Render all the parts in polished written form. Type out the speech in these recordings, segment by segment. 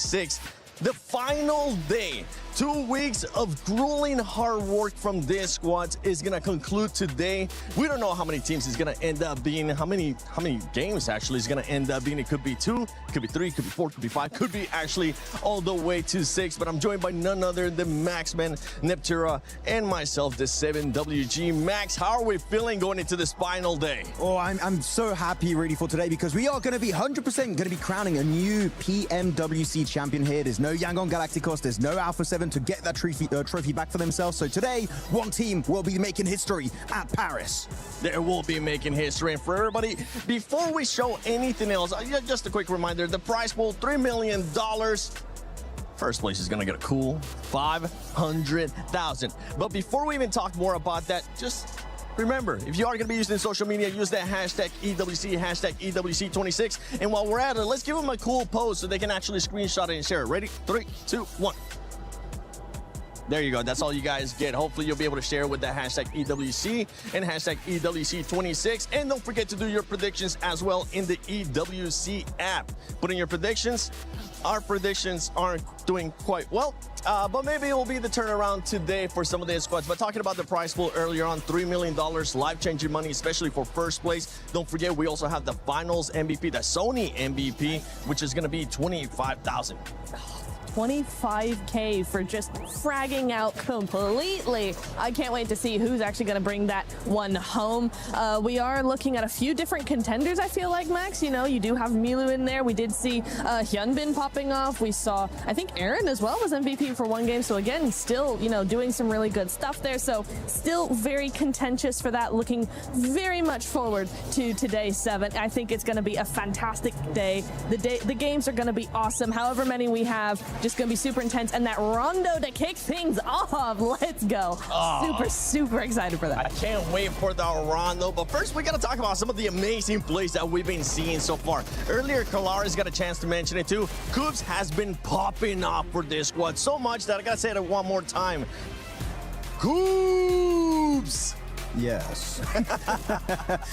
26. The final day. 2 weeks of grueling hard work from this squad is gonna conclude today. We don't know how many teams is gonna end up being, how many games actually is gonna end up being. It could be 2, could be 3, could be 4, could be 5, could be actually all the way to 6. But I'm joined by none other than Maxman, Neptura, and myself, the 7WG. Max, how are we feeling going into this final day? Oh, I'm so happy really for today because we are going to be 100% going to be crowning a new PMWC champion here. There's no Yangon Galacticos, there's no Alpha 7 to get that trophy back for themselves. So today, one team will be making history at Paris. There will be making history. And for everybody, before we show anything else, just a quick reminder, the prize pool, $3 million. First place is gonna get a cool 500,000. But before we even talk more about that, just remember, if you are going to be using social media, use that hashtag EWC, hashtag EWC26. And while we're at it, let's give them a cool pose so they can actually screenshot it and share it. Ready? 3, 2, 1. There you go. That's all you guys get. Hopefully, you'll be able to share with the hashtag EWC and hashtag EWC26. And don't forget to do your predictions as well in the EWC app. Put in your predictions. Our predictions aren't doing quite well, but maybe it will be the turnaround today for some of the squads. But talking about the prize pool earlier on, $3 million, life-changing money, especially for first place. Don't forget, we also have the finals MVP, the Sony MVP, which is going to be $25,000. 25K for just fragging out completely. I can't wait to see who's actually going to bring that one home. We are looking at a few different contenders, I feel like, Max. You know, you do have Milu in there. We did see Hyunbin popping off. We saw, I think Aaron as well was MVP for one game. So again, still, you know, doing some really good stuff there. So still very contentious for that. Looking very much forward to today 7. I think it's going to be a fantastic day. The games are going to be awesome. However many we have, just gonna be super intense, and that rondo to kick things off. Let's go. Super excited for that. I can't wait for the rondo, but first we gotta talk about some of the amazing plays that we've been seeing so far. Earlier, Kalara's got a chance to mention it too. Coops has been popping off for this squad so much that I gotta say it one more time. Coops! Yes.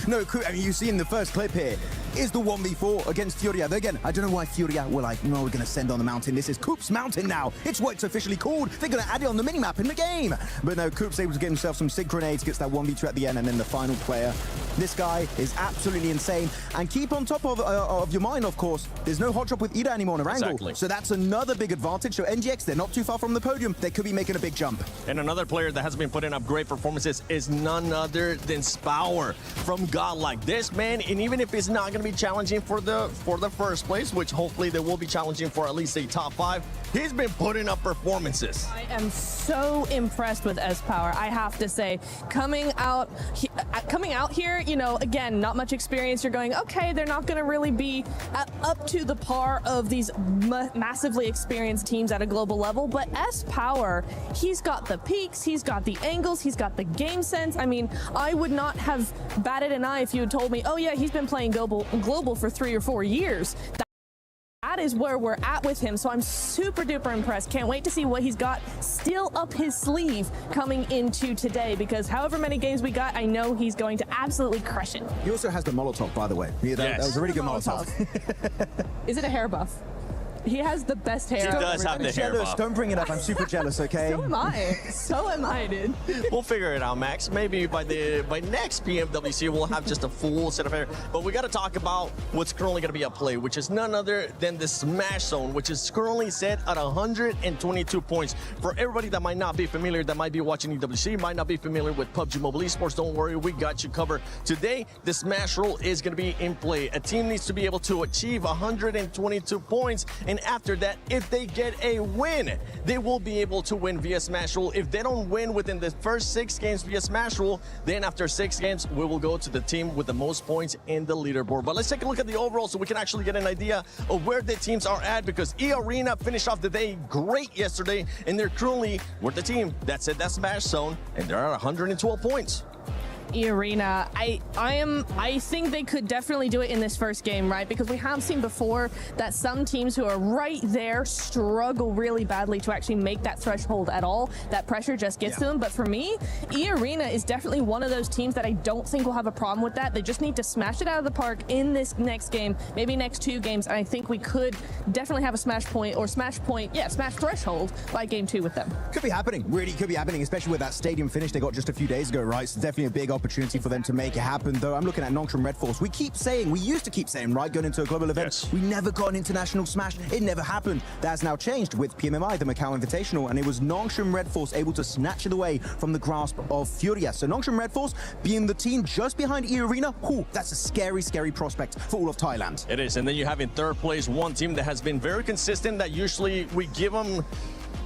No, I mean, you see in the first clip here is the 1v4 against Furia. Again, I don't know why Furia were like, no, we're going to send on the mountain. This is Coop's Mountain now. It's what it's officially called. They're going to add it on the minimap in the game. But no, Coop's able to get himself some sig grenades, gets that 1v2 at the end, and then the final player. This guy is absolutely insane. And keep on top of your mind, of course, there's no hot drop with Ida anymore on Orangle. Exactly. So that's another big advantage. So NGX, they're not too far from the podium. They could be making a big jump. And another player that has been putting up great performances is none other than Spower from GodLike. This man, and even if it's not going to be challenging for the first place, which hopefully they will be challenging for at least a top 5, he's been putting up performances. I am so impressed with S-Power, I have to say. Coming out here, you know, again, not much experience. You're going, okay, they're not going to really be up to the par of these massively experienced teams at a global level, but S-Power, he's got the peaks, he's got the angles, he's got the game sense. I mean, I would not have batted an eye if you had told me, oh yeah, he's been playing global for 3 or 4 years. That is where we're at with him, so I'm super duper impressed. Can't wait to see what he's got still up his sleeve coming into today, because however many games we got, I know he's going to absolutely crush it. He also has the Molotov, by the way. Yeah, that was a really good Molotov. Is it a hair buff? He has the best hair. He does have the hair buff. Don't bring it up. I'm super jealous, okay? So am I. So am I, dude. We'll figure it out, Max. Maybe by next PMWC, we'll have just a full set of hair. But we got to talk about what's currently going to be at play, which is none other than the Smash Zone, which is currently set at 122 points. For everybody that might not be familiar, that might be watching EWC, might not be familiar with PUBG Mobile Esports, don't worry, we got you covered. Today, the Smash Roll is going to be in play. A team needs to be able to achieve 122 points, and after that, if they get a win, they will be able to win via Smash Roll. If they don't win within the first 6 games via Smash Roll, then after 6 games, we will go to the team with the most points in the leaderboard. But let's take a look at the overall so we can actually get an idea of where the teams are at, because E-Arena finished off the day great yesterday, and they're currently with the team that said that Smash Zone, and they're at 112 points. Arena, I think they could definitely do it in this first game, right? Because we have seen before that some teams who are right there struggle really badly to actually make that threshold at all. That pressure just gets to them. But for me, Arena is definitely one of those teams that I don't think will have a problem with that. They just need to smash it out of the park in this next game, maybe next 2 games, and I think we could definitely have a smash threshold by game 2 with them. Could be happening, really could be happening, especially with that stadium finish they got just a few days ago, right? So definitely a big opportunity for them to make it happen. Though I'm looking at Nongshim Red Force. We used to keep saying, right, going into a global event, we never got an international smash. It never happened. That has now changed with PMMI, the Macau Invitational, and it was Nongshim Red Force able to snatch it away from the grasp of Furia. So Nongshim Red Force being the team just behind E-Arena, that's a scary, scary prospect for all of Thailand. It is, and then you have in third place one team that has been very consistent, that usually we give them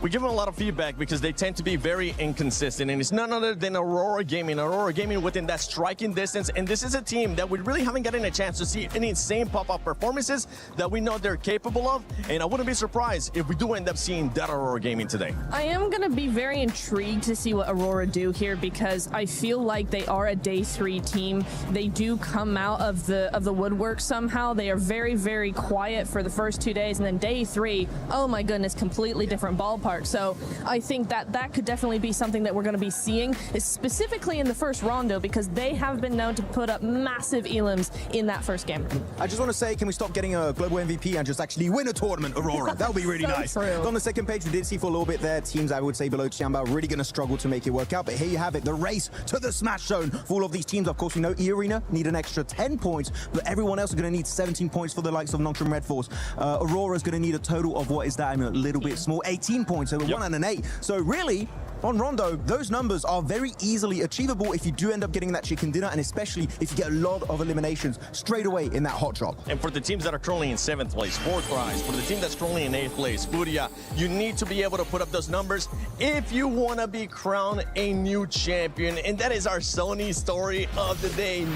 a lot of feedback because they tend to be very inconsistent, and it's none other than Aurora Gaming. Aurora Gaming within that striking distance, and this is a team that we really haven't gotten a chance to see any insane pop-up performances that we know they're capable of, and I wouldn't be surprised if we do end up seeing that Aurora Gaming today. I am going to be very intrigued to see what Aurora do here because I feel like they are a day 3 team. They do come out of the woodwork somehow. They are very, very quiet for the first 2 days, and then day 3, oh my goodness, completely different ballpark. So I think that could definitely be something that we're going to be seeing, specifically in the first rondo, because they have been known to put up massive elims in that first game. I just want to say, can we stop getting a global MVP and just actually win a tournament, Aurora? That would be really nice. True. On the second page, we did see for a little bit there, teams I would say below Qianbao really going to struggle to make it work out. But here you have it, the race to the smash zone for all of these teams. Of course, we know E-Arena need an extra 10 points, but everyone else is going to need 17 points for the likes of Nongshim Red Force. Aurora is going to need a total of, what is that? I'm a little bit small, 18 points. So 1 and an 8. So really, on Rondo, those numbers are very easily achievable if you do end up getting that chicken dinner, and especially if you get a lot of eliminations straight away in that hot drop. And for the teams that are currently in 7th place, 4th prize, for the team that's currently in 8th place, Furia, you need to be able to put up those numbers if you want to be crowned a new champion. And that is our Sony story of the day.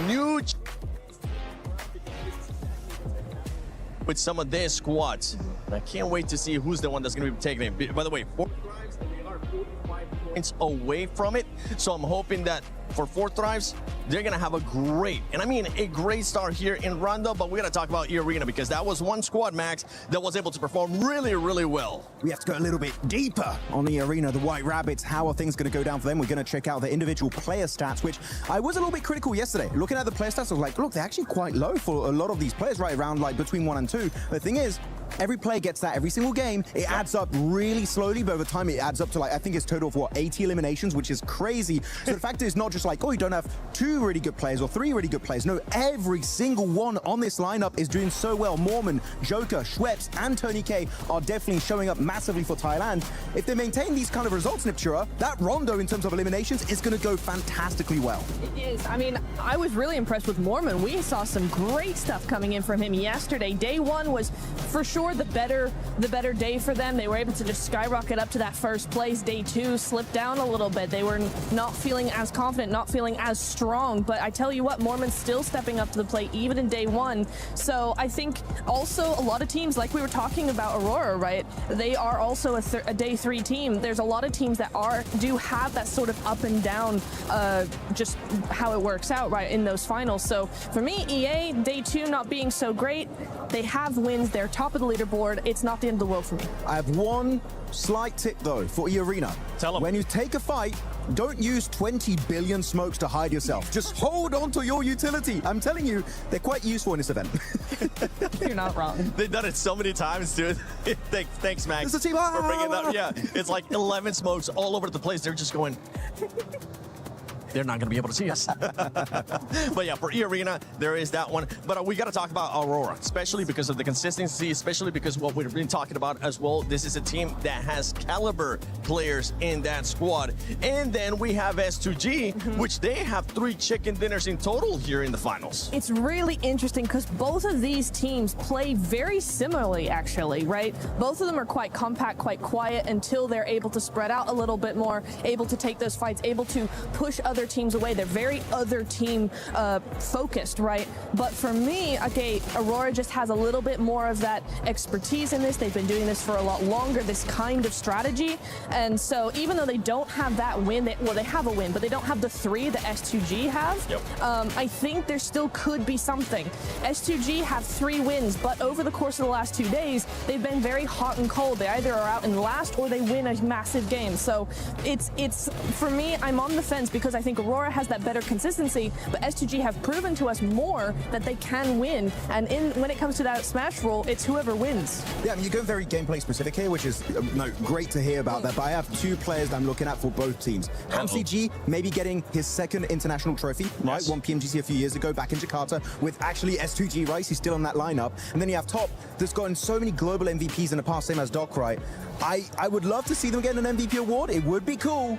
With some of their squads. I can't wait to see who's the one that's going to be taking it. By the way, 4th drives, they are 45 points away from it. So I'm hoping that for 4th drives, they're going to have a great, and I mean a great start here in Rondo, but we got to talk about E-Arena because that was one squad, Max, that was able to perform really, really well. We have to go a little bit deeper on E-Arena, the White Rabbits. How are things going to go down for them? We're going to check out the individual player stats, which I was a little bit critical yesterday. Looking at the player stats, I was like, look, they're actually quite low for a lot of these players, right around like between 1 and 2. The thing is, every player gets that every single game. It adds up really slowly, but over time it adds up to like, I think it's total of what, 80 eliminations, which is crazy. So the fact is not just like, oh, you don't have 2 really good players or 3 really good players. No, every single one on this lineup is doing so well. Mormon, Joker, Schweppes, and Tony K are definitely showing up massively for Thailand. If they maintain these kind of results, Niptura, that Rondo in terms of eliminations is going to go fantastically well. It is. I mean, I was really impressed with Mormon. We saw some great stuff coming in from him yesterday. Day 1 was for sure the better day for them. They were able to just skyrocket up to that first place. Day 2 slipped down a little bit. They were not feeling as confident, not feeling as strong, but I tell you what, Mormon's still stepping up to the plate even in day 1. So I think also a lot of teams, like we were talking about Aurora, right? They are also a day 3 team. There's a lot of teams that do have that sort of up and down, just how it works out, right, in those finals. So for me, EA, day 2 not being so great, they have wins, they're top of the leaderboard. It's not the end of the world for me. I have one slight tip though for E-Arena. Tell them. When you take a fight, don't use 20 billion smokes to hide yourself. Just hold on to your utility. I'm telling you, they're quite useful in this event. You're not wrong. They've done it so many times, dude. Thanks, Max, It's a team. for bringing it up. Yeah, it's like 11 smokes all over the place. They're just going... They're not going to be able to see us. But yeah, for E-Arena, there is that one. But we got to talk about Aurora, especially because of the consistency, especially because what we've been talking about as well. This is a team that has caliber players in that squad. And then we have S2G, which they have 3 chicken dinners in total here in the finals. It's really interesting because both of these teams play very similarly, actually, right? Both of them are quite compact, quite quiet until they're able to spread out a little bit more, able to take those fights, able to push other other teams away. They're very other team focused, right? But for me, okay, Aurora just has a little bit more of that expertise in this. They've been doing this for a lot longer, this kind of strategy. And so even though they don't have that win, they have a win, but they don't have the 3 that S2G have. Yep. I think there still could be something. S2G have 3 wins, but over the course of the last 2 days, they've been very hot and cold. They either are out in last or they win a massive game. So it's for me, I'm on the fence because I think Aurora has that better consistency, but S2G have proven to us more that they can win. And when it comes to that Smash rule, it's whoever wins. Yeah, I mean, you're going very gameplay specific here, which is great to hear about that. But I have 2 players that I'm looking at for both teams. HamCG maybe getting his 2nd international trophy, right? Yes. Won PMGC a few years ago back in Jakarta with actually S2G, right? He's still on that lineup. And then you have Top that's gotten so many global MVPs in the past, same as Doc, right? I would love to see them get an MVP award. It would be cool.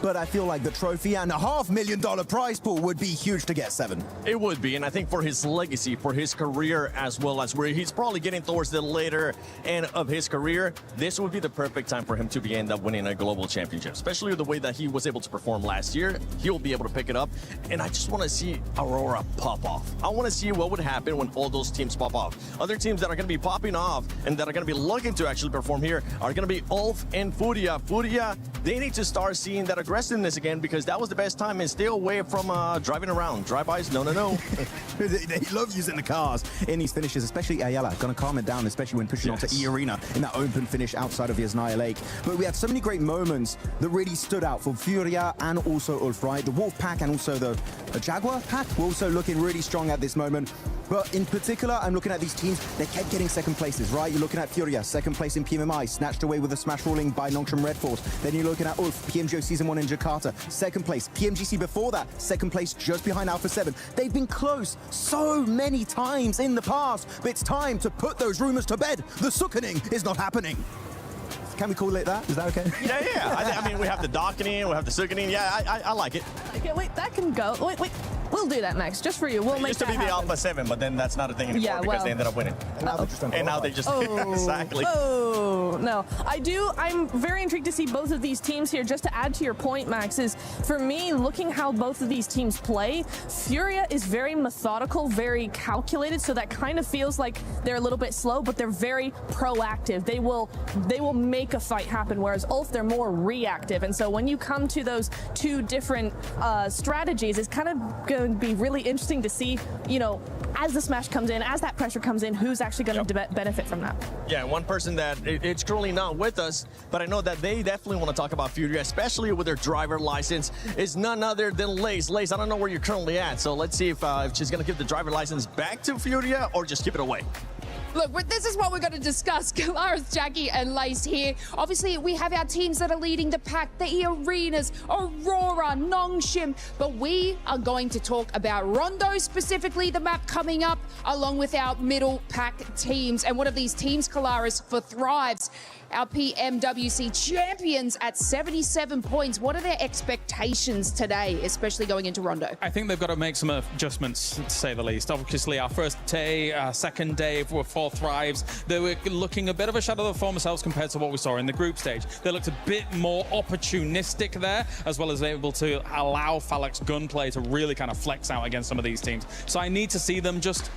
But I feel like the trophy and a $500,000 prize pool would be huge to get 7. It would be, and I think for his legacy, for his career, as well as where he's probably getting towards the later end of his career, this would be the perfect time for him to end up winning a global championship, especially the way that he was able to perform last year. He'll be able to pick it up, and I just want to see Aurora pop off. I want to see what would happen when all those teams pop off. Other teams that are going to be popping off and that are going to be looking to actually perform here are going to be Ulf and Furia. Furia, they need to start seeing that aggressiveness again, because that was the best time, and stay away from driving around. Drive-bys, no. They love using the cars in these finishes, especially Ayala. Gonna calm it down, especially when pushing onto E-Arena in that open finish outside of Yasnaya Lake. But we had so many great moments that really stood out for Furia and also Ulf, right? The Wolf pack and also the Jaguar pack were also looking really strong at this moment. But in particular, I'm looking at these teams, they kept getting 2nd places, right? You're looking at Furia, 2nd place in PMMI, snatched away with a smash ruling by Longtram Red Force. Then you're looking at Ulf, PMGO Season 1 in Jakarta, 2nd place. PMGC before that, 2nd place just behind Alpha 7. They've been close so many times in the past, but it's time to put those rumors to bed. The Sukkening is not happening. Can we call it that? Is that okay? Yeah. I mean, we have the Dockening, we have the Sukkening. Yeah, I like it. Okay, wait, that can go. Wait. We'll do that, Max, just for you. We'll It make used to that be the happen. Alpha 7, but then that's not a thing anymore because they ended up winning. And now they just exactly. Oh, no. I'm very intrigued to see both of these teams here. Just to add to your point, Max, is for me, looking how both of these teams play, Furia is very methodical, very calculated, so that kind of feels like they're a little bit slow, but they're very proactive. They will make a fight happen, whereas Ulf, they're more reactive. And so when you come to those 2 different strategies, it's kind of going to be really interesting to see, as the smash comes in, as that pressure comes in, who's actually going to benefit from that. Yeah, one person that it's currently not with us, but I know that they definitely want to talk about Furia, especially with their driver license, is none other than Lace. Lace, I don't know where you're currently at, so let's see if she's going to give the driver license back to Furia or just keep it away. Look, this is what we're going to discuss. Kalaris, Jackie, and Lace here. Obviously, we have our teams that are leading the pack, the Arenas, Aurora, Nongshim. But we are going to talk about Rondo, specifically the map coming up, along with our middle pack teams. And one of these teams, Kalaris, for Thrives, our PMWC champions at 77 points. What are their expectations today, especially going into Rondo? I think they've got to make some adjustments, to say the least. Obviously, our first day, second day for Thrives, they were looking a bit of a shadow of their former selves compared to what we saw in the group stage. They looked a bit more opportunistic there, as well as able to allow Falak's gunplay to really kind of flex out against some of these teams. So I need to see them just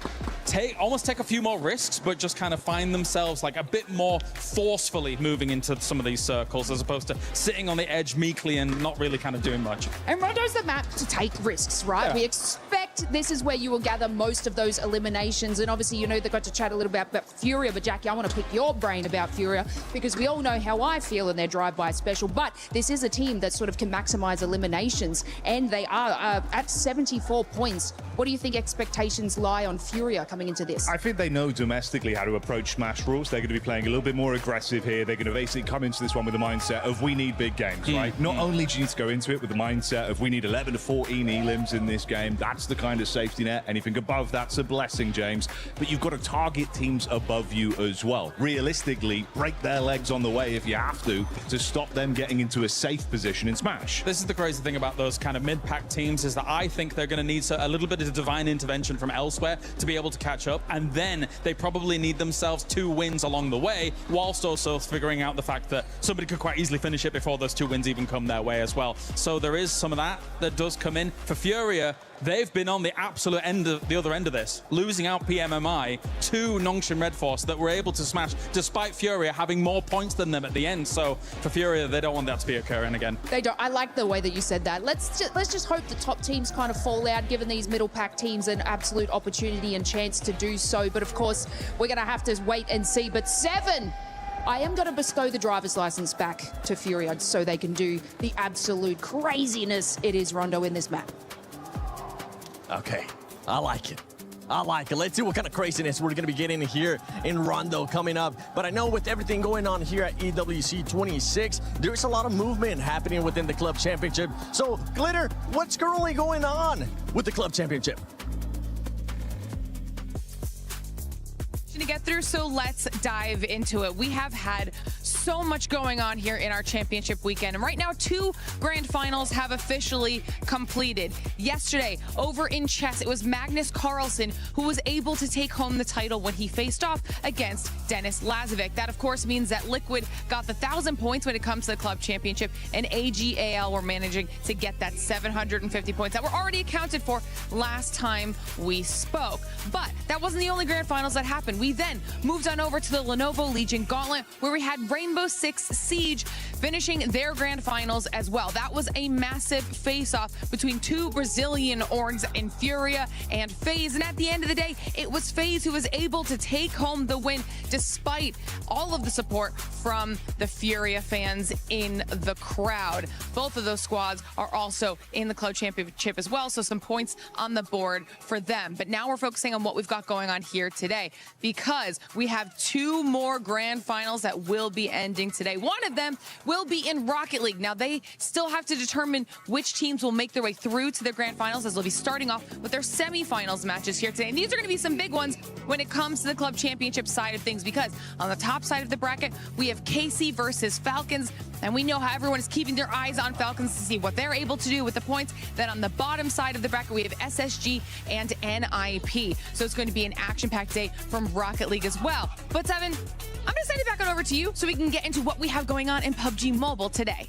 almost take a few more risks, but just kind of find themselves like a bit more forcefully moving into some of these circles, as opposed to sitting on the edge meekly and not really kind of doing much. And Rondo's the map to take risks, right? Yeah. We expect this is where you will gather most of those eliminations. And obviously, they got to chat a little bit about Furia, but Jackie, I want to pick your brain about Furia, because we all know how I feel in their drive-by special, but this is a team that sort of can maximize eliminations, and they are at 74 points. What do you think expectations lie on Furia coming into this? I think they know domestically how to approach Smash rules. They're going to be playing a little bit more aggressive here. They're going to basically come into this one with the mindset of we need big games, right? Not only do you need to go into it with the mindset of we need 11 to 14 elims in this game, that's the kind of safety net. Anything above that's a blessing, James. But you've got to target teams above you as well. Realistically, break their legs on the way if you have to stop them getting into a safe position in Smash. This is the crazy thing about those kind of mid-pack teams, is that I think they're going to need a little bit of divine intervention from elsewhere to be able to catch up, and then they probably need themselves 2 wins along the way, whilst also figuring out the fact that somebody could quite easily finish it before those 2 wins even come their way as well. So there is some of that does come in. For Furia, they've been on the absolute end of the other end of this, losing out PMMI to Nongshim Red Force that were able to smash despite Furia having more points than them at the end. So for Furia, they don't want that to be occurring again. They don't. I like the way that you said that. Let's just hope the top teams kind of fall out, giving these middle pack teams an absolute opportunity and chance to do so. But of course, we're going to have to wait and see. But 7, I am going to bestow the driver's license back to Furia so they can do the absolute craziness it is Rondo in this map. Okay, I like it. I like it. Let's see what kind of craziness we're going to be getting here in Rondo coming up. But I know with everything going on here at EWC 26, there's a lot of movement happening within the club championship. So, Glitter, what's currently going on with the club championship? To get through, so let's dive into it. We have had so much going on here in our championship weekend, and right now 2 grand finals have officially completed. Yesterday over in chess, it was Magnus Carlsen who was able to take home the title when he faced off against Dennis Lazovic. That of course means that Liquid got the 1,000 points when it comes to the club championship, and AGAL were managing to get that 750 points that were already accounted for last time we spoke. But that wasn't the only grand finals that happened. We then moved on over to the Lenovo Legion Gauntlet, where we had Rainbow Six Siege finishing their grand finals as well. That was a massive face-off between 2 Brazilian orgs in Furia and FaZe, and at the end of the day, it was FaZe who was able to take home the win despite all of the support from the Furia fans in the crowd. Both of those squads are also in the club championship as well, so some points on the board for them. But now we're focusing on what we've got going on here today, because we have 2 more grand finals that will be ending today. One of them will be in Rocket League. Now, they still have to determine which teams will make their way through to their grand finals, as they'll be starting off with their semifinals matches here today. And these are going to be some big ones when it comes to the club championship side of things, because on the top side of the bracket, we have KC versus Falcons, and we know how everyone is keeping their eyes on Falcons to see what they're able to do with the points. Then on the bottom side of the bracket, we have SSG and NIP. So it's going to be an action-packed day from Rocket League as well. But Seven, I'm going to send it back on over to you so we can get into what we have going on in PUBG Mobile today.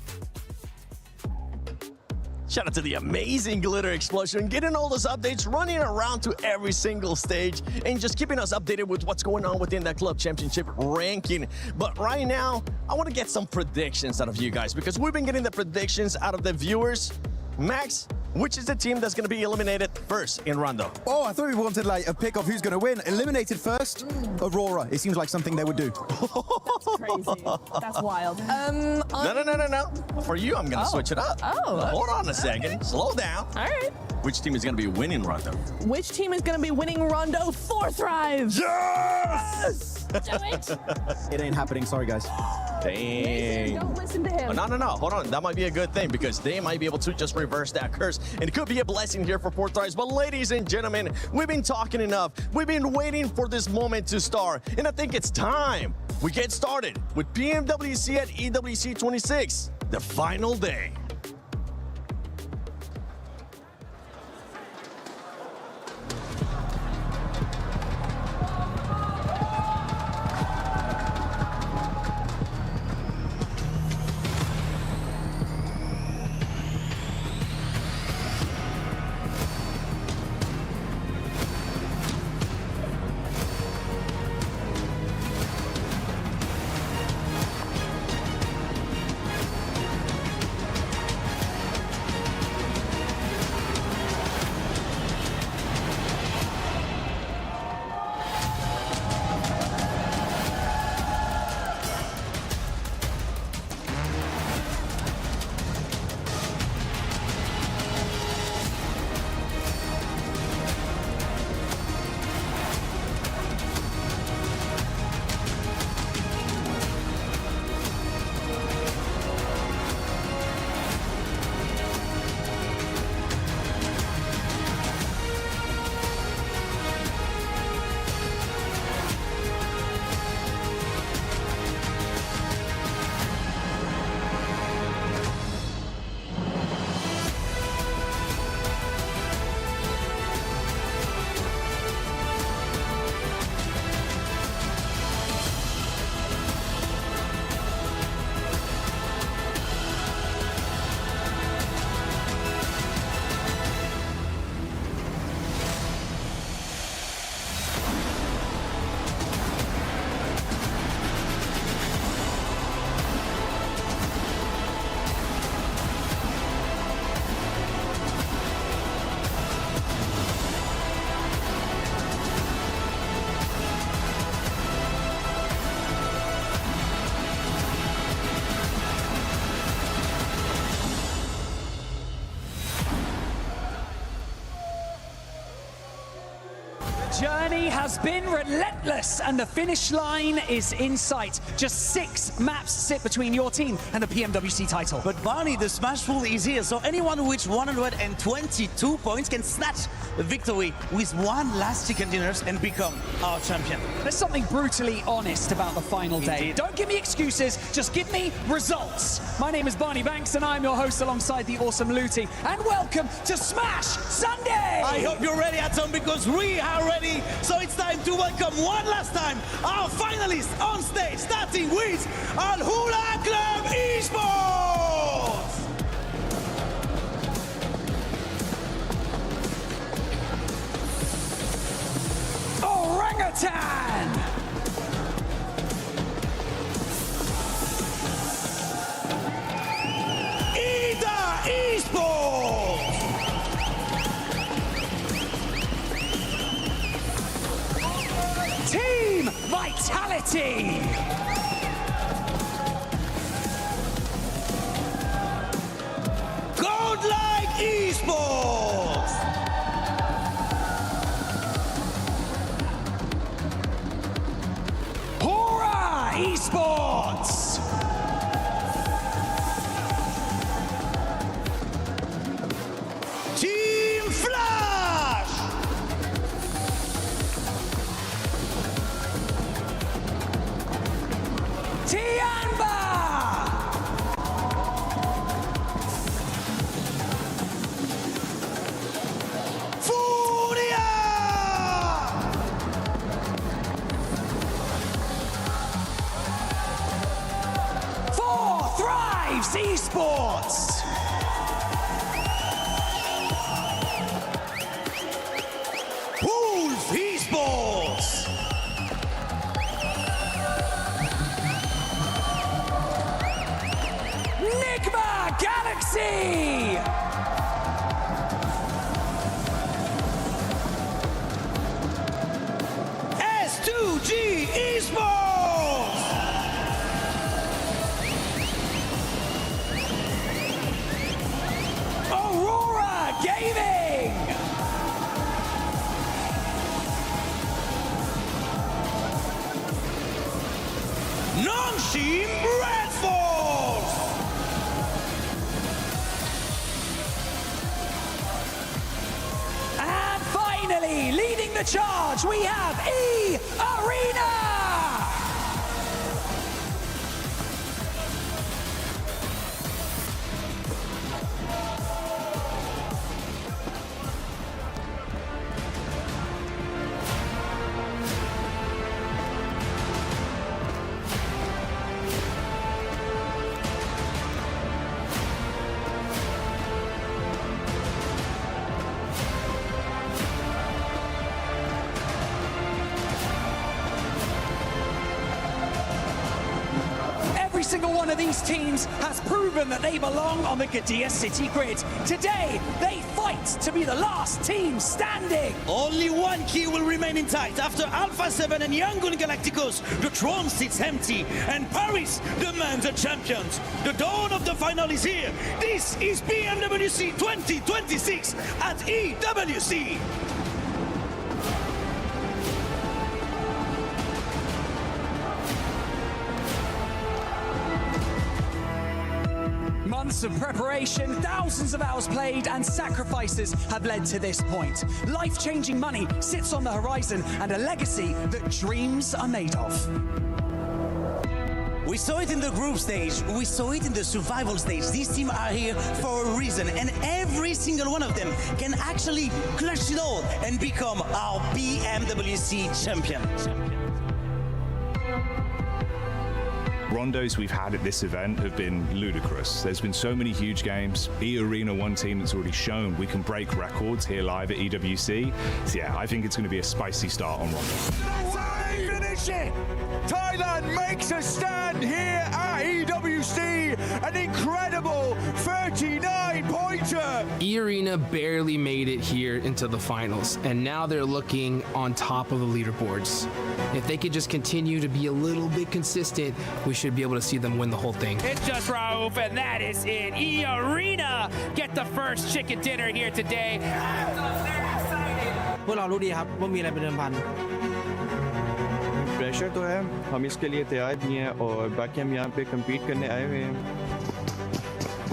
Shout out to the amazing Glitter Explosion, getting all those updates, running around to every single stage, and just keeping us updated with what's going on within that club championship ranking. But right now, I want to get some predictions out of you guys, because we've been getting the predictions out of the viewers. Max, which is the team that's going to be eliminated first in Rondo? Oh, I thought we wanted like a pick of who's going to win. Eliminated first, Aurora. It seems like something they would do. That's crazy. That's wild. No. For you, I'm going to switch it up. Oh. Hold on a second. Slow down. All right. Which team is going to be winning Rondo? Which team is going to be winning Rondo? 4 Thrive. Yes! Do it. It ain't happening. Sorry, guys. Dang. Don't listen to him. Oh, no. Hold on. That might be a good thing, because they might be able to just reverse that curse. And it could be a blessing here for 4 Thrives. But ladies and gentlemen, we've been talking enough. We've been waiting for this moment to start. And I think it's time we get started with PMWC at EWC 26, the final day. journey has been relentless, and the finish line is in sight. Just 6 maps sit between your team and the PMWC title. But Barney, the Smash Pool is here, so anyone who reaches 122 points can snatch the victory with one last chicken dinners and become our champion. There's something brutally honest about the final day. Indeed. Don't give me excuses, just give me results. My name is Barney Banks, and I'm your host alongside the awesome Looty. And welcome to Smash Sunday! I hope you're ready, Atom, because we are ready. So it's time to welcome one last time our finalists on stage, starting with Orangutan Esports! Orangutan! Esports! Team Vitality! GodLike Esports! Hora Esports! Team Flash! Tianba! Furia! For Thrives Esports! Wolf Esports! Nigma Galaxy! S2G Esports! Aurora Gaming! Nongshim Red Force! And finally, leading the charge, we have E-Arena! Every single one of these teams has proven that they belong on the Gadia City grid. Today, they fight to be the last team standing. Only one key will remain intact. After Alpha 7 and Yangon Galacticos, the throne sits empty, and Paris demands a champion. The dawn of the final is here. This is PMWC 2026 at EWC. Months of preparation, thousands of hours played, and sacrifices have led to this point. Life-changing money sits on the horizon, and a legacy that dreams are made of. We saw it in the group stage, we saw it in the survival stage. These teams are here for a reason, and every single one of them can actually clutch it all and become our PMWC champion. Rondos we've had at this event have been ludicrous. There's been so many huge games. E-Arena, one team that's already shown we can break records here live at EWC. So yeah, I think it's going to be a spicy start on Rondos. That's how they finish it! Thailand makes a stand here at EWC. An incredible 39-pointer! E-Arena barely made it here into the finals, and now they're looking on top of the leaderboards. If they could just continue to be a little bit consistent, we should be able to see them win the whole thing. It's just Raouf, and that is it. E-Arena get the first chicken dinner here today. I'm so very excited. พวกเรารู้ดีครับว่ามีอะไรเป็นเดิมพัน pressure तो है हम इसके लिए तैयार भी हैं और बाकी हम यहाँ पे compete करने आए हुए हैं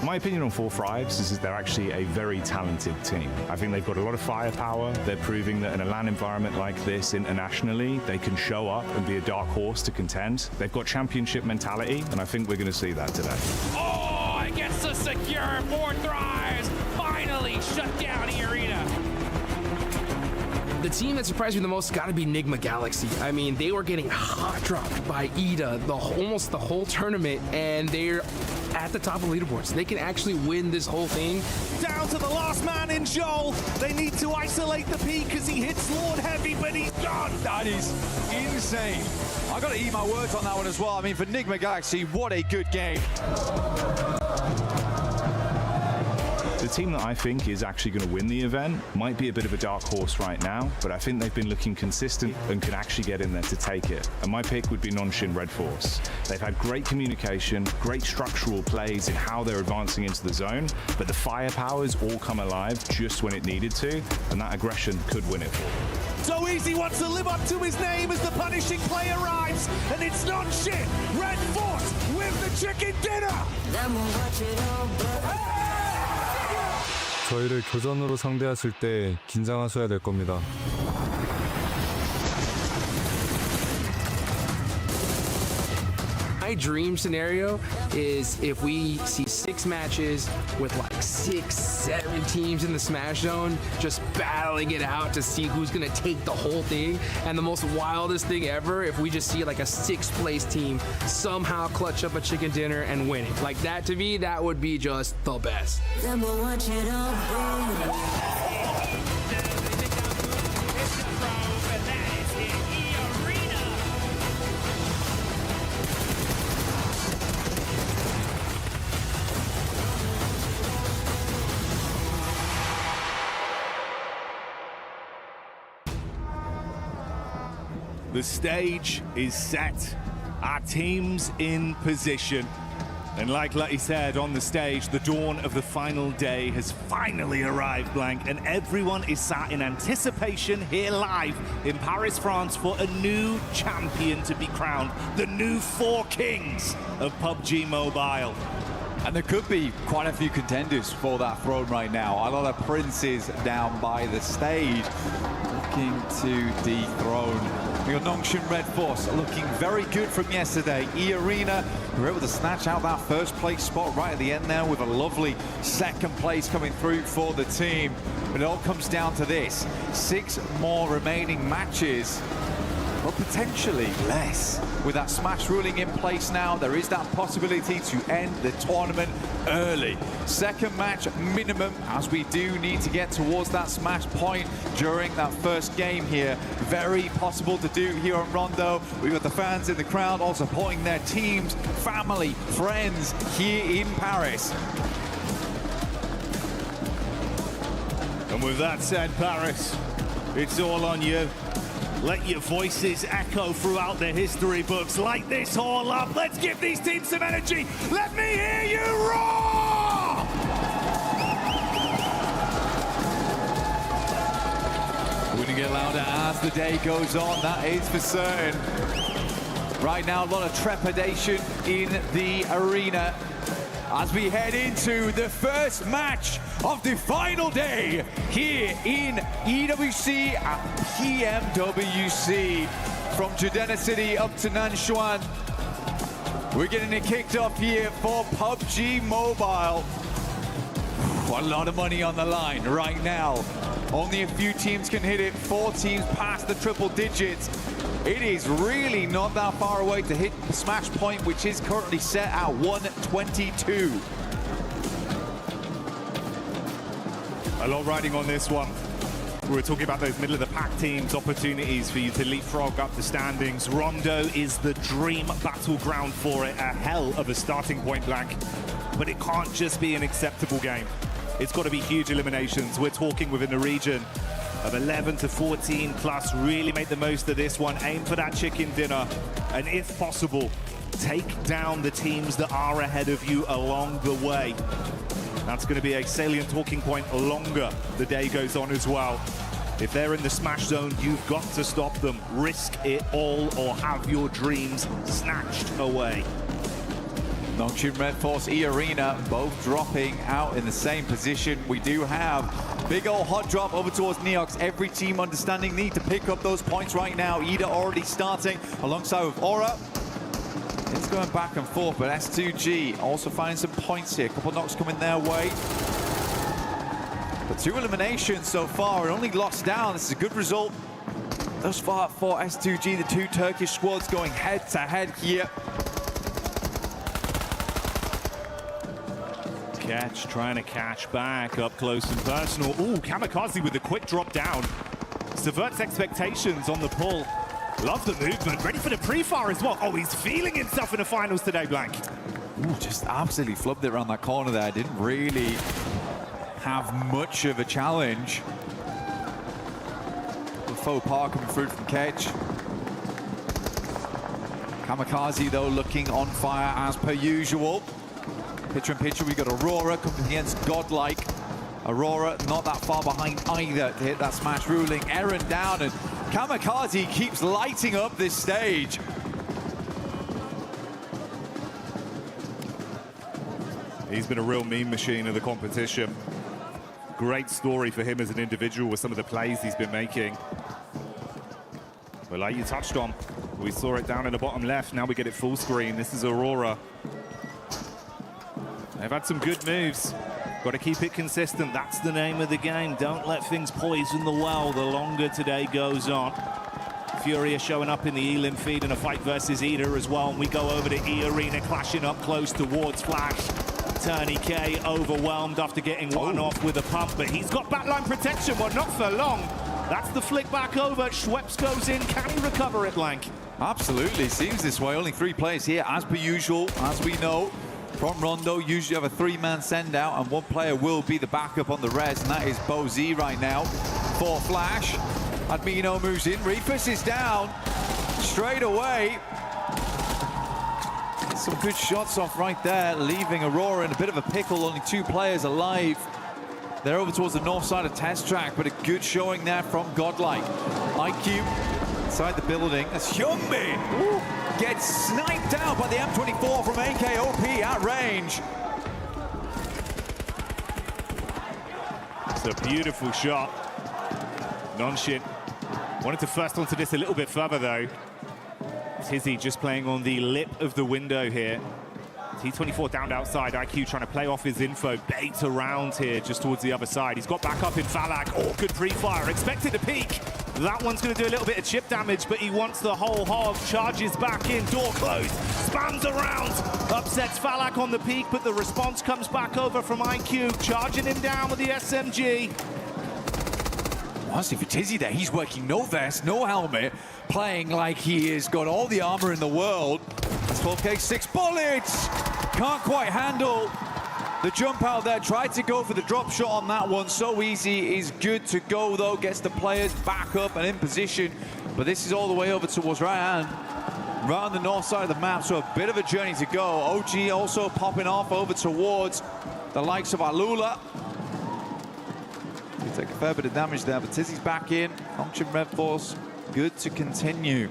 My opinion on Four Thrives is that they're actually a very talented team. I think they've got a lot of firepower. They're proving that in a LAN environment like this internationally, they can show up and be a dark horse to contend. They've got championship mentality, and I think we're going to see that today. Oh, it gets the secure. Four Thrives finally shut down the arena. The team that surprised me the most has got to be Nigma Galaxy. I mean, they were getting hot dropped by Ida almost the whole tournament, and they're at the top of leaderboards. They can actually win this whole thing. Down to the last man in Joel. They need to isolate the peak as he hits Lord Heavy, but he's gone. That is insane. I got to eat my words on that one as well. I mean, for Nigma Galaxy, what a good game. The team that I think is actually going to win the event might be a bit of a dark horse right now, but I think they've been looking consistent and can actually get in there to take it. And my pick would be Nonshin Red Force. They've had great communication, great structural plays in how they're advancing into the zone, but the firepower's all come alive just when it needed to, and that aggression could win it for them. So Easy wants to live up to his name as the punishing play arrives, and it's Nonshin Red Force with the chicken dinner. 저희를 교전으로 상대했을 때 긴장하셔야 될 겁니다. My dream scenario is if we see 6 matches with like 6, 7 teams in the Smash Zone just battling it out to see who's gonna take the whole thing. And the most wildest thing ever, if we just see like a 6th place team somehow clutch up a chicken dinner and win it. Like that, to me, that would be just the best. The stage is set. Our team's in position. And like Lutty said on the stage, the dawn of the final day has finally arrived, Blank, and everyone is sat in anticipation here live in Paris, France for a new champion to be crowned, the new 4 kings of PUBG Mobile. And there could be quite a few contenders for that throne right now. A lot of princes down by the stage looking to dethrone. We got Nongshun Red Force looking very good from yesterday. E-Arena were able to snatch out that first place spot right at the end there with a lovely second place coming through for the team. But it all comes down to this. 6 more remaining matches, but potentially less. With that Smash ruling in place now, there is that possibility to end the tournament early. Second match minimum, as we do need to get towards that Smash point during that first game here. Very possible to do here on Rondo. We've got the fans in the crowd all supporting their teams, family, friends here in Paris. And with that said, Paris, it's all on you. Let your voices echo throughout the history books. Light this all up. Let's give these teams some energy. Let me hear you roar! We're gonna get louder as the day goes on, that is for certain. Right now, a lot of trepidation in the arena as we head into the first match of the final day here in EWC at PMWC. From Judena City up to Nanshuan, we're getting it kicked off here for PUBG Mobile. A lot of money on the line right now. Only a few teams can hit it, 4 teams past the triple digits. It is really not that far away to hit the Smash point, which is currently set at 122. A lot riding on this one. We were talking about those middle of the pack teams, opportunities for you to leapfrog up the standings. Rondo is the dream battleground for it, a hell of a starting point, Blank. But it can't just be an acceptable game. It's got to be huge eliminations. We're talking within the region of 11 to 14 plus. Really make the most of this one. Aim for that chicken dinner. And if possible, take down the teams that are ahead of you along the way. That's going to be a salient talking point longer the day goes on as well. If they're in the smash zone, you've got to stop them. Risk it all or have your dreams snatched away. Nongshim Red Force, E-Arena, both dropping out in the same position. We do have big old hot drop over towards Neox. Every team understanding need to pick up those points right now. Ida already starting alongside with Aura. It's going back and forth, but S2G also finding some points here. A couple knocks coming their way. But 2 eliminations so far, and only lost down. This is a good result thus far for S2G. The 2 Turkish squads going head to head here. Catch, trying to catch back up close and personal. Ooh, Kamikaze with a quick drop down. Subverts expectations on the pull. Love the movement, ready for the pre-fire as well. Oh, he's feeling himself in the finals today, Blank. Ooh, just absolutely flubbed it around that corner there. Didn't really have much of a challenge. The faux pas coming through from Kedge. Kamikaze, though, looking on fire as per usual. Picture in picture, we got Aurora coming against GodLike. Aurora not that far behind either to hit that smash ruling. Eren down, and Kamikaze keeps lighting up this stage. He's been a real meme machine of the competition. Great story for him as an individual with some of the plays he's been making. But like you touched on, we saw it down in the bottom left. Now we get it full screen. This is Aurora. They've had some good moves. Got to keep it consistent. That's the name of the game. Don't let things poison the well the longer today goes on. Furia showing up in the Elim feed in a fight versus Ida as well. And we go over to E-Arena, clashing up close towards Flash. Turney K overwhelmed after getting one off with a pump, but he's got backline protection. Well, not for long. That's the flick back over. Schweppes goes in. Can he recover it, Blank? Absolutely. Seems this way. Only 3 players here, as per usual, as we know. From Rondo, usually have a 3-man send out, and 1 player will be the backup on the res, and that is Bo Z right now for Flash. Admino moves in, Reapers is down straight away. Some good shots off right there, leaving Aurora in a bit of a pickle. Only 2 players alive. They're over towards the north side of test track, but a good showing there from GodLike. IQ inside the building. That's Hyunbin. Gets sniped out by the M24 from AKOP at range. It's a beautiful shot. Nongshim wanted to first onto this a little bit further, though. Tizzy just playing on the lip of the window here. T24 down outside. IQ trying to play off his info. Bait around here just towards the other side. He's got back up in Falak. Oh, good pre-fire. Expected to peek. That one's going to do a little bit of chip damage, but he wants the whole hog. Charges back in, door closed, spams around, upsets Falak on the peak, but the response comes back over from IQ, charging him down with the SMG. Honestly, for Tizzy there, he's working no vest, no helmet, playing like he has got all the armor in the world. That's 12K, 6 bullets! Can't quite handle the jump out there. Tried to go for the drop shot on that one. So easy, is good to go though. Gets the players back up and in position. But this is all the way over towards right on the north side of the map. So a bit of a journey to go. OG also popping off over towards the likes of Alula. He take a fair bit of damage there, but Tizzy's back in. Nongshim Red Force, good to continue.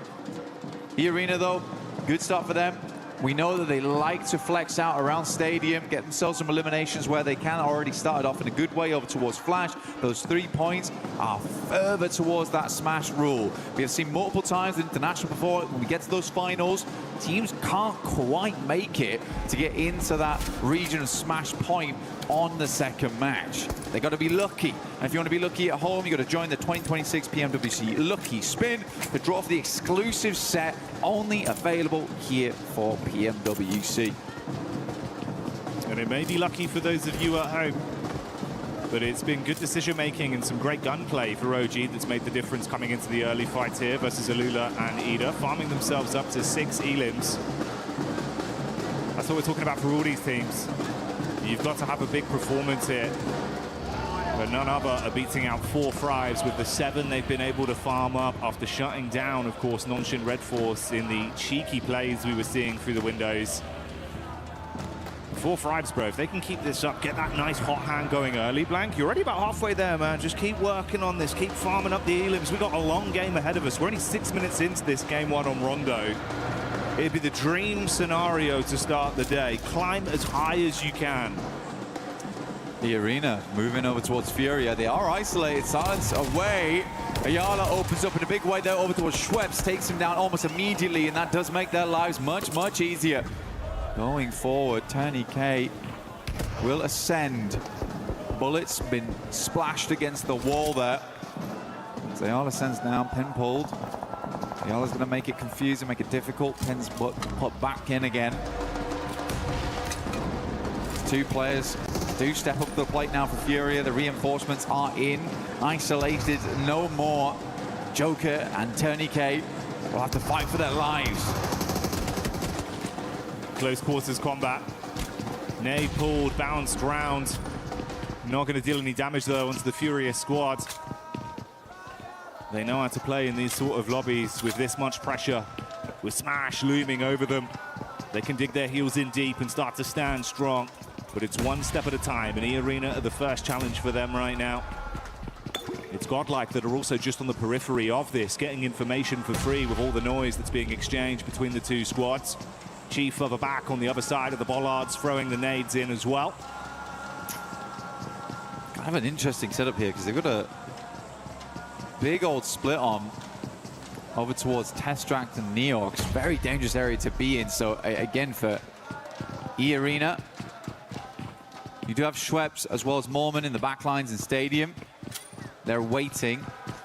E-Arena though, good start for them. We know that they like to flex out around Stadium, get themselves some eliminations where they can. Already started off in a good way over towards Flash. Those 3 points are further towards that smash rule. We have seen multiple times in international before, when we get to those finals, teams can't quite make it to get into that region of smash point on the second match. They got to be lucky. And if you want to be lucky at home, you got to join the 2026 PMWC Lucky Spin to draw for the exclusive set only available here for PMWC. And it may be lucky for those of you at home, but it's been good decision making and some great gunplay for OG that's made the difference coming into the early fights here versus Alula and Ida, farming themselves up to 6 elims. That's what we're talking about for all these teams. You've got to have a big performance here. But none other are beating out 4 Thrives with the 7 they've been able to farm up after shutting down, of course, Nongshim Red Force in the cheeky plays we were seeing through the windows. 4 Thrives, bro. If they can keep this up, get that nice hot hand going early, Blank, you're already about halfway there, man. Just keep working on this, keep farming up the elims. We've got a long game ahead of us. We're only 6 minutes into this game 1 on Rondo. It'd be the dream scenario to start the day. Climb as high as you can. The arena moving over towards Furia. They are isolated. Silence away. Ayala opens up in a big way there over towards Schweppes. Takes him down almost immediately, and that does make their lives much, much easier. Going forward, TourneyK will ascend. Bullets been splashed against the wall there. So Ayala sends down, pin pulled. Ayala's going to make it confusing, make it difficult. Pin's put back in again. 2 players do step up to the plate now for Furia. The reinforcements are in. Isolated no more. Joker and TourneyK will have to fight for their lives. Close quarters combat. Nade pulled, bounced round. Not going to deal any damage though onto the Furia squad. They know how to play in these sort of lobbies with this much pressure, with Smash looming over them. They can dig their heels in deep and start to stand strong, but it's one step at a time, and E-Arena are the first challenge for them right now. It's GodLike that are also just on the periphery of this, getting information for free with all the noise that's being exchanged between the 2 squads. Chief further back on the other side of the bollards, throwing the nades in as well. Kind of an interesting setup here, because they've got a big old split on over towards Testract and Neox. Very dangerous area to be in. So again, for E-Arena, you do have Schweppes as well as Mormon in the backlines in Stadium. They're waiting,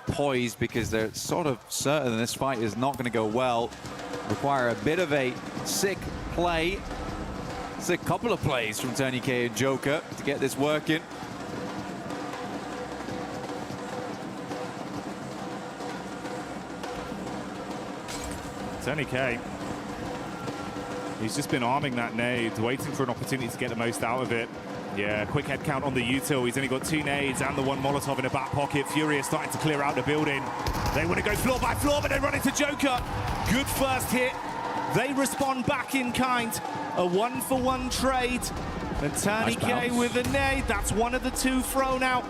poised, because they're sort of certain this fight is not going to go well. Require a bit of a sick play. It's a couple of plays from TourneyK and Joker to get this working. TourneyK, he's just been arming that nade, waiting for an opportunity to get the most out of it. Yeah, quick head count on the util. He's only got 2 nades and the 1 Molotov in a back pocket. Fury is starting to clear out the building. They want to go floor by floor, but they run into Joker. Good first hit. They respond back in kind. A 1-for-1 trade. And TourneyK with a nade. That's one of the 2 thrown out.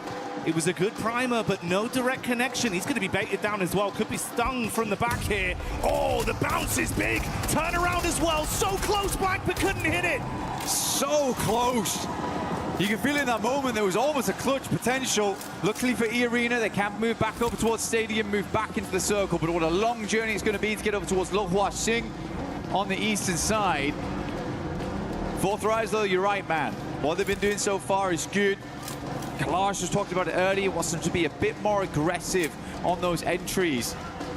It was a good primer, but no direct connection. He's going to be baited down as well. Could be stung from the back here. Oh, the bounce is big. Turn around as well. So close, Black, but couldn't hit it. So close. You can feel in that moment there was almost a clutch potential. Luckily for E-Arena, they can move back over towards Stadium, move back into the circle. But what a long journey it's going to be to get over towards Lo Hua Sing on the eastern side. 4 Thrives, though, you're right, man. What they've been doing so far is good. Kalash just talked about it earlier, wants them to be a bit more aggressive on those entries.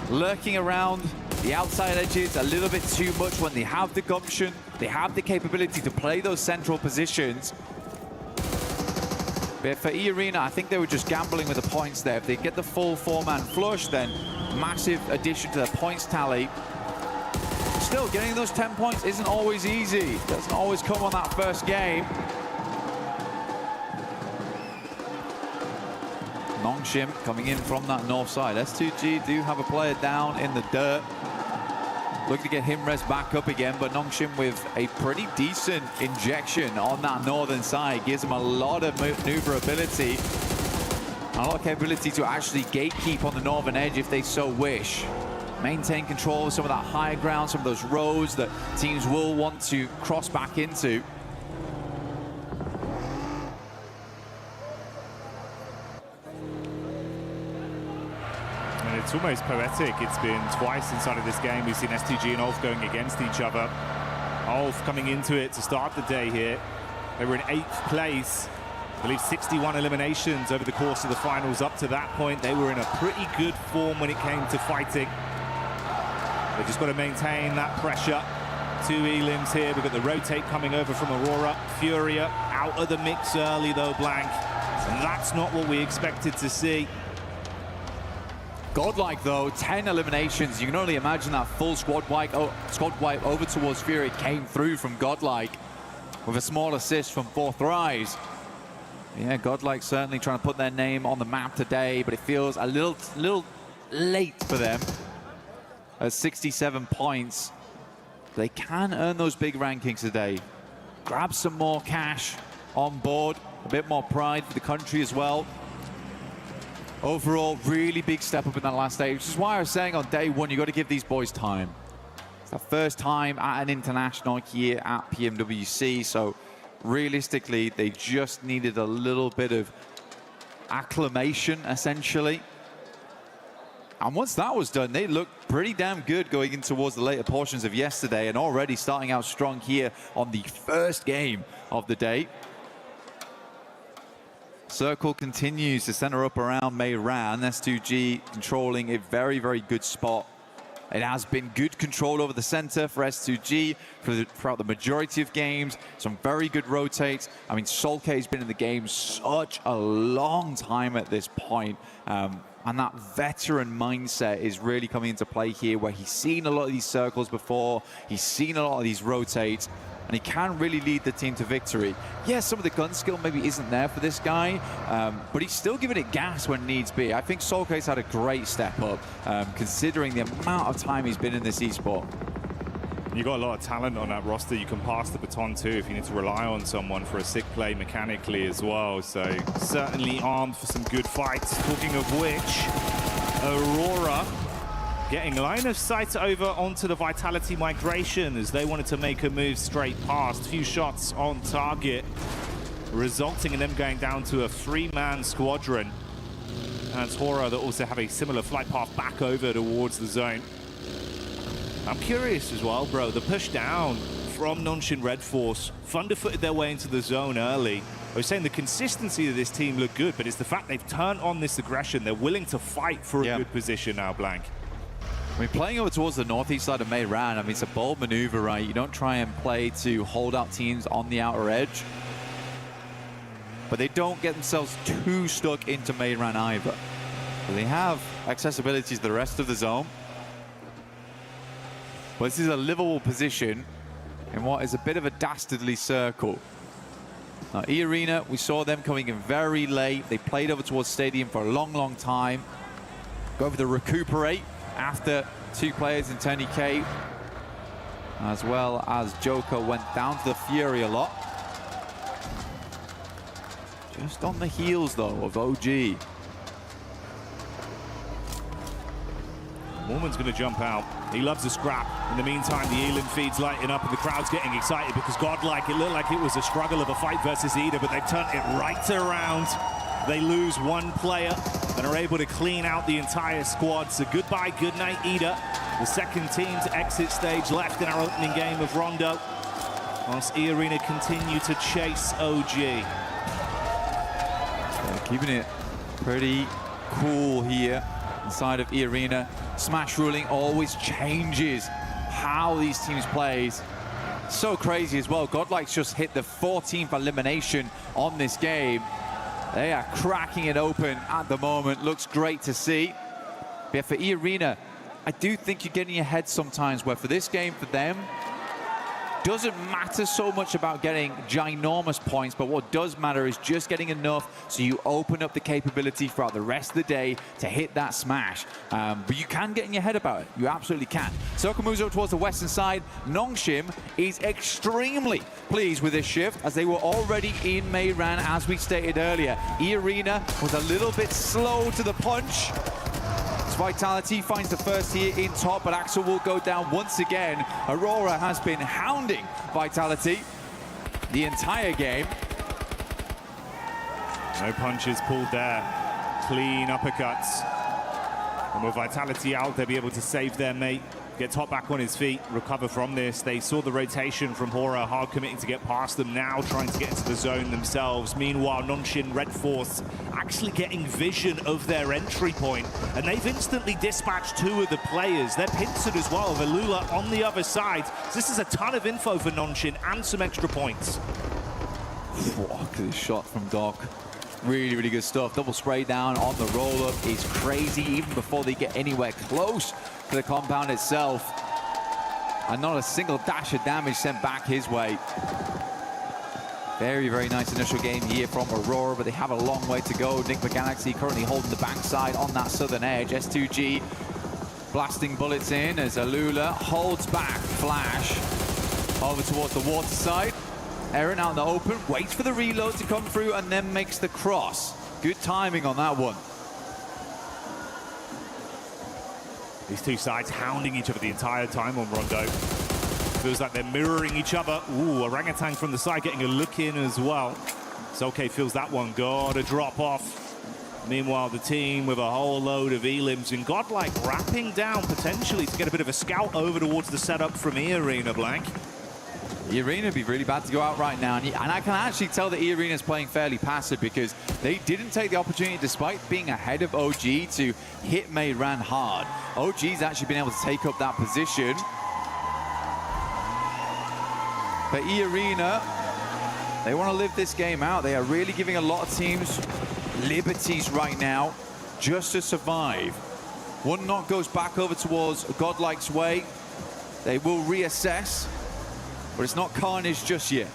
Lurking around the outside edges a little bit too much when they have the gumption, they have the capability to play those central positions. But for E-Arena, I think they were just gambling with the points there. If they get the full 4-man flush, then massive addition to their points tally. Still, getting those 10 points isn't always easy. Doesn't always come on that first game. Nongshim coming in from that north side. S2G do have a player down in the dirt. Looking to get him res back up again, but Nongshim with a pretty decent injection on that northern side. Gives him a lot of maneuverability. A lot of capability to actually gatekeep on the northern edge if they so wish. Maintain control of some of that higher ground, some of those roads that teams will want to cross back into. It's almost poetic. It's been twice inside of this game. We've seen STG and Ulf going against each other. Ulf coming into it to start the day here. They were in 8th place. I believe 61 eliminations over the course of the finals. Up to that point, they were in a pretty good form when it came to fighting. They've just got to maintain that pressure. 2 elims here. We've got the rotate coming over from Aurora. Furia out of the mix early though, Blank. And that's not what we expected to see. GodLike, though, 10 eliminations. You can only imagine that full squad wipe over towards Fury came through from GodLike with a small assist from 4 Thrives. Yeah, GodLike certainly trying to put their name on the map today, but it feels a little late for them. At 67 points, they can earn those big rankings today. grab some more cash on board, a bit more pride for the country as well. Overall, really big step up in that last day, which is why I was saying on day one, you got to give these boys time. It's their first time at an international here at PMWC, so realistically, they just needed a little bit of acclimation, essentially. And once that was done, they looked pretty damn good going in towards the later portions of yesterday and already starting out strong here on the first game of the day. Circle continues to center up around Meiran. S2G controlling a very, very good spot. It has been good control over the center for S2G throughout the majority of games. Some very good rotates. I mean, Solke has been in the game such a long time at this point. And that veteran mindset is really coming into play here, where he's seen a lot of these circles before. He's seen a lot of these rotates. And he can really lead the team to victory. Yeah, some of the gun skill maybe isn't there for this guy, but he's still giving it gas when needs be. I think Solke's had a great step up, considering the amount of time he's been in this esport. You've got a lot of talent on that roster. You can pass the baton too if you need to rely on someone for a sick play mechanically as well. So certainly armed for some good fights. Talking of which, Aurora getting line of sight over onto the Vitality migration as they wanted to make a move straight past. Few shots on target, resulting in them going down to a 3-man squadron. And Tora that also have a similar flight path back over towards the zone. I'm curious as well, bro, the push down from Nongshim Red Force, Thunder-footed their way into the zone early. I was saying the consistency of this team looked good, but it's the fact they've turned on this aggression. They're willing to fight for a good position now, Blank. I mean, playing over towards the northeast side of Meiran, I mean, it's a bold maneuver, right? You don't try and play to hold out teams on the outer edge, but they don't get themselves too stuck into Meiran either. But they have accessibility to the rest of the zone. But this is a livable position in what is a bit of a dastardly circle. Now, E-Arena, we saw them coming in very late. They played over towards Stadium for a long, long time. Go over to recuperate after 2 players in Tony K, as well as Joker went down to the Fury a lot. Just on the heels, though, of OG. Mormon's going to jump out. He loves a scrap. In the meantime, the Elan feed's lighting up and the crowd's getting excited because GodLike, it looked like it was a struggle of a fight versus Ida, but they've turned it right around. They lose 1 player and are able to clean out the entire squad. So goodbye, good night, Ida. The second team to exit stage left in our opening game of Rondo, whilst E-Arena continue to chase OG. Yeah, keeping it pretty cool here inside of E-Arena. Smash ruling always changes how these teams play. So crazy as well. GodLike's just hit the 14th elimination on this game. They are cracking it open at the moment. Looks great to see. But yeah, for E-Arena, I do think you're getting ahead sometimes, where for this game, for them, doesn't matter so much about getting ginormous points, but what does matter is just getting enough so you open up the capability throughout the rest of the day to hit that smash. But you can get in your head about it. You absolutely can. Circle moves over towards the western side. Nongshim is extremely pleased with this shift, as they were already in Meiran, as we stated earlier. E-Arena was a little bit slow to the punch. Vitality finds the first here in top, but Axel will go down once again. Aurora has been hounding Vitality the entire game. No punches pulled there. Clean uppercuts. And with Vitality out, they'll be able to save their mate, get Top back on his feet, recover from this. They saw the rotation from Hora, hard committing to get past them, now trying to get into the zone themselves. Meanwhile, Nongshim Red Force actually getting vision of their entry point, and they've instantly dispatched 2 of the players. They're pincered as well, Velula on the other side. So this is a ton of info for Nongshim and some extra points. Look at this shot from Doc. Really, really good stuff. Double spray down on the roll-up is crazy, even before they get anywhere close to the compound itself. And not a single dash of damage sent back his way. Very, very nice initial game here from Aurora, but they have a long way to go. Nick McGalaxy currently holding the backside on that southern edge. S2G blasting bullets in as Alula holds back Flash over towards the water side. Aaron out in the open, waits for the reload to come through and then makes the cross. Good timing on that one. These two sides hounding each other the entire time on Rondo. Feels like they're mirroring each other. Ooh, Orangutan from the side getting a look in as well. Solke feels that one gotta drop off. Meanwhile, the team with a whole load of elims and GodLike wrapping down potentially to get a bit of a scout over towards the setup from E-Arena, Blank. E-Arena would be really bad to go out right now, and I can actually tell that E-Arena is playing fairly passive because they didn't take the opportunity, despite being ahead of OG, to hit Mayran hard. OG's actually been able to take up that position. But E-Arena, they want to live this game out. They are really giving a lot of teams liberties right now just to survive. One knock goes back over towards GodLike's way. They will reassess, but it's not carnage just yet.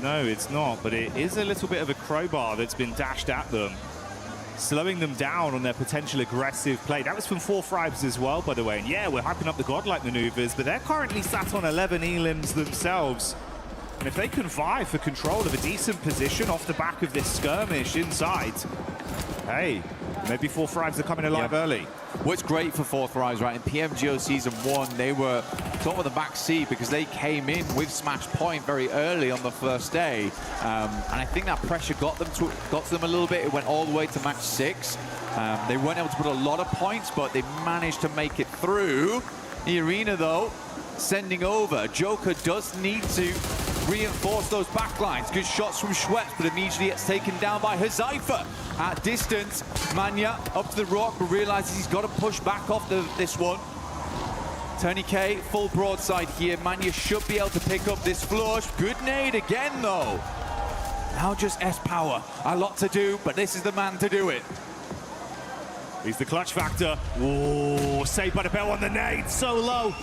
No, it's not, but it is a little bit of a crowbar that's been dashed at them, slowing them down on their potential aggressive play. That was from 4Fribes as well, by the way. And yeah, we're hyping up the GodLike maneuvers, but they're currently sat on 11 elims themselves. And if they can vie for control of a decent position off the back of this skirmish inside, hey, maybe 4Fribes are coming alive early. What's great for 4Fribes, right? In PMGO Season 1, they were sort of the back seat because they came in with Smash Point very early on the first day. And I think that pressure got to them a little bit. It went all the way to match 6. They weren't able to put a lot of points, but they managed to make it through. The Arena, though, sending over. Joker does need to reinforce those backlines. Good shots from Schweppes, but immediately it's taken down by Hazaifa. At distance, Manya up to the rock, but realizes he's got to push back off this one. Tony K, full broadside here. Manya should be able to pick up this flush. Good nade again, though. Now just S-Power. A lot to do, but this is the man to do it. He's the clutch factor. Ooh, saved by the bell on the nade, so low.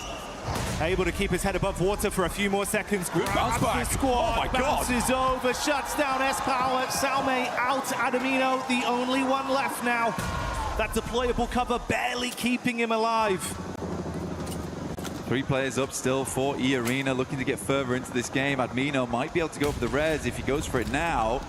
Able to keep his head above water for a few more seconds. Good bounce back. Squad, oh my God. Bounces over, shuts down S-Power. Salme out, Adamino, the only one left now. That deployable cover barely keeping him alive. 3 players up still for E-Arena, looking to get further into this game. Admino might be able to go for the res if he goes for it now.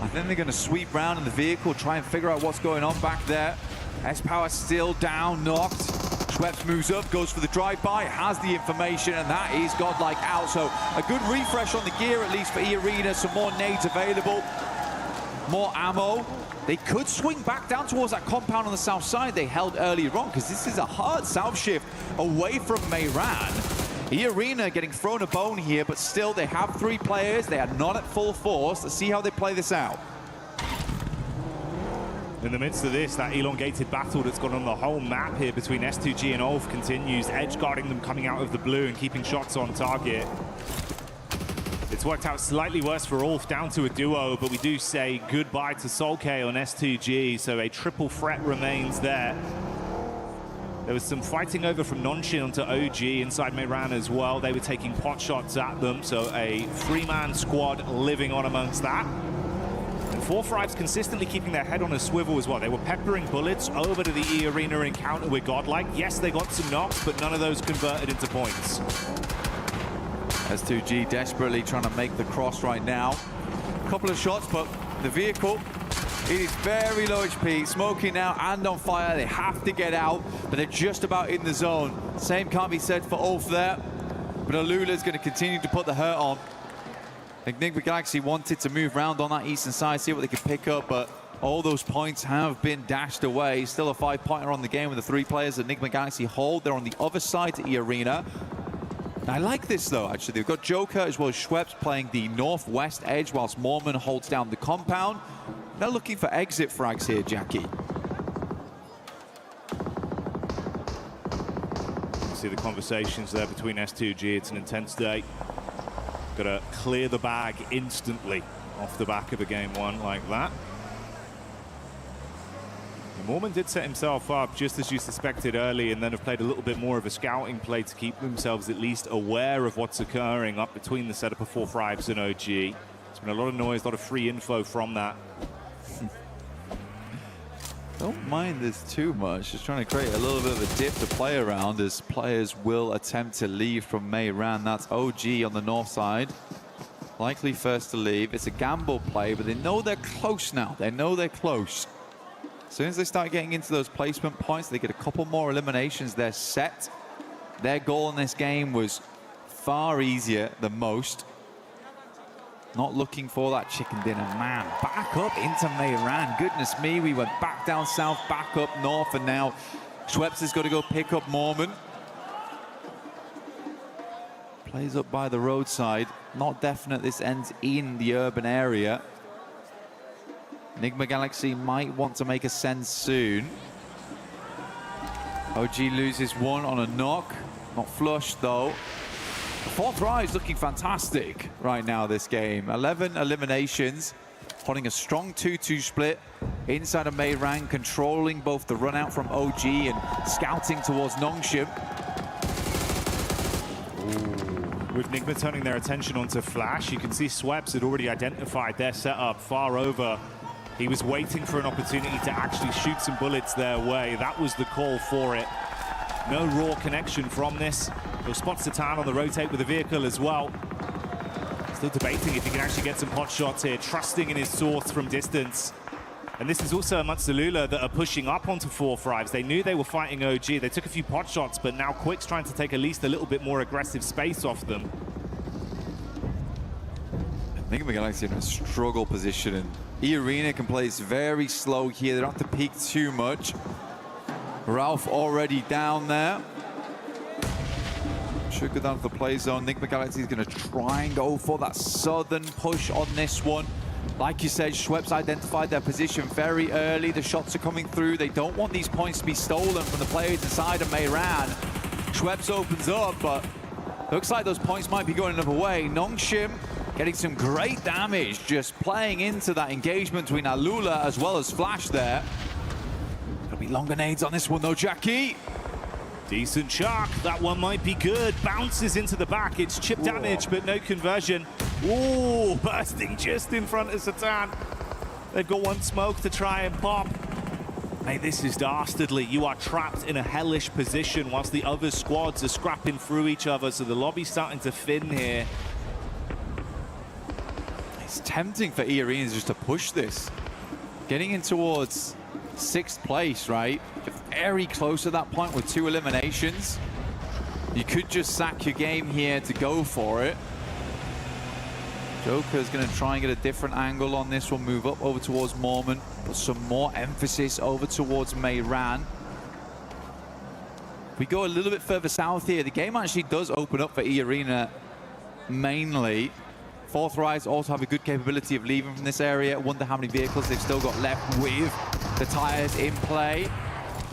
I think they're going to sweep round in the vehicle, try and figure out what's going on back there. S-Power still down, knocked. Schweppes moves up, goes for the drive-by, has the information, and that is GodLike out. So a good refresh on the gear, at least for E-Arena. Some more nades available, more ammo. They could swing back down towards that compound on the south side they held earlier on, because this is a hard south shift away from Mayran. E-Arena getting thrown a bone here, but still they have 3 players. They are not at full force. Let's see how they play this out. In the midst of this, that elongated battle that's gone on the whole map here between S2G and Ulf continues, edge guarding them coming out of the blue and keeping shots on target. It's worked out slightly worse for Ulf, down to a duo, but we do say goodbye to Solke on S2G, so a triple threat remains there. There was some fighting over from Nonshin onto OG inside Mayran as well. They were taking pot shots at them, so a 3-man squad living on amongst that. 4Fribes consistently keeping their head on a swivel as well. They were peppering bullets over to the E-Arena encounter with GodLike. Yes, they got some knocks, but none of those converted into points. S2G desperately trying to make the cross right now. A couple of shots, but the vehicle, it is very low HP. Smoking now and on fire. They have to get out, but they're just about in the zone. Same can't be said for Ulf there, but Alula's going to continue to put the hurt on. I think Enigma Galaxy wanted to move around on that eastern side, see what they could pick up, but all those points have been dashed away. Still a 5-pointer on the game with the 3 players that Enigma Galaxy hold. They're on the other side to E-Arena. I like this, though, actually. They've got Joker as well as Schweppes playing the northwest edge, whilst Mormon holds down the compound. They're looking for exit frags here, Jackie. You see the conversations there between S2G. It's an intense day. Got to clear the bag instantly off the back of a game 1 like that. And Mormon did set himself up just as you suspected early, and then have played a little bit more of a scouting play to keep themselves at least aware of what's occurring up between the setup of 4Fribes and OG. There's been a lot of noise, a lot of free info from that. Don't mind this too much. Just trying to create a little bit of a dip to play around as players will attempt to leave from Mayran. That's OG on the north side. Likely first to leave. It's a gamble play, but they know they're close now. They know they're close. As soon as they start getting into those placement points, they get a couple more eliminations. They're set. Their goal in this game was far easier than most. Not looking for that chicken dinner. Man, back up into Mayran. Goodness me, we went back down south, back up north, and now Schweppes has got to go pick up Mormon. Plays up by the roadside. Not definite this ends in the urban area. Enigma Galaxy might want to make a send soon. OG loses one on a knock. Not flush though. Fourth Rise looking fantastic right now this game. 11 eliminations, holding a strong 2-2 split inside of Mayran, controlling both the run out from OG and scouting towards Nongshim. With Nigma turning their attention onto Flash, you can see Schweppes had already identified their setup far over. He was waiting for an opportunity to actually shoot some bullets their way. That was the call for it. No raw connection from this. He'll spot Satan on the rotate with the vehicle as well. Still debating if he can actually get some pot shots here, trusting in his source from distance. And this is also amongst the Lula that are pushing up onto 4-5s. They knew they were fighting OG. They took a few pot shots, but now Quick's trying to take at least a little bit more aggressive space off them. I think we're Galaxy in a struggle position, and E-Arena can play very slow here. They don't have to peek too much. Ralph already down there. Should go down to the play zone. Enigma Galaxy is going to try and go for that southern push on this one. Like you said, Schweppes identified their position very early. The shots are coming through. They don't want these points to be stolen from the players inside of Mayran. Schweppes opens up, but looks like those points might be going another way. Nongshim getting some great damage, just playing into that engagement between Alula as well as Flash there. Gonna be longer nades on this one though, Jackie. Decent shark. That one might be good. Bounces into the back. It's chip damage, but no conversion. Ooh, bursting just in front of Satan. They've got one smoke to try and pop. Hey, this is dastardly. You are trapped in a hellish position whilst the other squads are scrapping through each other, so the lobby's starting to thin here. It's tempting for E-Arenas just to push this. Getting in towards 6th place, right? Very close to that point with 2 eliminations. You could just sack your game here to go for it. Joker's going to try and get a different angle on this one, move up over towards Mormon, put some more emphasis over towards Mayran. If we go a little bit further south here, the game actually does open up for E-Arena mainly. 4th Rise also have a good capability of leaving from this area. Wonder how many vehicles they've still got left with the tires in play.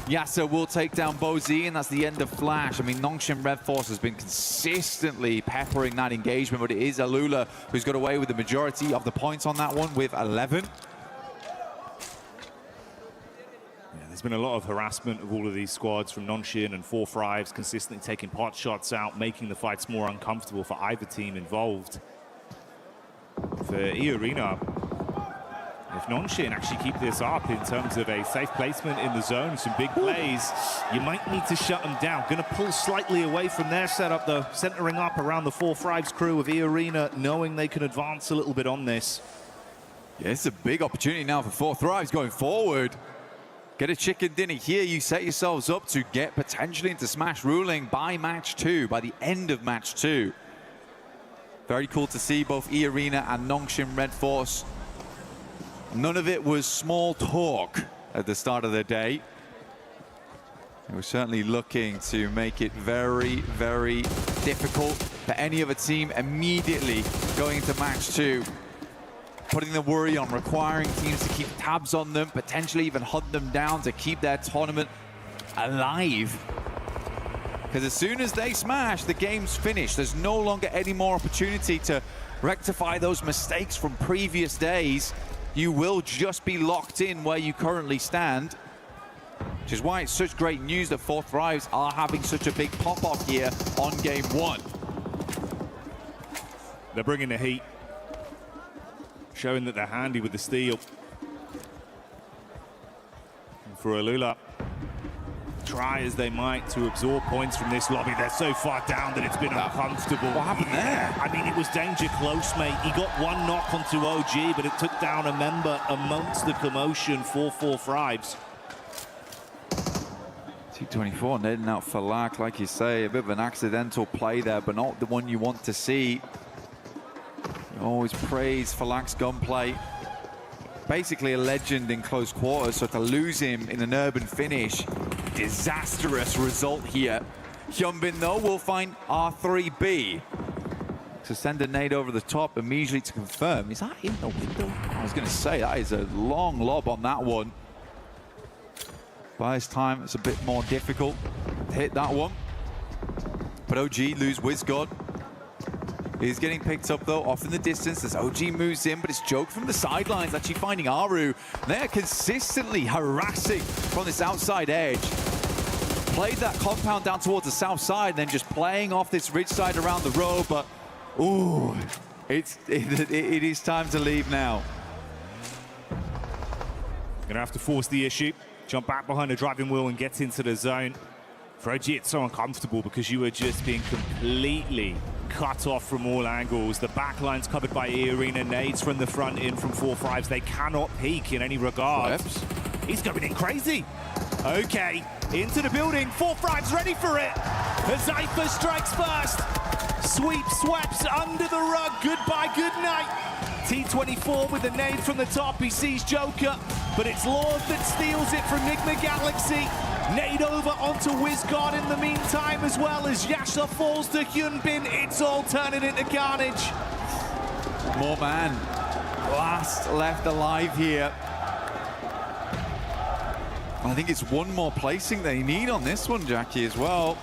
Yasser will take down Bozy, and that's the end of Flash. I mean, Nongshim Red Force has been consistently peppering that engagement, but it is Alula who's got away with the majority of the points on that one with 11. Yeah, there's been a lot of harassment of all of these squads from Nongshim and 4-5s, consistently taking pot shots out, making the fights more uncomfortable for either team involved. For E-Arena, if Nongshim actually keep this up in terms of a safe placement in the zone, some big plays, you might need to shut them down. Going to pull slightly away from their setup, though, centering up around the 4-5s crew of E-Arena, knowing they can advance a little bit on this. Yeah, it's a big opportunity now for 4th Rise going forward. Get a chicken dinner here. You set yourselves up to get potentially into Smash ruling by match 2, by the end of match 2. Very cool to see both E-Arena and Nongshim Red Force. None of it was small talk at the start of the day. They were certainly looking to make it very, very difficult for any other team immediately going into match 2. Putting the worry on, requiring teams to keep tabs on them, potentially even hunt them down to keep their tournament alive. Because as soon as they smash, the game's finished. There's no longer any more opportunity to rectify those mistakes from previous days. You will just be locked in where you currently stand, which is why it's such great news that 4th Rise are having such a big pop-off here on game 1. They're bringing the heat, showing that they're handy with the steel. And for Alula, try as they might to absorb points from this lobby. They're so far down that it's been uncomfortable. What happened there? I mean, it was danger close, mate. He got one knock onto OG, but it took down a member amongst the commotion for 4 Thrives. 224 heading out for Lack, like you say, a bit of an accidental play there, but not the one you want to see. You always praise Falak's gunplay. Basically a legend in close quarters, so to lose him in an urban finish, disastrous result here. Hyunbin, though, will find R3B. To send a nade over the top immediately to confirm. Is that in the window? I was going to say, that is a long lob on that one. By this time, it's a bit more difficult to hit that one. But OG lose WizGod. He's getting picked up, though, off in the distance as OG moves in, but it's Joke from the sidelines actually finding Aru. They're consistently harassing from this outside edge. Played that compound down towards the south side, then just playing off this ridge side around the road, but ooh, it is time to leave now. Gonna have to force the issue. Jump back behind the driving wheel and get into the zone. For OG, it's so uncomfortable because you are just being completely cut off from all angles. The back line's covered by E-Arena. Nades from the front in from 4 Thrives. They cannot peek in any regard. He's going in crazy. Okay, into the building. 4 Thrives ready for it. Zypher strikes first. Sweep, sweeps under the rug. Goodbye, good night. T24 with a nade from the top. He sees Joker, but it's Lord that steals it from Nigma Galaxy. Nade over onto WizGod in the meantime, as well as Yasha falls to Hyunbin. It's all turning into carnage. More man. Last left alive here. I think it's one more placing they need on this one, Jackie, as well.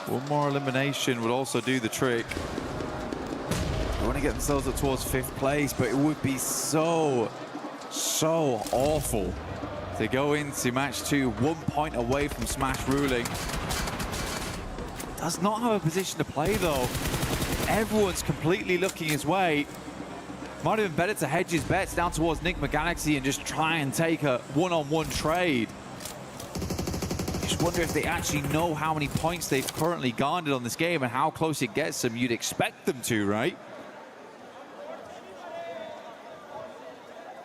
One more elimination would also do the trick. They want to get themselves up towards 5th place, but it would be so awful to go into match 2 1 point away from Smash ruling. Does not have a position to play, though. Everyone's completely looking his way. Might have been better to hedge his bets down towards Nigma Galaxy and just try and take a one-on-one trade. Just wonder if they actually know how many points they've currently garnered on this game and how close it gets them. You'd expect them to, right?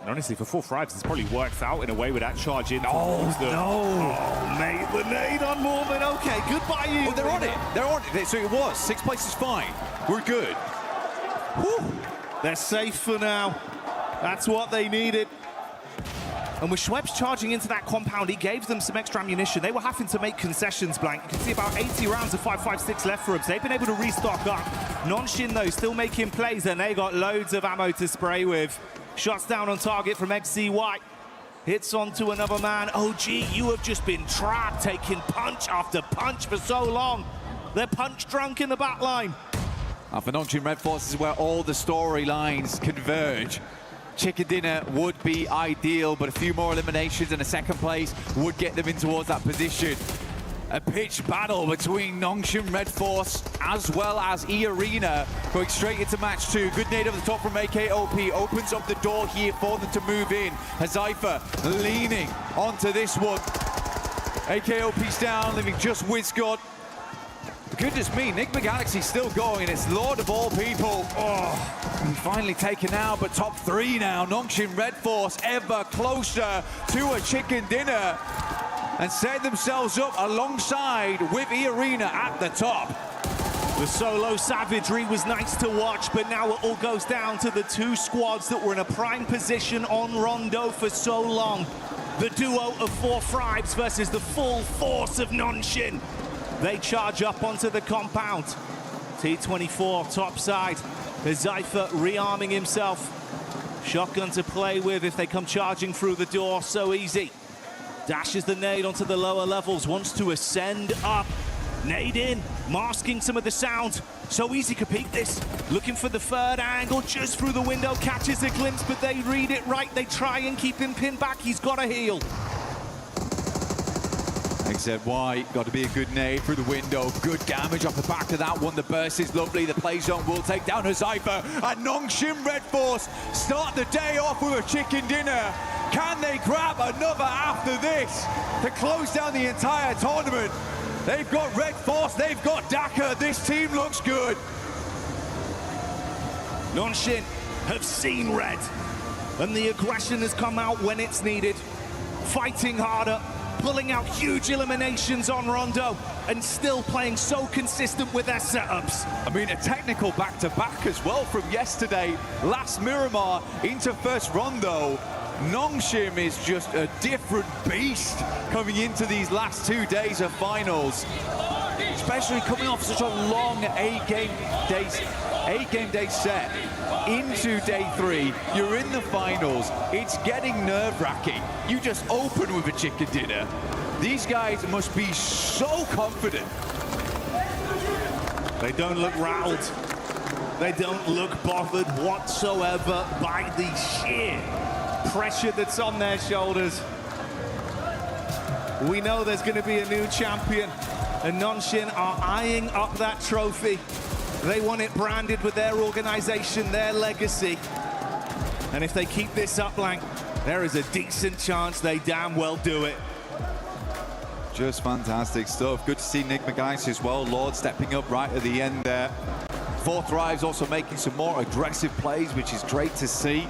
And honestly, for 4 Thrives, it's probably worked out in a way with that charge in. Oh, no. Oh, mate, the nade on Mormon. Okay, goodbye, you. Oh, they're on it. They're on it. So it was. 6th place is fine. We're good. Whew. They're safe for now. That's what they needed. And with Schweppes charging into that compound, he gave them some extra ammunition. They were having to make concessions, Blank. You can see about 80 rounds of 5.56 left for them. They've been able to restock up. Nonshin, though, still making plays, and they got loads of ammo to spray with. Shots down on target from XCY. Hits onto another man. OG, you have just been trapped, taking punch after punch for so long. They're punch drunk in the back line. For Nongshim Red Force is where all the storylines converge. Chicken dinner would be ideal, but a few more eliminations and a 2nd place would get them in towards that position. A pitched battle between Nongshim Red Force as well as E-Arena going straight into match 2. Good nade over the top from AKOP, opens up the door here for them to move in. Zypher leaning onto this one. AKOP's down, leaving just WizGod. Goodness me, Nigma Galaxy's still going, and it's Lord of all people. Oh, finally taken out, but top 3 now. Nongshim Red Force ever closer to a chicken dinner and set themselves up alongside with E-Arena at the top. The solo savagery was nice to watch, but now it all goes down to the 2 squads that were in a prime position on Rondo for so long. The duo of 4 Thrives versus the full force of Nonshin. They charge up onto the compound. T24 top side. Zypher rearming himself. Shotgun to play with if they come charging through the door. So easy. Dashes the nade onto the lower levels. Wants to ascend up. Nade in. Masking some of the sound. So easy to peek this. Looking for the 3rd angle. Just through the window. Catches a glimpse, but they read it right. They try and keep him pinned back. He's got to heal. XZY, got to be a good nade through the window. Good damage off the back of that one. The burst is lovely. The play zone will take down Zypher. And Nongshim Red Force start the day off with a chicken dinner. Can they grab another after this to close down the entire tournament? They've got Red Force, they've got Daka. This team looks good. Nongshim have seen red, and the aggression has come out when it's needed. Fighting harder, pulling out huge eliminations on Rondo, and still playing so consistent with their setups. I mean, a technical back-to-back as well from yesterday. Last Miramar into first Rondo. Nongshim is just a different beast coming into these last 2 days of finals. Especially coming off such a long eight-game day set into day 3. You're in the finals. It's getting nerve-wracking. You just open with a chicken dinner. These guys must be so confident. They don't look rattled. They don't look bothered whatsoever by the sheer pressure that's on their shoulders. We know there's going to be a new champion, and Nongshim are eyeing up that trophy. They want it branded with their organization, their legacy. And if they keep this up, Blank, there is a decent chance they damn well do it. Just fantastic stuff. Good to see Nick McGuice as well. Lord stepping up right at the end there. Fourth Thrive's also making some more aggressive plays, which is great to see.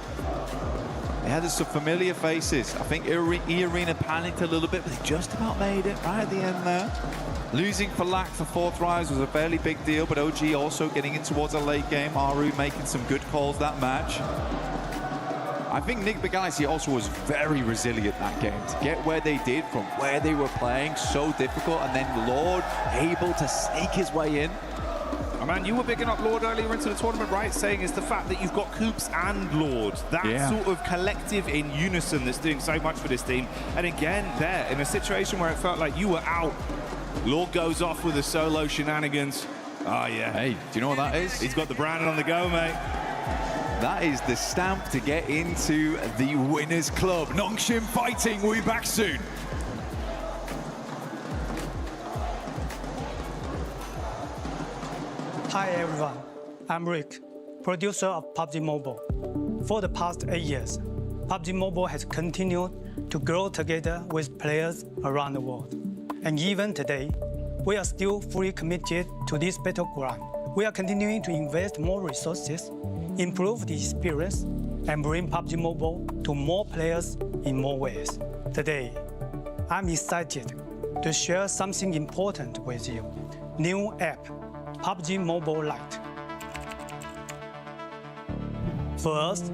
They had some familiar faces. I think E-Arena panicked a little bit, but they just about made it right at the end there. Losing for lack for Fourth Rise was a fairly big deal, but OG also getting in towards a late game. Aru making some good calls that match. I think Nick Begaisi also was very resilient that game to get where they did from where they were playing, so difficult, and then Lord able to sneak his way in. Oh man, you were bigging up Lord earlier into the tournament, right? Saying it's the fact that you've got Coops and Lord. That sort of collective in unison that's doing so much for this team. And again, there, in a situation where it felt like you were out, Lord goes off with the solo shenanigans. Oh yeah. Hey, do you know what that is? He's got the Brandon on the go, mate. That is the stamp to get into the Winners Club. Nongshim fighting, we'll be back soon. Hi everyone, I'm Rick, producer of PUBG Mobile. For the past 8 years, PUBG Mobile has continued to grow together with players around the world. And even today, we are still fully committed to this battleground. We are continuing to invest more resources, improve the experience, and bring PUBG Mobile to more players in more ways. Today, I'm excited to share something important with you. New app, PUBG Mobile Lite. For us,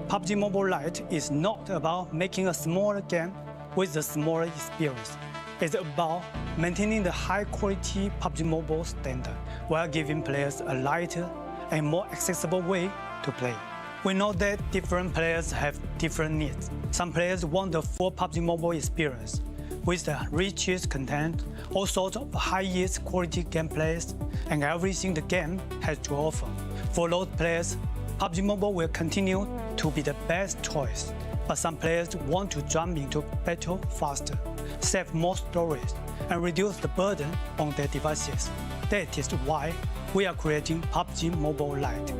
PUBG Mobile Lite is not about making a smaller game with a smaller experience. It's about maintaining the high-quality PUBG Mobile standard while giving players a lighter and more accessible way to play. We know that different players have different needs. Some players want the full PUBG Mobile experience with the richest content, all sorts of highest quality gameplays, and everything the game has to offer. For those players, PUBG Mobile will continue to be the best choice. But some players want to jump into battle faster, save more storage, and reduce the burden on their devices. That is why we are creating PUBG Mobile Lite.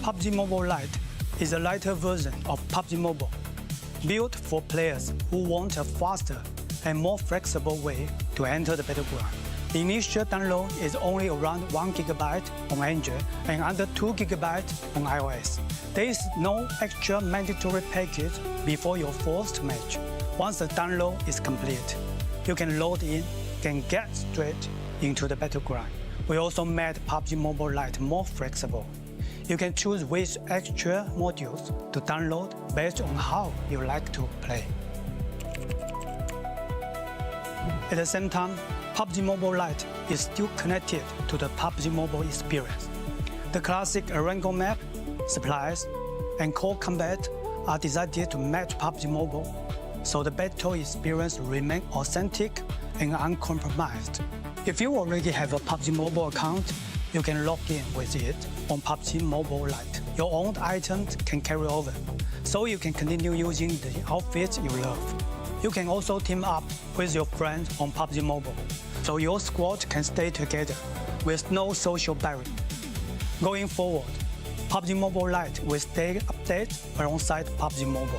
PUBG Mobile Lite is a lighter version of PUBG Mobile, built for players who want a faster and more flexible way to enter the battleground. The initial download is only around 1 GB on Android and under 2 GB on iOS. There is no extra mandatory package before your first match. Once the download is complete, you can load in and get straight into the battleground. We also made PUBG Mobile Lite more flexible. You can choose which extra modules to download based on how you like to play. At the same time, PUBG Mobile Lite is still connected to the PUBG Mobile experience. The classic Orangutan map, supplies, and core combat are designed to match PUBG Mobile, so the battle experience remains authentic and uncompromised. If you already have a PUBG Mobile account, you can log in with it on PUBG Mobile Lite. Your own items can carry over, so you can continue using the outfits you love. You can also team up with your friends on PUBG Mobile, so your squad can stay together with no social barrier. Going forward, PUBG Mobile Lite will stay updated alongside PUBG Mobile,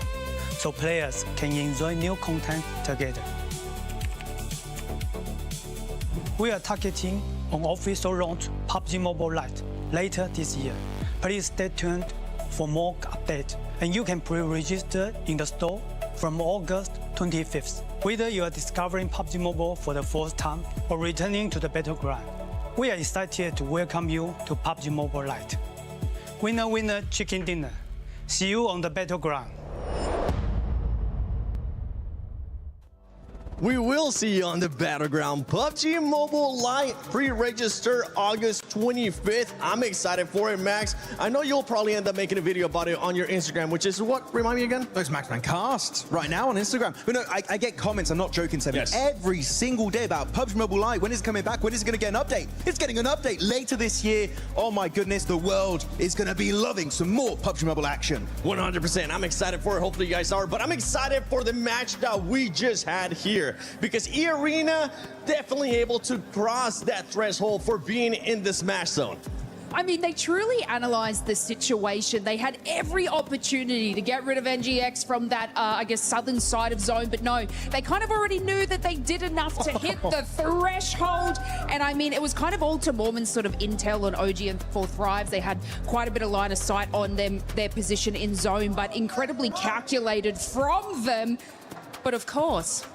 so players can enjoy new content together. We are targeting an official launch PUBG Mobile Lite later this year. Please stay tuned for more updates, and you can pre-register in the store from August 25th. Whether you are discovering PUBG Mobile for the first time or returning to the battleground, we are excited to welcome you to PUBG Mobile Lite. Winner, winner, chicken dinner. See you on the battleground. We will see you on the battleground. PUBG Mobile Lite pre-register August 25th. I'm excited for it, Max. I know you'll probably end up making a video about it on your Instagram, which is what? Remind me again? It's Maxman Cast right now on Instagram. But no, I get comments, I'm not joking, Seven, every single day about PUBG Mobile Lite. When is it coming back? When is it going to get an update? It's getting an update later this year. Oh my goodness, the world is going to be loving some more PUBG Mobile action. 100%. I'm excited for it. Hopefully you guys are. But I'm excited for the match that we just had here, because E-Arena definitely able to cross that threshold for being in the Smash Zone. I mean, they truly analyzed the situation. They had every opportunity to get rid of NGX from that, I guess, southern side of zone, but no, they kind of already knew that they did enough to hit the threshold. And I mean, it was kind of all to Mormon's sort of intel on OG and 4 Thrives. They had quite a bit of line of sight on them, their position in zone, but incredibly calculated from them. But of course,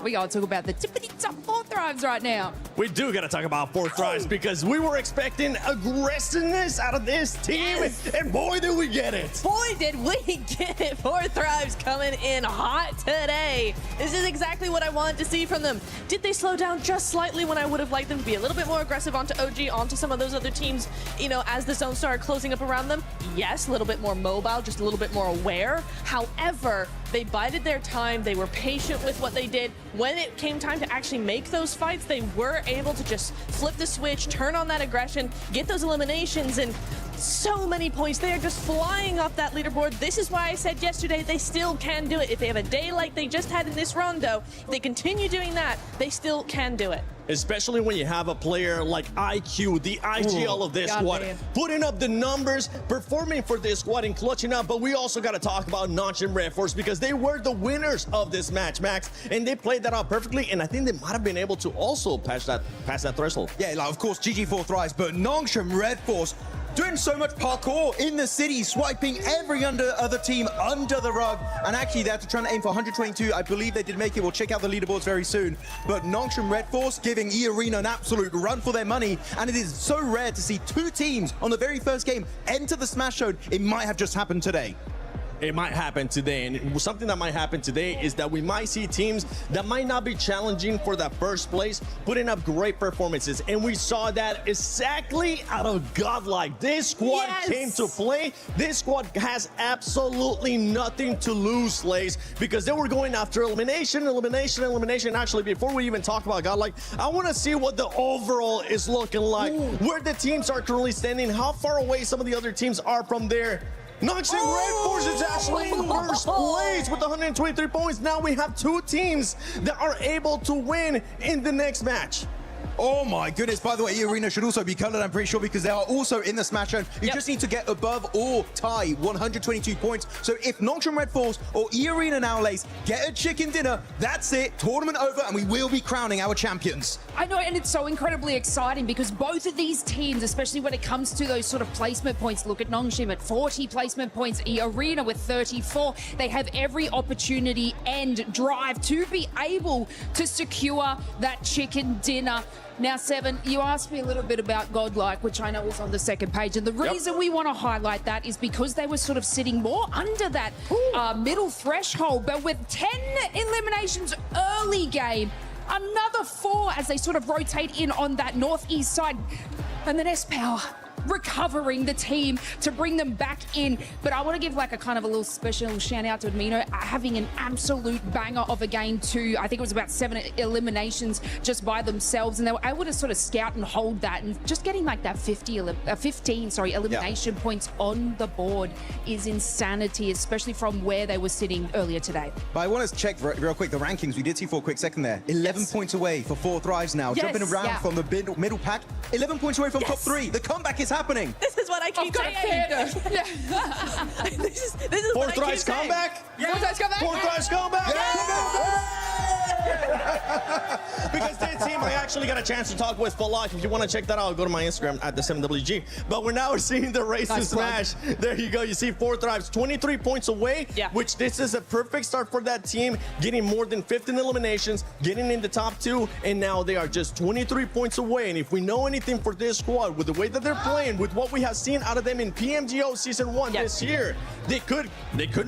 we gotta talk about the tippity top 4 Thrives right now. We do gotta talk about 4 Thrives because we were expecting aggressiveness out of this team, and boy did we get it. Boy did we get it. 4 Thrives coming in hot today. This is exactly what I wanted to see from them. Did they slow down just slightly when I would have liked them to be a little bit more aggressive onto OG, onto some of those other teams, you know, as the zone started closing up around them? Yes, a little bit more mobile, just a little bit more aware. However, they bided their time. They were patient with what they did. When it came time to actually make those fights, they were able to just flip the switch, turn on that aggression, get those eliminations, and so many points. They are just flying off that leaderboard. This is why I said yesterday they still can do it. If they have a day like they just had in this rondo, if they continue doing that, they still can do it. Especially when you have a player like IQ, the IGL of this squad, putting up the numbers, performing for this squad and clutching up. But we also got to talk about Nongshim Red Force because they were the winners of this match, Max, and they played that out perfectly. And I think they might have been able to also pass that threshold. Yeah, like of course GG4 Thrives, but Nongshim Red Force doing so much parkour in the city, swiping every other team under the rug. And actually, they're trying to aim for 122. I believe they did make it. We'll check out the leaderboards very soon. But Nongshim Red Force giving E-Arena an absolute run for their money. And it is so rare to see 2 teams on the very first game enter the Smash Zone. It might have just happened today. It might happen today, and something that might happen today is that we might see teams that might not be challenging for that first place putting up great performances, and we saw that exactly out of GodLike. This squad came to play. This squad has absolutely nothing to lose, Slays, because they were going after elimination. Actually, before we even talk about GodLike, I want to see what the overall is looking like, where the teams are currently standing, how far away some of the other teams are from there. Nongshim Red Force is actually in first place with 123 points. Now we have 2 teams that are able to win in the next match. Oh my goodness. By the way, E-Arena should also be colored, I'm pretty sure, because they are also in the Smash Zone. You just need to get above or tie 122 points. So if Nongshim Red Force or E-Arena now, Lace, get a chicken dinner, that's it. Tournament over, and we will be crowning our champions. I know, and it's so incredibly exciting because both of these teams, especially when it comes to those sort of placement points, look at Nongshim at 40 placement points, E-Arena with 34. They have every opportunity and drive to be able to secure that chicken dinner. Now, Seven, you asked me a little bit about GodLike, which I know is on the second page. And the reason we want to highlight that is because they were sort of sitting more under that middle threshold. But with 10 eliminations early game, another 4 as they sort of rotate in on that northeast side. And then S-Power recovering the team to bring them back in. But I want to give like a kind of a little special shout out to Admino having an absolute banger of a game too. I think it was about 7 eliminations just by themselves, and they were able to sort of scout and hold that, and just getting like that 15 elimination points on the board is insanity, especially from where they were sitting earlier today. But I want to check real quick the rankings. We did see for a quick second there. 11 points away for 4 Thrives now. Jumping around from the middle pack. 11 points away from top 3. The comeback is happening? This is what I keep saying. This is Fourth what I keep Thrive's saying. comeback? Fourth Thrive's comeback? Fourth Thrive's comeback? Because this team, I actually got a chance to talk with for life. If you want to check that out, go to my Instagram at the 7WG. But we're now seeing the race to smash. There you go. You see Fourth Thrive's 23 points away, which this is a perfect start for that team, getting more than 15 eliminations, getting in the top 2, and now they are just 23 points away. And if we know anything for this squad, with the way that they're playing, with what we have seen out of them in PMGO Season 1 this year, they could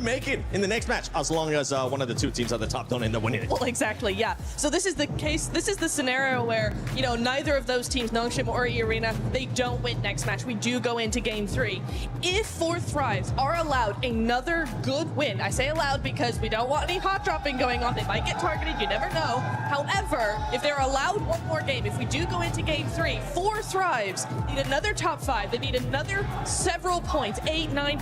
make it in the next match, as long as one of the 2 teams at the top don't end up winning it. Well, exactly, yeah. So this is the case, this is the scenario where, you know, neither of those teams, Nongshim or E-Arena, they don't win next match. We do go into game 3. If Fourth Thrives are allowed another good win, I say allowed because we don't want any hot dropping going on. They might get targeted, you never know. However, if they're allowed one more game, if we do go into game 3, Fourth Thrives need another top 5. They need another several points, 8, 9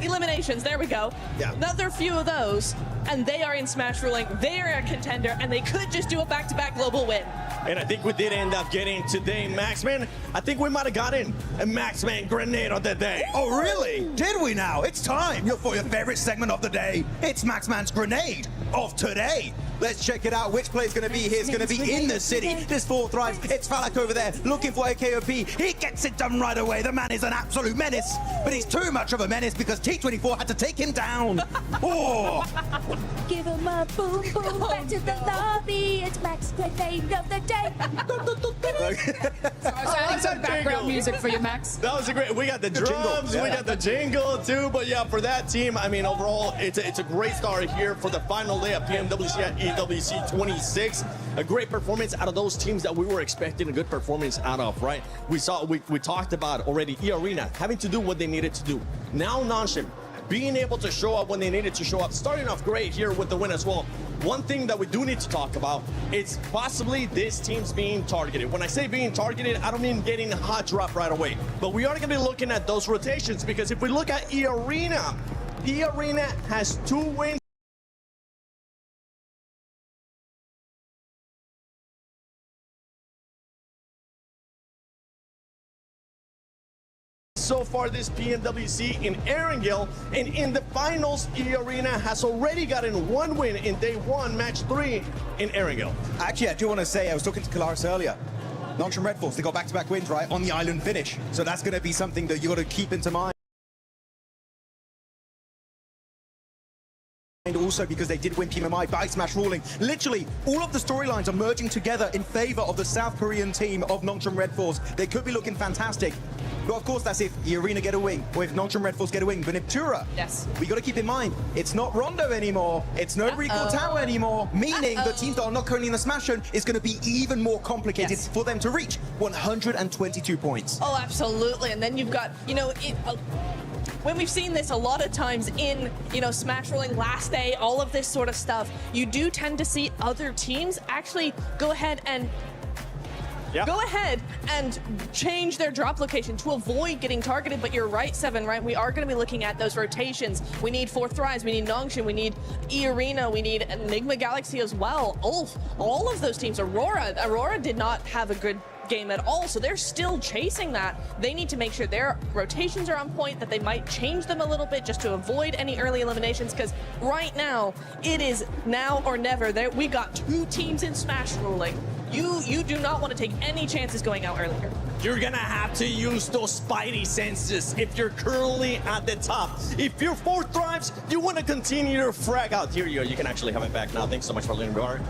eliminations, there we go. Yeah. Another few of those, and they are in Smash Ruling. They are a contender, and they could just do a back-to-back global win. And I think we did end up getting today, Maxman. I think we might have gotten a Maxman grenade on the day. Oh, really? Did we now? It's time for your favorite segment of the day. It's Maxman's grenade of today. Let's check it out. Which player's going to be here? It's going to be in the city. This Fourth Thrives. It's Falak over there looking for a KOP. He gets it done right away. The man is an absolute menace, but he's too much of a menace because T24 had to take him down. Oh! Give him a boom boom back to the lobby. It's Max grenade of the day. Some background music for you, Max. That was a great. We got the drums, we got the jingle too. But yeah, for that team, I mean, overall, it's a great start here for the final day of PMWC at EWC 26. A great performance out of those teams that we were expecting a good performance out of, right? We talked about already E-Arena having to do what they needed to do. Now Nongshim being able to show up when they needed to show up, starting off great here with the win as well. One thing that we do need to talk about is possibly this team's being targeted. When I say being targeted, I don't mean getting a hot drop right away, but we are going to be looking at those rotations, because if we look at E-Arena, E-Arena has 2 wins so far this PMWC in Erangel, and in the finals, E-Arena has already gotten 1 win in day 1, match 3 in Erangel. Actually, I do want to say, I was talking to Kalaris earlier. Nongshim Red Force, they got back-to-back wins, right, on the island finish. So that's going to be something that you got to keep into mind. And also because they did win PMMI by Smash Ruling. Literally, all of the storylines are merging together in favor of the South Korean team of Nongshim Red Force. They could be looking fantastic. But of course, that's if E-Arena get a win, or if Nongshim Red Force get a win. But if Tura, we got to keep in mind, it's not Rondo anymore. It's no Recall Tower anymore, meaning the teams that are not currently in the Smash Zone is going to be even more complicated for them to reach 122 points. Oh, absolutely. And then you've got, you know, when we've seen this a lot of times in, you know, Smash Ruling, last day, all of this sort of stuff, you do tend to see other teams actually go ahead and change their drop location to avoid getting targeted. But you're right, Seven, right? We are going to be looking at those rotations. We need Fourth Thrives, we need Nongshim, we need E-Arena, we need Enigma Galaxy as well. All of those teams. Aurora did not have a good game at all, so they're still chasing that. They need to make sure their rotations are on point, that they might change them a little bit just to avoid any early eliminations, because right now it is now or never. We got 2 teams in Smash Ruling. You do not want to take any chances going out earlier. You're gonna have to use those spidey senses if you're currently at the top. If you're Fourth Thrives, you want to continue your frag out. Here you go. You can actually have it back now. Thanks so much for letting me guard.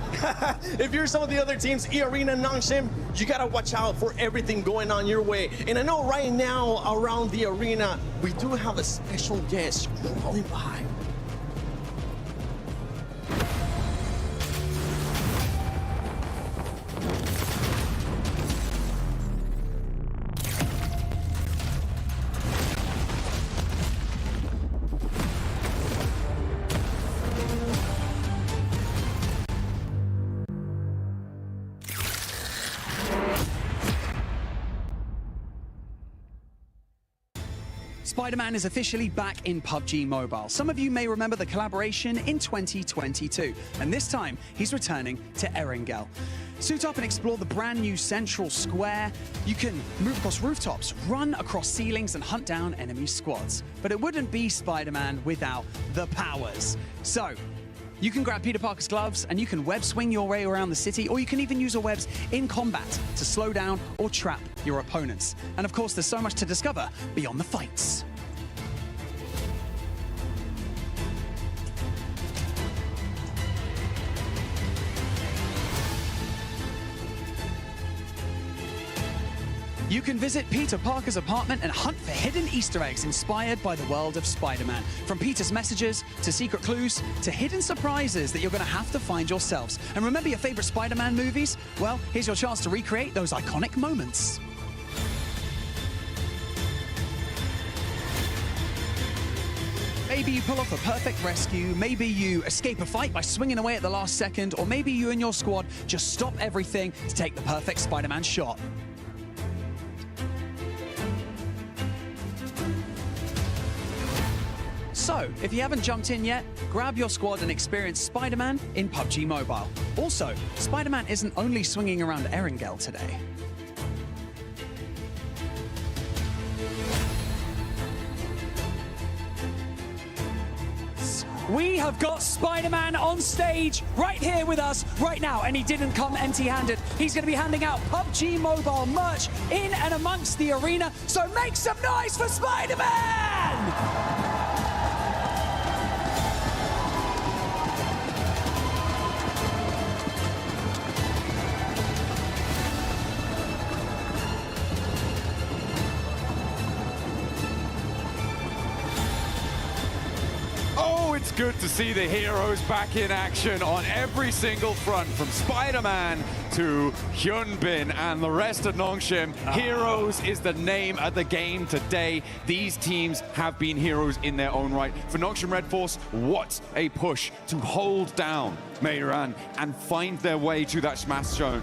If you're some of the other teams, E-Arena, Nongshim, you gotta watch out for everything going on your way. And I know right now around the arena, we do have a special guest crawling by. Spider-Man is officially back in PUBG Mobile. Some of you may remember the collaboration in 2022, and this time he's returning to Erangel. Suit up and explore the brand new central square. You can move across rooftops, run across ceilings, and hunt down enemy squads. But it wouldn't be Spider-Man without the powers. So, you can grab Peter Parker's gloves and you can web swing your way around the city, or you can even use your webs in combat to slow down or trap your opponents. And of course, there's so much to discover beyond the fights. You can visit Peter Parker's apartment and hunt for hidden Easter eggs inspired by the world of Spider-Man. From Peter's messages, to secret clues, to hidden surprises that you're going to have to find yourselves. And remember your favorite Spider-Man movies? Well, here's your chance to recreate those iconic moments. Maybe you pull off a perfect rescue, maybe you escape a fight by swinging away at the last second, or maybe you and your squad just stop everything to take the perfect Spider-Man shot. So, if you haven't jumped in yet, grab your squad and experience Spider-Man in PUBG Mobile. Also, Spider-Man isn't only swinging around Erangel today. We have got Spider-Man on stage right here with us right now, and he didn't come empty-handed. He's going to be handing out PUBG Mobile merch in and amongst the arena, so make some noise for Spider-Man! It's good to see the heroes back in action on every single front, from Spider-Man to Hyunbin and the rest of Nongshim. Heroes is the name of the game today. These teams have been heroes in their own right. For Nongshim Red Force, what a push to hold down Meiran and find their way to that smash zone.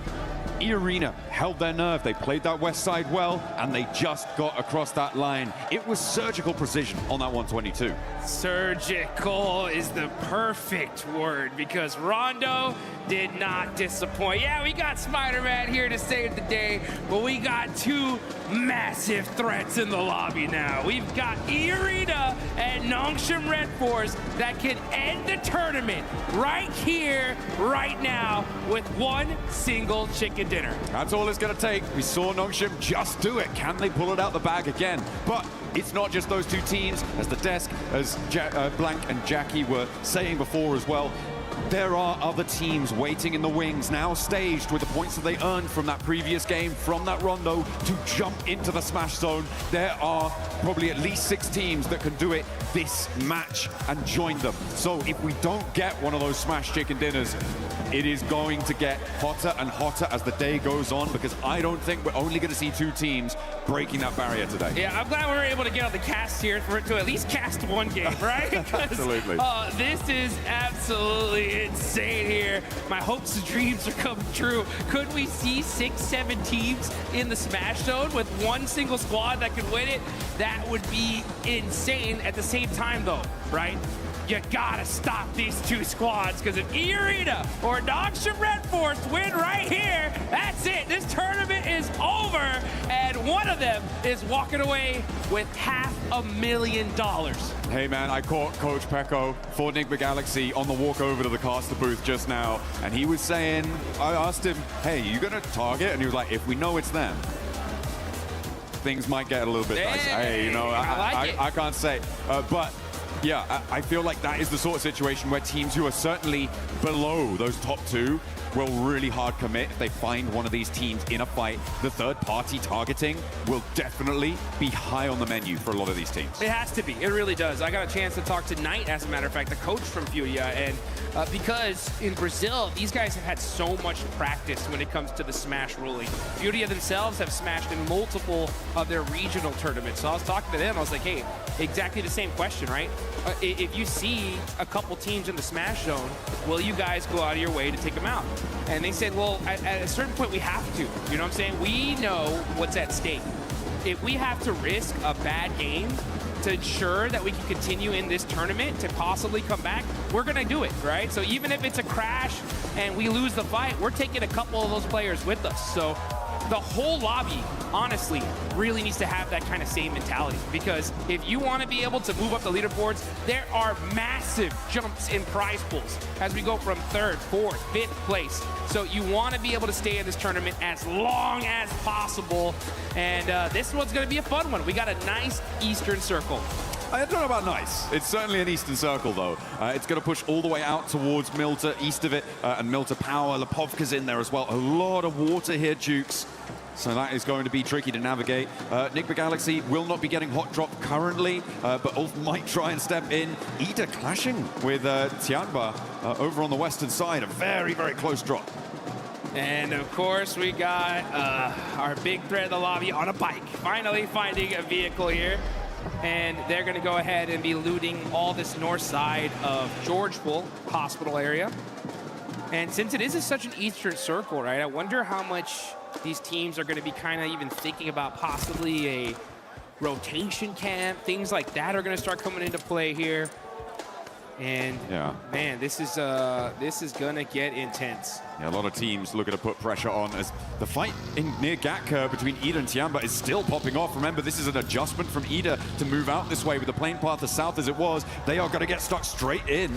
E-Arena held their nerve. They played that west side well, and they just got across that line. It was surgical precision on that 122. Surgical is the perfect word, because Rondo did not disappoint. Yeah, we got Spider-Man here to save the day, but we got two massive threats in the lobby now. We've got E-Arena and Nongshim Red Force that can end the tournament right here, right now, with one single chicken dinner. That's all it's going to take. We saw Nongshim just do it. Can they pull it out the bag again? But it's not just those two teams, as the desk, as Blank and Jackie were saying before as well. There are other teams waiting in the wings, now staged with the points that they earned from that previous game, from that Rondo, to jump into the smash zone. There are probably at least 6 teams that can do it this match and join them. So if we don't get one of those smash chicken dinners, it is going to get hotter and hotter as the day goes on, because I don't think we're only going to see 2 teams breaking that barrier today. Yeah, I'm glad we were able to get on the cast here for it to at least cast one game, right? Absolutely. This is absolutely insane here. My hopes and dreams are coming true. Could we see 6-7 teams in the smash zone with one single squad that could win it? That would be insane. At the same time though, right? You gotta stop these 2 squads, because if E-Arena or Nongshim Red Force win right here, that's it. This tournament is over, and one of them is walking away with $500,000. Hey man, I caught Coach Pecco for Enigma Galaxy on the walk over to the caster booth just now, and he was saying, I asked him, hey, you gonna target? And he was like, if we know it's them, things might get a little bit dicey. Hey, you know, I can't say, but yeah, I feel like that is the sort of situation where teams who are certainly below those top 2 will really hard commit if they find one of these teams in a fight. The third-party targeting will definitely be high on the menu for a lot of these teams. It has to be. It really does. I got a chance to talk to Knight, as a matter of fact, the coach from Furia, and because in Brazil, these guys have had so much practice when it comes to the Smash ruling. Furia themselves have smashed in multiple of their regional tournaments. So I was talking to them, I was like, hey, exactly the same question, right? If you see a couple teams in the Smash zone, will you guys go out of your way to take them out? And they said, well, at a certain point, we have to. You know what I'm saying? We know what's at stake. if we have to risk a bad game to ensure that we can continue in this tournament to possibly come back, we're gonna do it, right? So even if it's a crash and we lose the fight, we're taking a couple of those players with us. So the whole lobby, honestly, really needs to have that kind of same mentality, because if you want to be able to move up the leaderboards, there are massive jumps in prize pools as we go from 3rd, 4th, 5th place. So you want to be able to stay in this tournament as long as possible, and this one's going to be a fun one. We got a nice Eastern Circle. I don't know about nice. It's certainly an Eastern Circle, though. It's going to push all the way out towards Milta, east of it, and Milta Power. Lepovka's in there as well. A lot of water here, Dukes. So that is going to be tricky to navigate. Nick Galaxy will not be getting hot drop currently, but Ulf might try and step in. Ida clashing with Tianba over on the western side. A very, very close drop. And of course, we got our big threat of the lobby on a bike, finally finding a vehicle here. And they're going to go ahead and be looting all this north side of Georgeville Hospital area. And since it is such an Eastern Circle, right, I wonder how much these teams are going to be kind of even thinking about possibly a rotation camp. Things like that are going to start coming into play here. And yeah, man, this is gonna get intense. Yeah, a lot of teams looking to put pressure on as the fight in near Gatka between Ida and Tianba is still popping off. Remember, this is an adjustment from Ida to move out this way with the plane path as south as it was. They are going to get stuck straight in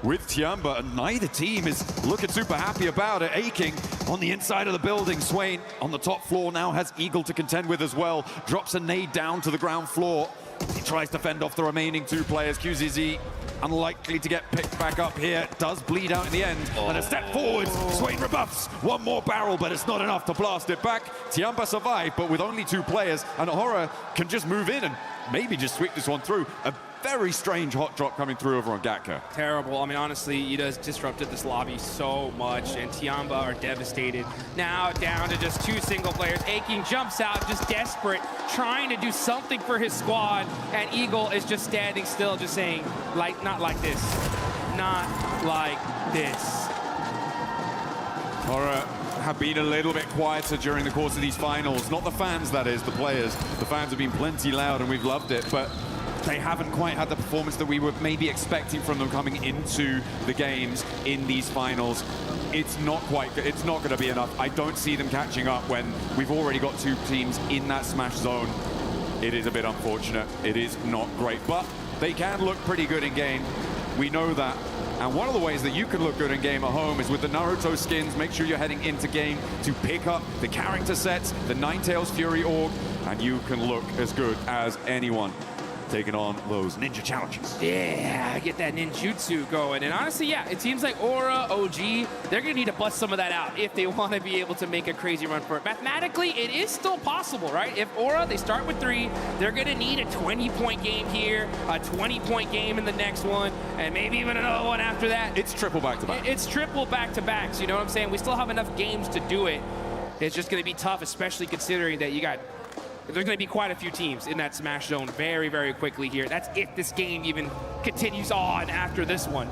with Tianba, and neither team is looking super happy about it. Aching on the inside of the building. Swain on the top floor now has Eagle to contend with as well. Drops a nade down to the ground floor. He tries to fend off the remaining 2 players. QZZ unlikely to get picked back up here. Does bleed out in the end. And a step forwards. Swain rebuffs. One more barrel, but it's not enough to blast it back. Tianba survived, but with only 2 players. And Horror can just move in and maybe just sweep this one through. A very strange hot drop coming through over on Gatka. Terrible. I mean, honestly, Ida's disrupted this lobby so much, and Tianba are devastated. Now down to just 2 single players. Aching jumps out, just desperate, trying to do something for his squad, and Eagle is just standing still, just saying, like, not like this. Not like this. Horror have been a little bit quieter during the course of these finals. Not the fans, that is, the players. The fans have been plenty loud, and we've loved it, but they haven't quite had the performance that we were maybe expecting from them coming into the games in these finals. It's not going to be enough. I don't see them catching up when we've already got 2 teams in that smash zone. It is a bit unfortunate. It is not great, but they can look pretty good in game. We know that. And one of the ways that you can look good in game at home is with the Naruto skins. Make sure you're heading into game to pick up the character sets, the Ninetales Fury Org, and you can look as good as anyone taking on those ninja challenges. Yeah, get that ninjutsu going. And honestly, yeah, it seems like Aura, OG, they're going to need to bust some of that out if they want to be able to make a crazy run for it. Mathematically, it is still possible, right? If Aura, they start with 3, they're going to need a 20-point game here, a 20-point game in the next one, and maybe even another one after that. It's triple back-to-back. It's triple back-to-backs, you know what I'm saying? We still have enough games to do it. It's just going to be tough, especially considering that there's going to be quite a few teams in that smash zone very, very quickly here. That's if this game even continues on after this one.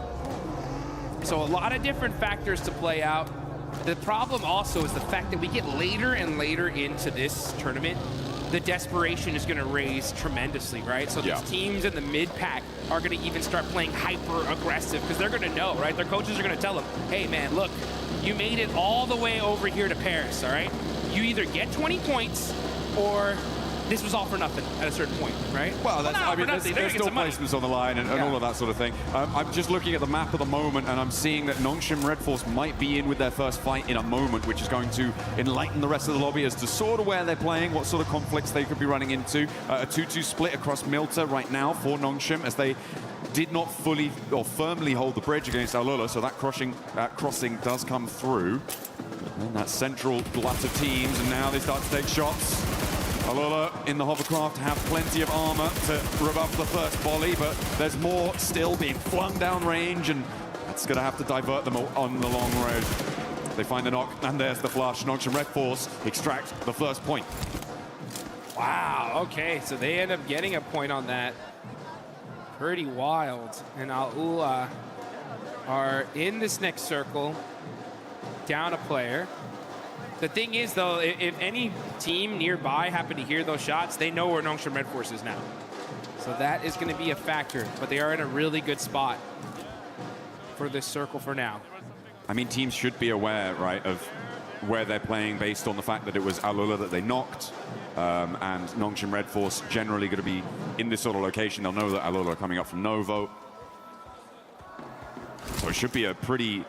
So a lot of different factors to play out. The problem also is the fact that we get later and later into this tournament, the desperation is going to raise tremendously, right? So these teams in the mid-pack are going to even start playing hyper-aggressive because they're going to know, right? Their coaches are going to tell them, hey, man, look, you made it all the way over here to Paris, all right? You either get 20 points or this was all for nothing at a certain point, right? Well, there's still placements on the line and all of that sort of thing. I'm just looking at the map at the moment, and I'm seeing that Nongshim Red Force might be in with their first fight in a moment, which is going to enlighten the rest of the lobby as to sort of where they're playing, what sort of conflicts they could be running into. A 2-2 split across Milta right now for Nongshim, as they did not fully or firmly hold the bridge against Alula, so that crossing does come through. And that central glut of teams, and now they start to take shots. Alula in the hovercraft have plenty of armor to rebuff the first volley, but there's more still being flung down range, and that's going to have to divert them on the long road. They find the knock, and there's the flush. Nongshim Red Force extract the first point. Wow, okay, so they end up getting a point on that. Pretty wild. And Alula are in this next circle, down a player. The thing is, though, if any team nearby happen to hear those shots, they know where Nongshim Red Force is now. So that is going to be a factor, but they are in a really good spot for this circle for now. I mean, teams should be aware, right, of where they're playing based on the fact that it was Alula that they knocked, and Nongshim Red Force generally going to be in this sort of location. They'll know that Alula are coming up from Novo. So it should be a pretty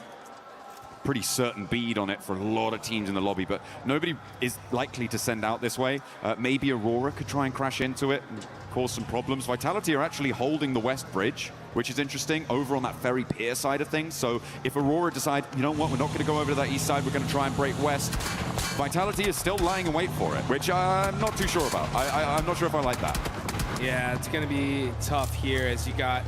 certain bead on it for a lot of teams in the lobby, but nobody is likely to send out this way. Maybe Aurora could try and crash into it and cause some problems. Vitality are actually holding the West Bridge, which is interesting, over on that ferry pier side of things. So if Aurora decide, you know what, we're not going to go over to that east side, we're going to try and break west, Vitality is still lying in wait for it, which I'm not too sure about. I'm not sure if I like that. Yeah, it's going to be tough here as you got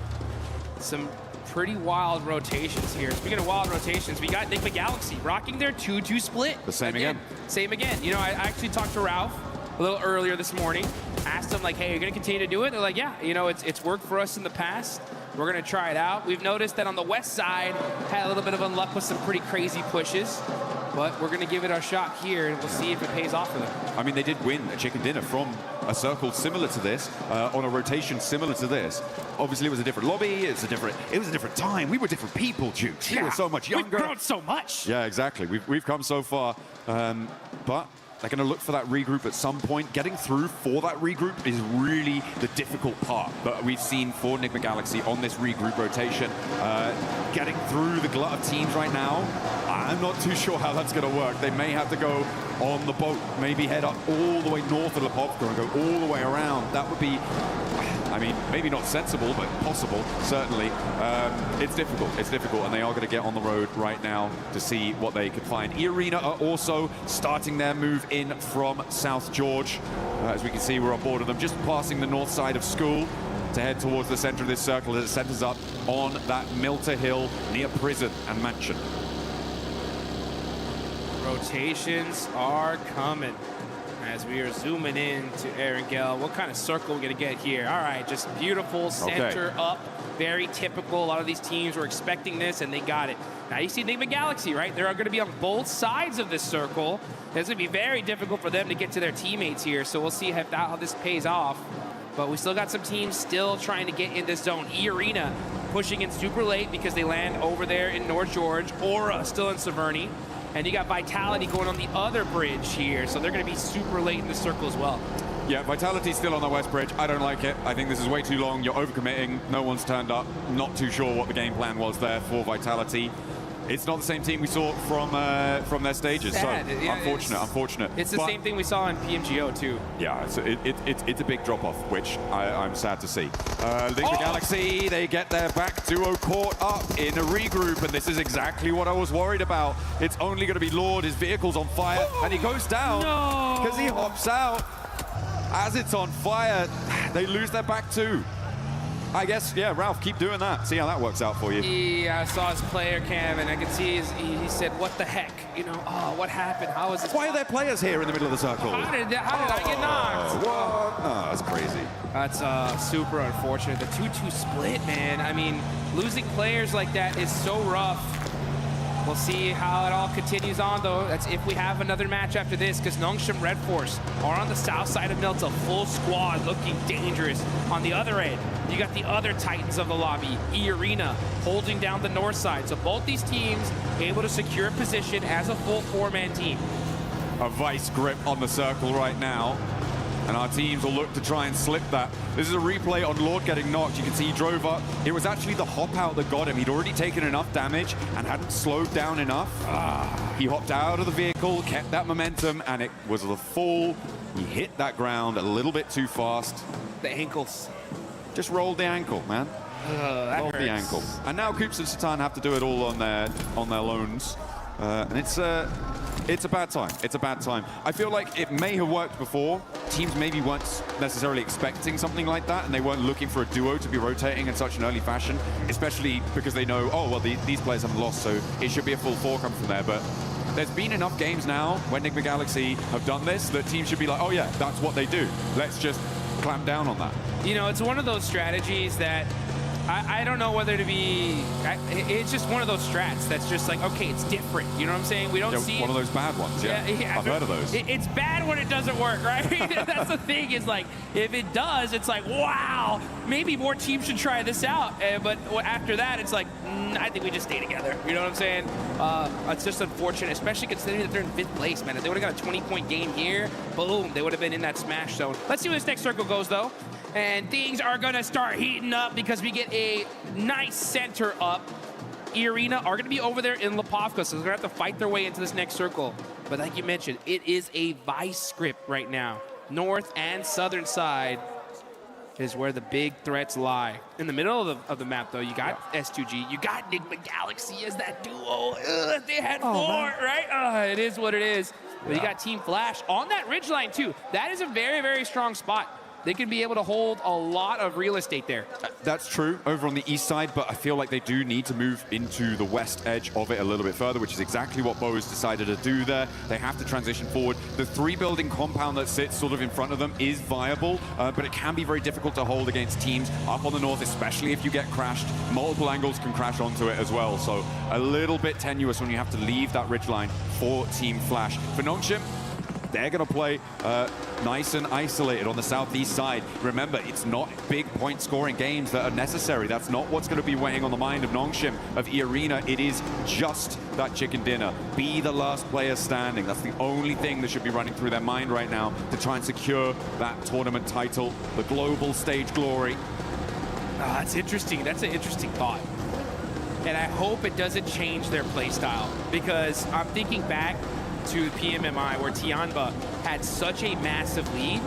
some pretty wild rotations here. Speaking of wild rotations, we got Enigma Galaxy rocking their 2-2 split. The same again. Same again. You know, I actually talked to Ralph a little earlier this morning, asked him like, hey, you're going to continue to do it? They're like, yeah, you know, it's worked for us in the past. We're going to try it out. We've noticed that on the west side, had a little bit of unluck with some pretty crazy pushes, but we're going to give it a shot here, and we'll see if it pays off for them. I mean, they did win a chicken dinner from a circle similar to this, on a rotation similar to this. Obviously, it was a different lobby. It was a different time. We were different people, Jukes. We were so much younger. We've grown so much. Yeah, exactly. We've come so far, but they're going to look for that regroup at some point. Getting through for that regroup is really the difficult part that we've seen for Enigma Galaxy on this regroup rotation. Getting through the glut of teams right now, I'm not too sure how that's going to work. They may have to go on the boat, maybe head up all the way north of Lepopka and go all the way around. That would be, I mean, maybe not sensible, but possible, certainly. It's difficult, and they are going to get on the road right now to see what they can find. E-Arena are also starting their move in from South George. As we can see, we're on board of them, just passing the north side of school to head towards the center of this circle as it centers up on that Milter Hill near prison and mansion. Rotations are coming as we are zooming in to Erangel. What kind of circle we're going to get here? All right, just beautiful center up, very typical. A lot of these teams were expecting this, and they got it. Now you see Enigma Galaxy, right? They're going to be on both sides of this circle. It's going to be very difficult for them to get to their teammates here, so we'll see how this pays off. But we still got some teams still trying to get in this zone. E-Arena pushing in super late because they land over there in North George. Aura still in Severny. And you got Vitality going on the other bridge here, so they're going to be super late in the circle as well. Yeah, Vitality's still on the West Bridge. I don't like it. I think this is way too long. You're overcommitting. No one's turned up. Not too sure what the game plan was there for Vitality. It's not the same team we saw from their stages. Sad. So Yeah, unfortunate. It's the same thing we saw in PMGO too. Yeah, it's a big drop-off, which I'm sad to see. Enigma Galaxy, they get their back duo caught up in a regroup, and this is exactly what I was worried about. It's only going to be Lord, his vehicle's on fire, and he goes down because he hops out. As it's on fire, they lose their back too. I guess, yeah, Ralph, keep doing that. See how that works out for you. Yeah, I saw his player cam, and I could see he said, what the heck? You know, what happened? How is this? Why are there players here in the middle of the circle? How did I get knocked? What? Oh, that's crazy. That's super unfortunate. The 2-2 split, man. I mean, losing players like that is so rough. We'll see how it all continues on, though. That's if we have another match after this, because Nongshim Red Force are on the south side of Milta, full squad, looking dangerous. On the other end, you got the other Titans of the lobby, E-Arena, holding down the north side. So both these teams able to secure a position as a full four-man team. A vice grip on the circle right now. And our teams will look to try and slip that. This is a replay on Lord getting knocked. You can see he drove up. It was actually the hop out that got him. He'd already taken enough damage and hadn't slowed down enough. He hopped out of the vehicle, kept that momentum, and it was the fall. He hit that ground a little bit too fast. The ankles. Just rolled the ankle, man. Rolled the ankle. And now Coops and Satan have to do it all on their loans. And it's a bad time. It's a bad time. I feel like it may have worked before. Teams maybe weren't necessarily expecting something like that, and they weren't looking for a duo to be rotating in such an early fashion, especially because they know, oh, well, these players haven't lost, so it should be a full four come from there. But there's been enough games now when Enigma Galaxy have done this that teams should be like, oh, yeah, that's what they do. Let's just clamp down on that. You know, it's one of those strategies that I don't know whether to be. It's just one of those strats that's just like, okay, it's different. You know what I'm saying? We don't see one of those bad ones. Yeah, I've heard of those. It's bad when it doesn't work, right? That's the thing. Is like if it does, it's like, wow, maybe more teams should try this out. But after that, it's like, I think we just stay together. You know what I'm saying? It's just unfortunate, especially considering that they're in 5th place, man. If they would have got a 20-point game here, boom, they would have been in that smash zone. Let's see where this next circle goes, though. And things are going to start heating up because we get a nice center up. Arena are going to be over there in Lipovka, so they're going to have to fight their way into this next circle. But like you mentioned, it is a vice script right now. North and southern side is where the big threats lie. In the middle of the map, though, you got S2G, you got NigmaGalaxy as that duo. They had 4, right? It is what it is. But you got Team Flash on that ridgeline, too. That is a very, very strong spot. They can be able to hold a lot of real estate there. That's true over on the east side, but I feel like they do need to move into the west edge of it a little bit further, which is exactly what Bo has decided to do there. They have to transition forward. The 3-building compound that sits sort of in front of them is viable, but it can be very difficult to hold against teams up on the north, especially if you get crashed. Multiple angles can crash onto it as well, so a little bit tenuous when you have to leave that ridgeline for Team Flash. For Nongshim, they're going to play nice and isolated on the southeast side. Remember, it's not big point scoring games that are necessary. That's not what's going to be weighing on the mind of Nongshim, of Arena. It is just that chicken dinner. Be the last player standing. That's the only thing that should be running through their mind right now to try and secure that tournament title, the global stage glory. That's interesting. That's an interesting thought. And I hope it doesn't change their play style, because I'm thinking back to PMMI where Tianba had such a massive lead,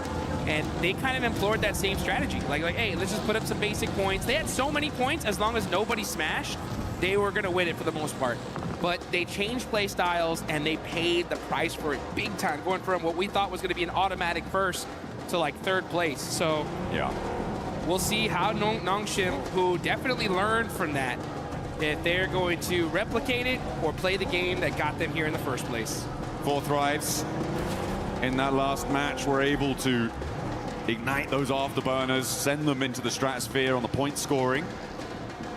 and they kind of implored that same strategy. Like, hey, let's just put up some basic points. They had so many points, as long as nobody smashed, they were going to win it for the most part. But they changed play styles, and they paid the price for it big time, going from what we thought was going to be an automatic first to like 3rd place. So yeah, we'll see how Nongshim, who definitely learned from that, if they're going to replicate it or play the game that got them here in the first place. 4 Thrives in that last match were able to ignite those afterburners, send them into the stratosphere on the point scoring.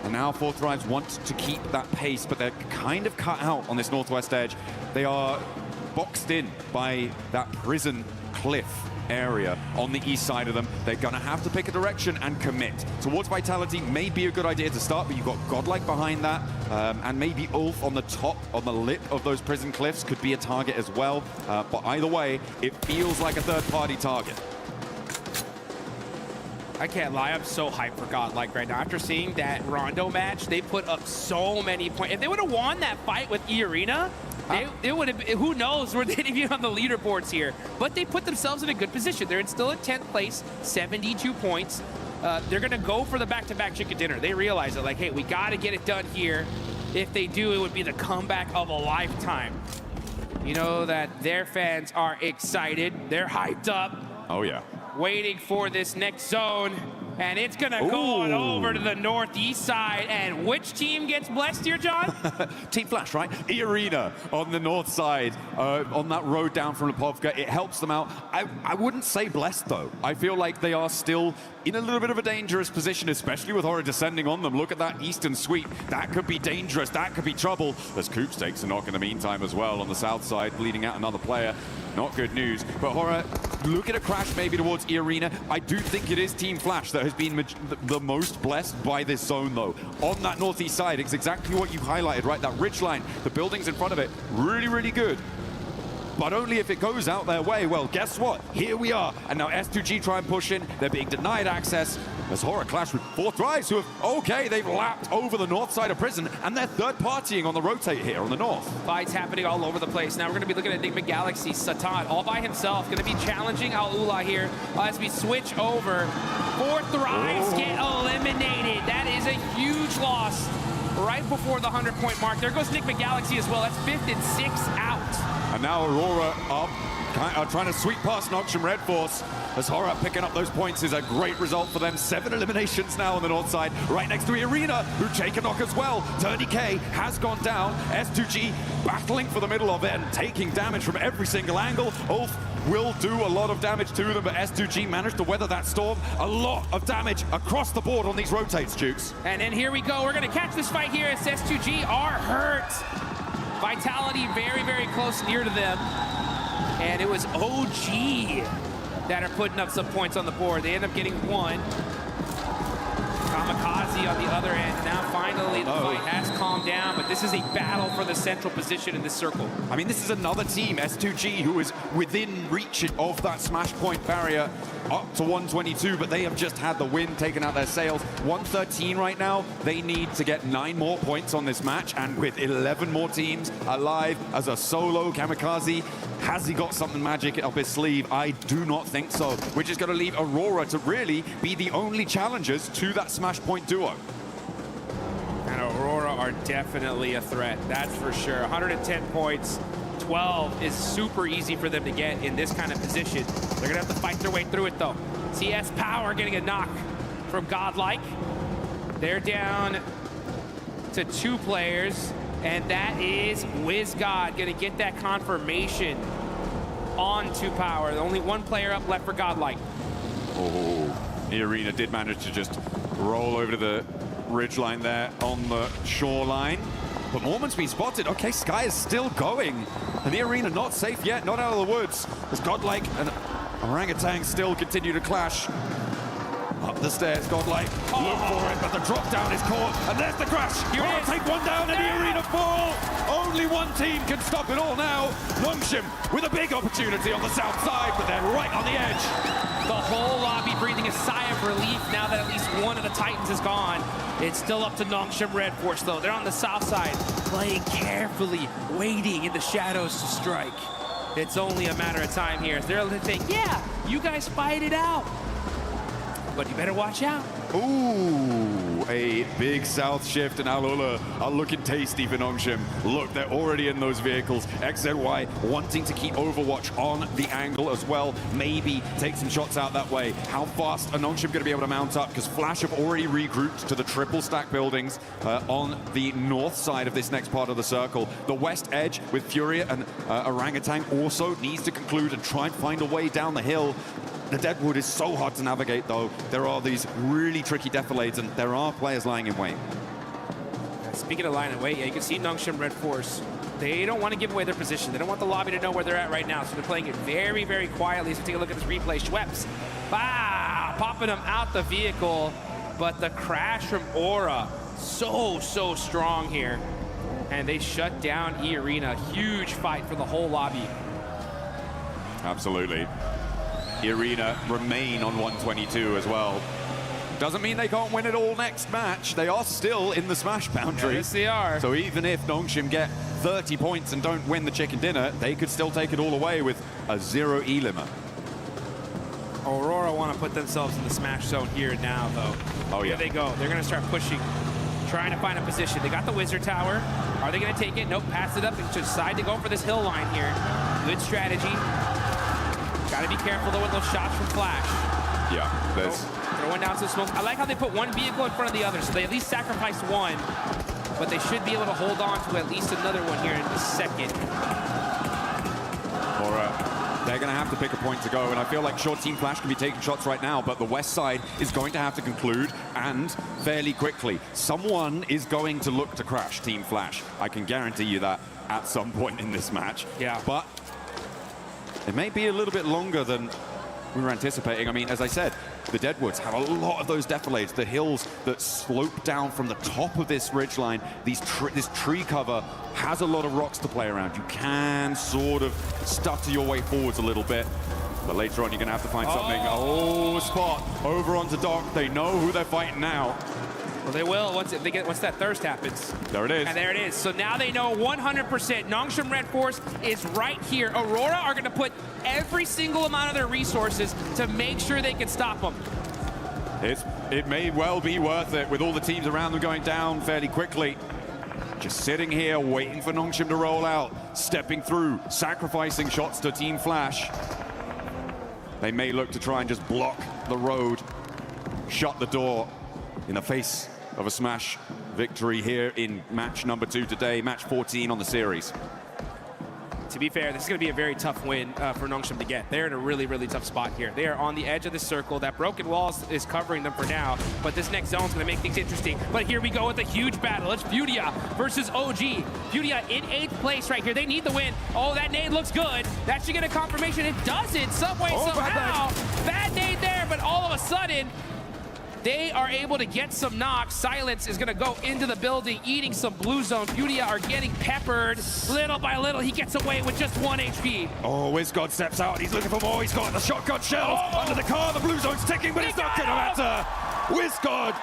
And now 4 Thrives want to keep that pace, but they're kind of cut out on this northwest edge. They are boxed in by that prison cliff area on the east side of them. They're gonna have to pick a direction and commit. Towards Vitality may be a good idea to start, but you've got GodLike behind that, and maybe Ulf on the top, on the lip of those prison cliffs could be a target as well. But either way, it feels like a third-party target. I can't lie, I'm so hyped for GodLike right now. After seeing that Rondo match, they put up so many points. If they would have won that fight with E-Arena, they would have, who knows where they'd be on the leaderboards here. But they put themselves in a good position. They're still in 10th place, 72 points. They're going to go for the back-to-back chicken dinner. They realize it, like, hey, we got to get it done here. If they do, it would be the comeback of a lifetime. You know that their fans are excited. They're hyped up. Oh, yeah. Waiting for this next zone. And it's going to go on over to the northeast side. And which team gets blessed here, John? Team Flash, right? Arena on the north side, on that road down from Lipovka. It helps them out. I wouldn't say blessed, though. I feel like they are still in a little bit of a dangerous position, especially with Horror descending on them. Look at that eastern sweep. That could be dangerous. That could be trouble. As Coops takes a knock in the meantime as well on the south side, bleeding out another player. Not good news. But Horror, look at a crash maybe towards Arena. I do think it is Team Flash that has been the most blessed by this zone, though. On that northeast side, it's exactly what you highlighted, right? That ridge line, the buildings in front of it, really, really good. But only if it goes out their way. Well, guess what? Here we are. And now S2G try and push in. They're being denied access. As Horror clash with 4 Thrives, who have, okay, they've lapped over the north side of prison, and they're third-partying on the rotate here on the north. Fights happening all over the place. Now we're going to be looking at NigmaGalaxy. Satan all by himself, going to be challenging Al-Ula here as we switch over. 4 Thrives get eliminated. That is a huge loss right before the 100-point mark. There goes NigmaGalaxy as well. That's 5th and 6th out. And now Aurora up, trying to sweep past Nongshim Red Force. As Horror picking up those points is a great result for them. 7 eliminations now on the north side, right next to Arena, who take a knock as well. TurdyK has gone down. S2G battling for the middle of it and taking damage from every single angle. Ulf will do a lot of damage to them, but S2G managed to weather that storm. A lot of damage across the board on these rotates, Jukes. And then here we go. We're going to catch this fight here as S2G are hurt. Vitality very, very close near to them. And it was OG that are putting up some points on the board. They end up getting one. Kamikaze on the other end. Now finally the fight has calmed down, but this is a battle for the central position in this circle. I mean, this is another team, S2G, who is within reach of that smash point barrier up to 122, but they have just had the wind taken out their sails. 113 right now. They need to get 9 more points on this match, and with 11 more teams alive as a solo Kamikaze, has he got something magic up his sleeve? I do not think so. We're just going to leave Aurora to really be the only challengers to that smash point duo. And Aurora are definitely a threat, that's for sure. 110 points, 12 is super easy for them to get in this kind of position. They're gonna have to fight their way through it though. CS Power getting a knock from GodLike. They're down to 2 players, and that is WizGod gonna get that confirmation on 2 Power. Only 1 player up left for GodLike. Oh, the Arena did manage to just roll over to the ridgeline there on the shoreline. But Mormon's been spotted. Okay, Sky is still going. And the Arena not safe yet, not out of the woods. As GodLike and Orangutan still continue to clash. Up the stairs, GodLike, look for it, but the drop down is caught, and there's the crash. Here it is. Take one down, and the Arena fall. Only one team can stop it all now. Nongshim with a big opportunity on the south side, but they're right on the edge. The whole lobby breathing a sigh of relief now that at least one of the Titans is gone. It's still up to Nongshim Red Force though. They're on the south side, playing carefully, waiting in the shadows to strike. It's only a matter of time here. They're saying, yeah, you guys fight it out. But you better watch out. Ooh, a big south shift, and Alola are looking tasty for Nongshim. Look, they're already in those vehicles. XZY wanting to keep Overwatch on the angle as well. Maybe take some shots out that way. How fast are Nongshim going to be able to mount up? Because Flash have already regrouped to the triple stack buildings on the north side of this next part of the circle. The west edge with Furia and Orangutan also needs to conclude and try and find a way down the hill. The Deadwood is so hard to navigate, though. There are these really tricky defilades, and there are players lying in wait. Speaking of lying in wait, yeah, you can see Nongshim Red Force. They don't want to give away their position. They don't want the lobby to know where they're at right now, so they're playing it very, very quietly. So take a look at this replay. Schweppes, popping them out the vehicle, but the crash from Aura, so strong here. And they shut down E-Arena. Huge fight for the whole lobby. Absolutely. Arena remain on 122 as well. Doesn't mean they can't win it all next match. They are still in the smash boundary. Yes, they are. So even if Nongshim get 30 points and don't win the chicken dinner, they could still take it all away with a 0 E-limit. Aurora want to put themselves in the smash zone here now, though. Oh, yeah. Here they go. They're going to start pushing, trying to find a position. They got the Wizard Tower. Are they going to take it? Nope, pass it up and decide to go for this hill line here. Good strategy. Got to be careful, though, with those shots from Flash. Yeah, there's... Throwing down some smoke. I like how they put one vehicle in front of the other, so they at least sacrificed one, but they should be able to hold on to at least another one here in a second. They're going to have to pick a point to go, and I feel like sure, Team Flash can be taking shots right now, but the west side is going to have to conclude, and fairly quickly. Someone is going to look to crash Team Flash. I can guarantee you that at some point in this match. Yeah. But it may be a little bit longer than we were anticipating. I mean, as I said, the Deadwoods have a lot of those defilades, the hills that slope down from the top of this ridgeline. This tree cover has a lot of rocks to play around. You can sort of stutter your way forwards a little bit, but later on you're going to have to find something. Oh, spot over onto Doc. They know who they're fighting now. Well, they will once that thirst happens. There it is. And there it is. So now they know 100% Nongshim Red Force is right here. Aurora are going to put every single amount of their resources to make sure they can stop them. It may well be worth it with all the teams around them going down fairly quickly. Just sitting here waiting for Nongshim to roll out, stepping through, sacrificing shots to Team Flash. They may look to try and just block the road, shut the door in the face of a smash victory here in match number 2 today, match 14 on the series. to be fair, this is going to be a very tough win for Nongshim to get. They're in a really, really tough spot here. They are on the edge of the circle. That broken wall is covering them for now, but this next zone is going to make things interesting. But here we go with a huge battle. It's Furia versus OG. Furia in 8th place right here. They need the win. Oh, that nade looks good. That should get a confirmation. It doesn't, some way, somehow. Bad nade there, but all of a sudden, they are able to get some knocks. Silence is going to go into the building, eating some blue zone. Furia are getting peppered. Little by little, he gets away with just 1 HP. Oh, WizGod steps out. He's looking for more. He's got the shotgun shells under the car. The blue zone's ticking, but it's not going to matter. WizGod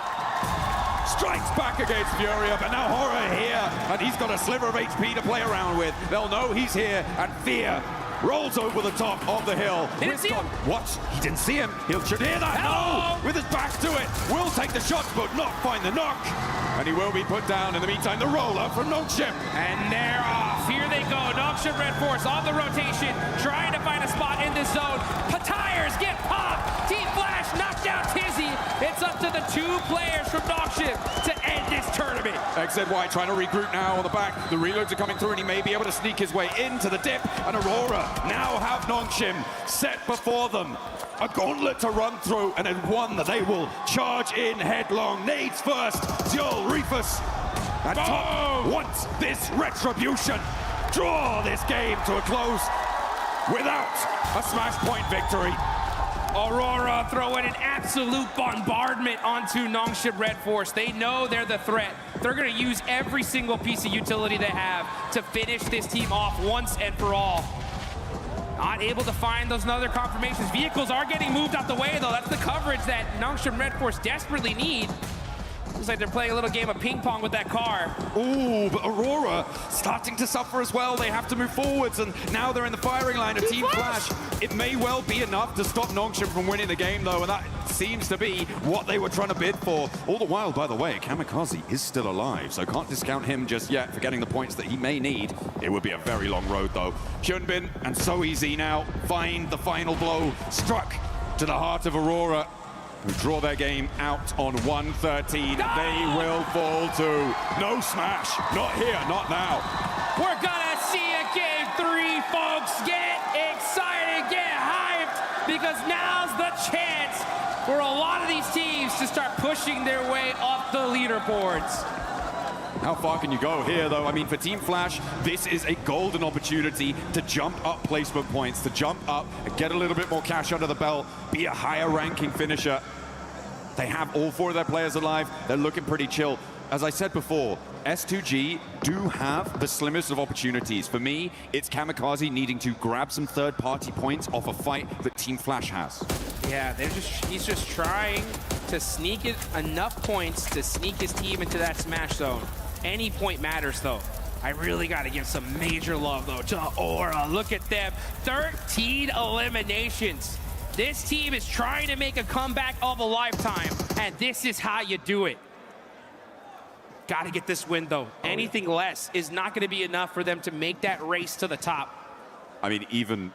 strikes back against Furia, but now Horror here, and he's got a sliver of HP to play around with. They'll know he's here, and Fear rolls over the top of the hill. WizGod, what? He didn't see him. Should hear that. No! With his back to it. Will take the shots, but not find the knock. And he will be put down. In the meantime, the roller from Nongshim. And they're off. Here they go. Nongshim Red Force on the rotation, trying to find a spot in this zone. Tires get popped. Team Flash knocked down Tizzy. It's up to the 2 players from Nongshim to end this tournament. XZY trying to regroup now on the back. The reloads are coming through, and he may be able to sneak his way into the dip. And Aurora now have Nongshim set before them. A gauntlet to run through, and then one that they will charge in headlong. Nades first. Zul, Reefus, and Top wants this retribution. Draw this game to a close without a smash point victory. Aurora throwing an absolute bombardment onto Nongshim Red Force. They know they're the threat. They're going to use every single piece of utility they have to finish this team off once and for all. Not able to find those other confirmations. Vehicles are getting moved out the way, though. That's the coverage that Nongshim Red Force desperately need. Looks like they're playing a little game of ping pong with that car. Ooh, but Aurora starting to suffer as well. They have to move forwards, and now they're in the firing line of Team Flash. It may well be enough to stop Nongshim from winning the game, though, and that seems to be what they were trying to bid for. All the while, by the way, Kamikaze is still alive, so can't discount him just yet for getting the points that he may need. It would be a very long road, though. Hyunbin and So Easy now find the final blow, struck to the heart of Aurora, who draw their game out on 113. They will fall to no smash. Not here, not now. We're gonna see a game 3, folks. Get excited, get hyped, because now's the chance for a lot of these teams to start pushing their way up the leaderboards. How far can you go here, though? I mean, for Team Flash, this is a golden opportunity to jump up placement points, to jump up and get a little bit more cash under the belt, be a higher ranking finisher. They have all 4 of their players alive. They're looking pretty chill. As I said before, S2G do have the slimmest of opportunities. For me, it's Kamikaze needing to grab some third-party points off a fight that Team Flash has. Yeah, he's just trying to sneak it enough points to sneak his team into that smash zone. Any point matters, though. I really got to give some major love, though, to Aura. Look at them. 13 eliminations. This team is trying to make a comeback of a lifetime, and this is how you do it. Got to get this win, though. Anything less is not going to be enough for them to make that race to the top. I mean, even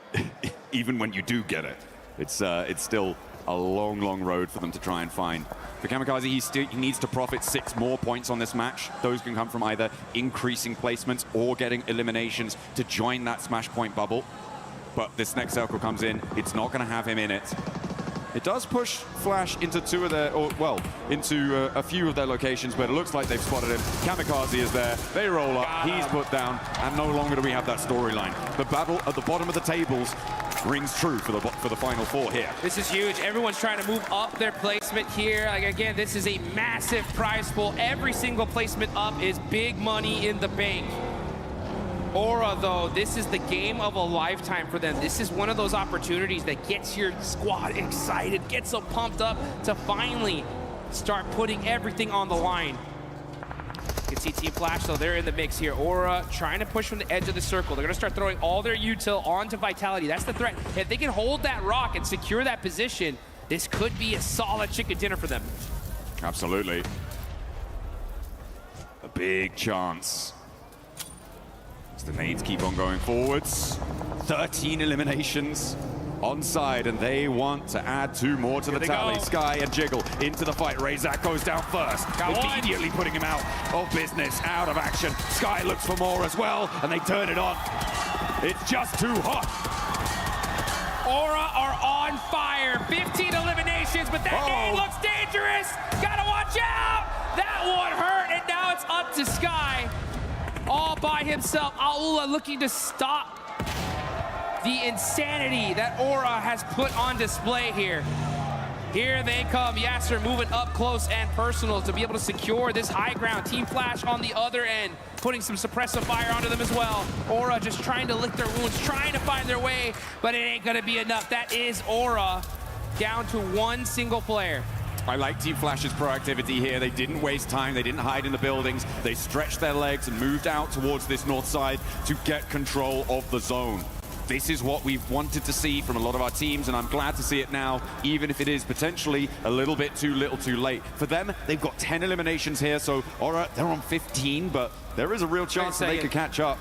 when you do get it, it's still a long, long road for them to try and find. For Kamikaze, he needs to profit 6 more points on this match. Those can come from either increasing placements or getting eliminations to join that smash point bubble. But this next circle comes in, it's not going to have him in it. It does push Flash into into a few of their locations, but it looks like they've spotted him. Kamikaze is there, they roll up, he's put down, and no longer do we have that storyline. The battle at the bottom of the tables rings true for the final 4 here. This is huge. Everyone's trying to move up their placement here. Like, again, this is a massive prize pool. Every single placement up is big money in the bank. Aura, though, this is the game of a lifetime for them. This is one of those opportunities that gets your squad excited, gets them pumped up to finally start putting everything on the line. You can see Team Flash, though, they're in the mix here. Aura trying to push from the edge of the circle. They're going to start throwing all their util onto Vitality. That's the threat. If they can hold that rock and secure that position, this could be a solid chicken dinner for them. Absolutely. A big chance. As the nades keep on going forwards. 13 eliminations on side, and they want to add 2 more to the tally. Go. Sky and Jiggle into the fight. Razak goes down first, immediately putting him out of business, out of action. Sky looks for more as well, and they turn it on. It's just too hot. Aura are on fire. 15 eliminations, but that nade looks dangerous. Gotta watch out. That one hurt, and now it's up to Sky. All by himself. Aula looking to stop the insanity that Aura has put on display here. Here they come. Yasser moving up close and personal to be able to secure this high ground. Team Flash on the other end, putting some suppressive fire onto them as well. Aura just trying to lick their wounds, trying to find their way, but it ain't gonna be enough. That is Aura down to one single player. I like Team Flash's proactivity here. They didn't waste time. They didn't hide in the buildings. They stretched their legs and moved out towards this north side to get control of the zone. This is what we've wanted to see from a lot of our teams, and I'm glad to see it now, even if it is potentially a little bit too little too late. For them, they've got 10 eliminations here, so Aura, they're on 15, but there is a real chance that they could catch up.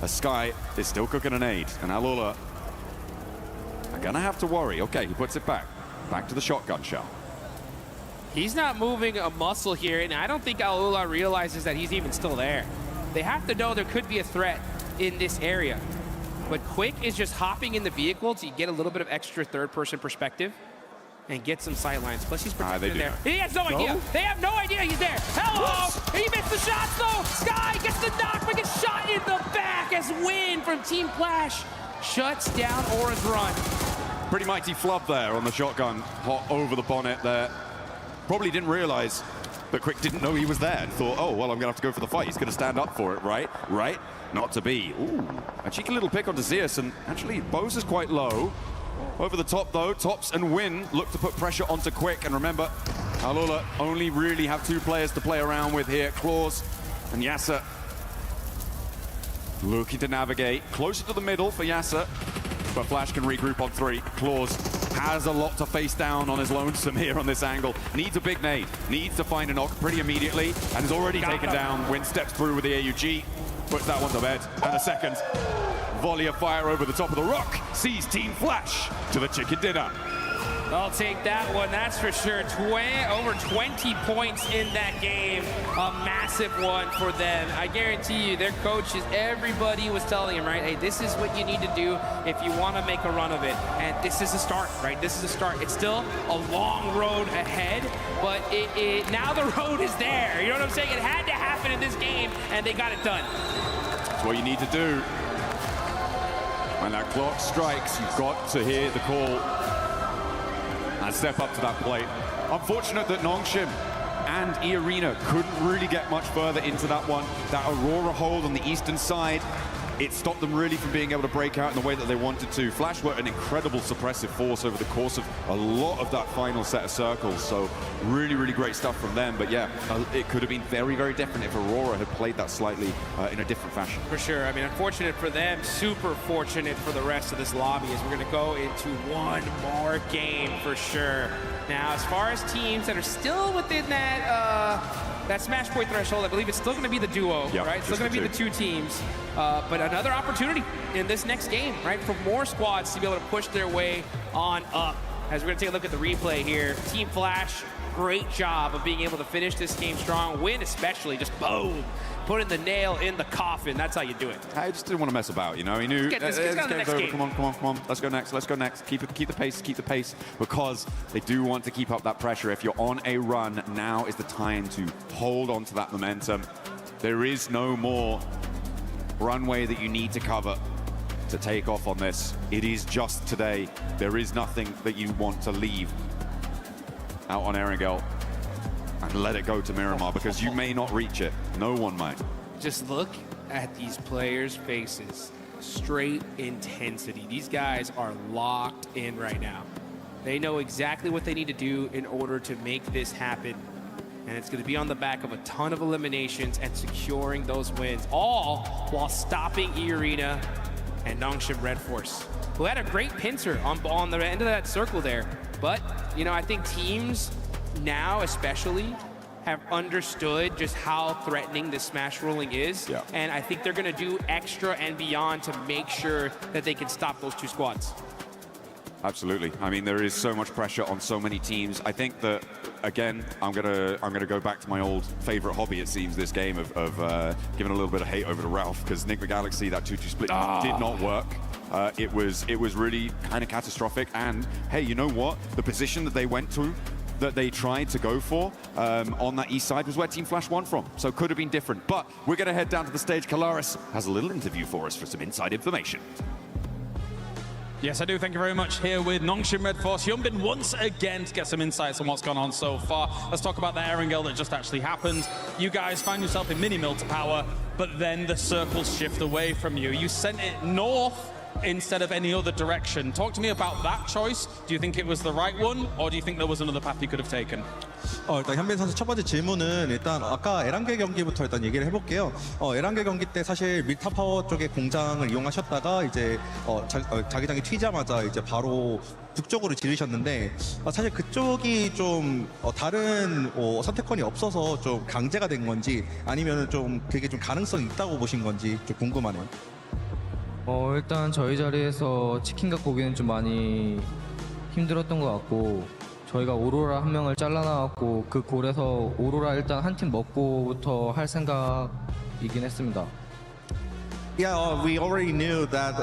As Sky is still cooking an aid, and Alula are gonna have to worry. Okay, he puts it back. Back to the shotgun shell. He's not moving a muscle here, and I don't think Alula realizes that he's even still there. They have to know there could be a threat in this area. But Quick is just hopping in the vehicle to get a little bit of extra third-person perspective and get some sight lines. Plus, he's protected in there. He has no idea. They have no idea he's there. Hello! He missed the shots, though. Sky gets the knock, but gets shot in the back as Win from Team Flash shuts down Aura's run. Pretty mighty flub there on the shotgun, hot over the bonnet there. Probably didn't realize, but Quick didn't know he was there and thought, oh, well, I'm gonna have to go for the fight. He's gonna stand up for it, right? Right? Not to be. Ooh, a cheeky little pick onto Zeus, and actually, Bose is quite low. Over the top, though, Tops and Win look to put pressure onto Quick, and remember, Alula only really have two players to play around with here, Claws and Yasser. Looking to navigate closer to the middle for Yasser, but Flash can regroup on 3. Claws has a lot to face down on his lonesome here on this angle. Needs a big nade, needs to find a knock pretty immediately, and is already taken down. Win steps through with the AUG, puts that one to bed, and a second volley of fire over the top of the rock sees Team Flash to the chicken dinner. I'll take that one, that's for sure. Over 20 points in that game. A massive one for them. I guarantee you, their coaches, everybody was telling them, right, hey, this is what you need to do if you want to make a run of it. And this is a start, right? This is a start. It's still a long road ahead, but now the road is there. You know what I'm saying? It had to happen in this game, and they got it done. That's what you need to do. When that clock strikes, you've got to hear the call and step up to that plate. Unfortunate that Nongshim and E-Arena couldn't really get much further into that one. That Aurora hold on the eastern side, it stopped them really from being able to break out in the way that they wanted to. Flash were an incredible suppressive force over the course of a lot of that final set of circles, so really, really great stuff from them. But yeah, it could have been very, very different if Aurora had played that slightly in a different fashion. For sure. I mean, unfortunate for them, super fortunate for the rest of this lobby as we're going to go into one more game for sure. Now, as far as teams that are still within that Smash Point threshold, I believe it's still going to be the duo, right? It's still going to be the two teams. But another opportunity in this next game, right, for more squads to be able to push their way on up. As we're going to take a look at the replay here, Team Flash, great job of being able to finish this game strong. Win especially, just boom, putting the nail in the coffin. That's how you do it. I just didn't want to mess about, you know. He knew this game's over. Come on. Let's go next. Keep the pace, because they do want to keep up that pressure. If you're on a run, now is the time to hold on to that momentum. There is no more runway that you need to cover to take off on this. It is just today. There is nothing that you want to leave out on Erangel and let it go to Miramar, because you may not reach it. No one might. Just look at these players' faces. Straight intensity. These guys are locked in right now. They know exactly what they need to do in order to make this happen. And it's going to be on the back of a ton of eliminations and securing those wins, all while stopping E-Arena and Nongshim Red Force, who had a great pincer on the end of that circle there. But, you know, I think teams now especially have understood just how threatening this smash rolling is. Yeah. And I think they're going to do extra and beyond to make sure that they can stop those two squads. Absolutely. I mean, there is so much pressure on so many teams. I think that, again, I'm gonna go back to my old favorite hobby. It seems this game of giving a little bit of hate over to Ralph, because Nick Galaxy, that 2-2 split did not work. It was really kind of catastrophic. And hey, you know what? The position that they went to, that they tried to go for on that east side was where Team Flash won from. So could have been different. But we're gonna head down to the stage. Kalaris has a little interview for us for some inside information. Yes, I do. Thank you very much. Here with Nongshim Red Force, Hyunbin once again to get some insights on what's gone on so far. Let's talk about the Erangel that just actually happened. You guys found yourself in mini-mill to power, but then the circles shift away from you. You sent it north instead of any other direction. Talk to me about that choice. Do you think it was the right one, or do you think there was another path you could have taken? 일단 현빈 선수 첫 번째 질문은 일단 아까 에란겔 경기부터 일단 얘기를 해볼게요. 에란겔 경기 때 사실 밀타 파워 쪽의 공장을 이용하셨다가 이제 자기장이 튀자마자 이제 바로 북쪽으로 지르셨는데 사실 그쪽이 좀 다른 선택권이 없어서 좀 강제가 된 건지 아니면 좀 그게 좀 가능성이 있다고 보신 건지 좀 궁금하네요. 일단 저희 자리에서 치킨 갖고 오기는 좀 많이 힘들었던 것 같고 저희가 오로라 한 명을 잘라나왔고 그 골에서 오로라 일단 한 팀 먹고부터 할 생각이긴 했습니다. Yeah, we already knew that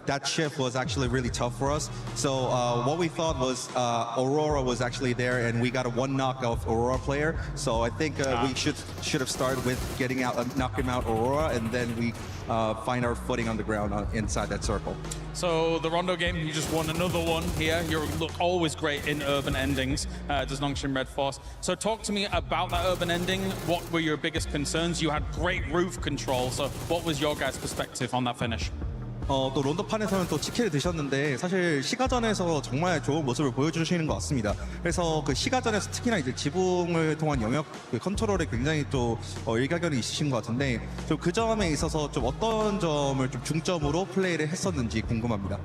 that shift was actually really tough for us. So what we thought was Aurora was actually there, and we got a one knock of Aurora player. So I think we should have started with getting out, knocking out Aurora, and then we find our footing on the ground inside that circle. So the Rondo game, you just won another one here. You look always great in urban endings, does Nongshim Red Force. So talk to me about that urban ending. What were your biggest concerns? You had great roof control. So what was your guys' perspective on that finish? 또 론도판에서는 또 치킨을 드셨는데 사실 시가전에서 정말 좋은 모습을 보여주시는 것 같습니다. 그래서 그 시가전에서 특히나 이제 지붕을 통한 영역 컨트롤에 굉장히 또 일가견이 있으신 것 같은데 좀 그 점에 있어서 좀 어떤 점을 좀 중점으로 플레이를 했었는지 궁금합니다.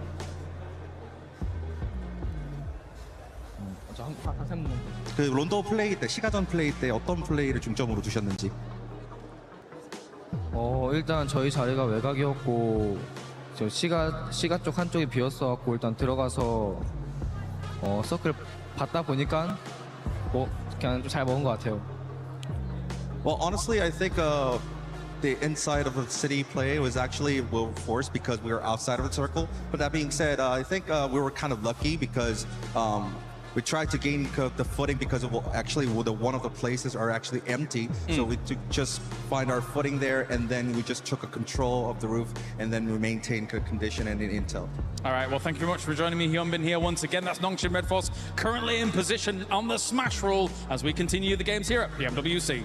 그 론도 플레이 때 시가전 플레이 때 어떤 플레이를 중점으로 두셨는지. 일단 저희 자리가 외곽이었고 저 시가 쪽 한쪽이 비었어갖고 일단 들어가서 서클 받다 보니까 그냥 좀 잘 먹은 것 같아요. Well, honestly, I think the inside of the city play was actually well forced because we were outside of the circle. But that being said, I think we were kind of lucky because we tried to gain the footing because of actually one of the places are actually empty. So we just find our footing there, and then we just took a control of the roof, and then we maintained good condition and intel. All right, well, thank you very much for joining me, Hyunbin, here once again. That's Nongshim Red Force currently in position on the smash rule as we continue the games here at PMWC.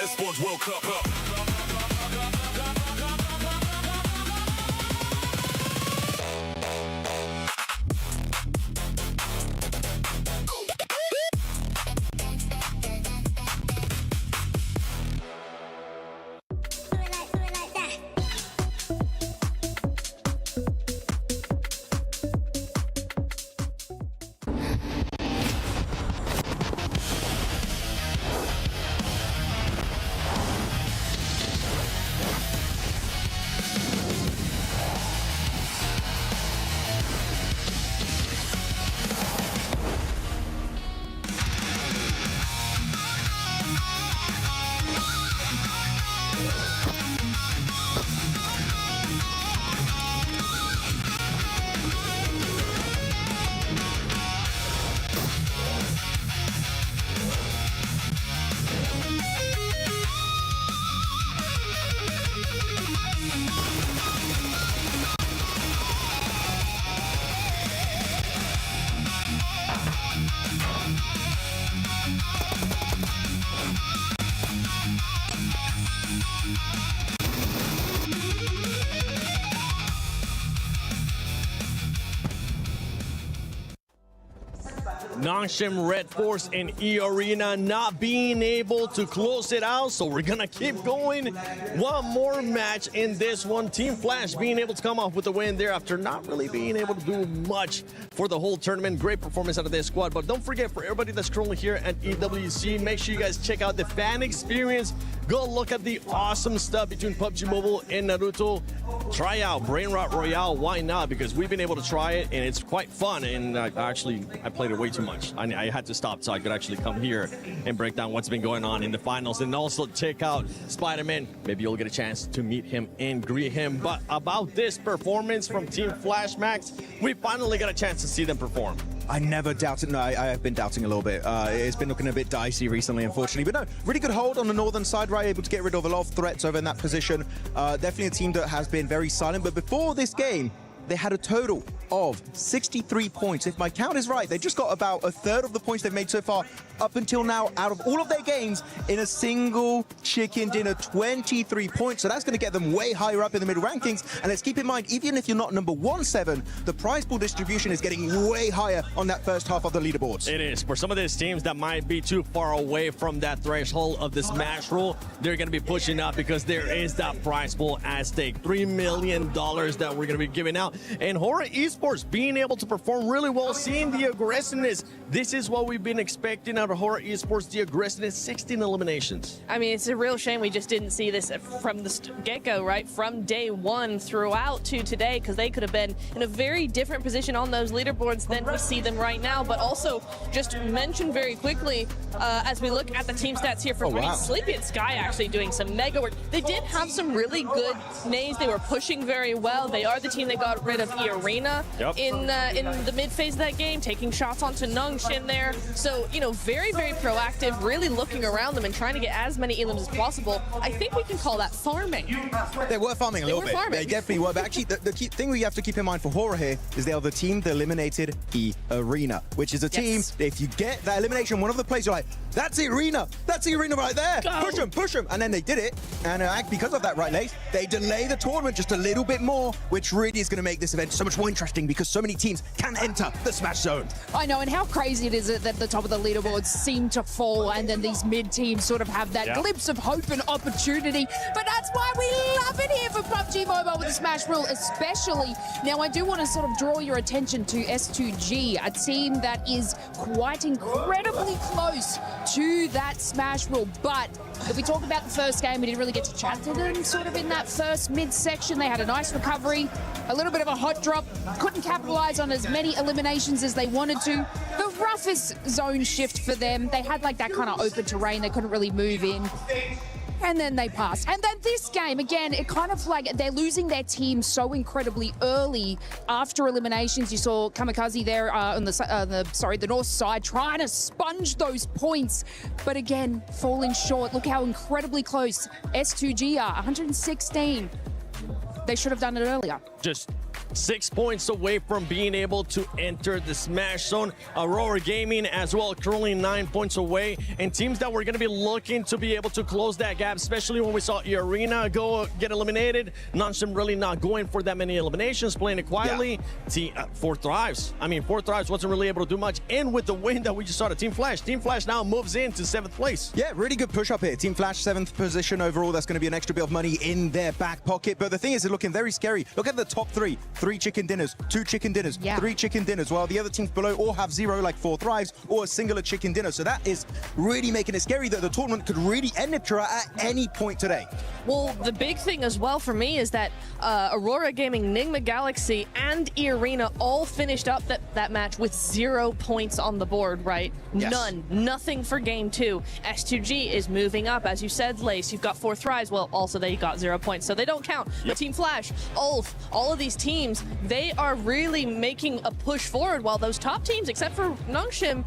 Esports World Cup up. Nongshim Red Force and E Arena not being able to close it out, so we're gonna keep going. One more match in this one. Team Flash being able to come off with the win there after not really being able to do much for the whole tournament. Great performance out of their squad, but don't forget, for everybody that's currently here at EWC, make sure you guys check out the fan experience. Go look at the awesome stuff between PUBG Mobile and Naruto. Try out Brain Rot Royale. Why not? Because we've been able to try it, and it's quite fun. And I played it way too much. I had to stop so I could actually come here and break down what's been going on in the finals. And also check out Spider-Man. Maybe you'll get a chance to meet him and greet him. But about this performance from Team Flash Max, we finally got a chance to see them perform. I never doubted. No, I have been doubting a little bit. It's been looking a bit dicey recently, unfortunately. But no, really good hold on the northern side, right? Able to get rid of a lot of threats over in that position. Definitely a team that has been very silent. But before this game, they had a total of 63 points. If my count is right, they just got about a third of the points they've made so far up until now out of all of their games in a single chicken dinner, 23 points. So that's going to get them way higher up in the middle rankings. And let's keep in mind, even if you're not number 1-7, the prize pool distribution is getting way higher on that first half of the leaderboards. It is. For some of these teams that might be too far away from that threshold of the Smash rule, they're going to be pushing up because there is that prize pool at stake. $3 million that we're going to be giving out. And Horror Esports being able to perform really well, seeing the aggressiveness. This is what we've been expecting out of Horror Esports, the aggressiveness, 16 eliminations. I mean, it's a real shame we just didn't see this from the get-go, right? From day one throughout to today, because they could have been in a very different position on those leaderboards than we see them right now. But also, just mention very quickly, as we look at the team stats here for Sleepy and Sky actually doing some mega work. They did have some really good nades. They were pushing very well. They are the team that got rid of E Arena in the mid phase of that game, taking shots onto Nongshim there. So, you know, very, very proactive, really looking around them and trying to get as many elims as possible. I think we can call that farming. They were farming a little bit. They definitely were. But actually, the key thing we have to keep in mind for Horror here is they are the team that eliminated E Arena, which is a team, if you get that elimination, one of the plays, you're like, that's E Arena. That's E Arena right there. Go. Push them. And then they did it. And because of that, right, Lace, they delay the tournament just a little bit more, which really is going to make this event so much more interesting because so many teams can enter the Smash Zone. I know, and how crazy it is that the top of the leaderboards seem to fall and then these mid teams sort of have that glimpse of hope and opportunity. But that's why we love it here for PUBG Mobile with the Smash rule, especially. Now, I do want to sort of draw your attention to S2G, a team that is quite incredibly close to that Smash rule. But if we talk about the first game, we didn't really get to chat to them sort of in that first mid-section. They had a nice recovery, a little bit of a hot drop, couldn't capitalize on as many eliminations as they wanted to. The roughest zone shift for them, they had like that kind of open terrain, they couldn't really move in. And then they passed. And then this game, again, it kind of like they're losing their team so incredibly early after eliminations. You saw Kamikaze there on the north side trying to sponge those points, but again, falling short. Look how incredibly close S2G are, 116. They should have done it earlier. Just 6 points away from being able to enter the Smash Zone. Aurora Gaming as well, currently 9 points away. And teams that we're going to be looking to be able to close that gap, especially when we saw E Arena get eliminated. Nongshim really not going for that many eliminations, playing it quietly. Four Thrives. I mean, Four Thrives wasn't really able to do much. And with the win that we just saw to Team Flash now moves into 7th place. Yeah, really good push up here. Team Flash, 7th position overall. That's going to be an extra bit of money in their back pocket. But the thing is, it's looking very scary. Look at the top three. 3 chicken dinners, 2 chicken dinners, 3 chicken dinners, while the other teams below all have 0, like 4 Thrives, or a singular chicken dinner. So that is really making it scary that the tournament could really end at any point today. Well, the big thing as well for me is that Aurora Gaming, Nigma Galaxy, and E Arena all finished up that match with 0 points on the board, right? Yes. None. Nothing for game 2. S2G is moving up. As you said, Lace, you've got 4 Thrives. Well, also they got 0 points, so they don't count. But Team Flash, Ulf, all of these teams, they are really making a push forward, while those top teams, except for Nongshim,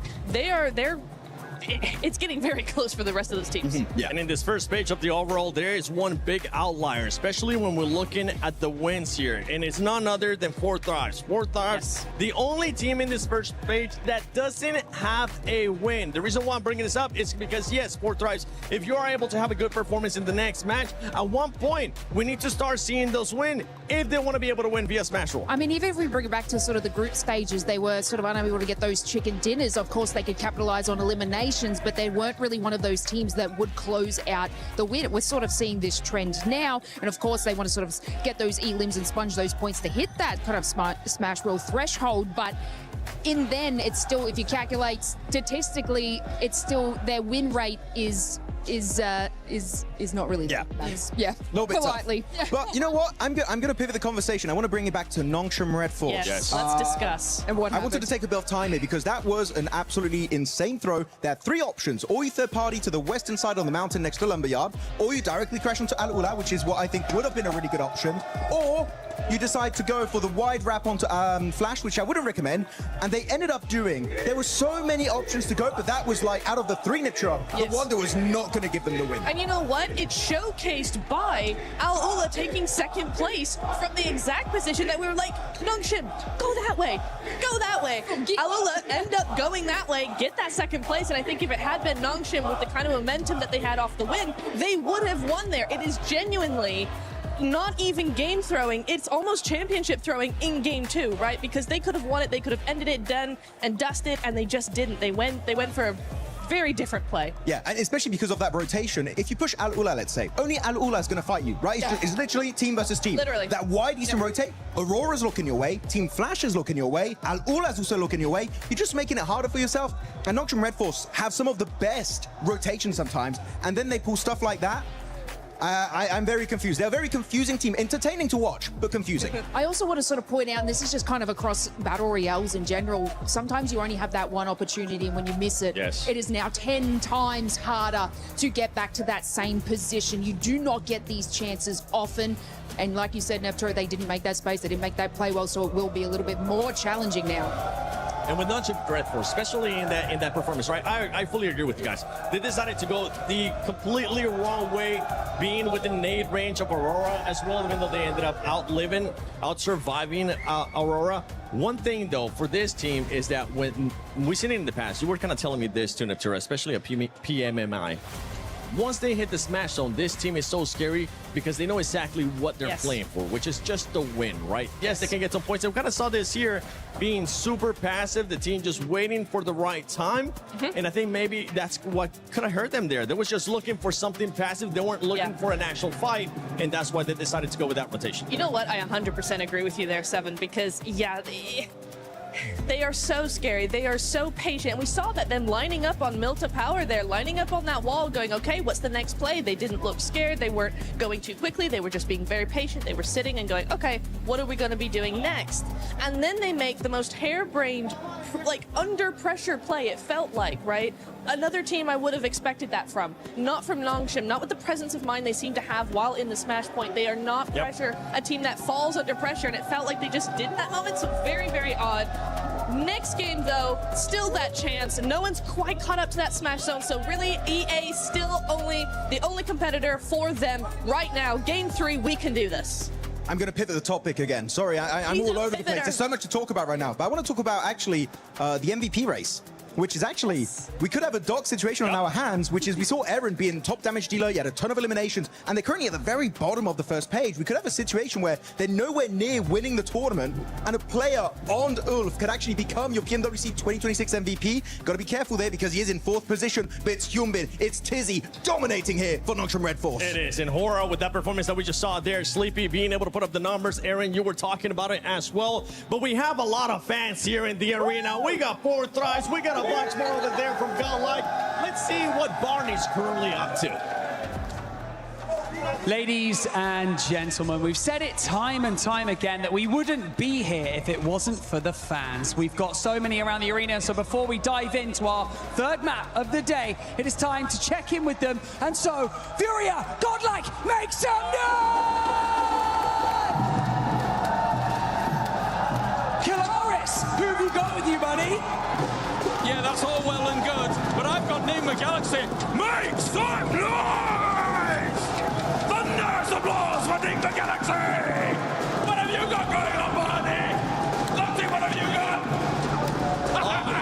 it's getting very close for the rest of those teams. And in this first page of the overall, there is one big outlier, especially when we're looking at the wins here. And it's none other than 4 Thrives. 4 Thrives, the only team in this first page that doesn't have a win. The reason why I'm bringing this up is because, yes, 4 Thrives, if you are able to have a good performance in the next match, at one point, we need to start seeing those wins. if they want to be able to win via Smash Roll. I mean, even if we bring it back to sort of the group stages, they were sort of unable to get those chicken dinners. Of course, they could capitalize on eliminations, but they weren't really one of those teams that would close out the win. We're sort of seeing this trend now, and of course, they want to sort of get those elims and sponge those points to hit that kind of Smash Roll threshold, but in then, it's still, if you calculate statistically, it's still, their win rate is not really that. Yeah, A little bit politely. tough. But you know what? I'm going to pivot the conversation. I want to bring it back to Nongshim Red Force. Yes. Let's discuss. And what I wanted to take a bit of time here because that was an absolutely insane throw. There are three options. Or you third party to the western side on the mountain next to Lumberyard, or you directly crash onto Al Ula, which is what I think would have been a really good option, or you decide to go for the wide wrap onto Flash, which I wouldn't recommend, and they ended up doing. There were so many options to go, but that was like out of the three, Niptra, the one that was not going to give them the win. And you know what? It's showcased by Al Ula taking second place from the exact position that we were like, Nongshim, go that way, go that way. Al Ula end up going that way, get that second place, and I think if it had been Nongshim with the kind of momentum that they had off the win, they would have won there. It is genuinely not even game throwing, it's almost championship throwing in game 2, right? Because they could have won it, they could have ended it, done and dusted, and they just didn't. They went for a very different play. Yeah, and especially because of that rotation. If you push Al Ula, let's say, only Al Ula is going to fight you, right? It's literally team versus team. Literally. That wide eastern rotate, Aurora's looking your way, Team Flash is looking your way, Al Ula's also looking your way. You're just making it harder for yourself. And Nongshim Red Force have some of the best rotations sometimes, and then they pull stuff like that. I'm very confused. They're a very confusing team. Entertaining to watch, but confusing. I also want to sort of point out, and this is just kind of across Battle Royales in general, sometimes you only have that one opportunity, and when you miss it, it is now 10 times harder to get back to that same position. You do not get these chances often. And like you said, Neptro, they didn't make that space, they didn't make that play well, so it will be a little bit more challenging now. And with Nongshim Red Force, especially in that performance, right? I fully agree with you guys. They decided to go the completely wrong way, being within nade range of Aurora as well, even though they ended up out-surviving Aurora. One thing, though, for this team is that when we've seen it in the past, you were kind of telling me this, too, Neptura, especially a PMMI. Once they hit the Smash Zone, this team is so scary because they know exactly what they're playing for, which is just the win, right? Yes, they can get some points. And we kind of saw this here being super passive, the team just waiting for the right time. And I think maybe that's what could have hurt them there. They was just looking for something passive. They weren't looking for an actual fight, and that's why they decided to go with that rotation. You know what? I 100% agree with you there, Seven, because, they are so scary. They are so patient. And we saw that them lining up on Milta Power there, lining up on that wall, going, okay, what's the next play? They didn't look scared. They weren't going too quickly. They were just being very patient. They were sitting and going, okay, what are we going to be doing next? And then they make the most harebrained, like, under pressure play, it felt like, right? Another team I would have expected that from. Not from Nongshim, not with the presence of mind they seem to have while in the Smash Point. They are not a team that falls under pressure, and it felt like they just did in that moment, so very, very odd. Next game, though, still that chance. No one's quite caught up to that Smash Zone, so really EA still the only competitor for them right now. Game 3, we can do this. I'm going to pivot the topic again. Sorry, I'm all over the place. There's so much to talk about right now. But I want to talk about, actually, the MVP race, which is actually, we could have a dark situation on our hands, which is we saw Eren being top damage dealer, he had a ton of eliminations, and they're currently at the very bottom of the first page. We could have a situation where they're nowhere near winning the tournament, and a player on Ulf could actually become your PMWC 2026 MVP. Got to be careful there because he is in 4th position, but it's Hyunbin, it's Tizzy dominating here for Nongshim Red Force. It is, and Hora with that performance that we just saw there, Sleepy being able to put up the numbers. Aaron, you were talking about it as well, but we have a lot of fans here in the arena. We got 4 tries, we got a bunch more over there from GodLike. Let's see what Barney's currently up to. Ladies and gentlemen, we've said it time and time again that we wouldn't be here if it wasn't for the fans. We've got so many around the arena, so before we dive into our 3rd map of the day, it is time to check in with them. And so, Furia, GodLike, make some noise! Kilaris, who have you got with you, buddy? Yeah, that's all well and good, but I've got Nigma Galaxy. Make some noise! Thunder's applause for Nigma Galaxy! What have you got going on, Barney? Let's see, what have you got?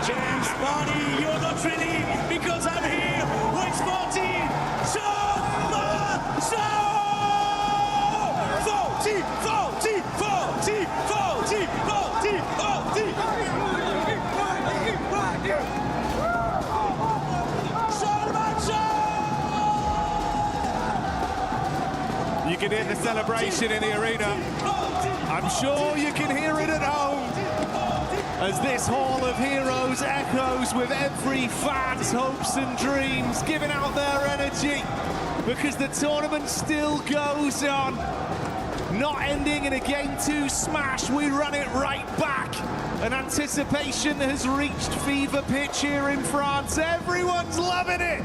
James, Barney, you're not ready because I'm here with 14. So, 40, can hear the celebration in the arena. I'm sure you can hear it at home as this Hall of Heroes echoes with every fan's hopes and dreams, giving out their energy because the tournament still goes on. Not ending in a Game 2 smash, we run it right back. And anticipation has reached fever pitch here in France. Everyone's loving it.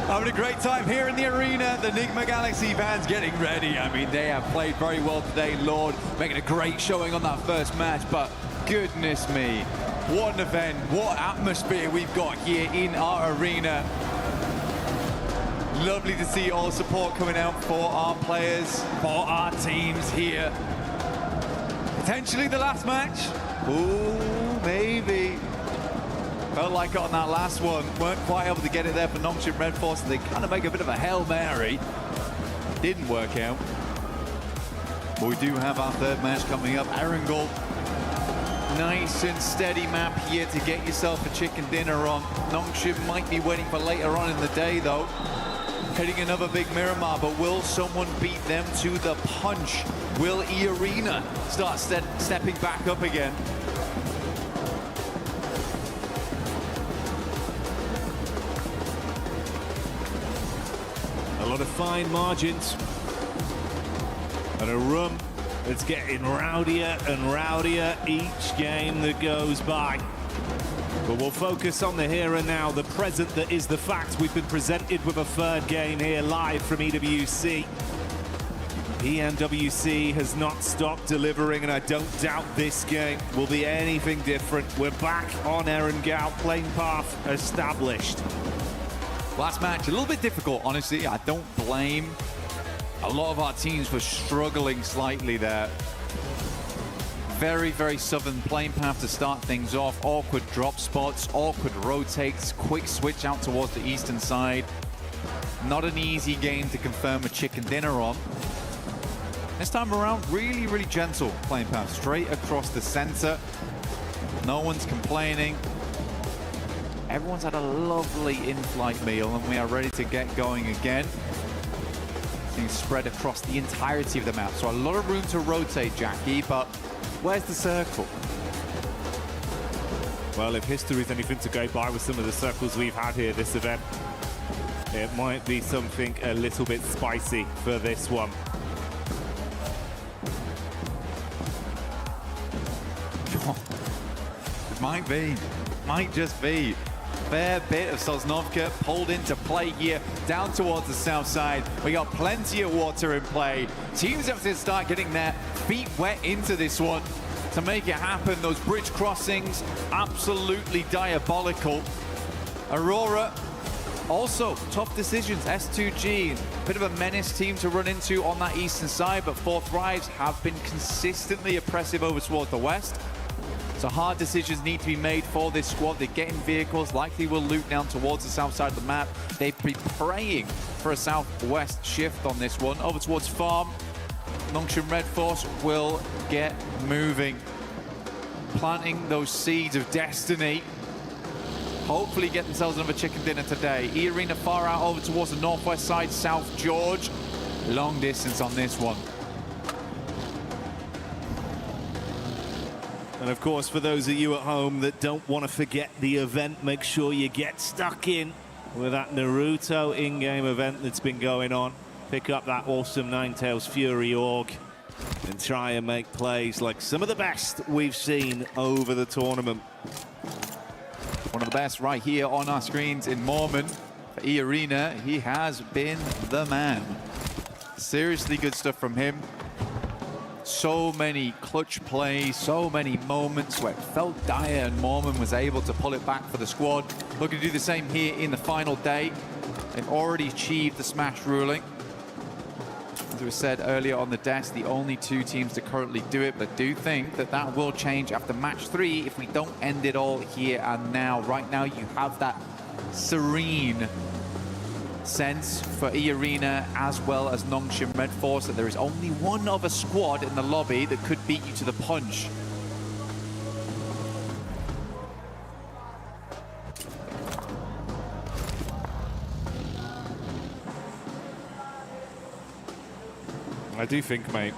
Having a great time here in the arena. The Enigma Galaxy fans getting ready. I mean, they have played very well today. Lord making a great showing on that first match, but goodness me, what an event, what atmosphere we've got here in our arena. Lovely to see all the support coming out for our players, for our teams here. Potentially the last match. Ooh, maybe. Felt like it on that last one. Weren't quite able to get it there for Nongshim Red Force. They kind of make a bit of a Hail Mary. Didn't work out. But we do have our third match coming up. Erangel. Nice and steady map here to get yourself a chicken dinner on. Nongshim might be waiting for later on in the day, though. Hitting another big Miramar, but will someone beat them to the punch? Will E-Arena start stepping back up again? A lot of fine margins and a room that's getting rowdier and rowdier each game that goes by. But we'll focus on the here and now, the present that is the fact. We've been presented with a third game here live from EWC. PMWC has not stopped delivering, and I don't doubt this game will be anything different. We're back on Erangel, playing path established. Last match, a little bit difficult, honestly. I don't blame a lot of our teams for struggling slightly there. Very, very southern playing path to start things off. Awkward drop spots, awkward rotates, quick switch out towards the eastern side. Not an easy game to confirm a chicken dinner on. This time around, really, really gentle playing path, straight across the center. No one's complaining. Everyone's had a lovely in-flight meal, and we are ready to get going again. Things spread across the entirety of the map, so a lot of room to rotate, Jackie, but where's the circle? Well, if history is anything to go by with some of the circles we've had here this event, it might be something a little bit spicy for this one. It might be, might just be. Fair bit of Sosnovka pulled into play here down towards the south side. We got plenty of water in play. Teams have to start getting their feet wet into this one to make it happen. Those bridge crossings, absolutely diabolical. Aurora, also tough decisions. S2G, bit of a menace team to run into on that eastern side, but Four Thrives have been consistently oppressive over towards the west. So hard decisions need to be made for this squad. They get in vehicles, likely will loop down towards the south side of the map. They'd be praying for a southwest shift on this one. Over towards Farm, Nongshim Red Force will get moving. Planting those seeds of destiny. Hopefully get themselves another chicken dinner today. E-Arena far out over towards the northwest side, South George. Long distance on this one. And of course, for those of you at home that don't want to forget the event, make sure you get stuck in with that Naruto in-game event that's been going on. Pick up that awesome Ninetales Fury Org and try and make plays like some of the best we've seen over the tournament. One of the best right here on our screens in Mormon. For E-Arena, he has been the man. Seriously good stuff from him. So many clutch plays, so many moments where it felt dire and Mormon was able to pull it back for the squad. Looking to do the same here in the final day. They've already achieved the smash ruling. As we said earlier on the desk, the only two teams to currently do it, but do think that that will change after match 3 if we don't end it all here and now. Right now you have that serene sense for E-Arena as well as Nongshim Red Force that there is only one other squad in the lobby that could beat you to the punch. I do think, mate,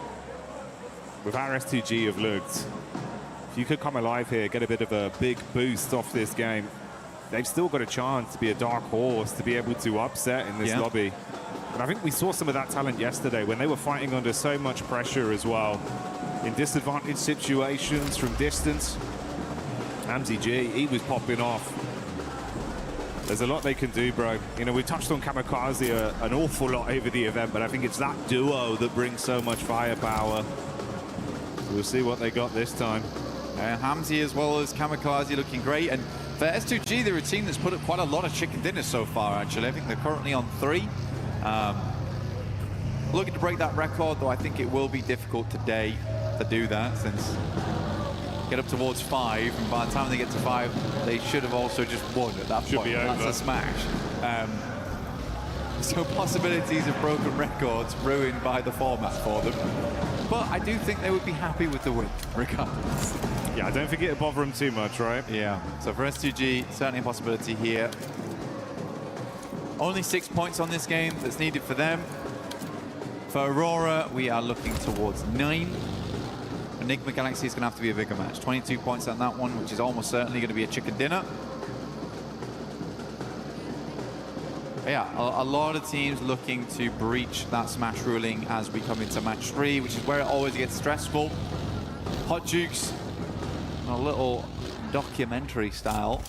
with how S2G have looked, if you could come alive here, get a bit of a big boost off this game, they've still got a chance to be a dark horse, to be able to upset in this lobby. And I think we saw some of that talent yesterday when they were fighting under so much pressure as well, in disadvantaged situations from distance. Hamzy G, he was popping off. There's a lot they can do, bro. You know, we touched on Kamikaze an awful lot over the event, but I think it's that duo that brings so much firepower. So we'll see what they got this time. Hamzy as well as Kamikaze looking great. And for S2G, they're a team that's put up quite a lot of chicken dinners so far, actually. I think they're currently on 3. Looking to break that record, though I think it will be difficult today to do that, since get up towards 5, and by the time they get to 5, they should have also just won at that point. That's a smash. So possibilities of broken records ruined by the format for them. But I do think they would be happy with the win, regardless. Yeah, I don't think it'll bother them too much, right? Yeah, so for S2G, certainly a possibility here. Only 6 points on this game that's needed for them. For Aurora, we are looking towards 9. Enigma Galaxy is going to have to be a bigger match. 22 points on that one, which is almost certainly going to be a chicken dinner. But yeah, a lot of teams looking to breach that smash ruling as we come into match 3, which is where it always gets stressful. Hot Jukes, a little documentary style,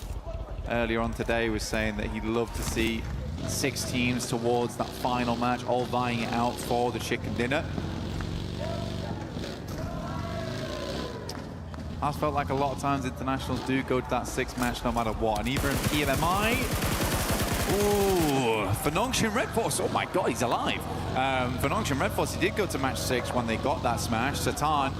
earlier on today was saying that he'd love to see 6 teams towards that final match, all vying it out for the chicken dinner. I felt like a lot of times internationals do go to that 6th match no matter what, and even in PMMI, ooh, for Nongshin Red Force, oh my god, he's alive. For Nongshin Red Force, he did go to match 6 when they got that smash. Satan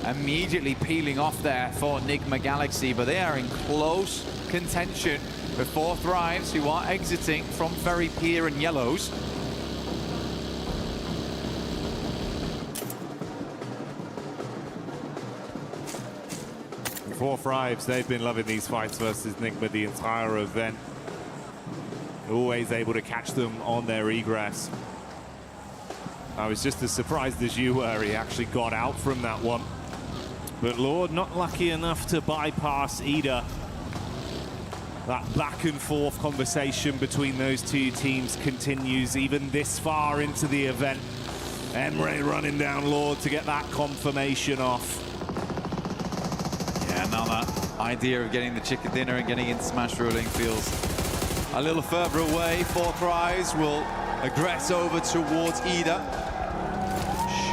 immediately peeling off there for Enigma Galaxy, but they are in close contention with 4 Thrives, who are exiting from Ferry Pier and Yellows. Four Thrives, they've been loving these fights versus Enigma the entire event. Always able to catch them on their egress. I was just as surprised as you were. He actually got out from that one. But Lord, not lucky enough to bypass Ida. That back and forth conversation between those two teams continues even this far into the event. Emre running down Lord to get that confirmation off. Yeah, now that idea of getting the chicken dinner and getting into smash ruling feels a little further away. 4 Thrives will aggress over towards Ida.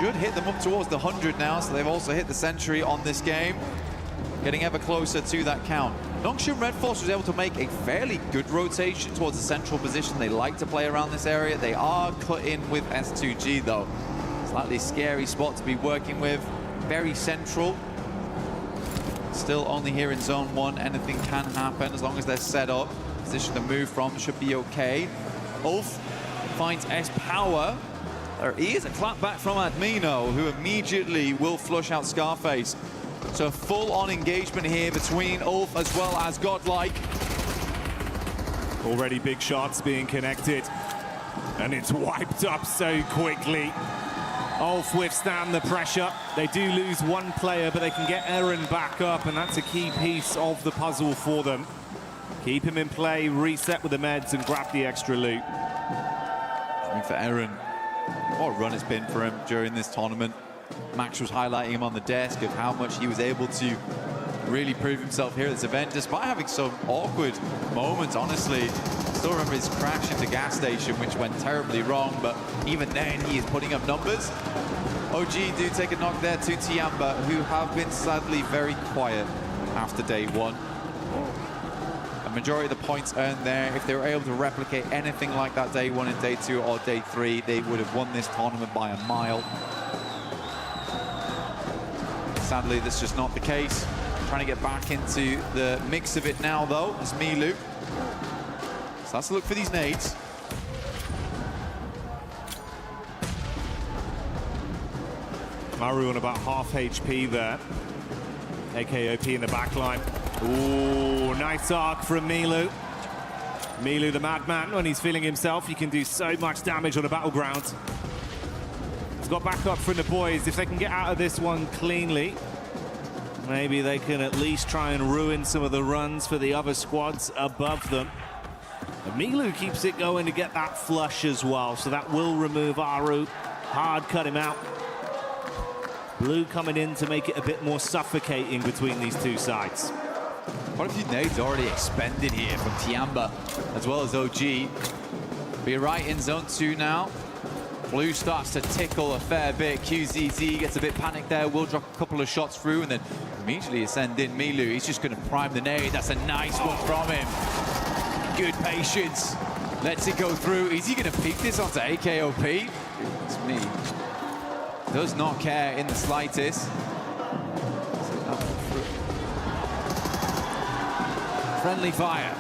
Should hit them up towards the 100 now, so they've also hit the century on this game. Getting ever closer to that count. Nongshin Red Force was able to make a fairly good rotation towards the central position. They like to play around this area. They are cut in with S2G though. Slightly scary spot to be working with. Very central. Still only here in zone 1. Anything can happen as long as they're set up. Position to move from should be okay. Ulf finds S-Power. There is a clap back from Admino, who immediately will flush out Scarface. So full-on engagement here between Ulf as well as GodLike. Already big shots being connected. And it's wiped up so quickly. Ulf withstand the pressure. They do lose one player, but they can get Eren back up, and that's a key piece of the puzzle for them. Keep him in play, reset with the meds, and grab the extra loot. I mean, for Eren, what a run it's been for him during this tournament. Max was highlighting him on the desk of how much he was able to really prove himself here at this event, despite having some awkward moments, honestly. Still remember his crash into gas station, which went terribly wrong, but even then he is putting up numbers. OG do take a knock there to Tiamba, who have been sadly very quiet after day 1. A majority of the points earned there, if they were able to replicate anything like that day 1 and day 2 or day 3, they would have won this tournament by a mile. Sadly, that's just not the case. Trying to get back into the mix of it now, though, as Milu. So let's look for these nades. Maru on about half HP there. AKOP in the back line. Ooh, nice arc from Milu. Milu, the madman, when he's feeling himself, he can do so much damage on a battleground. It's got back up from the boys. If they can get out of this one cleanly, maybe they can at least try and ruin some of the runs for the other squads above them. And Milu keeps it going to get that flush as well, so that will remove Aru. Hard cut him out. Blue coming in to make it a bit more suffocating between these two sides. Quite a few nades already expended here from Tiamba as well as OG. We're right in zone 2 now. Blue starts to tickle a fair bit. QZZ gets a bit panicked there, will drop a couple of shots through and then immediately send in Milu. He's just going to prime the nade. That's a nice one from him. Good patience. Lets it go through. Is he going to peek this onto AKOP? It's me. Does not care in the slightest. Friendly fire.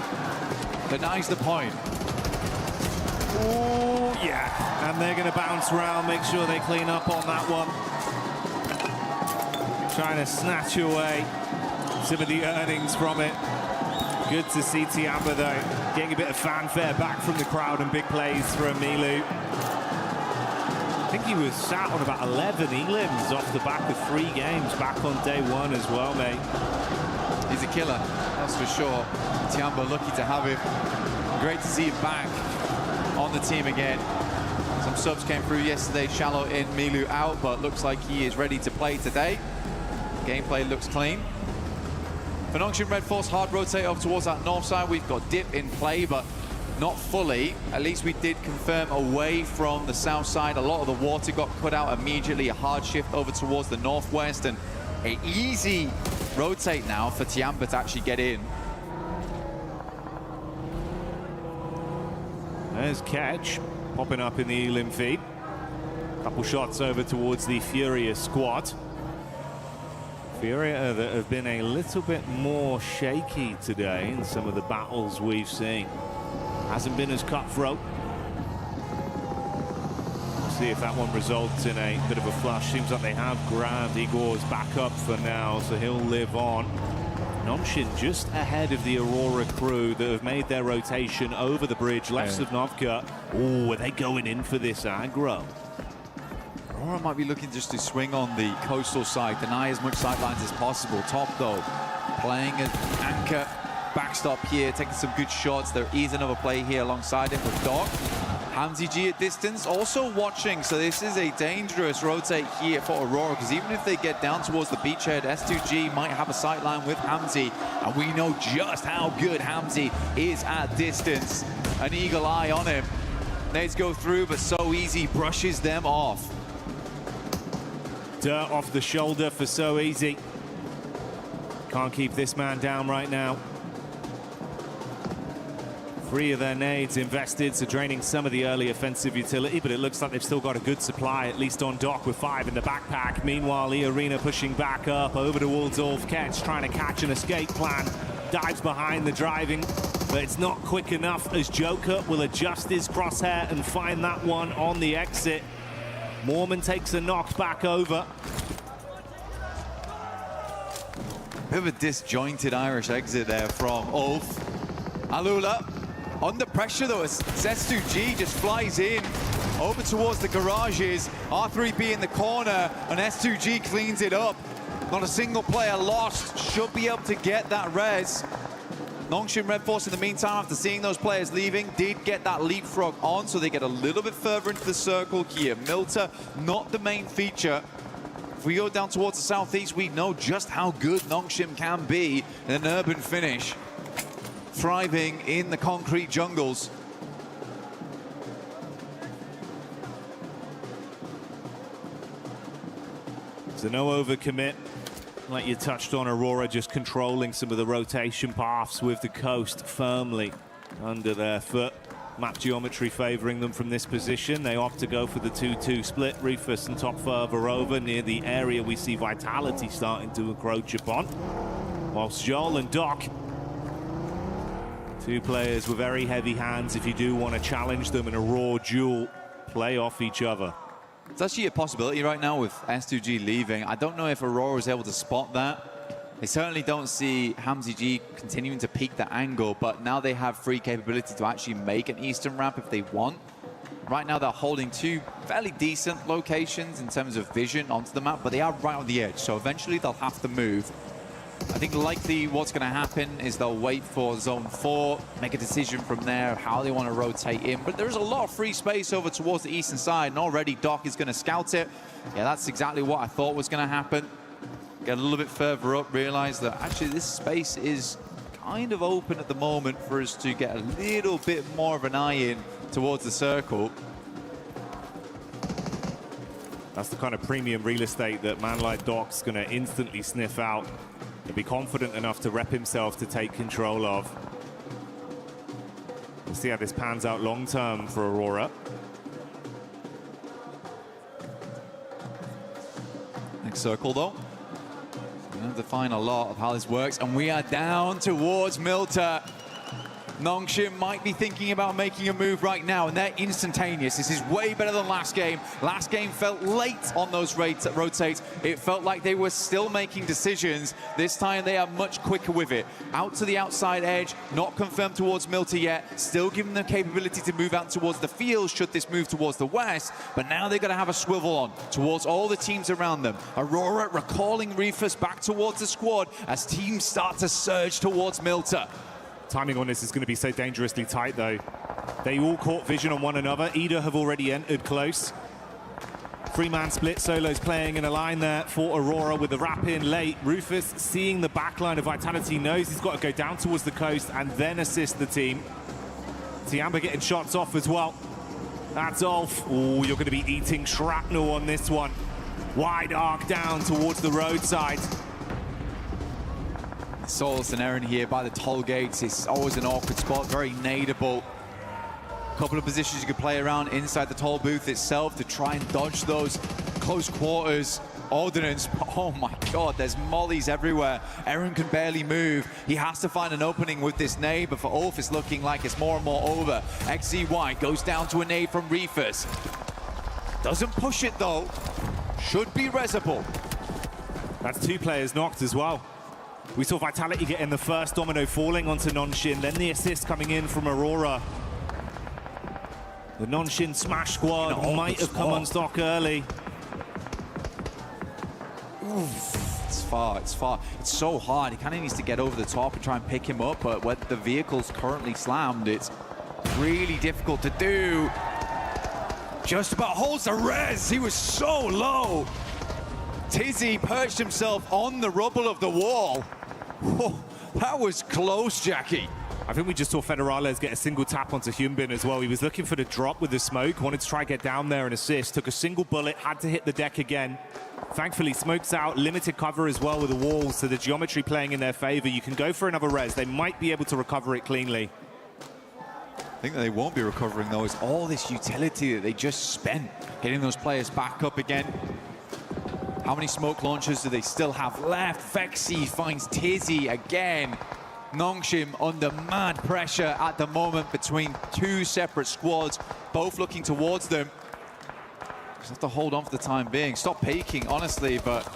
Denies the point. Oh, yeah. And they're going to bounce around, make sure they clean up on that one. Trying to snatch away some of the earnings from it. Good to see Tiamba, though, getting a bit of fanfare back from the crowd and big plays from Milu. I think he was sat on about 11 elims off the back of 3 games back on day 1 as well, mate. He's a killer, that's for sure. Tiamba lucky to have him. Great to see him back on the team again. Some subs came through yesterday, Shallow in, Milu out, but looks like he is ready to play today. Gameplay looks clean. For Nongshim Red Force, hard rotate over towards that north side. We've got Dip in play, but not fully. At least we did confirm away from the south side. A lot of the water got cut out immediately. A hard shift over towards the northwest, and an easy rotate now for Tiamba to actually get in. There's Catch popping up in the elim feed. Couple shots over towards the Furia squad. Furia that have been a little bit more shaky today in some of the battles we've seen. Hasn't been as cutthroat. We'll see if that one results in a bit of a flush. Seems like they have grabbed Igor's back up for now, so he'll live on. Nongshim just ahead of the Aurora crew that have made their rotation over the bridge, left of Novka. Oh, are they going in for this aggro? Aurora might be looking just to swing on the coastal side, deny as much sidelines as possible. Top, though, playing an anchor backstop here, taking some good shots. There is another play here alongside him with Doc. Hamzy G at distance, also watching, so this is a dangerous rotate here for Aurora, because even if they get down towards the beachhead, S2G might have a sightline with Hamzy, and we know just how good Hamzy is at distance. An eagle eye on him. Nades go through, but so easy, brushes them off. Dirt off the shoulder for so easy. Can't keep this man down right now. 3 of their nades invested, so draining some of the early offensive utility, but it looks like they've still got a good supply, at least on Doc, with 5 in the backpack. Meanwhile, Arena pushing back up over to Waldorf. Ketch trying to catch an escape plan. Dives behind the driving, but it's not quick enough as Joker will adjust his crosshair and find that one on the exit. Mormon takes a knock back over. Bit of a disjointed Irish exit there from Ulf. Alula under pressure though, as S2G just flies in over towards the garages. R3B in the corner, and S2G cleans it up. Not a single player lost. Should be able to get that res. Nongshim Red Force in the meantime, after seeing those players leaving, did get that leapfrog on, so they get a little bit further into the circle here. Milta, not the main feature. If we go down towards the southeast, we know just how good Nongshim can be in an urban finish. Thriving in the concrete jungles. So no overcommit. Like you touched on, Aurora just controlling some of the rotation paths with the coast firmly under their foot. Map geometry favoring them from this position. They opt to go for the 2-2 split. Rufus and Top further over near the area we see Vitality starting to encroach upon. Whilst Joel and Doc, 2 players with very heavy hands, if you do want to challenge them in a raw duel, play off each other. It's actually a possibility right now with S2G leaving. I don't know if Aurora is able to spot that. They certainly don't see Hamzy G continuing to peak the angle, but now they have free capability to actually make an eastern ramp if they want. Right now, they're holding two fairly decent locations in terms of vision onto the map, but they are right on the edge, so eventually they'll have to move. I think likely what's going to happen is they'll wait for Zone 4, make a decision from there how they want to rotate in. But there's a lot of free space over towards the eastern side, and already Doc is going to scout it. Yeah, that's exactly what I thought was going to happen. Get a little bit further up, realize that actually this space is kind of open at the moment for us to get a little bit more of an eye in towards the circle. That's the kind of premium real estate that man like Doc's going to instantly sniff out and be confident enough to rep himself to take control of. We'll see how this pans out long term for Aurora. Next circle though. We're going to define a lot of how this works, and we are down towards Milta. Nongshim might be thinking about making a move right now, and they're instantaneous. This is way better than last game. Last game felt late on those rotates. It felt like they were still making decisions. This time they are much quicker with it. Out to the outside edge, not confirmed towards Milta yet. Still giving them the capability to move out towards the field should this move towards the west. But now they're going to have a swivel on towards all the teams around them. Aurora recalling Reefus back towards the squad as teams start to surge towards Milta. Timing on this is going to be so dangerously tight, though. They all caught vision on one another. Ida have already entered close. Three-man split. Solo's playing in a line there for Aurora with the wrap in late. Rufus, seeing the backline of Vitality, knows he's got to go down towards the coast and then assist the team. Tiamba getting shots off as well. That's off. Oh, you're going to be eating shrapnel on this one. Wide arc down towards the roadside. Solus and Aaron here by the toll gates. It's always an awkward spot, very nadeable. Couple of positions you could play around inside the toll booth itself to try and dodge those close quarters ordnance. Oh my god, there's mollies everywhere. Aaron can barely move. He has to find an opening with this nade, but for Ulf it's looking like it's more and more over. XZY goes down to a nade from Reefus. Doesn't push it though. Should be resable. That's two players knocked as well. We saw Vitality getting the first domino falling onto Nongshim, then the assist coming in from Aurora. The Nongshim Smash squad might have come unstuck early. Oof, it's far, it's far. It's so hard. He kind of needs to get over the top and try and pick him up, but when the vehicle's currently slammed, it's really difficult to do. Just about holds the res. He was so low. Tizzy perched himself on the rubble of the wall. Oh, that was close, Jackie. I think we just saw Federales get a single tap onto Hyunbin as well. He was looking for the drop with the smoke, wanted to try and get down there and assist. Took a single bullet, had to hit the deck again. Thankfully, smoke's out, limited cover as well with the walls, so the geometry playing in their favor. You can go for another res. They might be able to recover it cleanly. I think that they won't be recovering, though, is all this utility that they just spent getting those players back up again. How many smoke launchers do they still have left? Vexy finds Tizzy again. Nongshim under mad pressure at the moment between two separate squads, both looking towards them. Just have to hold on for the time being. Stop peeking, honestly, but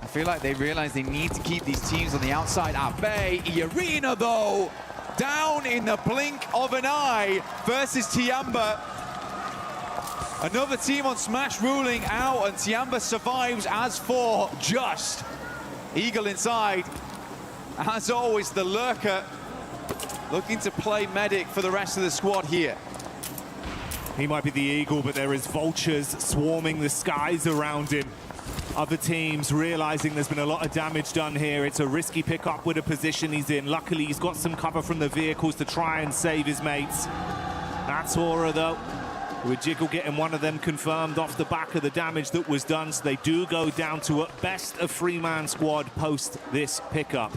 I feel like they realize they need to keep these teams on the outside at bay. Arena, though, down in the blink of an eye versus Tiamba. Another team on Smash ruling out, and Tiamba survives as for just. Eagle inside. As always, the lurker looking to play medic for the rest of the squad here. He might be the eagle, but there is vultures swarming the skies around him. Other teams realizing there's been a lot of damage done here. It's a risky pickup with the position he's in. Luckily, he's got some cover from the vehicles to try and save his mates. That's Aura, though, with Jiggle getting one of them confirmed off the back of the damage that was done. So they do go down to at best a three-man squad post this pickup.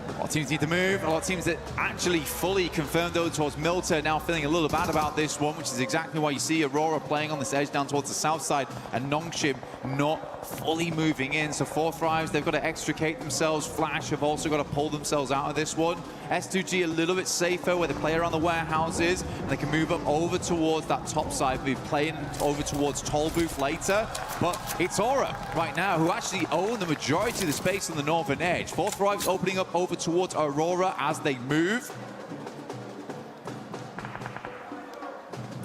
A lot of teams need to move. A lot of teams that actually fully confirmed, though, towards Milta, now feeling a little bad about this one, which is exactly why you see Aurora playing on this edge down towards the south side, and Nongshim not fully moving in. So 4 Thrives, they've got to extricate themselves. Flash have also got to pull themselves out of this one. S2G a little bit safer where they play around the warehouses, and they can move up over towards that top side, move playing over towards Toll Booth later. But it's Aura right now who actually own the majority of the space on the northern edge. 4 Thrives opening up over towards Aurora as they move.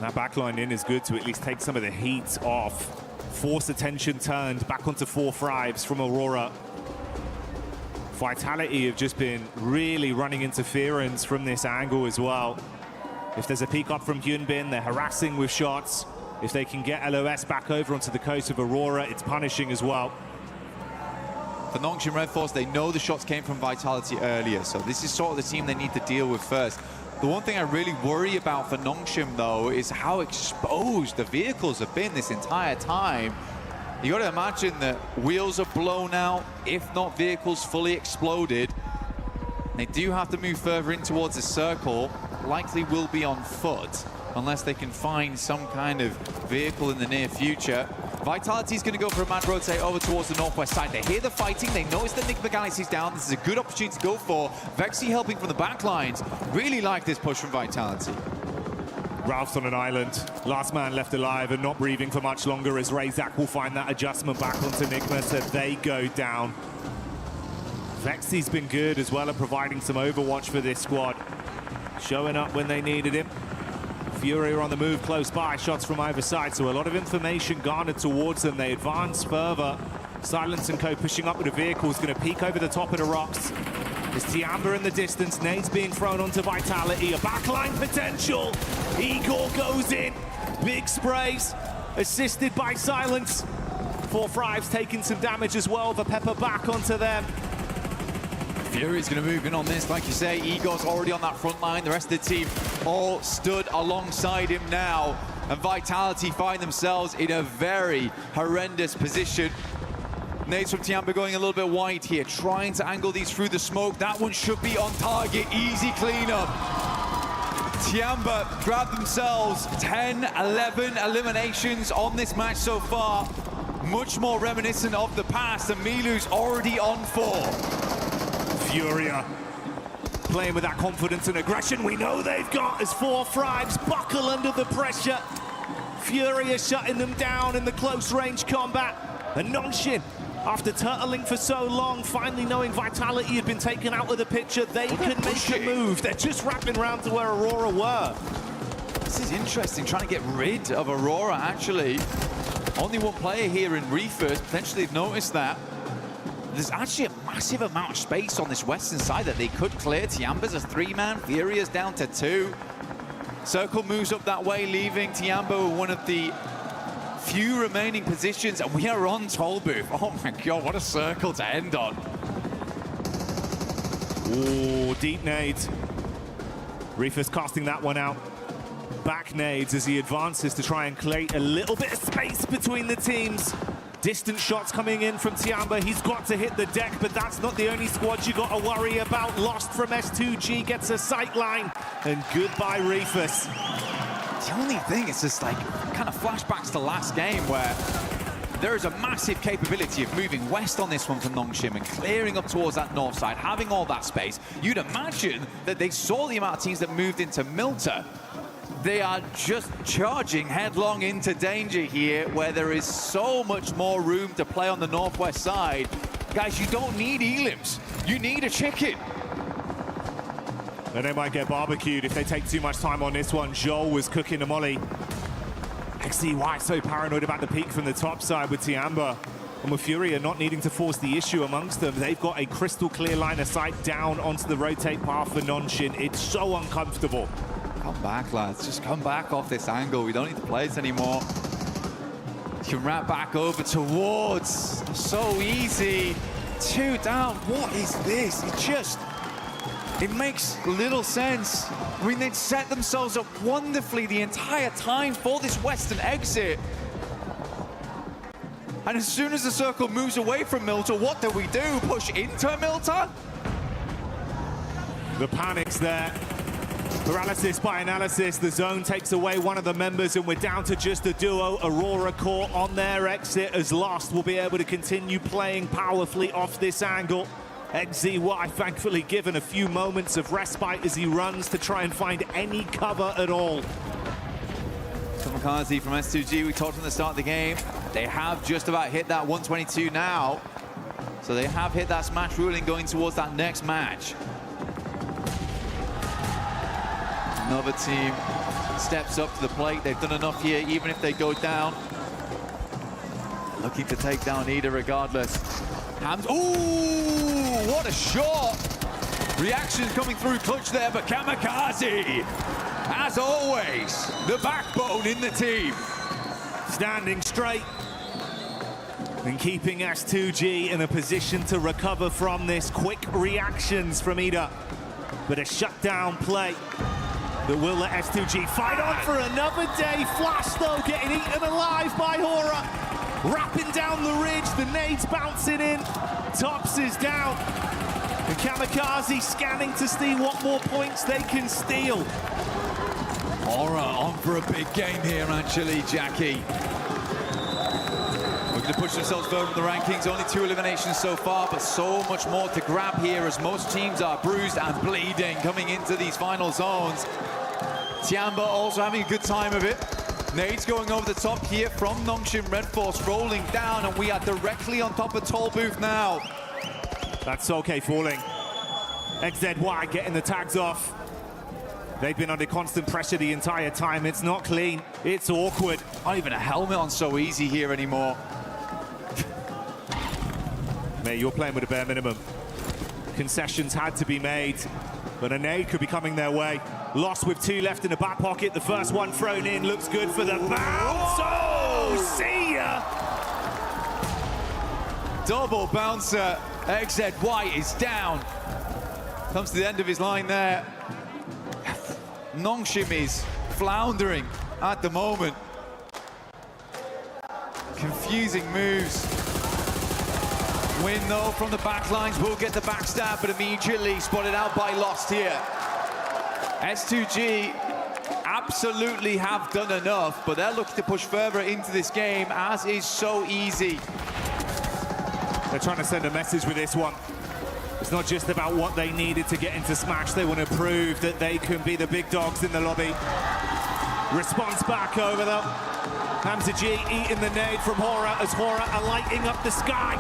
That backline in is good to at least take some of the heat off. Force attention turned back onto 4 Thrives from Aurora. Vitality have just been really running interference from this angle as well. If there's a peek up from Hyunbin, they're harassing with shots. If they can get LOS back over onto the coast of Aurora, it's punishing as well. For Nongshim Red Force, they know the shots came from Vitality earlier, so this is sort of the team they need to deal with first. The one thing I really worry about for Nongshim, though, is how exposed the vehicles have been this entire time. You got to imagine that wheels are blown out, if not vehicles fully exploded. They do have to move further in towards the circle, likely will be on foot, unless they can find some kind of vehicle in the near future. Vitality's going to go for a mad rotate over towards the northwest side. They hear the fighting, they notice that Nick Galaxy's down. This is a good opportunity to go for. Vexy helping from the back lines. Really like this push from Vitality. Ralph's on an island. Last man left alive and not breathing for much longer as Razak will find that adjustment back onto Nigma, so they go down. Vexy's been good as well at providing some overwatch for this squad. Showing up when they needed him. Fury are on the move close by, shots from either side, so a lot of information garnered towards them. They advance further. Silence and Co pushing up with the vehicles, going to peek over the top of the rocks. There's Tiamba in the distance, nades being thrown onto Vitality, a backline potential. Igor goes in, big sprays, assisted by Silence. 4 Thrives taking some damage as well, the pepper back onto them. Fury's going to move in on this, like you say. Igor's already on that front line. The rest of the team all stood alongside him now. And Vitality find themselves in a very horrendous position. Nades from Tiamba going a little bit wide here, trying to angle these through the smoke. That one should be on target. Easy cleanup. Tiamba grab themselves 10, 11 eliminations on this match so far. Much more reminiscent of the past, and Milu's already on 4. Furia playing with that confidence and aggression we know they've got as 4 Thrives buckle under the pressure. Furia shutting them down in the close range combat. And Nongshim, after turtling for so long, finally knowing Vitality had been taken out of the picture, they can make a move. They're just wrapping around to where Aurora were. This is interesting, trying to get rid of Aurora, actually. Only one player here in Reefers, potentially they've noticed that. There's actually a massive amount of space on this western side that they could clear. Tiamba's a 3-man, Furia's down to 2. Circle moves up that way, leaving Tiamba with one of the few remaining positions, and we are on toll booth. Oh my god, what a circle to end on. Ooh, deep nades. Reefers casting that one out. Back nades as he advances to try and create a little bit of space between the teams. Distant shots coming in from Tiamba. He's got to hit the deck, but that's not the only squad you got to worry about. Lost from S2G, gets a sight line, and goodbye Reefers. The only thing is just like kind of flashbacks to last game where there is a massive capability of moving west on this one from Nongshim and clearing up towards that north side, having all that space. You'd imagine that they saw the amount of teams that moved into Milta. They are just charging headlong into danger here, where there is so much more room to play on the northwest side. Guys, you don't need elims. You need a chicken. And they might get barbecued if they take too much time on this one. Joel was cooking a molly. XCY so paranoid about the peak from the top side with Tiamba. And with Furia not needing to force the issue amongst them, they've got a crystal clear line of sight down onto the rotate path for Nongshim. It's so uncomfortable. Come back, lads. Just come back off this angle. We don't need to play it anymore. You can wrap back over towards. So easy. 2 down. What is this? It makes little sense. I mean, they'd set themselves up wonderfully the entire time for this western exit. And as soon as the circle moves away from Milta, what do we do? Push into Milta? The panic's there. Paralysis by analysis. The zone takes away one of the members, and we're down to just a duo. Aurora caught on their exit as Lost will be able to continue playing powerfully off this angle. XZY thankfully given a few moments of respite as he runs to try and find any cover at all. Kamikaze from S2G, we talked from the start of the game. They have just about hit that 122 now. So they have hit that smash ruling going towards that next match. Another team steps up to the plate. They've done enough here, even if they go down. Looking to take down Ida regardless. Hams, ooh, what a shot! Reactions coming through clutch there, but Kamikaze, as always, the backbone in the team. Standing straight and keeping S2G in a position to recover from this. Quick reactions from Ida, but a shutdown play that will let S2G fight on for another day. Flash though getting eaten alive by Hora. Wrapping down the ridge, the nades bouncing in. Tops is down. And Kamikaze scanning to see what more points they can steal. Hora on for a big game here, actually, Jackie. Looking to push themselves further in the rankings. Only 2 eliminations so far, but so much more to grab here as most teams are bruised and bleeding coming into these final zones. Tiamba also having a good time of it. Nades going over the top here from Nongshim Red Force, rolling down, and we are directly on top of Toll Booth now. That's okay falling. XZY getting the tags off. They've been under constant pressure the entire time. It's not clean, it's awkward. Not even a helmet on So Easy here anymore. Mate, you're playing with a bare minimum. Concessions had to be made, but a nade could be coming their way. Lost with 2 left in the back pocket. The first one thrown in looks good for the bounce. Oh, see ya! Double bouncer. XZY is down. Comes to the end of his line there. Nongshim is floundering at the moment. Confusing moves. Win though from the backlines, will get the backstab, but immediately spotted out by Lost here. S2G absolutely have done enough, but they're looking to push further into this game, as is So Easy. They're trying to send a message with this one. It's not just about what they needed to get into Smash. They want to prove that they can be the big dogs in the lobby. Response back over though. Hamza G eating the nade from Hora as Hora are lighting up the sky.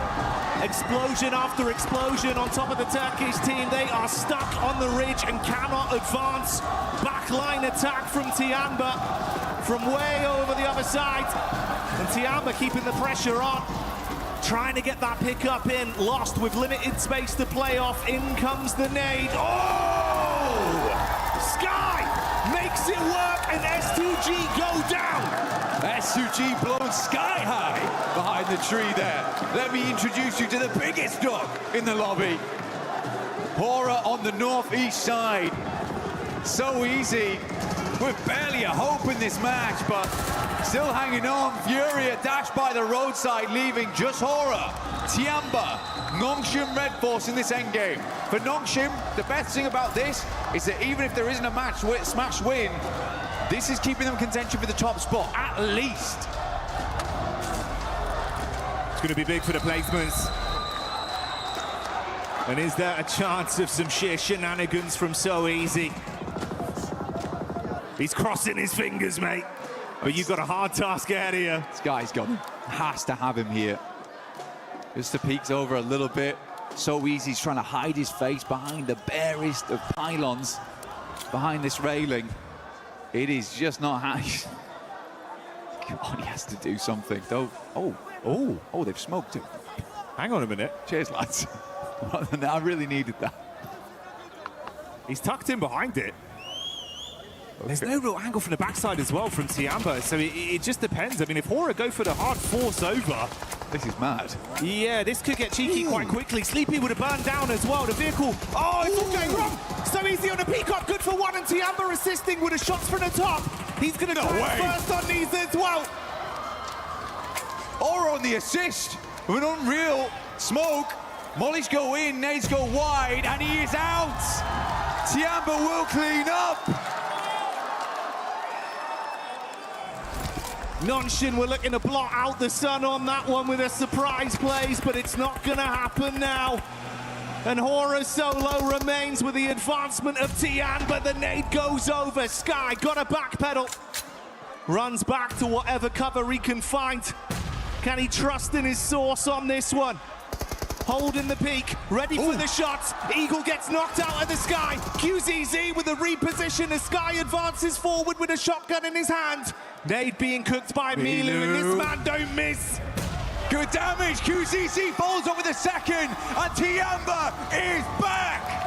Explosion after explosion on top of the Turkish team. They are stuck on the ridge and cannot advance. Backline attack from Tiamba from way over the other side. And Tiamba keeping the pressure on. Trying to get that pick up in. Lost with limited space to play off. In comes the nade. Oh! Sky makes it work and S2G go down. S2G blown sky high behind the tree there. Let me introduce you to the biggest dog in the lobby. Hora on the northeast side. So Easy with barely a hope in this match, but still hanging on. Furia dashed by the roadside, leaving just Hora, Tiamba, Nongshim Red Force in this endgame. For Nongshim, the best thing about this is that even if there isn't a match smash win, this is keeping them contention for the top spot, at least. It's going to be big for the placements. And is there a chance of some sheer shenanigans from So Easy? He's crossing his fingers, mate. But you've got a hard task ahead of you. This guy's has to have him here. Just to peeks over a little bit. So Easy's trying to hide his face behind the barest of pylons, behind this railing. It is just not how. Come on, he has to do something. Oh, they've smoked him. Hang on a minute. Cheers, lads. I really needed that. He's tucked in behind it. There's no real angle from the backside as well from Tiamba, so it just depends. I mean, if Hora go for the hard force over... This is mad. Yeah, this could get cheeky quite quickly. Sleepy would have burned down as well. The vehicle... Oh, it's all going wrong! So Easy on the peacock, good for one, and Tiamba assisting with the shots from the top. He's going to go first on these as well. Hora on the assist with an unreal smoke. Mollies go in, nades go wide, and he is out. Tiamba will clean up. Nongshim were looking to blot out the sun on that one with a surprise plays, but it's not going to happen now. And Hora solo remains with the advancement of Tian, but the nade goes over. Sky got a backpedal. Runs back to whatever cover he can find. Can he trust in his source on this one? holding the peak, ready for the shots. Eagle gets knocked out of the sky. QZZ with a reposition as Sky advances forward with a shotgun in his hand. Nade being cooked by Milu, and this man don't miss. Good damage. QZZ follows up with a second, and Tiamba is back.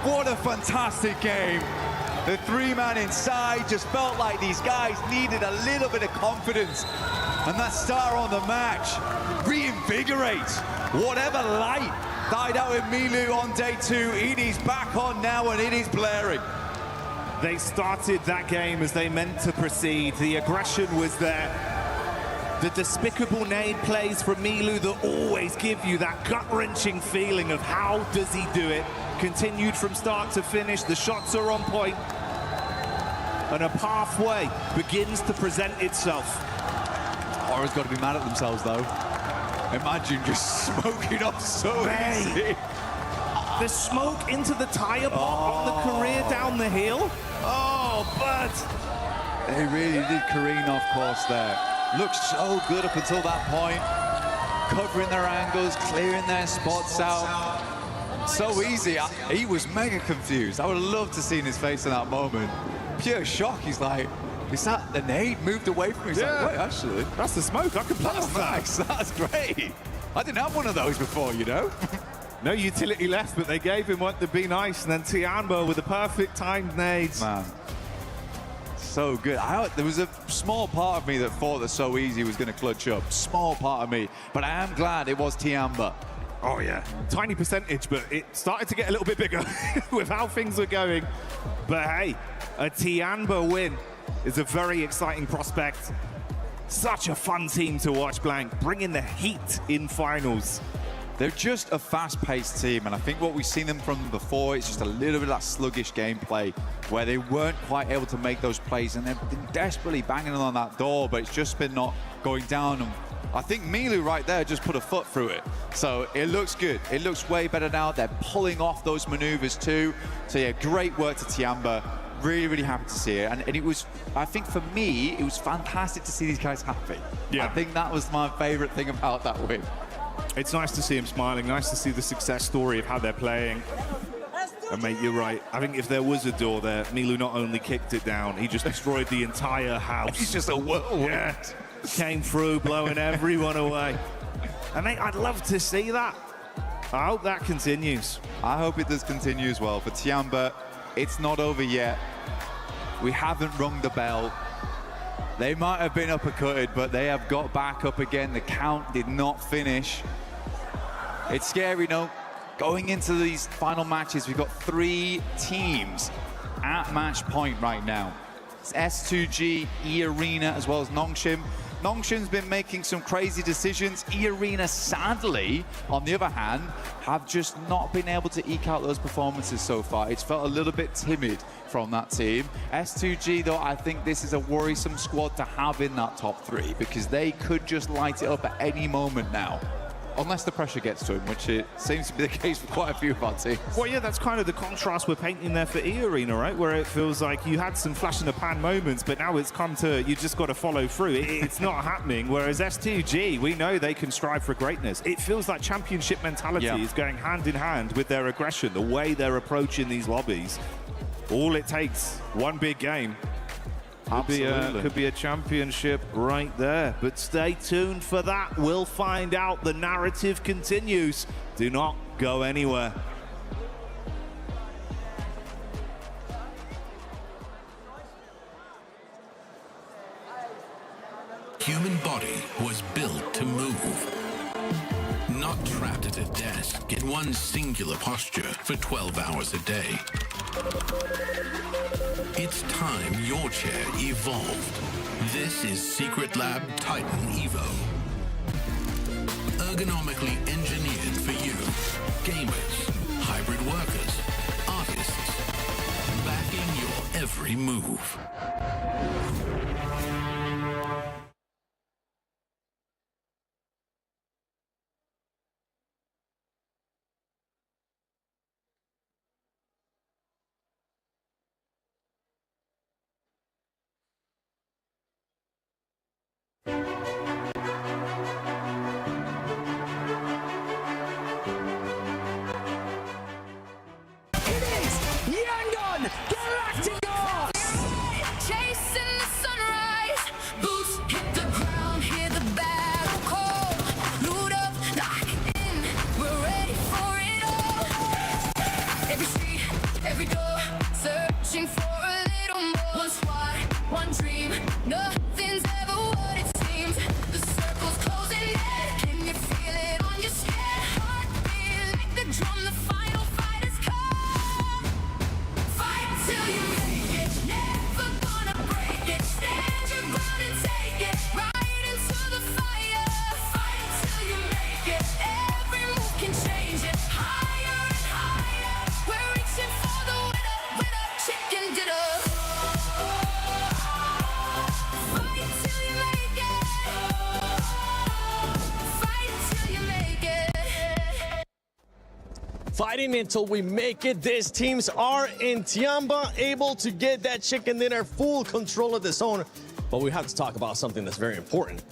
What a fantastic game. The three-man inside just felt like these guys needed a little bit of confidence. And that star on the match reinvigorates whatever light died out in Milu on day 2. It is back on now, and it is blaring. They started that game as they meant to proceed. The aggression was there. The despicable nade plays from Milu that always give you that gut-wrenching feeling of how does he do it. Continued from start to finish. The shots are on point. And a pathway begins to present itself. Aura's got to be mad at themselves, though. Imagine just smoking off so easy. The smoke into the tire pot on the career down the hill. Oh, but they really did careen off course there. Looked so good up until that point. Covering their angles, clearing their spots out. So easy. He was mega confused. I would have loved to see his face in that moment. Pure shock. He's like, is that the nade moved away from me? He's like, wait, actually. That's the smoke. I can blast that. Nice. That's great. I didn't have one of those before, you know? No utility left, but they gave him one to be nice. And then Tiamba with the perfect timed nades. Man. So good. There was a small part of me that thought that So Easy was going to clutch up. Small part of me. But I am glad it was Tiamba. Oh, yeah. Tiny percentage, but it started to get a little bit bigger with how things were going. But hey, a Tiamba win is a very exciting prospect. Such a fun team to watch, Blank, bringing the heat in finals. They're just a fast-paced team, and I think what we've seen them from before is just a little bit of that sluggish gameplay where they weren't quite able to make those plays, and they've been desperately banging on that door, but it's just been not going down. And I think Milu right there just put a foot through it. So it looks good. It looks way better now. They're pulling off those maneuvers too. So yeah, great work to Tiamba. Really, really happy to see it. And it was, I think for me, it was fantastic to see these guys happy. Yeah. I think that was my favorite thing about that win. It's nice to see him smiling, nice to see the success story of how they're playing. And mate, you're right. I think if there was a door there, Milu not only kicked it down, he just destroyed the entire house. He's just a whirlwind. Yeah. Came through, blowing everyone away. And mate, I'd love to see that. I hope that continues. I hope it does continue as well. For Tiamba, it's not over yet. We haven't rung the bell. They might have been uppercutted, but they have got back up again. The count did not finish. It's scary, no? Going into these final matches, we've got 3 teams at match point right now. It's S2G, E-Arena, as well as Nongshim. Nongshim's been making some crazy decisions. E-Arena, sadly, on the other hand, have just not been able to eke out those performances so far. It's felt a little bit timid from that team. S2G, though, I think this is a worrisome squad to have in that top 3 because they could just light it up at any moment now. Unless the pressure gets to him, which it seems to be the case for quite a few of our teams. Well, yeah, that's kind of the contrast we're painting there for E-Arena, right? Where it feels like you had some flash in the pan moments, but now it's come to, you just got to follow through. It's not happening. Whereas S2G, we know they can strive for greatness. It feels like championship mentality is going hand in hand with their aggression, the way they're approaching these lobbies. All it takes, one big game. Could be a championship right there. But stay tuned for that. We'll find out. The narrative continues. Do not go anywhere. Human body was built to move. Not trapped at a desk in one singular posture for 12 hours a day. It's time your chair evolved. This is Secret Lab Titan Evo. Ergonomically engineered for you. Gamers, hybrid workers, artists. Backing your every move. Yangon Galacticos! Chasing the sunrise, boots hit the ground, hear the battle call. Loot up, lock in, we're ready for it all. Every street, every door, searching for a little more. One squad, one dream, nothing's ever what it seems. The circle's closing in, can you feel it on your skin? Heartbeat like the drum, the final fight has come. Fight till you make it, never gonna break it. Stand your ground and take it, right into the fire. Fight till you make it, every move can change it. Higher and higher, we're reaching for the winner, winner, chicken dinner. Fight till you make it, fight till you make it. Fighting until we make it. These teams are in Tiamba, able to get that chicken dinner, full control of the zone. But we have to talk about something that's very important.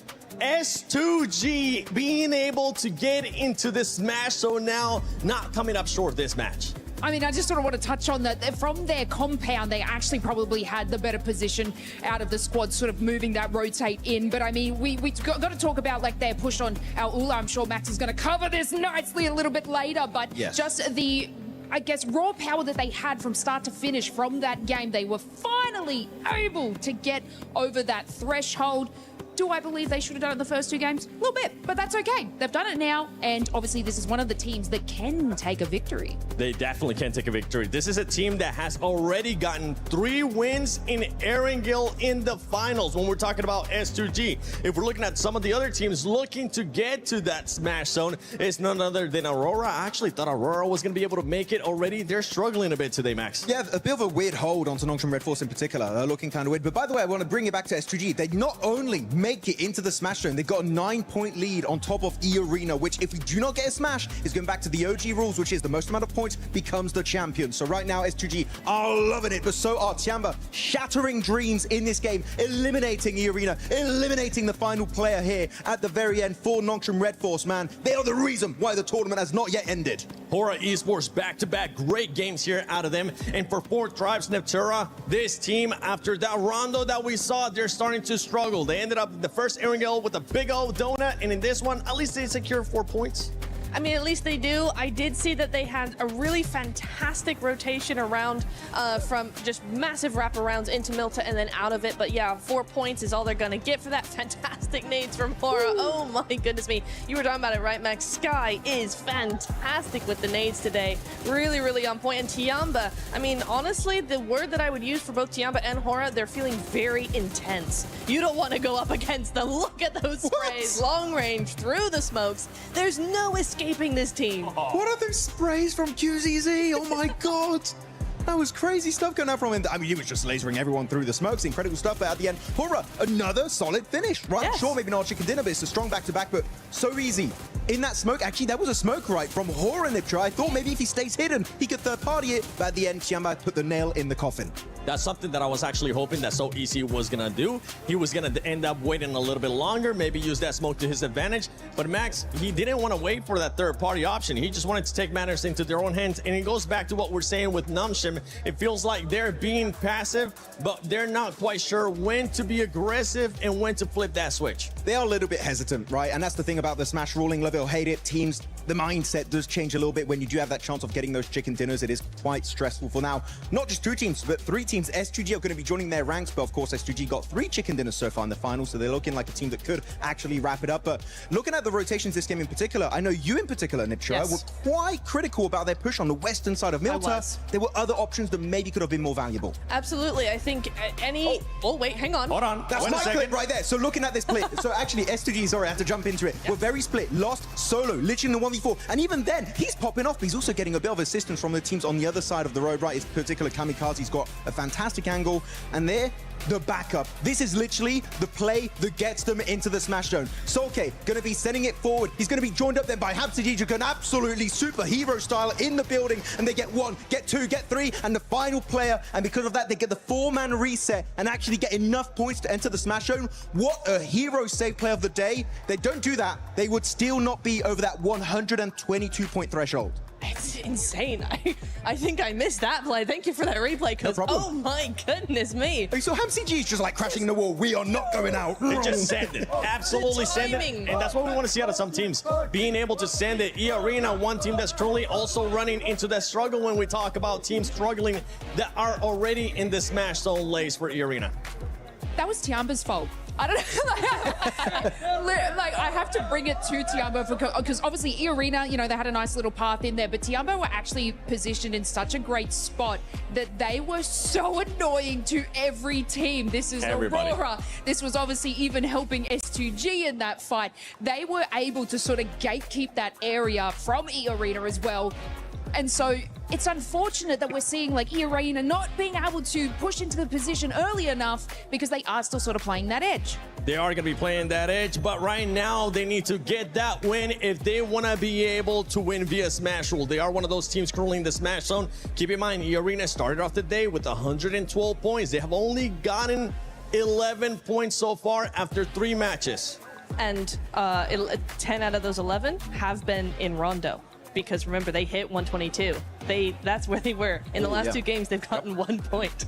S2G being able to get into the Smash Zone now, not coming up short this match. I mean, I just sort of want to touch on that. From their compound, they actually probably had the better position out of the squad, sort of moving that rotate in. But I mean, we got to talk about like their push on our Ula. I'm sure Max is going to cover this nicely a little bit later. But Yes. just the, I guess, raw power that they had from start to finish from that game, they were finally able to get over that threshold. Do I believe they should have done it in the first two games? A little bit, but that's okay. They've done it now, and obviously this is one of the teams that can take a victory. They definitely can take a victory. This is a team that has already gotten 3 wins in Erangel in the finals when we're talking about S2G. If we're looking at some of the other teams looking to get to that Smash Zone, it's none other than Aurora. I actually thought Aurora was going to be able to make it already. They're struggling a bit today, Max. Yeah, a bit of a weird hold onto Nongshim Red Force in particular. They're looking kind of weird. But by the way, I want to bring it back to S2G. They not only make it into the Smash Zone, they've got a 9-point lead on top of E-Arena, which if we do not get a Smash, is going back to the OG rules, which is the most amount of points becomes the champion. So right now, S2G are loving it, but so are Tiamba. Shattering dreams in this game, eliminating E-Arena, eliminating the final player here at the very end for Nongshim Red Force, man. They are the reason why the tournament has not yet ended. Hora Esports back-to-back great games here out of them. And for 4th Tribes Neptura, this team, after that rondo that we saw, they're starting to struggle. They ended up the first Erangel with a big old donut, and in this one, at least they secured 4 points. I mean, at least they do. I did see that they had a really fantastic rotation around from just massive wraparounds into Milta and then out of it. But yeah, 4 points is all they're going to get for that. Fantastic nades from Hora. Oh my goodness me. You were talking about it, right, Max? Sky is fantastic with the nades today. Really, really on point. And Tiamba, I mean, honestly, the word that I would use for both Tiamba and Hora, they're feeling very intense. You don't want to go up against them. Look at those sprays. Long range, through the smokes. There's no escaping this team. What are those sprays from QZZ? Oh my god. That was crazy stuff going out from him. I mean, he was just lasering everyone through the smokes. Incredible stuff. But at the end, Hora, another solid finish, right? Yes. Sure, maybe not a chicken dinner, but it's a strong back-to-back, but so easy. In that smoke, actually, that was a smoke right from Hora Niptra. I thought maybe if he stays hidden, he could third-party it, but at the end, Tiamba put the nail in the coffin. That's something that I was actually hoping that So Easy was going to do. He was going to end up waiting a little bit longer, maybe use that smoke to his advantage. But Max, he didn't want to wait for that third-party option. He just wanted to take matters into their own hands. And it goes back to what we're saying with Nongshim. It feels like they're being passive, but they're not quite sure when to be aggressive and when to flip that switch. They are a little bit hesitant, right? And that's the thing about the Smash ruling. Love it or hate it, teams, the mindset does change a little bit when you do have that chance of getting those chicken dinners. It is quite stressful for now. Not just 2 teams, but 3 teams. S2G are going to be joining their ranks, but of course S2G got 3 chicken dinners so far in the finals, so they're looking like a team that could actually wrap it up. But looking at the rotations this game in particular, I know you in particular, Niptra, were quite critical about their push on the western side of Milta. There were other options that maybe could have been more valuable. Absolutely. I think any... Oh, wait, hang on. Hold on. That's my clip right there. So looking at this split, so actually S2G, sorry, I have to jump into it. We're very split. Lost solo, literally in the 1v4. And even then, he's popping off, but he's also getting a bit of assistance from the teams on the other side of the road, right? His particular Kamikaze's got a fantastic angle. And there, the backup. This is literally the play that gets them into the Smash Zone. Solke going to be sending it forward. He's going to be joined up then by Habsajijuk, absolutely superhero style in the building. And they get 1, get 2, get 3, and the final player. And because of that, they get the 4-man reset and actually get enough points to enter the Smash Zone. What a hero save play of the day. They don't do that, they would still not be over that 122-point threshold. It's insane. I think I missed that play. Thank you for that replay, because oh my goodness me. So HamCG is just like crashing the wall. We are not going out. They just send it. Absolutely send it. And that's what we want to see out of some teams. Being able to send it. E-Arena, one team that's currently also running into that struggle when we talk about teams struggling that are already in the Smash Zone lace for E-Arena. That was Tiamba's fault. I don't know. Like, I have to bring it to Tiamba because obviously E-Arena, you know, they had a nice little path in there, but Tiamba were actually positioned in such a great spot that they were so annoying to every team. This is Everybody. Aurora. This was obviously even helping S2G in that fight. They were able to sort of gatekeep that area from E-Arena as well. And so it's unfortunate that we're seeing like E-Arena not being able to push into the position early enough because they are still sort of playing that edge. They are going to be playing that edge, but right now they need to get that win if they want to be able to win via Smash Rule. They are one of those teams currently in the Smash Zone. Keep in mind, E-Arena started off the day with 112 points. They have only gotten 11 points so far after 3 matches. And 10 out of those 11 have been in Rondo. Because remember, they hit 122. That's where they were. In the last 2 games, they've gotten 1 point.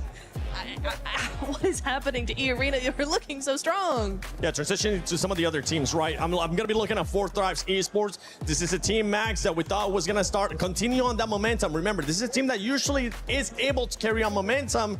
What is happening to E-Arena? You're looking so strong. Yeah, transitioning to some of the other teams, right? I'm going to be looking at 4Thrives Esports. This is a team, Max, that we thought was going to continue on that momentum. Remember, this is a team that usually is able to carry on momentum.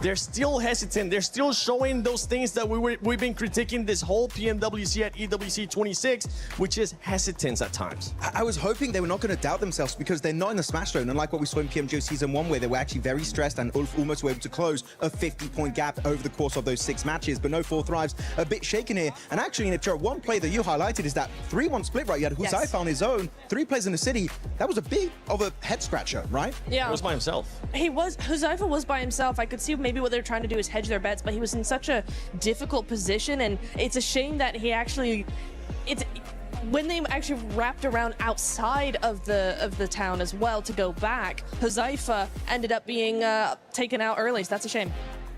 They're still hesitant. They're still showing those things that we've been critiquing this whole PMWC at EWC 26, which is hesitance at times. I was hoping they were not going to doubt themselves because they're not in the Smash Zone, unlike what we saw in PMGO Season 1, where they were actually very stressed and almost were able to close a 50-point gap over the course of those 6 matches. But no, 4Thrives a bit shaken here. And actually, in a one play that you highlighted is that 3-1 split, right? You had Huzaifa on his own, 3 players in the city. That was a bit of a head-scratcher, right? Yeah. He was by himself. Huzaifa was by himself. I could see maybe what they're trying to do is hedge their bets, but he was in such a difficult position, and it's a shame that he actually, when they actually wrapped around outside of the town as well to go back, Huzaifa ended up being taken out early, so that's a shame.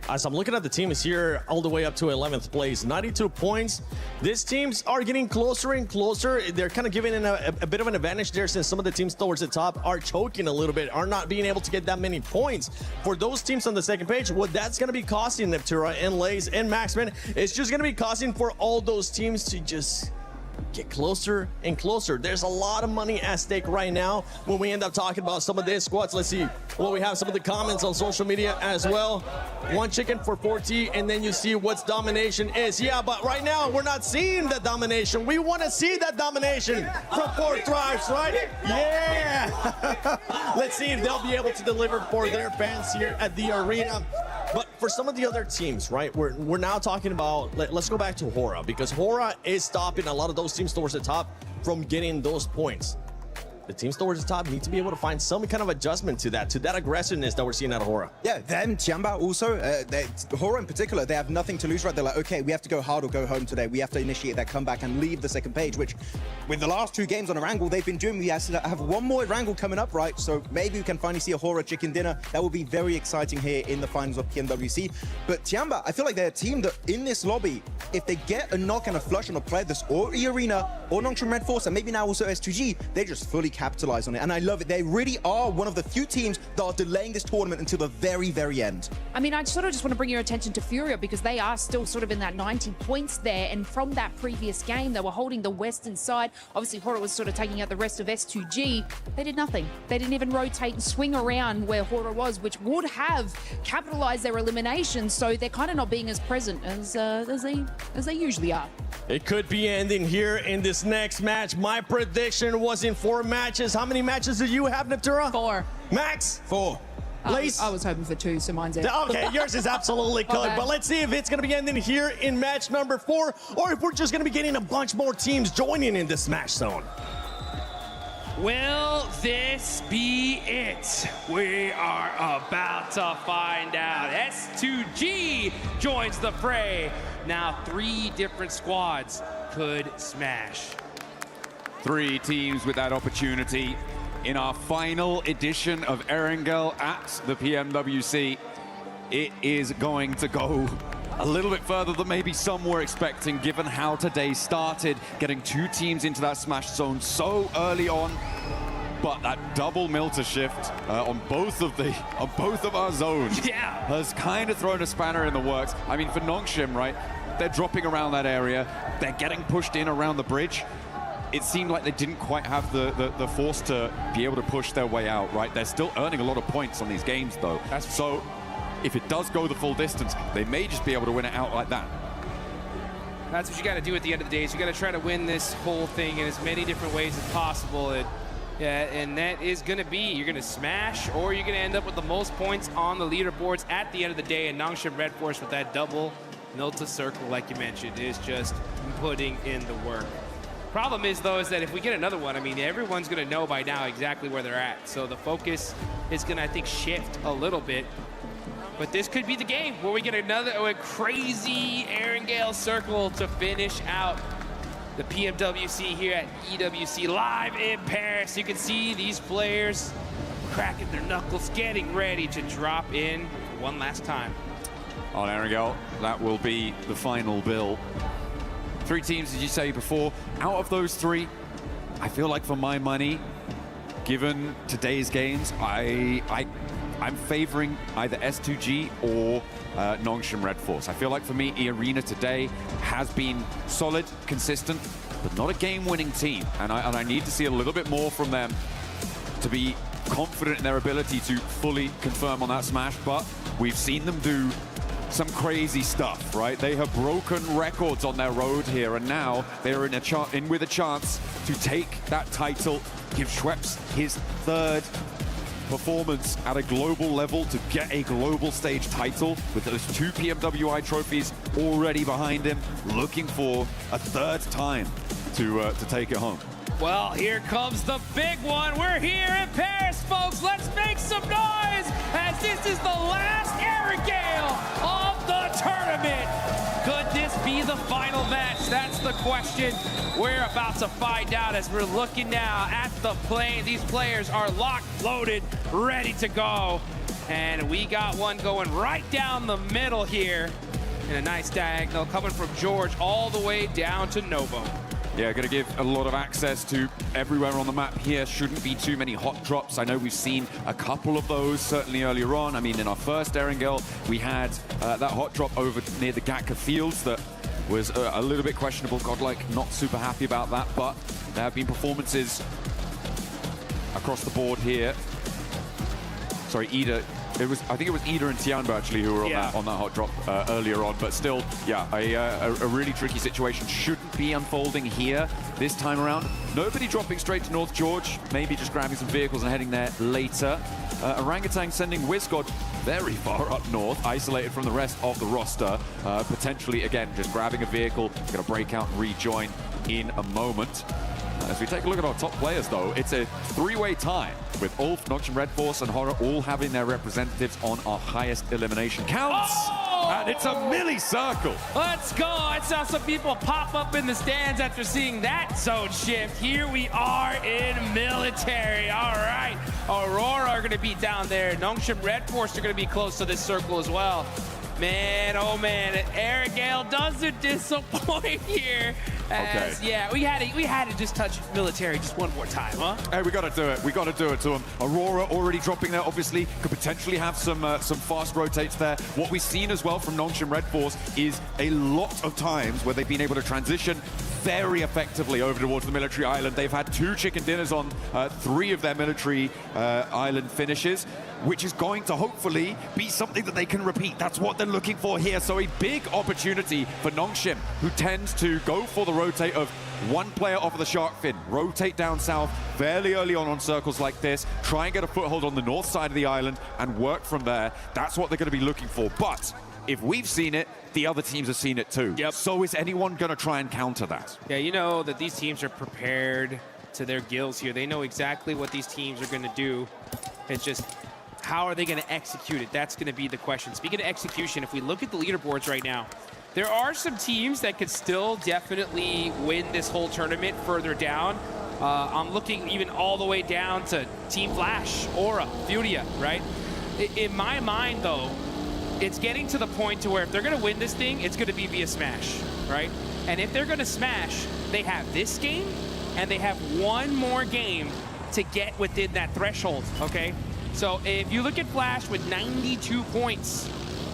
As I'm looking at the teams here, all the way up to 11th place, 92 points. These teams are getting closer and closer. They're kind of giving a bit of an advantage there, since some of the teams towards the top are choking a little bit, are not being able to get that many points. For those teams on the second page, what that's going to be costing Neptura and Lays and Maxman, it's just going to be costing for all those teams to just get closer and closer. There's a lot of money at stake right now when we end up talking about some of these squads. Let's see what we have, some of the comments on social media as well. 1 chicken for 4T, and then you see what's domination is. Yeah, but right now we're not seeing the domination. We want to see that domination from 4Thrives, right? Yeah! Let's see if they'll be able to deliver for their fans here at the arena. But for some of the other teams, right, we're now talking about, let's go back to Hora, because Hora is stopping a lot of those teams towards the top from getting those points. The teams towards the top need to be able to find some kind of adjustment to that aggressiveness that we're seeing out of Hora. Yeah, them, Tiamba also, Hora in particular, they have nothing to lose, right? They're like, okay, we have to go hard or go home today. We have to initiate that comeback and leave the second page, which with the last 2 games on Erangel, they've been doing. We have 1 more Erangel coming up, right? So maybe we can finally see a Hora chicken dinner. That will be very exciting here in the finals of PMWC. But Tiamba, I feel like they're a team that in this lobby, if they get a knock and a flush on a player that's or E-Arena or Nongshim Red Force, and maybe now also S2G, they just fully capitalize on it. And I love it. They really are one of the few teams that are delaying this tournament until the very, very end. I mean, I sort of just want to bring your attention to Furia because they are still sort of in that 90 points there. And from that previous game, they were holding the western side. Obviously, Hora was sort of taking out the rest of S2G. They did nothing. They didn't even rotate and swing around where Hora was, which would have capitalized their elimination. So they're kind of not being as present as they usually are. It could be ending here in this next match. My prediction was in 4 matches. How many matches do you have, Neptura? 4. Max? 4. Lace? I was hoping for 2, so mine's it. Okay, yours is absolutely good. Okay. But let's see if it's going to be ending here in match number 4, or if we're just going to be getting a bunch more teams joining in the Smash Zone. Will this be it? We are about to find out. S2G joins the fray. Now 3 different squads could smash. 3 teams with that opportunity in our final edition of Erangel at the PMWC. It is going to go a little bit further than maybe some were expecting, given how today started, getting 2 teams into that Smash Zone so early on. but that double Milter shift on both of our zones has kind of thrown a spanner in the works. I mean, for Nongshim, right, they're dropping around that area, they're getting pushed in around the bridge. It seemed like they didn't quite have the force to be able to push their way out, right? They're still earning a lot of points on these games, though. So if it does go the full distance, they may just be able to win it out like that. That's what you got to do at the end of the day. Is you got to try to win this whole thing in as many different ways as possible. And that is going to be, you're going to smash, or you're going to end up with the most points on the leaderboards at the end of the day. And Nongshim Red Force with that double Milta circle, like you mentioned, is just putting in the work. Problem is, though, is that if we get another one, I mean, everyone's going to know by now exactly where they're at. So the focus is going to, I think, shift a little bit. But this could be the game where we get another crazy Erangel circle to finish out the PMWC here at EWC live in Paris. You can see these players cracking their knuckles, getting ready to drop in one last time. On Erangel, that will be the final bill. 3 teams, as you say before. Out of those 3, I feel like for my money, given today's games, I'm favoring either S2G or Nongshim Red Force. I feel like for me, E-Arena today has been solid, consistent, but not a game-winning team. And I need to see a little bit more from them to be confident in their ability to fully confirm on that smash. But we've seen them do some crazy stuff, right? They have broken records on their road here, and now they're in with a chance to take that title, give Schweppes his 3rd performance at a global level to get a global stage title with those 2 PMWI trophies already behind him, looking for a 3rd time to take it home. Well, here comes the big one. We're here in Paris, folks. Let's make some noise as this is the last Erangel of the tournament. Could this be the final match? That's the question we're about to find out as we're looking now at the plane. These players are locked, loaded, ready to go. And we got one going right down the middle here in a nice diagonal coming from George all the way down to Novo. Yeah, going to give a lot of access to everywhere on the map here. Shouldn't be too many hot drops. I know we've seen a couple of those certainly earlier on. I mean, in our first Erangel, we had that hot drop over near the Gatka Fields that was a little bit questionable. GodLike not super happy about that, but there have been performances across the board here. Sorry, Ida. I think it was Ida and Tianbo actually who were on that hot drop earlier on, but still, yeah, a really tricky situation. Shouldn't be unfolding here this time around. Nobody dropping straight to North George, maybe just grabbing some vehicles and heading there later. Orangutan sending WizGod very far up north, isolated from the rest of the roster. Potentially, again, just grabbing a vehicle, going to break out and rejoin in a moment. As we take a look at our top players, though, it's a 3-way tie with Ulf, Nongshim Red Force, and Horror all having their representatives on our highest elimination counts. Oh! And it's a milli-circle. Let's go. I saw some people pop up in the stands after seeing that zone shift. Here we are in military. All right. Aurora are going to be down there. Nongshim Red Force are going to be close to this circle as well. Man, oh man, Erangel doesn't disappoint here. As, Okay. Yeah, we had to just touch military just one more time, huh? Hey, we got to do it. We got to do it to them. Aurora already dropping there, obviously. Could potentially have some fast rotates there. What we've seen as well from Nongshim Red Force is a lot of times where they've been able to transition very effectively over towards the military island. They've had 2 chicken dinners on 3 of their military island finishes, which is going to hopefully be something that they can repeat. That's what they're looking for here. So a big opportunity for Nongshim, who tends to go for the rotate of 1 player off of the shark fin, rotate down south fairly early on circles like this, try and get a foothold on the north side of the island and work from there. That's what they're going to be looking for. But if we've seen it, the other teams have seen it too. Yep. So is anyone going to try and counter that? Yeah, you know that these teams are prepared to their gills here. They know exactly what these teams are going to do. It's just, how are they going to execute it? That's going to be the question. Speaking of execution, if we look at the leaderboards right now, there are some teams that could still definitely win this whole tournament further down. I'm looking even all the way down to Team Flash, Aura, Furia, right? In my mind, though, it's getting to the point to where if they're going to win this thing, it's going to be via Smash, right? And if they're going to Smash, they have this game, and they have one more game to get within that threshold, okay? So if you look at Flash with 92 points,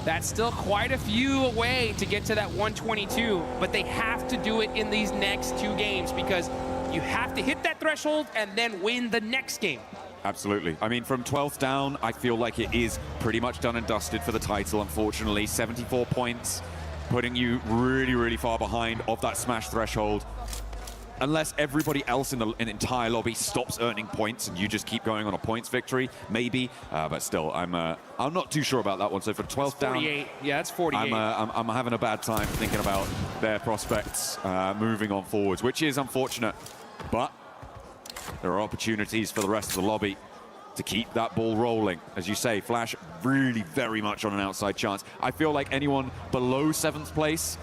that's still quite a few away to get to that 122, but they have to do it in these next 2 games because you have to hit that threshold and then win the next game. Absolutely. I mean, from 12th down, I feel like it is pretty much done and dusted for the title, unfortunately. 74 points, putting you really, really far behind of that Smash threshold. Unless everybody else in the entire lobby stops earning points and you just keep going on a points victory, maybe. But still, I'm not too sure about that one. So for 12th down, 48. Yeah, it's 48. I'm having a bad time thinking about their prospects moving on forwards, which is unfortunate. But there are opportunities for the rest of the lobby to keep that ball rolling. As you say, Flash really very much on an outside chance. I feel like anyone below 7th place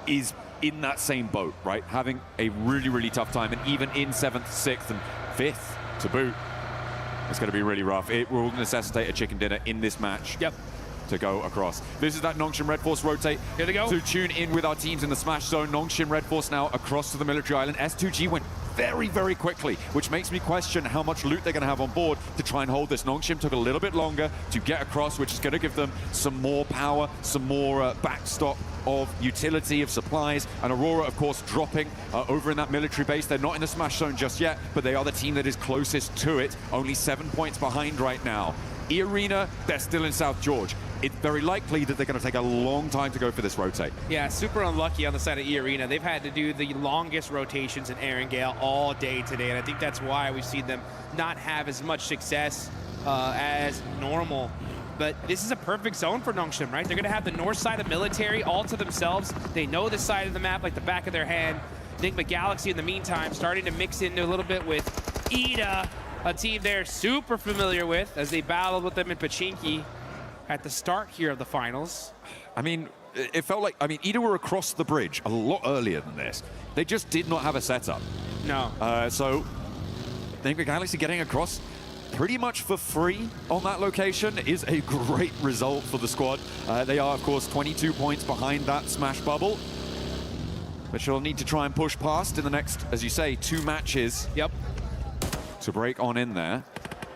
is in that same boat, right? Having a really, really tough time. And even in 7th, 6th, and 5th to boot, it's going to be really rough. It will necessitate a chicken dinner in this match. Yep. To go across. This is that Nongshim Red Force rotate. Here they go. To tune in with our teams in the Smash Zone. Nongshim Red Force now across to the military island. S2G went very, very quickly, which makes me question how much loot they're going to have on board to try and hold this. Nongshim took a little bit longer to get across, which is going to give them some more power, some more backstop of utility of supplies. And Aurora, of course, dropping over in that military base. They're not in the Smash Zone just yet, but they are the team that is closest to it. Only 7 points behind right now. E-Arena, they're still in South George. It's very likely that they're going to take a long time to go for this rotate. Yeah, super unlucky on the side of E-Arena. They've had to do the longest rotations in Erangel all day today, and I think that's why we've seen them not have as much success as normal. But this is a perfect zone for Nongshim, right? They're going to have the north side of military all to themselves. They know this side of the map like the back of their hand. Enigma Galaxy, in the meantime, starting to mix in a little bit with Ida, a team they're super familiar with as they battled with them in Pachinki at the start here of the finals. I mean, it felt like, Ida were across the bridge a lot earlier than this. They just did not have a setup. No. So, Enigma Galaxy getting across pretty much for free on that location is a great result for the squad. They are, of course, 22 points behind that Smash bubble, which they'll need to try and push past in the next, as you say, 2 matches. Yep. To break on in there.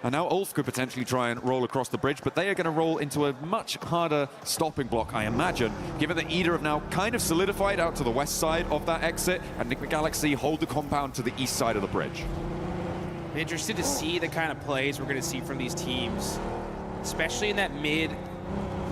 And now Ulf could potentially try and roll across the bridge, but they are going to roll into a much harder stopping block, I imagine, given that Ida have now kind of solidified out to the west side of that exit, and Enigma Galaxy hold the compound to the east side of the bridge. I'm interested to see the kind of plays we're going to see from these teams, especially in that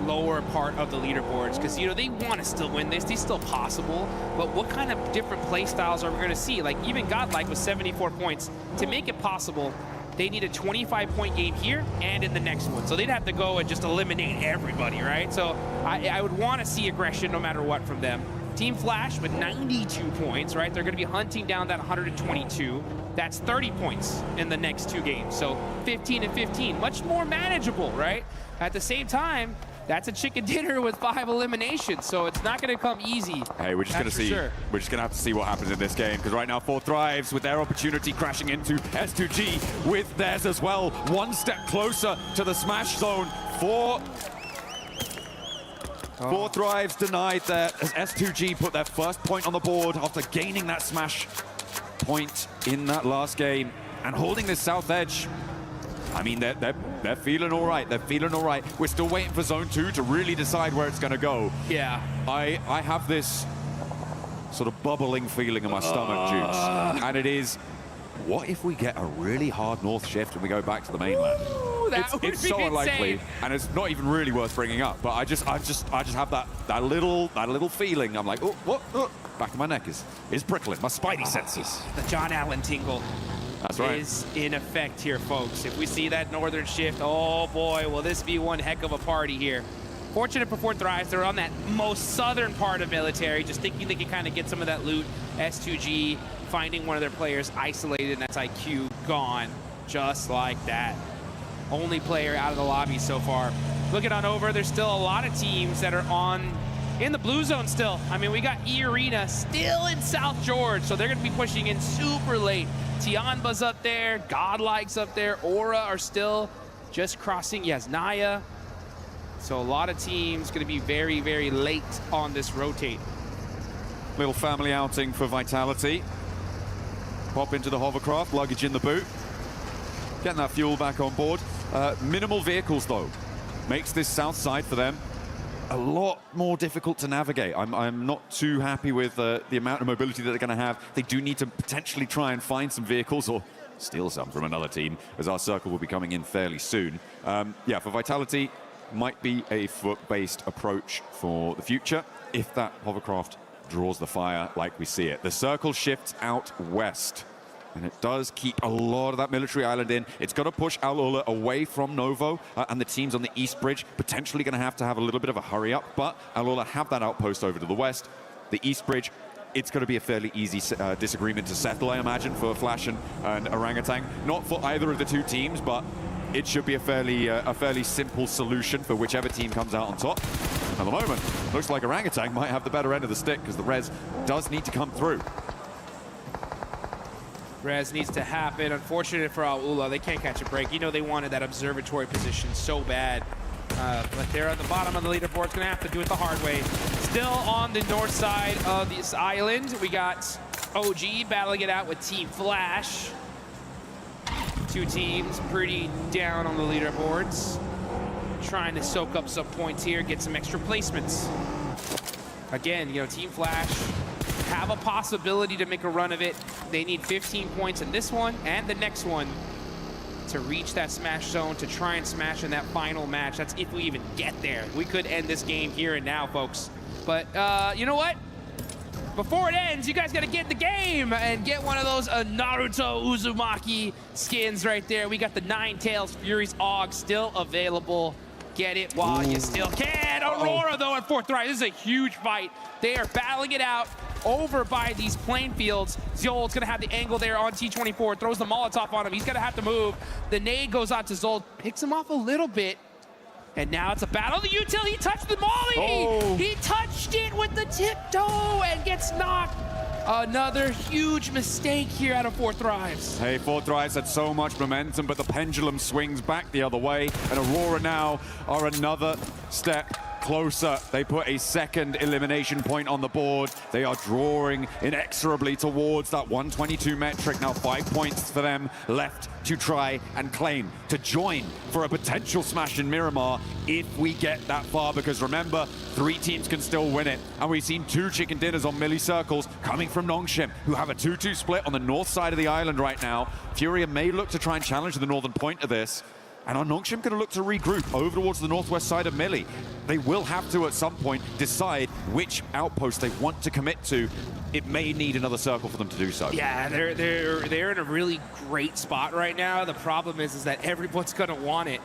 lower part of the leaderboards, because, you know, they want to still win this. It's still possible, but what kind of different play styles are we going to see? Like, even GodLike with 74 points, to make it possible, they need a 25-point game here and in the next one. So they'd have to go and just eliminate everybody, right? So I would want to see aggression no matter what from them. Team Flash with 92 points, right? They're going to be hunting down that 122. That's 30 points in the next 2 games. So 15 and 15, much more manageable, right? At the same time, that's a chicken dinner with 5 eliminations, so it's not going to come easy. Hey, we're just going to see. Sure. We're just going to have to see what happens in this game, because right now 4 Thrives with their opportunity crashing into S2G with theirs as well. 1 step closer to the Smash Zone. 4 Thrives denied there as S2G put their first point on the board after gaining that Smash point in that last game and holding this south edge. I mean, they're feeling all right. They're feeling all right. We're still waiting for Zone 2 to really decide where it's going to go. Yeah. I have this sort of bubbling feeling in my stomach, Juice. And it is, what if we get a really hard north shift and we go back to the mainland? Ooh, it's so unlikely, and it's not even really worth bringing up. But I just have that little feeling. I'm like, oh, what? Oh. Back of my neck is prickling. My spidey senses. The John Allen tingle. That's right. Is in effect here, folks. If we see that northern shift, oh boy, will this be one heck of a party here. Fortunate for 4 Thrives, they're on that most southern part of military, just thinking they can kind of get some of that loot. S2G finding one of their players isolated, and that's IQ gone, just like that. Only player out of the lobby so far. Looking on over, there's still a lot of teams that are in the blue zone still. I mean, we got E-Arena still in South George, so they're going to be pushing in super late. Tianba's up there, GodLike's up there, Aura are still just crossing. Yes, Naya. So a lot of teams going to be very, very late on this rotate. Little family outing for Vitality. Pop into the hovercraft, luggage in the boot. getting that fuel back on board. Minimal vehicles, though, makes this south side for them a lot more difficult to navigate. I'm not too happy with the amount of mobility that they're going to have. They do need to potentially try and find some vehicles or steal some from another team, as our circle will be coming in fairly soon. Yeah, for Vitality, might be a foot-based approach for the future if that hovercraft draws the fire like we see it. The circle shifts out west, and it does keep a lot of that military island in. It's got to push Al-Ula away from Novo, and the teams on the east bridge potentially going to have a little bit of a hurry up, but Al-Ula have that outpost over to the west. The east bridge, it's going to be a fairly easy disagreement to settle, I imagine, for Flash and Orangutan. Not for either of the two teams, but it should be a fairly simple solution for whichever team comes out on top. At the moment, looks like Orangutan might have the better end of the stick because the res does need to come through. Res needs to happen. Unfortunate for Al-Ula, they can't catch a break. You know they wanted that observatory position so bad. But they're at the bottom of the leaderboard. It's going to have to do it the hard way. Still on the north side of this island, we got OG battling it out with Team Flash. Two teams pretty down on the leaderboards. Trying to soak up some points here, get some extra placements. Again, you know, Team Flash have a possibility to make a run of it. They need 15 points in this one and the next one to reach that smash zone, to try and smash in that final match. That's if we even get there. We could end this game here and now, folks. But you know what? Before it ends, you guys gotta get in the game and get one of those Naruto Uzumaki skins right there. We got the Nine Tails Fury's AUG still available. Get it while you still can. Aurora, though, at 4th right. This is a huge fight. They are battling it out over by these plain fields. Zol's gonna have the angle there on T24, throws the Molotov on him. He's gonna have to move. The nade goes out to Zol, picks him off a little bit. And now it's a battle. The util, he touched the molly! He touched it with the tiptoe and gets knocked. Another huge mistake here out of 4th Thrives. Hey, 4th Thrives had so much momentum, but the pendulum swings back the other way, and Aurora now are another step closer. They put a second elimination point on the board. They are drawing inexorably towards that 122 metric. Now 5 points for them left to try and claim, to join for a potential smash in Miramar if we get that far, because remember, 3 teams can still win it. And we've seen 2 chicken dinners on Millie Circles coming from Nongshim, who have a 2-2 split on the north side of the island right now. Furia may look to try and challenge the northern point of this. And are Nongshim going to look to regroup over towards the northwest side of Millie? They will have to, at some point, decide which outpost they want to commit to. It may need another circle for them to do so. Yeah, they're in a really great spot right now. The problem is that everyone's going to want it.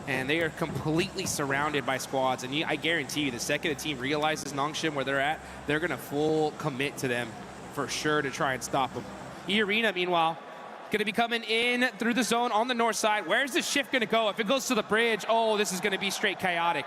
And they are completely surrounded by squads. And I guarantee you, the second a team realizes Nongshim where they're at, they're going to full commit to them for sure to try and stop them. E-Arena, meanwhile, going to be coming in through the zone on the north side. Where's the shift going to go? If it goes to the bridge, oh, this is going to be straight chaotic.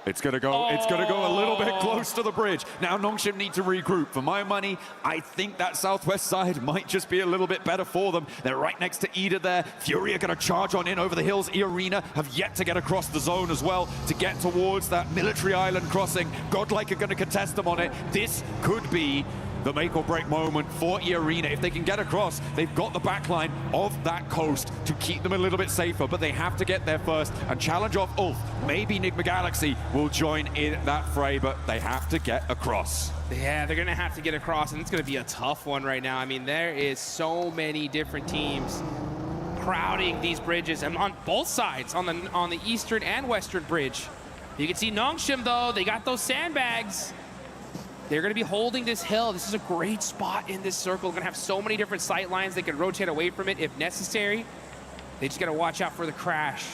It's going to go a little bit close to the bridge. Now Nongshim need to regroup. For my money, I think that southwest side might just be a little bit better for them. They're right next to Ida there. Fury are going to charge on in over the hills. E-Arena have yet to get across the zone as well to get towards that military island crossing. GodLike are going to contest them on it. This could be the make or break moment for E-Arena. If they can get across, they've got the backline of that coast to keep them a little bit safer, but they have to get there first and challenge off Ulf. Maybe Nigma Galaxy will join in that fray, but they have to get across. Yeah, they're gonna have to get across, and it's gonna be a tough one right now. I mean, there is so many different teams crowding these bridges, and on both sides, on the eastern and western bridge. You can see Nongshim, though, they got those sandbags. They're going to be holding this hill. This is a great spot in this circle. They're going to have so many different sight lines. They can rotate away from it if necessary. They just got to watch out for the crash.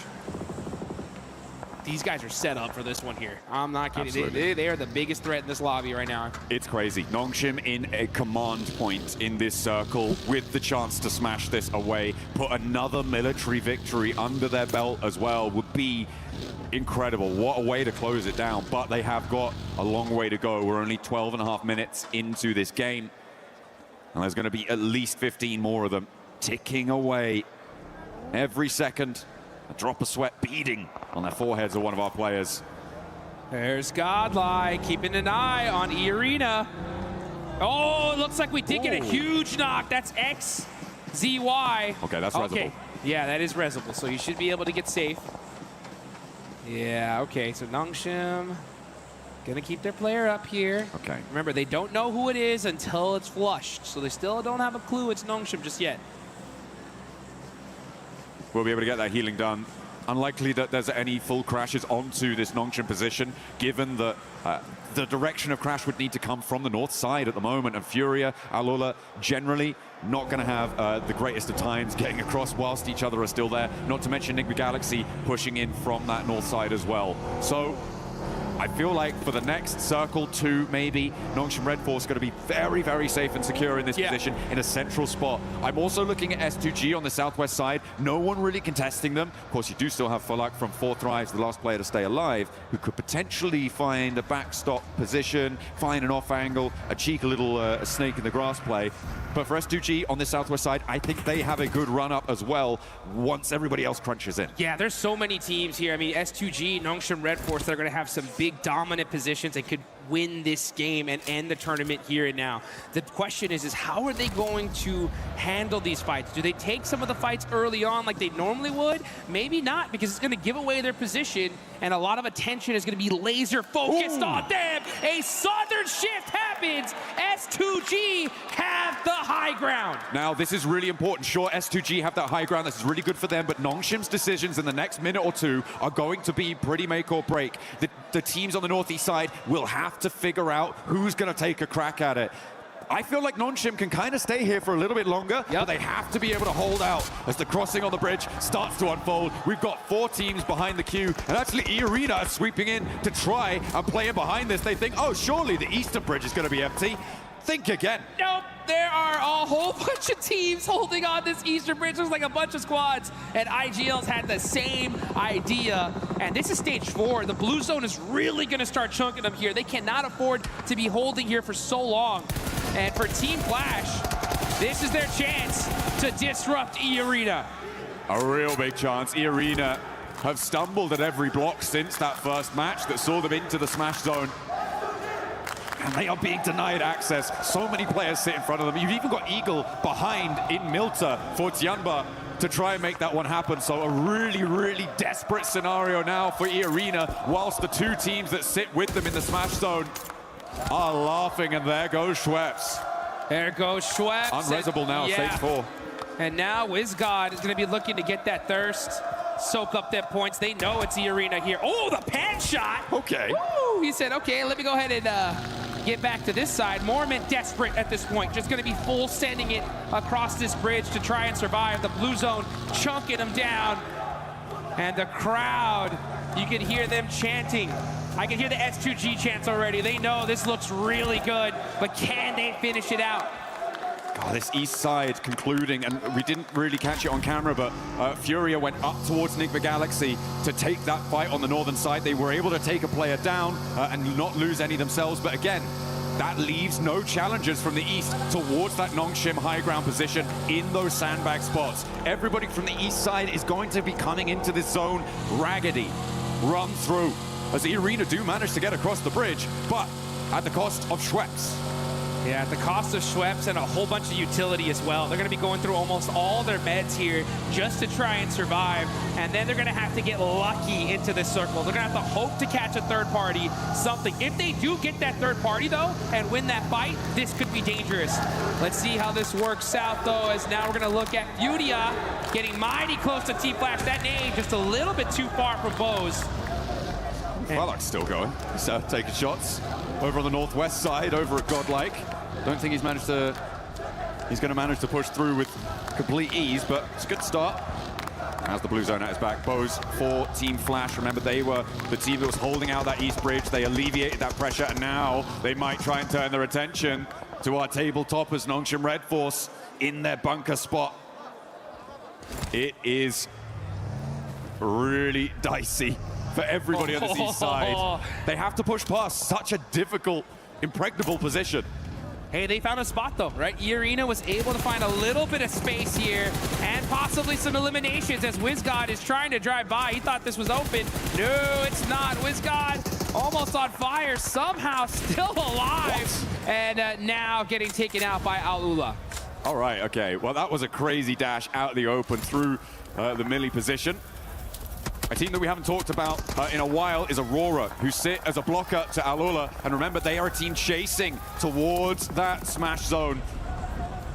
These guys are set up for this one here. I'm not kidding. They are the biggest threat in this lobby right now. It's crazy. Nongshim in a command point in this circle with the chance to smash this away. Put another military victory under their belt as well would be incredible. What a way to close it down. But they have got a long way to go. We're only 12.5 minutes into this game. And there's going to be at least 15 more of them ticking away every second. A drop of sweat beading on their foreheads of one of our players. There's GodLike keeping an eye on E-Arena. Oh, it looks like we did get a huge knock. That's XZY. Okay, that's reasonable. Yeah, that is resable, so you should be able to get safe. Yeah, okay, so Nongshim gonna keep their player up here. Okay. Remember, they don't know who it is until it's flushed, so they still don't have a clue it's Nongshim just yet. We'll be able to get that healing done. Unlikely that there's any full crashes onto this Nongshim position, given that the direction of crash would need to come from the north side at the moment, and Furia, Alola, generally not going to have the greatest of times getting across whilst each other are still there, not to mention Enigma Galaxy pushing in from that north side as well. So I feel like for the next circle 2, maybe, Nongshim Red Force is going to be very, very safe and secure in this position in a central spot. I'm also looking at S2G on the southwest side. No one really contesting them. Of course, you do still have Fulak from 4 Thrives, the last player to stay alive, who could potentially find a backstop position, find an off angle, a cheeky little snake in the grass play. But for S2G on the southwest side, I think they have a good run up as well once everybody else crunches in. Yeah, there's so many teams here. I mean, S2G, Nongshim Red Force, they're going to have some big dominant positions. They could win this game and end the tournament here and now. The question is how are they going to handle these fights? Do they take some of the fights early on like they normally would? Maybe not, because it's going to give away their position, and a lot of attention is going to be laser focused on them. A southern shift happens. S2G have the high ground. Now, this is really important. Sure, S2G have that high ground. This is really good for them, but Nongshim's decisions in the next minute or two are going to be pretty make or break. The teams on the northeast side will have to figure out who's going to take a crack at it. I feel like Nongshim can kind of stay here for a little bit longer, but they have to be able to hold out as the crossing on the bridge starts to unfold. We've got 4 teams behind the queue, and actually E-Arena are sweeping in to try and play in behind this. They think, oh, surely the eastern bridge is going to be empty. Think again. Nope, there are a whole bunch of teams holding on this eastern bridge. There's like a bunch of squads, and IGL's had the same idea. And this is stage 4. The blue zone is really going to start chunking them here. They cannot afford to be holding here for so long. And for Team Flash, this is their chance to disrupt E-Arena. A real big chance. E-Arena have stumbled at every block since that first match that saw them into the Smash Zone. And they are being denied access. So many players sit in front of them. You've even got Eagle behind in Milta for Tianba to try and make that one happen. So a really, really desperate scenario now for E-Arena, whilst the 2 teams that sit with them in the Smash Zone are laughing, and there goes Schweppes. There goes Schweppes. Unresable now, stage 4. And now WizGod is going to be looking to get that thirst, soak up their points. They know it's E-Arena here. Oh, the pan shot. Okay. Woo! He said, okay, let me go ahead and get back to this side. Mormon desperate at this point, just going to be full sending it across this bridge to try and survive. The blue zone chunking them down. And the crowd, you can hear them chanting. I can hear the S2G chants already. They know this looks really good, but can they finish it out? Oh, this east side concluding, and we didn't really catch it on camera, but Furia went up towards Enigma Galaxy to take that fight on the northern side. They were able to take a player down and not lose any themselves, but again, that leaves no challengers from the east towards that Nongshim high ground position in those sandbag spots. Everybody from the east side is going to be coming into this zone raggedy, run through, as E-Arena do manage to get across the bridge, but at the cost of Schweppes. Yeah, at the cost of Schweppes and a whole bunch of utility as well. They're going to be going through almost all their meds here just to try and survive. And then they're going to have to get lucky into this circle. They're going to have to hope to catch a third party, something. If they do get that third party, though, and win that fight, this could be dangerous. Let's see how this works out, though, as now we're going to look at Furia getting mighty close to Team Flash. That nade just a little bit too far from Bose. Fulak's still going. He's taking shots over on the northwest side, over at GodLike. Don't think he's going to manage to push through with complete ease, but it's a good start. Has the blue zone at his back. Bose for Team Flash. Remember, they were the team that was holding out that east bridge. They alleviated that pressure, and now they might try and turn their attention to our tabletoppers, Nongshim Red Force, in their bunker spot. It is really dicey for everybody on this east side. They have to push past such a difficult, impregnable position. Hey, they found a spot though, right? E-Arena was able to find a little bit of space here and possibly some eliminations as WizGod is trying to drive by. He thought this was open. No, it's not. WizGod almost on fire, somehow still alive. And now getting taken out by Alula. All right, okay. Well, that was a crazy dash out of the open through the melee position. A team that we haven't talked about in a while is Aurora, who sit as a blocker to Alula. And remember, they are a team chasing towards that smash zone.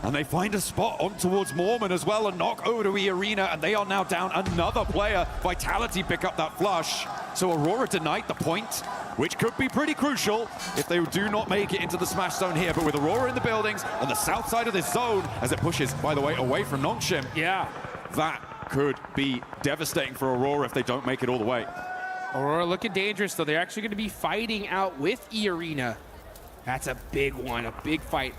And they find a spot on towards Mormon as well, and knock over to E-Arena, and they are now down another player. Vitality pick up that flush. So Aurora denied the point, which could be pretty crucial if they do not make it into the smash zone here. But with Aurora in the buildings on the south side of this zone, as it pushes, by the way, away from Nongshim, yeah, that could be devastating for Aurora if they don't make it all the way. Aurora looking dangerous, though. They're actually going to be fighting out with E-Arena. That's a big one, a big fight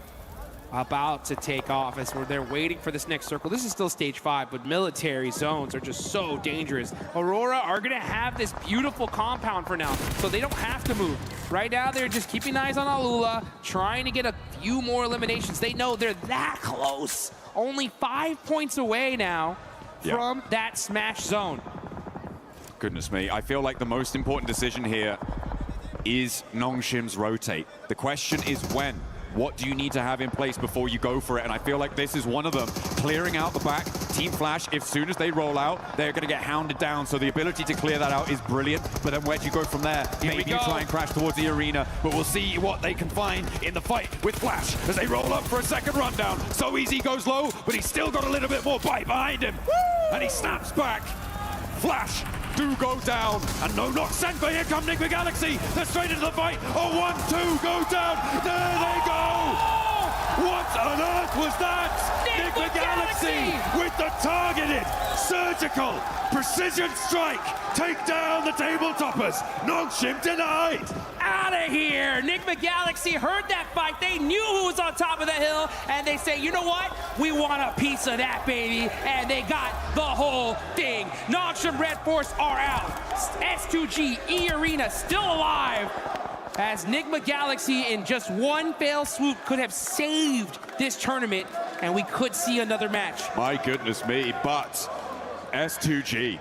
about to take off as they're waiting for this next circle. This is still stage 5, but military zones are just so dangerous. Aurora are going to have this beautiful compound for now, so they don't have to move. Right now, they're just keeping eyes on Alula, trying to get a few more eliminations. They know they're that close. Only 5 points away now from that smash zone. Goodness me, I feel like the most important decision here is Nongshim's rotate. The question is when. What do you need to have in place before you go for it? And I feel like this is one of them. Clearing out the back, Team Flash, as soon as they roll out, they're going to get hounded down. So the ability to clear that out is brilliant. But then where do you go from there? Maybe you try and crash towards the arena, but we'll see what they can find in the fight with Flash as they roll up for a second rundown. So easy goes low, but he's still got a little bit more bite behind him. And he snaps back. Flash do go down, and no knock sent, but here come Nigma Galaxy. They're straight into the fight. Oh, 1-2 go down. There they go. What on earth was that? Nigma Galaxy with the targeted, surgical, precision strike. Take down the table toppers. Nongshim denied. Out of here. Nigma Galaxy heard that fight. They knew who was on top of the hill, and they say, you know what? We want a piece of that, baby. And they got the whole thing. Nongshim Red Force are out. S2G, E-Arena still alive. As Nigma Galaxy, in just one fail swoop, could have saved this tournament, and we could see another match. My goodness me, but S2G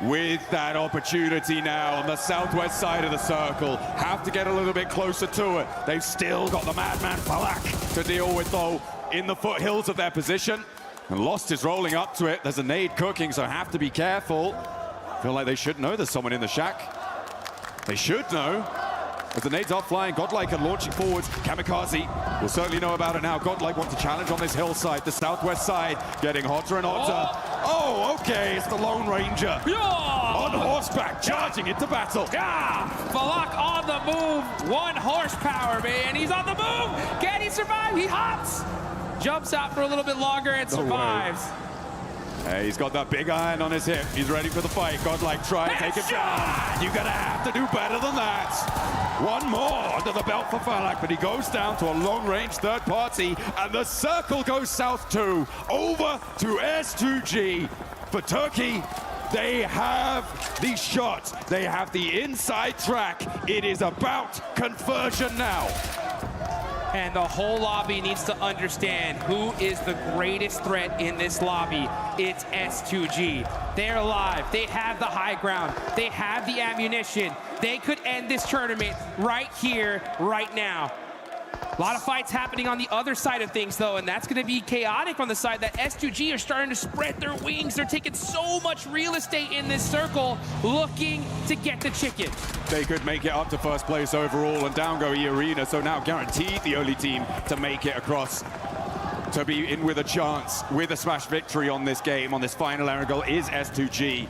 with that opportunity now on the southwest side of the circle. Have to get a little bit closer to it. They've still got the Madman Falak to deal with, though, in the foothills of their position. And Lost is rolling up to it. There's a nade cooking, so have to be careful. Feel like they should know there's someone in the shack. They should know. As the nades are flying, GodLike are launching forwards. Kamikaze will certainly know about it now. GodLike wants to challenge on this hillside, the southwest side, getting hotter and hotter. Oh, okay, it's the Lone Ranger. On horseback, charging into battle. Falak on the move. 1 horsepower, man. He's on the move. Can he survive? He hops. Jumps out for a little bit longer and survives. Hey, he's got that big iron on his hip. He's ready for the fight. GodLike try to take him down. You're going to have to do better than that. One more under the belt for Falak, but he goes down to a long-range third party, and the circle goes south too. Over to S2G. For Turkey, they have the shot. They have the inside track. It is about conversion now. And the whole lobby needs to understand who is the greatest threat in this lobby. It's S2G. They're alive. They have the high ground. They have the ammunition. They could end this tournament right here, right now. A lot of fights happening on the other side of things, though, and that's going to be chaotic on the side that S2G are starting to spread their wings. They're taking so much real estate in this circle, looking to get the chicken. They could make it up to first place overall, and down go E-Arena, so now guaranteed the only team to make it across, to be in with a chance, with a smash victory on this game, on this final angle, is S2G.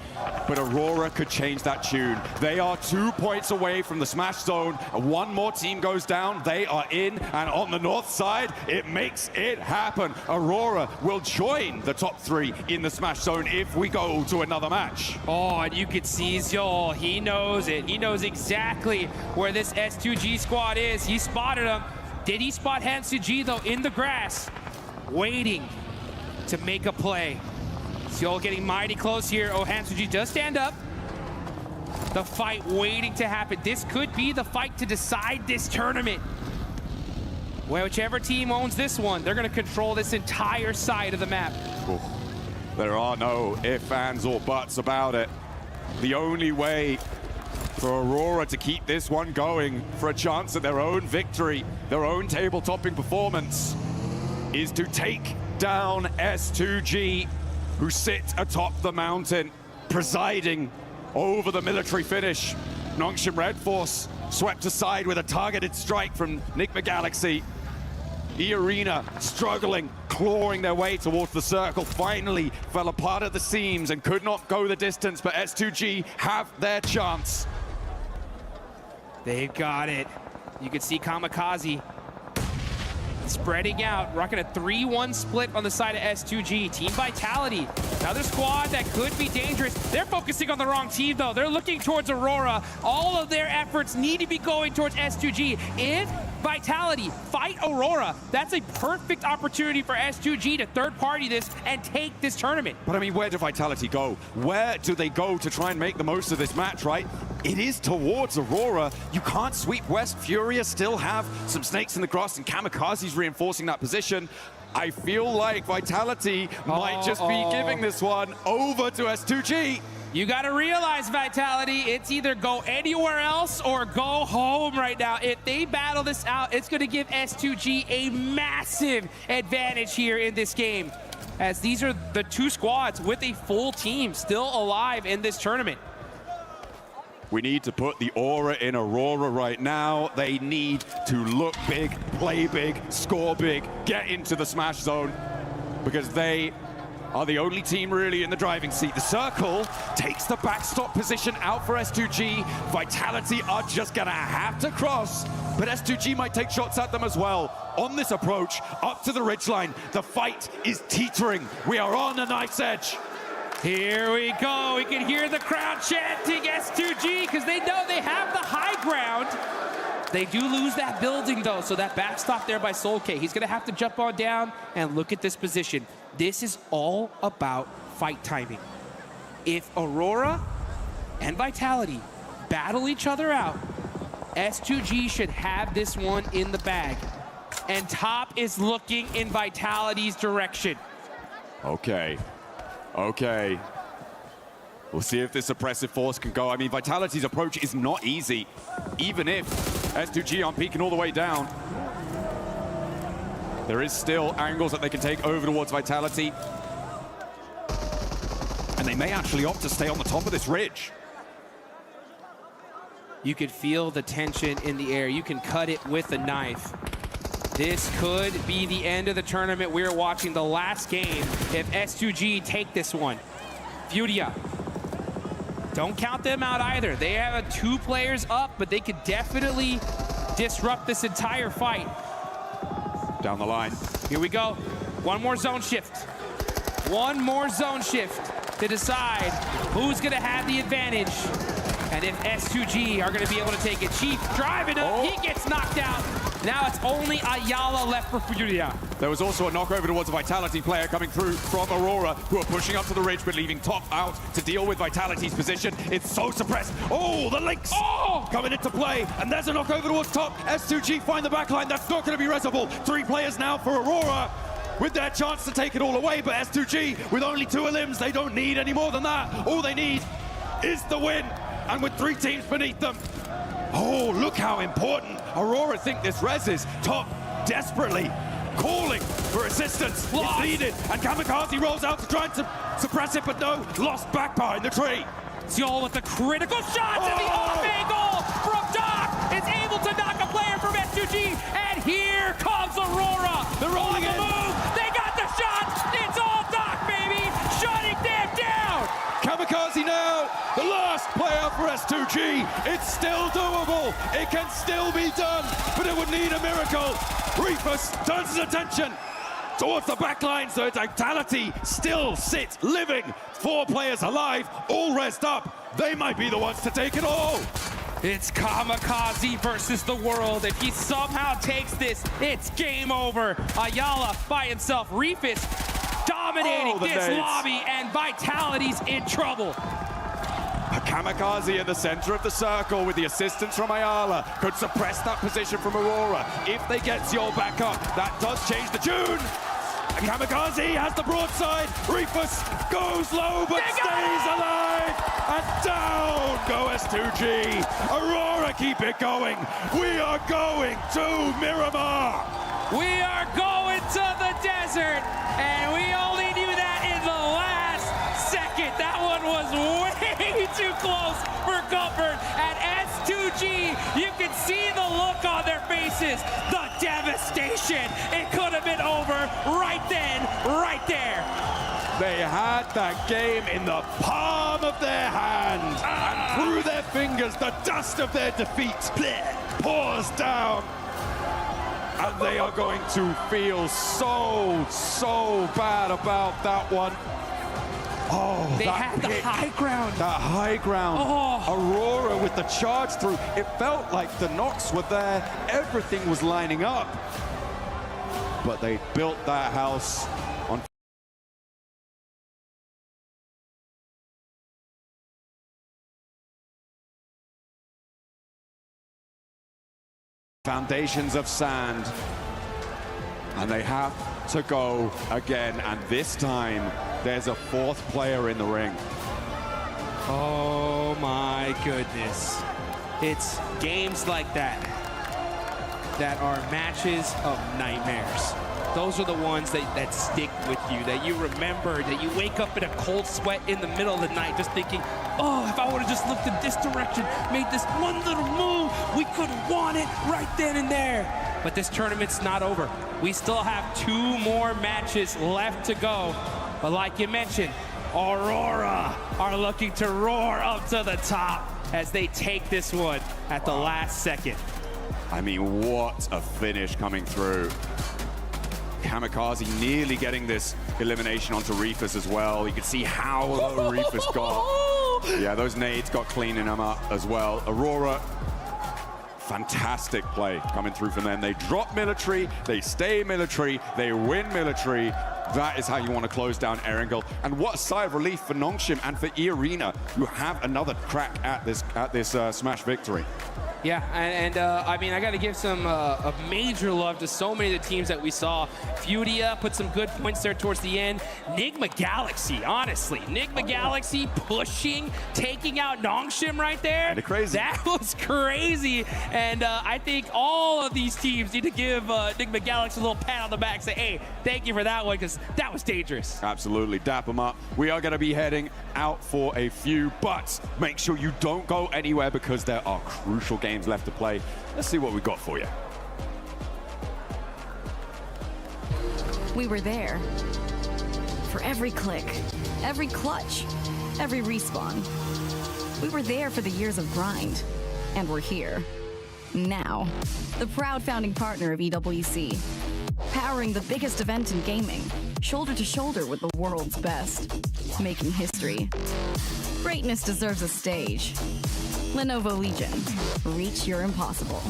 But Aurora could change that tune. They are 2 points away from the smash zone. One more team goes down, they are in, and on the north side, it makes it happen. Aurora will join the top 3 in the smash zone if we go to another match. Oh, and you could see Zol. He knows it. He knows exactly where this S2G squad is. He spotted them. Did he spot Hansuji, though, in the grass, waiting to make a play? Zol getting mighty close here. Oh, Hansuji does stand up. The fight waiting to happen. This could be the fight to decide this tournament. Well, whichever team owns this one, they're going to control this entire side of the map. Ooh. There are no ifs, ands, or buts about it. The only way for Aurora to keep this one going, for a chance at their own victory, their own table-topping performance, is to take down S2G, who sit atop the mountain, presiding over the military finish. Nongshim Red Force swept aside with a targeted strike from NigmaGalaxy. E-Arena struggling, clawing their way towards the circle, finally fell apart at the seams and could not go the distance, but S2G have their chance. They've got it. You can see Kamikaze spreading out, rocking a 3-1 split on the side of S2G. Team Vitality, another squad that could be dangerous. They're focusing on the wrong team, though. They're looking towards Aurora. All of their efforts need to be going towards S2G. If Vitality fight Aurora, that's a perfect opportunity for S2G to third-party this and take this tournament. But I mean, where do Vitality go? Where do they go to try and make the most of this match, right? It is towards Aurora. You can't sweep West. Furia still have some snakes in the grass, and Kamikaze's reinforcing that position. I feel like Vitality might just be giving this one over to S2G. You got to realize, Vitality, it's either go anywhere else or go home right now. If they battle this out, it's going to give S2G a massive advantage here in this game, as these are the two squads with a full team still alive in this tournament. We need to put the aura in Aurora right now. They need to look big, play big, score big, get into the smash zone, because they are the only team really in the driving seat. The circle takes the backstop position out for S2G. Vitality are just gonna have to cross, but S2G might take shots at them as well. On this approach, up to the ridgeline, the fight is teetering. We are on a knife's edge. Here we go. We can hear the crowd chanting S2G because they know they have the high ground. They do lose that building, though, so that backstop there by SoulK. He's going to have to jump on down and look at this position. This is all about fight timing. If Aurora and Vitality battle each other out, S2G should have this one in the bag. And top is looking in Vitality's direction. Okay. We'll see if this suppressive force can go. I mean, Vitality's approach is not easy, even if S2G aren't peeking all the way down. There is still angles that they can take over towards Vitality. And they may actually opt to stay on the top of this ridge. You could feel the tension in the air. You can cut it with a knife. This could be the end of the tournament. We're watching the last game if S2G take this one. Furia. Don't count them out either. They have 2 players up, but they could definitely disrupt this entire fight. Down the line. Here we go. One more zone shift. One more zone shift to decide who's going to have the advantage. And if S2G are going to be able to take it. Chief driving up. He gets knocked out. Now it's only Ayala left for Furia. There was also a knockover towards a Vitality player coming through from Aurora, who are pushing up to the ridge, but leaving top out to deal with Vitality's position. It's so suppressed. Oh, the links coming into play. And there's a knockover towards top. S2G find the backline. That's not going to be resable. 3 players now for Aurora, with their chance to take it all away. But S2G, with only 2 limbs, they don't need any more than that. All they need is the win. And with 3 teams beneath them. Oh, look how important Aurora think this res is. Top desperately calling for assistance. It's needed. And Kamikaze rolls out to try and suppress it, but no, lost back behind the tree. Seoul with the critical shots and the off angle from Doc is able to knock a player from S2G. And here comes Aurora. They're rolling in. Move. They got the shot. It's all Doc, baby. Shutting them down. Kamikaze now, the last player for S2G. It's still doable. It can still be done, but it would need a miracle. Reefus turns his attention towards the back line, so Vitality still sit living. 4 players alive, all rest up. They might be the ones to take it all. It's Kamikaze versus the world. If he somehow takes this, it's game over. Ayala by himself. Reefus dominating this lobby, and Vitality's in trouble. A Kamikaze in the center of the circle with the assistance from Ayala could suppress that position from Aurora. If they get Seoul back up, that does change the tune. And Kamikaze has the broadside. Reefus goes low but stays alive. And down go S2G. Aurora keep it going. We are going to Miramar. We are going to the desert, and we only knew that in the last second. That one was way too close for comfort. At S2G, you can see the look on their faces, the devastation. It could have been over right then, right there. They had that game in the palm of their hand, and through their fingers, the dust of their defeat pours down. And they are going to feel so bad about that one. Oh, They had the high ground. That high ground. Oh. Aurora with the charge through. It felt like the knocks were there. Everything was lining up. But they built that house on foundations of sand, and they have to go again, and this time there's a fourth player in the ring. Oh my goodness. It's games like that that are matches of nightmares. Those are the ones that stick with you, that you remember, that you wake up in a cold sweat in the middle of the night just thinking, oh, if I would have just looked in this direction, made this one little move, we could have won it right then and there. But this tournament's not over. We still have 2 more matches left to go. But like you mentioned, Aurora are looking to roar up to the top as they take this one at the last second. I mean, what a finish coming through. Kamikaze nearly getting this elimination onto Reefus as well. You can see how low Reefus got. Yeah, those nades got cleaning him up as well. Aurora, fantastic play coming through from them. They drop military, they stay military, they win military. That is how you want to close down Erangel. And what a sigh of relief for Nongshim and for E-Arena, who have another crack at this Smash victory. Yeah, and I mean, I got to give some a major love to so many of the teams that we saw. Furia put some good points there towards the end. Nigma Galaxy, honestly. Nigma Galaxy pushing, taking out Nongshim right there. Kinda crazy. That was crazy. And I think all of these teams need to give Nigma Galaxy a little pat on the back, say, hey, thank you for that one, because that was dangerous. Absolutely, dap them up. We are going to be heading out for a few, but make sure you don't go anywhere because there are crucial games left to play. Let's see what we've got for you. We were there. For every click, every clutch, every respawn. We were there for the years of grind. And we're here. Now. The proud founding partner of EWC. Powering the biggest event in gaming. Shoulder to shoulder with the world's best. Making history. Greatness deserves a stage. Lenovo Legion. Reach your impossible.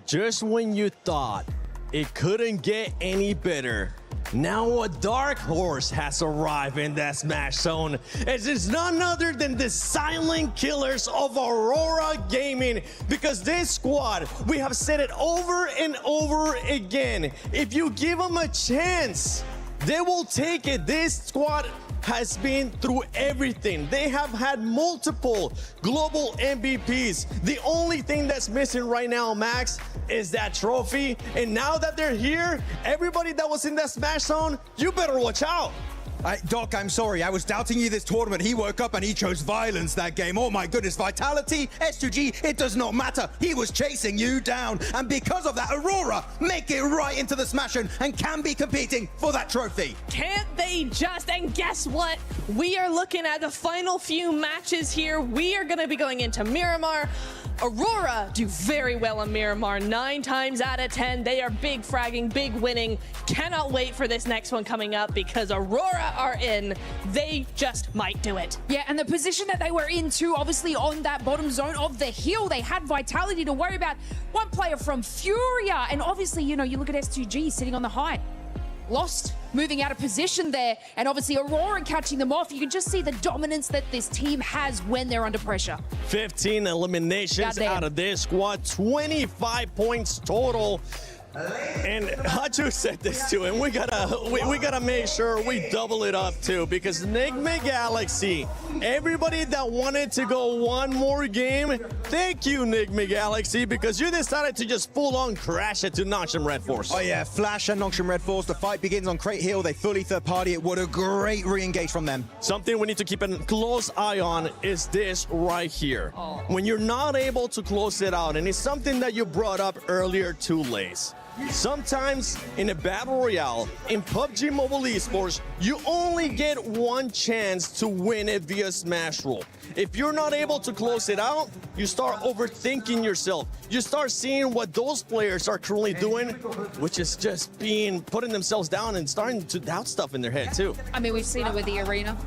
Just when you thought it couldn't get any better, now a dark horse has arrived in that Smash Zone, as it's none other than the silent killers of Aurora Gaming. Because this squad, we have said it over and over again, if you give them a chance, they will take it. This squad has been through everything. They have had multiple global MVPs. The only thing that's missing right now, Max, is that trophy. And now that they're here, everybody that was in that Smash Zone, you better watch out. Doc, I'm sorry. I was doubting you this tournament. He woke up and he chose violence that game. Oh my goodness, Vitality, S2G, it does not matter. He was chasing you down. And because of that, Aurora make it right into the Smash-On and can be competing for that trophy. Can't they just? And guess what? We are looking at the final few matches here. We are going to be going into Miramar. Aurora do very well on Miramar. 9 times out of 10, they are big fragging, big winning. Cannot wait for this next one coming up because Aurora are in. They just might do it. Yeah, and the position that they were in too, obviously on that bottom zone of the hill, they had Vitality to worry about. One player from Furia, and obviously, you know, you look at S2G sitting on the height. Lost, moving out of position there, and obviously Aurora catching them off. You can just see the dominance that this team has when they're under pressure. 15 eliminations out of their squad, 25 points total. And Hachu said this too, and we gotta make sure we double it up too, because Enigma Galaxy, everybody that wanted to go one more game, thank you Enigma Galaxy, because you decided to just full on crash it to Nongshim Red Force. Oh yeah, Flash and Nongshim Red Force. The fight begins on Crate Hill. They fully third party it. What a great re-engage from them. Something we need to keep a close eye on is this right here. When you're not able to close it out, and it's something that you brought up earlier too, Lace. Sometimes in a battle royale, in PUBG Mobile Esports, you only get one chance to win it via Smash Roll. If you're not able to close it out, you start overthinking yourself. You start seeing what those players are currently doing, which is just putting themselves down and starting to doubt stuff in their head too. I mean, we've seen it with the arena.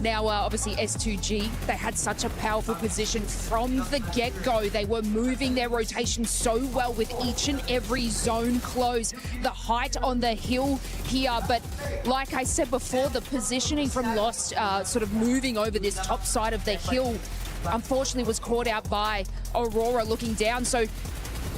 Now, obviously, S2G, they had such a powerful position from the get-go. They were moving their rotation so well with each and every zone close. The height on the hill here, but like I said before, the positioning from Lost, sort of moving over this top side of the hill, unfortunately was caught out by Aurora looking down. So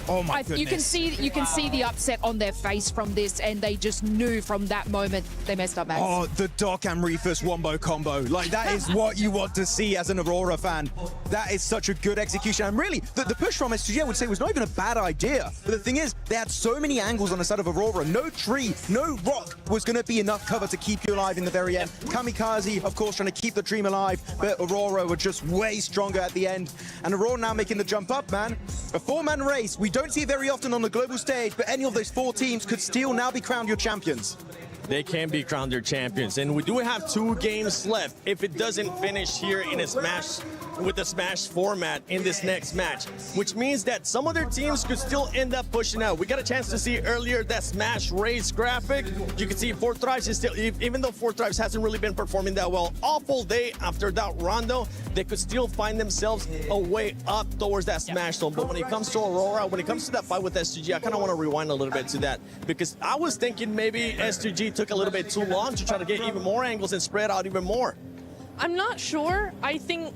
oh my you can see the upset on their face from this, and they just knew from that moment they messed up, Max. Oh, the Doc and Reefus wombo combo. Like, that is what you want to see as an Aurora fan. That is such a good execution. And really, the push from S2G, I would say, was not even a bad idea. But the thing is, they had so many angles on the side of Aurora. No tree, no rock was going to be enough cover to keep you alive in the very end. Kamikaze, of course, trying to keep the dream alive, but Aurora were just way stronger at the end. And Aurora now making the jump up, man. A 4-man race. We don't see it very often on the global stage, but any of those 4 teams could still now be crowned your champions. They can be crowned their champions, and we do have 2 games left if it doesn't finish here in a Smash, with the Smash format in this next match, which means that some other teams could still end up pushing out. We got a chance to see earlier that Smash race graphic. You can see 4 Thrives is still, even though 4 Thrives hasn't really been performing that well, awful day after that rondo, they could still find themselves a way up towards that Smash zone. But when it comes to Aurora, when it comes to that fight with S2G, I kind of want to rewind a little bit to that, because I was thinking maybe S2G took a little bit too long to try to get even more angles and spread out even more. I'm not sure. I thought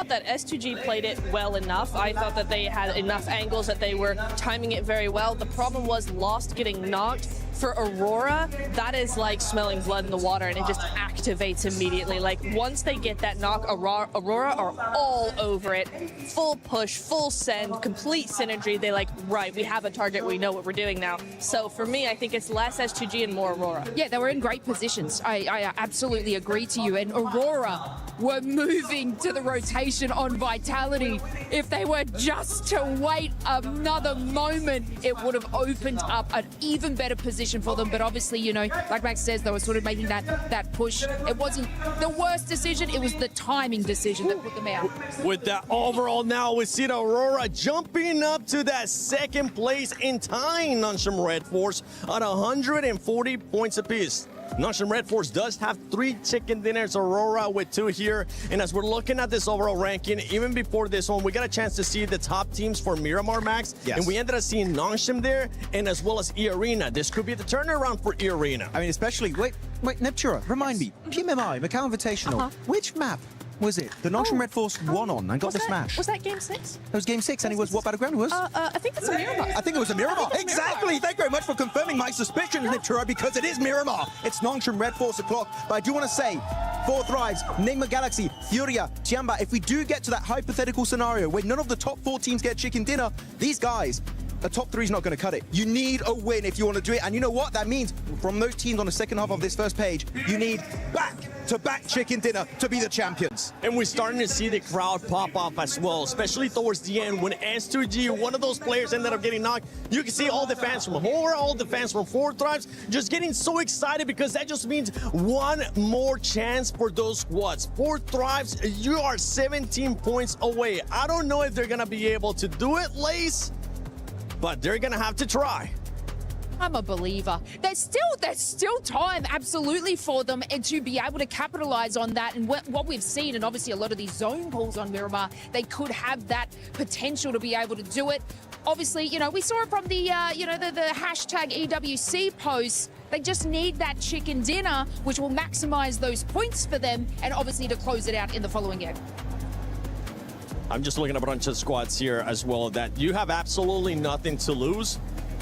that S2G played it well enough. I thought that they had enough angles, that they were timing it very well. The problem was Lost getting knocked. For Aurora, that is like smelling blood in the water, and it just activates immediately. Like, once they get that knock, Aurora are all over it. Full push, full send, complete synergy. They like, right, we have a target, we know what we're doing now. So for me, I think it's less S2G and more Aurora. Yeah, they were in great positions. I absolutely agree to you. And Aurora were moving to the rotation on Vitality. If they were just to wait another moment, it would have opened up an even better position for them. But obviously, you know, like Max says, they were sort of making that push. It wasn't the worst decision, it was the timing decision that put them out. With that overall now, we see the Aurora jumping up to that 2nd place in tying Nongshim Red Force at 140 points apiece. Nongshim Red Force does have 3 chicken dinners, Aurora with 2 here. And as we're looking at this overall ranking, even before this one, we got a chance to see the top teams for Miramar, Max. Yes. And we ended up seeing Nongshim there, and as well as E-Arena. This could be the turnaround for E-Arena. I mean, especially, wait, Neptura, remind me, PMMI, Macau Invitational, which map was it? The Nongshim Red Force won on and got the smash. Was that game 6? That was game 6, and it was what battleground it was? I think it's a Miramar. I think it was a Miramar. Exactly. Thank you very much for confirming my suspicions, Neptura, because it is Miramar. It's Nongshim Red Force o'clock. But I do want to say, 4 Thrives, Enigma Galaxy, Furia, Tiamba, if we do get to that hypothetical scenario where none of the top 4 teams get chicken dinner, these guys, a top 3 is not going to cut it. You need a win if you want to do it. And you know what? That means from those teams on the second half of this first page, you need back-to-back chicken dinner to be the champions. And we're starting to see the crowd pop up as well, especially towards the end when S2G, one of those players, ended up getting knocked. You can see all the fans from Horror, all the fans from Four Thrives just getting so excited because that just means one more chance for those squads. Four Thrives, you are 17 points away. I don't know if they're going to be able to do it, Lace, but they're going to have to try. I'm a believer. There's still time, absolutely, for them and to be able to capitalize on that. And what we've seen, and obviously a lot of these zone pulls on Miramar, they could have that potential to be able to do it. Obviously, you know, we saw it from the, the hashtag EWC posts. They just need that chicken dinner, which will maximize those points for them, and obviously to close it out in the following game. I'm just looking at a bunch of squads here as well that you have absolutely nothing to lose.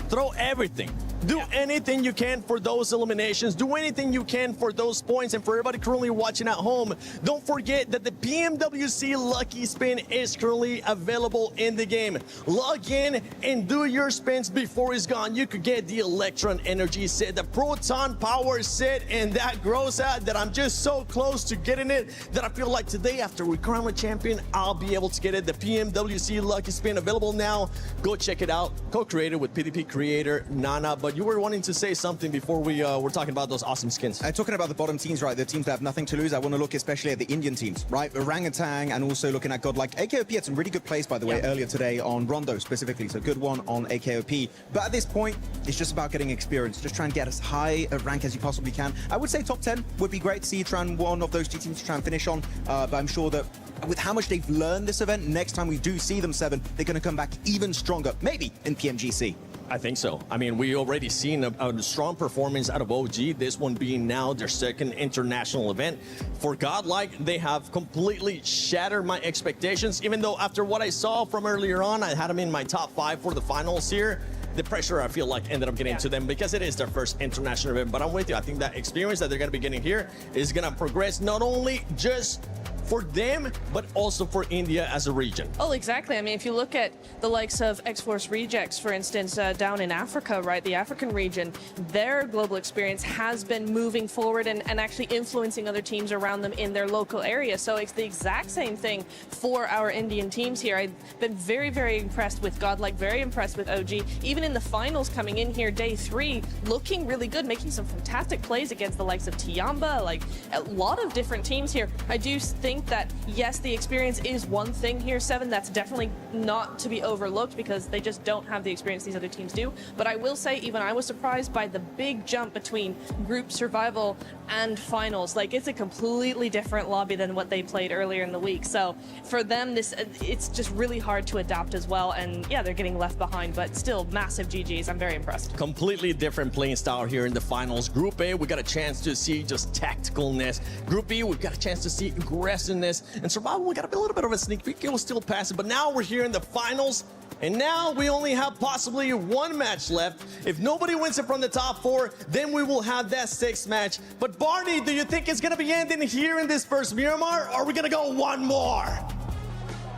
Throw everything. Do anything you can for those eliminations. Do anything you can for those points. And for everybody currently watching at home, don't forget that the PMWC Lucky Spin is currently available in the game. Log in and do your spins before it's gone. You could get the Electron Energy set, the Proton Power set, and that grows out that I'm just so close to getting it that I feel like today, after we crown a champion, I'll be able to get it. The PMWC Lucky Spin available now. Go check it out. Co-created with PDP creator Nana. But you were wanting to say something before we were talking about those awesome skins. Talking about the bottom teams, right? The teams that have nothing to lose. I want to look especially at the Indian teams, right? Orangutan, and also looking at GodLike. AKOP had some really good plays, by the way, earlier today on Rondo specifically. So good one on AKOP. But at this point, it's just about getting experience. Just try and get as high a rank as you possibly can. I would say top 10 would be great to see you try and one of those two teams to try and finish on. But I'm sure that with how much they've learned this event, next time we do see them 7, they're going to come back even stronger, maybe in PMGC. I think so. I mean, we already seen a strong performance out of OG, this one being now their second international event. For GodLike, they have completely shattered my expectations, even though after what I saw from earlier on, I had them in my top 5 for the finals here. The pressure, I feel like, ended up getting to them because it is their first international event. But I'm with you. I think that experience that they're going to be getting here is going to progress not only just for them, but also for India as a region. Oh, exactly. I mean, if you look at the likes of X-Force Rejects, for instance, down in Africa, right, the African region, their global experience has been moving forward and actually influencing other teams around them in their local area. So it's the exact same thing for our Indian teams here. I've been very, very impressed with GodLike, very impressed with OG. Even in the finals coming in here, day 3, looking really good, making some fantastic plays against the likes of Tiamba, like a lot of different teams here. I do think that, yes, the experience is one thing here, 7. That's definitely not to be overlooked because they just don't have the experience these other teams do. But I will say, even I was surprised by the big jump between group survival and finals. Like, it's a completely different lobby than what they played earlier in the week. So for them, it's just really hard to adapt as well. And yeah, they're getting left behind, but still massive GGs. I'm very impressed. Completely different playing style here in the finals. Group A, we got a chance to see just tacticalness. Group B, we've got a chance to see aggressiveness. And survival, we got a little bit of a sneak peek. It was still passive, but now we're here in the finals. And now we only have possibly 1 match left. If nobody wins it from the top 4, then we will have that 6th match. But Barney, do you think it's going to be ending here in this first Miramar, or are we going to go one more?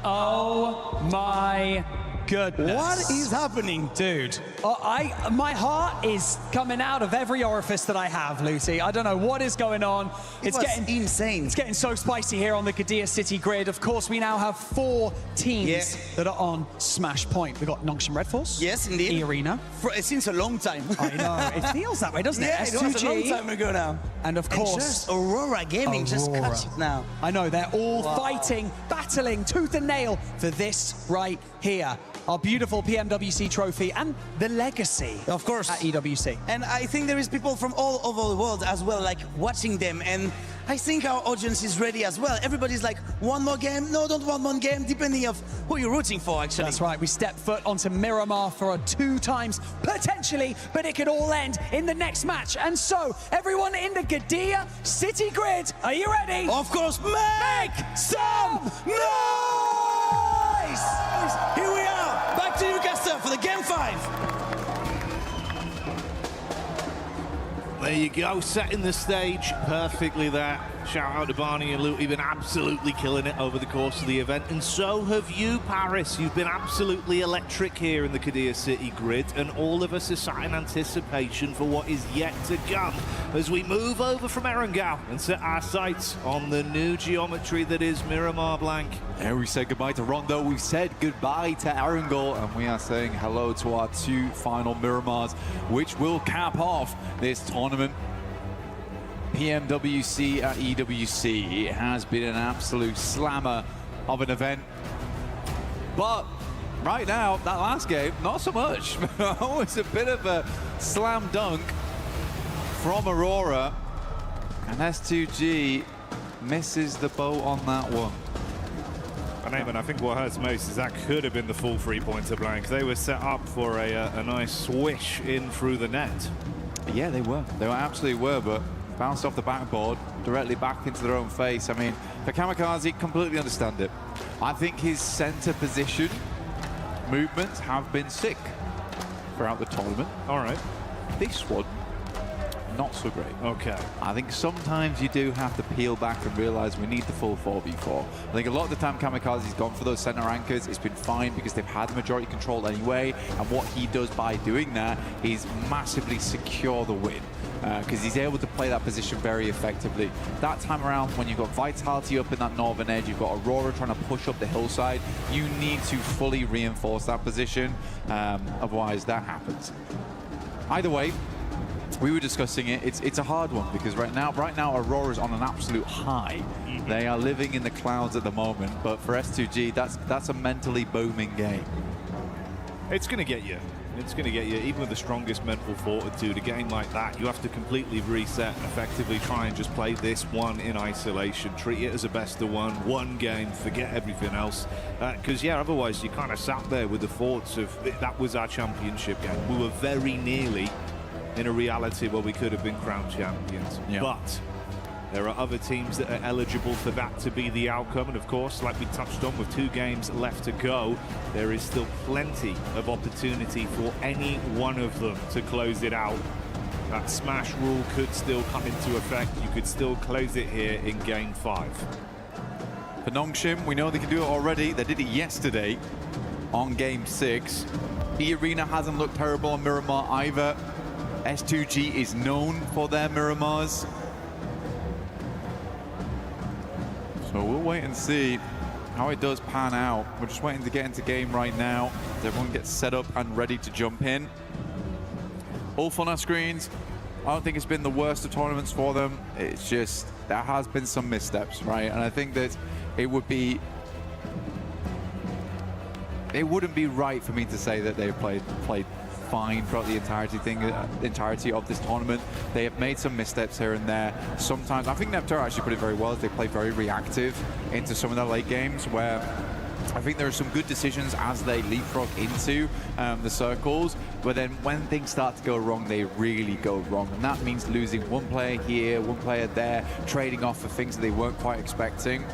Oh my goodness. What is happening? Dude, my heart is coming out of every orifice that I have, Lucy. I don't know what is going on. It's getting insane. It's getting so spicy here on the Gadia City grid. Of course, we now have 4 teams that are on Smash Point. We've got Nongshim Red Force. Yes, indeed. E-Arena. Since a long time. I know. It feels that way, doesn't it? Yeah, S2G. it was a long time ago now. And of course, just Aurora Gaming just cuts it now. I know, they're all fighting, battling tooth and nail for this right here. Our beautiful PMWC trophy and the legacy, of course, at EWC. And I think there is people from all over the world as well, like watching them. And I think our audience is ready as well. Everybody's like, one more game? No, don't want one game, depending of who you're rooting for, actually. That's right. We step foot onto Miramar for 2 times, potentially, but it could all end in the next match. And so, everyone in the Gadia City grid, are you ready? Of course, make some noise! Here we are, back to Newcastle for the Game 5. There you go, setting the stage perfectly there. Shout out to Barney and Luke. You've been absolutely killing it over the course of the event. And so have you, Paris. You've been absolutely electric here in the Qadir City grid. And all of us are sat in anticipation for what is yet to come as we move over from Erangel and set our sights on the new geometry that is Miramar Blanc. There we say goodbye to Rondo. We've said goodbye to Erangel. And we are saying hello to our two final Miramars, which will cap off this tournament. PMWC at EWC. It has been an absolute slammer of an event. But right now, that last game, not so much. It was a bit of a slam dunk from Aurora. And S2G misses the boat on that one. And Eamon, I think what hurts most is that could have been the full three-pointer blank. They were set up for a nice swish in through the net. Yeah, they were. They absolutely were, but bounced off the backboard, directly back into their own face. I mean, for Kamikaze, completely understand it. I think his center position movements have been sick throughout the tournament. All right. This one, not so great. Okay. I think sometimes you do have to peel back and realize we need the full 4v4. I think a lot of the time Kamikaze's gone for those center anchors. It's been fine because they've had majority control anyway. And what he does by doing that is massively secure the win. Because he's able to play that position very effectively. That time around, when you've got Vitality up in that northern edge, you've got Aurora trying to push up the hillside, you need to fully reinforce that position. Otherwise, that happens. Either way, we were discussing it. It's a hard one because right now Aurora's on an absolute high. They are living in the clouds at the moment, but for S2G, that's a mentally booming game. It's going to get you. It's going to get you, even with the strongest mental fortitude, a game like that, you have to completely reset and effectively try and just play this one in isolation. Treat it as a best of one game, forget everything else. Because, yeah, otherwise you kind of sat there with the thoughts of that was our championship game. We were very nearly in a reality where we could have been crowned champions. Yeah. But there are other teams that are eligible for that to be the outcome. And of course, like we touched on, with 2 games left to go, there is still plenty of opportunity for any one of them to close it out. That smash rule could still come into effect. You could still close it here in game 5. For Nongshim, we know they can do it already. They did it yesterday on game 6. E-Arena hasn't looked terrible on Miramar either. S2G is known for their Miramars. So we'll wait and see how it does pan out. We're just waiting to get into game right now. Everyone gets set up and ready to jump in. All on our screens. I don't think it's been the worst of tournaments for them. It's just, there has been some missteps, right? And I think that it wouldn't be right for me to say that they played fine throughout the entirety of this tournament. They have made some missteps here and there. Sometimes, I think Neptune actually put it very well, as they play very reactive into some of their late games, where I think there are some good decisions as they leapfrog into the circles, but then when things start to go wrong, they really go wrong. And that means losing one player here, one player there, trading off for things that they weren't quite expecting.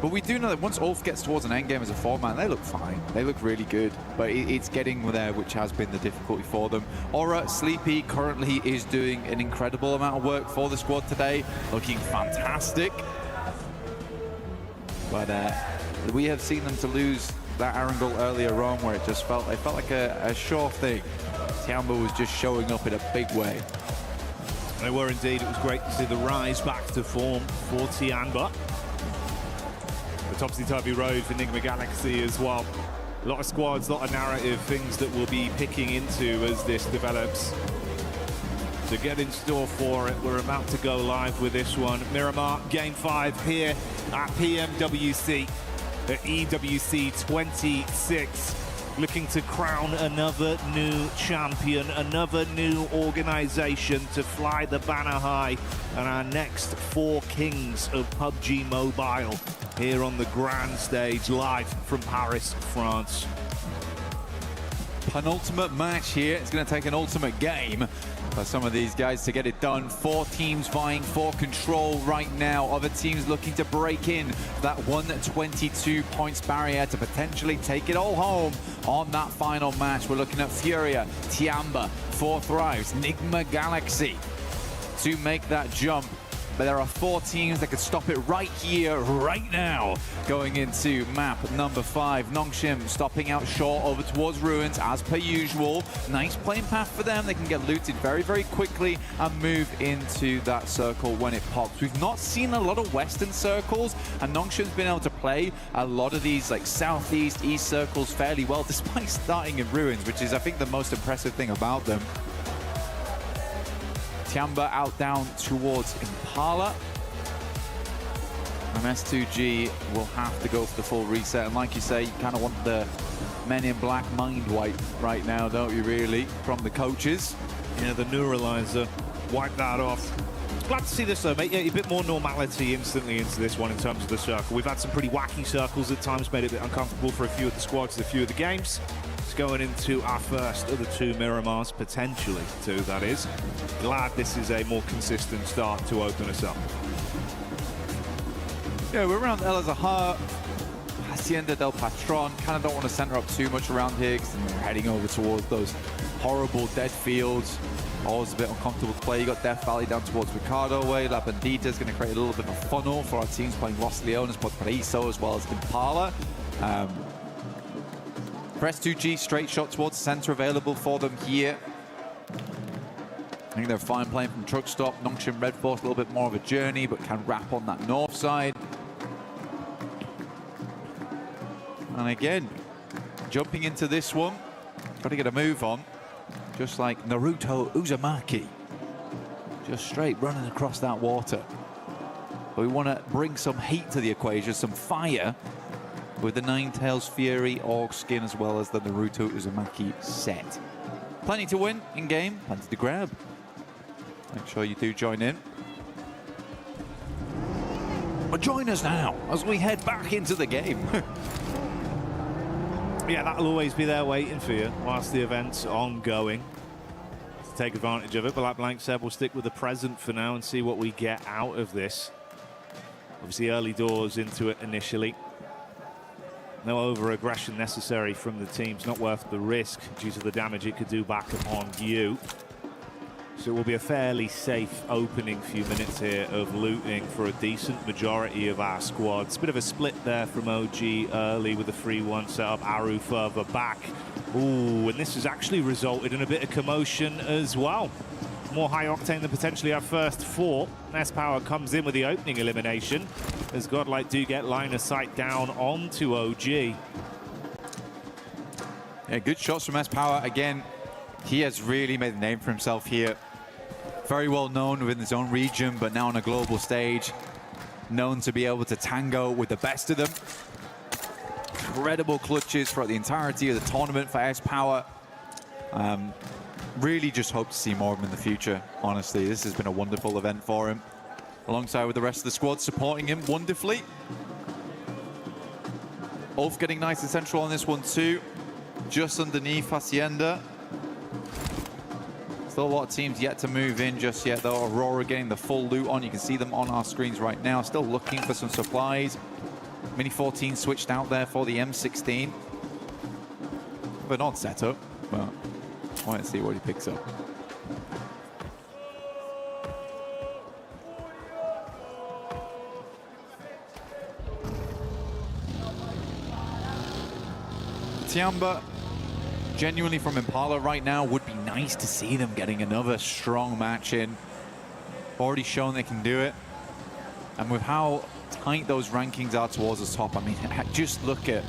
But we do know that once Ulf gets towards an endgame as a 4-man, they look fine. They look really good. But it's getting there, which has been the difficulty for them. Aura, Sleepy currently is doing an incredible amount of work for the squad today. Looking fantastic. But we have seen them to lose that Erangel earlier on, where it felt like a sure thing. Tiamba was just showing up in a big way. They were indeed. It was great to see the rise back to form for Tiamba. The topsy-turvy road for Enigma Galaxy as well. A lot of squads, a lot of narrative, things that we'll be picking into as this develops. So get in store for it. We're about to go live with this one. Miramar, Game 5 here at PMWC, at EWC 26. Looking to crown another new champion, another new organization to fly the banner high, and our next 4 kings of PUBG Mobile here on the grand stage, live from Paris, France. Penultimate match here. It's going to take an ultimate game for some of these guys to get it done. 4 teams vying for control right now. Other teams looking to break in that 122 points barrier to potentially take it all home on that final match. We're looking at Furia, Tiamba, 4 Thrives, Enigma Galaxy to make that jump. but there are 4 teams that could stop it right here, right now. Going into map number 5, Nongshim stopping out short over towards Ruins as per usual. Nice playing path for them. They can get looted very, very quickly and move into that circle when it pops. We've not seen a lot of western circles, and Nongshim's been able to play a lot of these like southeast, east circles fairly well, despite starting in Ruins, which is, I think, the most impressive thing about them. Tiamba out down towards Impala. And S2G will have to go for the full reset. And like you say, you kind of want the Men in Black mind wipe right now, don't you, really, from the coaches? Yeah, the neuralizer, wipe that off. Glad to see this, though, mate. Yeah, a bit more normality instantly into this one in terms of the circle. We've had some pretty wacky circles at times, made it a bit uncomfortable for a few of the squads, a few of the games. It's going into our first of the 2 Miramars, potentially 2, that is. Glad this is a more consistent start to open us up. Yeah, we're around El Azahar, Hacienda del Patron. Kind of don't want to center up too much around here because we're heading over towards those horrible dead fields. Always a bit uncomfortable to play. You got Death Valley down towards Ricardo way. La Bandita is going to create a little bit of a funnel for our teams playing Los Leones, Potpariso, as well as Impala. For S2G, straight shot towards the center available for them here. I think they're fine playing from truck stop. Nongshim Red Force, a little bit more of a journey, but can wrap on that north side. And again, jumping into this one, got to get a move on. Just like Naruto Uzumaki. Just straight running across that water. But we want to bring some heat to the equation, some fire, with the Ninetales Fury Orc skin as well as the Naruto Uzumaki set. Plenty to win in game, plenty to grab. Make sure you do join in. But join us now as we head back into the game. Yeah, that'll always be there waiting for you whilst the event's ongoing. To take advantage of it, but like Blank said, we'll stick with the present for now and see what we get out of this. Obviously, early doors into it initially. No over-aggression necessary from the teams, not worth the risk due to the damage it could do back upon you. So it will be a fairly safe opening few minutes here of looting for a decent majority of our squads. Bit of a split there from OG early with the 3-1 setup, Aru further back. Ooh, and this has actually resulted in a bit of commotion as well. More high octane than potentially our first 4. S-Power comes in with the opening elimination as GodLike do get line of sight down onto OG. Yeah, good shots from S-Power. Again, he has really made a name for himself here. Very well known within his own region, but now on a global stage. Known to be able to tango with the best of them. Incredible clutches throughout the entirety of the tournament for S-Power. Really just hope to see more of him in the future, honestly. This has been a wonderful event for him. Alongside with the rest of the squad supporting him wonderfully. Ulf getting nice and central on this one too. Just underneath Hacienda. Still a lot of teams yet to move in just yet, though. Aurora getting the full loot on. You can see them on our screens right now. Still looking for some supplies. Mini 14 switched out there for the M16. But not setup, but I want to see what he picks up. Tiamba, genuinely from Impala right now, would be nice to see them getting another strong match in. Already shown they can do it. And with how tight those rankings are towards the top, I mean, just look at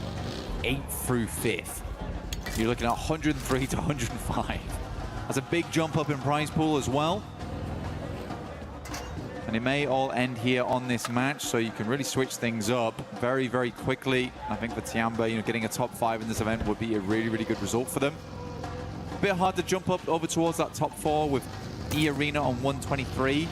8th through 5th. You're looking at 103 to 105. That's a big jump up in prize pool as well. And it may all end here on this match, so you can really switch things up very, very quickly. I think for Tiamba, you know, getting a top 5 in this event would be a really, really good result for them. A bit hard to jump up over towards that top 4 with E-Arena on 123.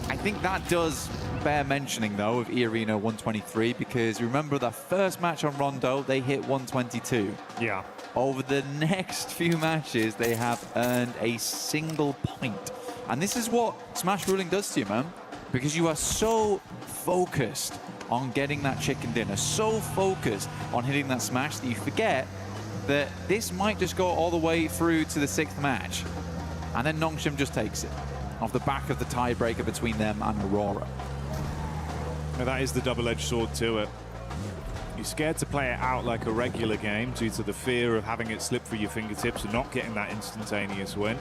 I think that does bear mentioning, though, of E-Arena 123, because remember that first match on Rondo, they hit 122. Yeah. Over the next few matches, they have earned a single point. And this is what Smash Ruling does to you, man. Because you are so focused on getting that chicken dinner, so focused on hitting that smash that you forget that this might just go all the way through to the 6th match. And then Nongshim just takes it. off the back of the tiebreaker between them and Aurora. Now that is the double-edged sword to it. You're scared to play it out like a regular game due to the fear of having it slip through your fingertips and not getting that instantaneous win.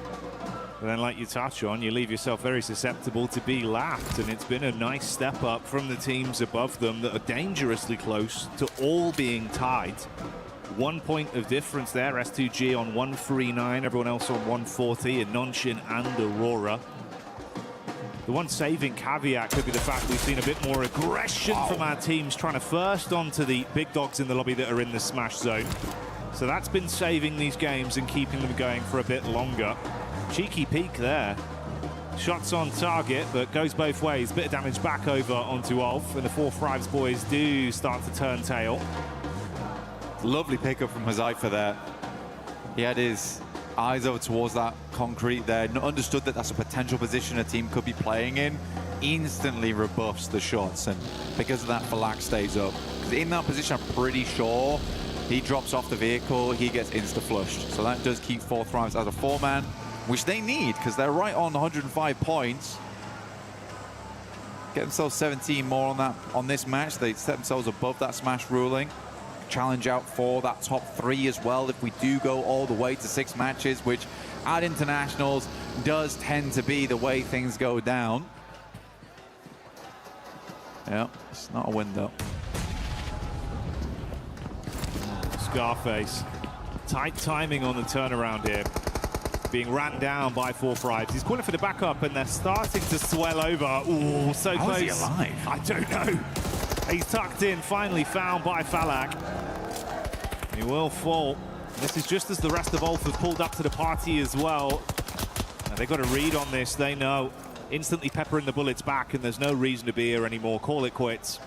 But then, like you touch on, you leave yourself very susceptible to be lapped, and it's been a nice step up from the teams above them that are dangerously close to all being tied. 1 point of difference there, S2G on 139, everyone else on 140, and Nongshim and Aurora. The one saving caveat could be the fact we've seen a bit more aggression from our teams trying to first onto the big dogs in the lobby that are in the smash zone. So that's been saving these games and keeping them going for a bit longer. Cheeky peek there. Shots on target, but goes both ways. Bit of damage back over onto Ulf, and the 4-5s boys do start to turn tail. Lovely pickup from Huzaifa there. He had his eyes over towards that concrete there, understood that that's a potential position a team could be playing in, instantly rebuffs the shots, and because of that, Falak stays up. Because in that position, I'm pretty sure he drops off the vehicle, he gets insta-flushed. So that does keep 4-5s as a 4-man, which they need, because they're right on 105 points. Get themselves 17 more on that on this match. They set themselves above that smash ruling. Challenge out for that top 3 as well if we do go all the way to 6 matches, which at internationals does tend to be the way things go down. Yeah, it's not a win though. Scarface, tight timing on the turnaround here. Being ran down by 4-5s. He's calling for the backup, and they're starting to swell over. Ooh, so How close. is he alive? I don't know. He's tucked in, finally found by Falak. He will fall. This is just as the rest of Ulf have pulled up to the party as well. Now they've got a read on this, they know. Instantly peppering the bullets back, and there's no reason to be here anymore. Call it quits.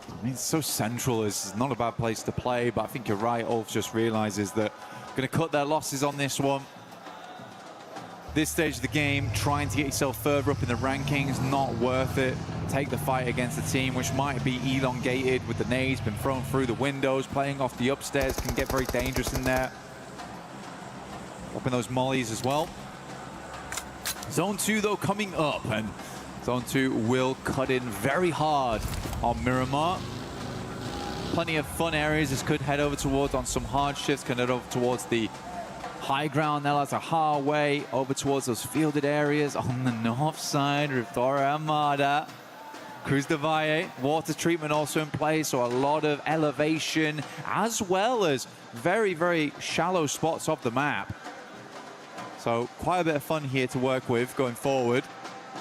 I mean, it's so central. It's not a bad place to play, but I think you're right. Ulf just realizes that going to cut their losses on this one. This stage of the game, trying to get yourself further up in the rankings, not worth it. Take the fight against a team which might be elongated with the nades, been thrown through the windows, playing off the upstairs, can get very dangerous in there. Dropping those mollies as well. Zone 2 though coming up, and Zone 2 will cut in very hard on Miramar. Plenty of fun areas this could head over towards on some hard shifts, can head over towards the high ground now as a highway over towards those fielded areas on the north side of Torre Armada. Cruz de Valle, water treatment also in place, so a lot of elevation as well as very, very shallow spots of the map. So quite a bit of fun here to work with going forward.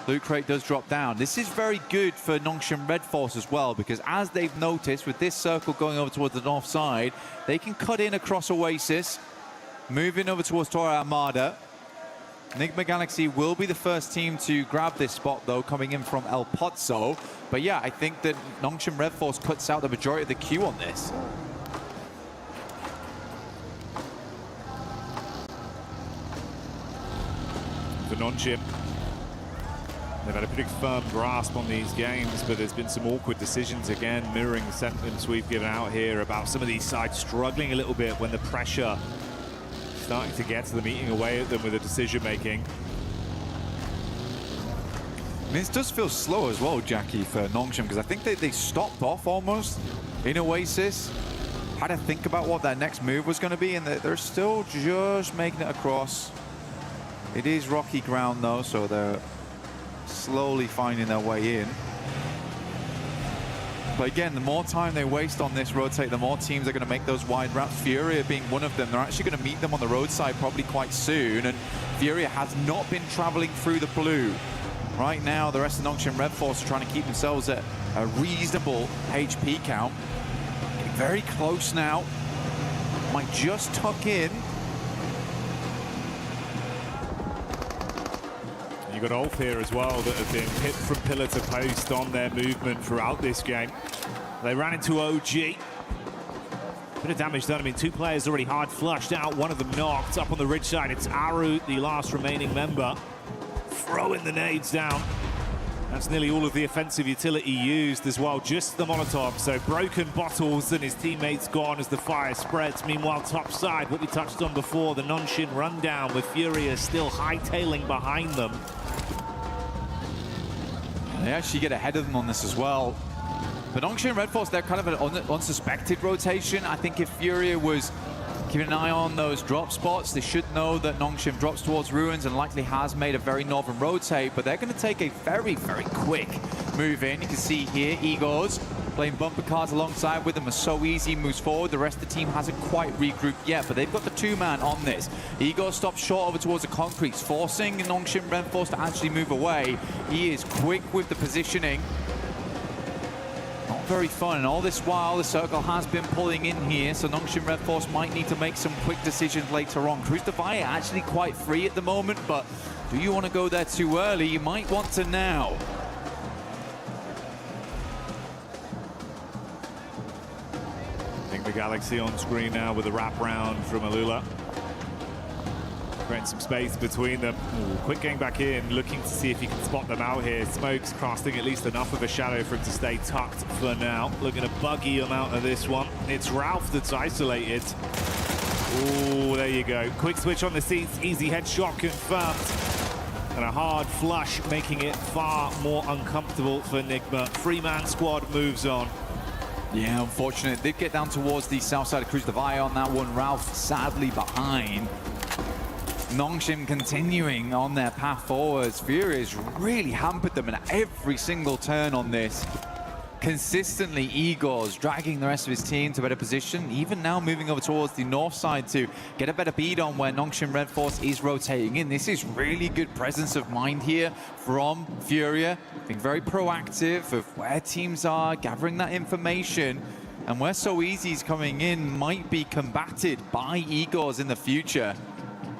Loot crate does drop down. This is very good for Nongshim Red Force as well, because as they've noticed with this circle going over towards the north side, they can cut in across Oasis, moving over towards Torre Armada. Enigma Galaxy will be the first team to grab this spot, though, coming in from El Pozo. But yeah, I think that Nongshim Red Force cuts out the majority of the queue on this. For Nongshim, they've had a pretty firm grasp on these games, but there's been some awkward decisions again, mirroring the sentiments we've given out here about some of these sides struggling a little bit when the pressure starting to get to them, eating away at them with the decision making. I mean, this does feel slow as well, Jackie, for Nongshim, because I think they stopped off almost in Oasis. Had to think about what their next move was going to be, and they're still just making it across. It is rocky ground, though, so they're slowly finding their way in. But again, the more time they waste on this rotate, the more teams are going to make those wide routes. Furia being one of them. They're actually going to meet them on the roadside probably quite soon. And Furia has not been traveling through the blue. Right now, the rest of Nongshim Red Force are trying to keep themselves at a reasonable HP count. Getting very close now. Might just tuck in. You've got Ulf here as well that have been hit from pillar to post on their movement throughout this game. They ran into OG. Bit of damage done. I mean, 2 players already hard flushed out. One of them knocked up on the ridge side. It's Aru, the last remaining member, throwing the nades down. That's nearly all of the offensive utility used as well, just the Molotov. So broken bottles and his teammates gone as the fire spreads. Meanwhile, top side, what we touched on before, the Nongshim rundown with Furia still hightailing behind them. They actually get ahead of them on this as well. But Nongshim Red Force, they're kind of an unsuspected rotation. I think if Furia was keeping an eye on those drop spots, they should know that Nongshim drops towards Ruins and likely has made a very northern rotate, but they're going to take a very, very quick move in. You can see here, Igors playing bumper cars alongside with them. Are so easy, moves forward. The rest of the team hasn't quite regrouped yet, but they've got the two-man on this. Igor stops short over towards the concretes, forcing Nongshim Red Force to actually move away. He is quick with the positioning. Not very fun, and all this while the circle has been pulling in here, so Nongshim Red Force might need to make some quick decisions later on. Cruz Defy actually quite free at the moment, but do you want to go there too early? You might want to now. The Galaxy on screen now with a wraparound from Alula. Creating some space between them. Ooh, quick getting back in, looking to see if he can spot them out here. Smoke's casting at least enough of a shadow for him to stay tucked for now. Looking to buggy him out of this one. It's Ralph that's isolated. Oh, there you go. Quick switch on the seats. Easy headshot confirmed. And a hard flush, making it far more uncomfortable for Nigma. Three-man squad moves on. Yeah, unfortunate. Did get down towards the south side of Cruz Defy on that one. Ralph sadly behind. Nongshim continuing on their path forwards. Furia's really hampered them in every single turn on this. Consistently, Igor's dragging the rest of his team to better position, even now moving over towards the north side to get a better beat on where Nongshim Red Force is rotating in. This is really good presence of mind here from Furia, being very proactive of where teams are, gathering that information, and where So Easy's coming in might be combated by Igor's in the future.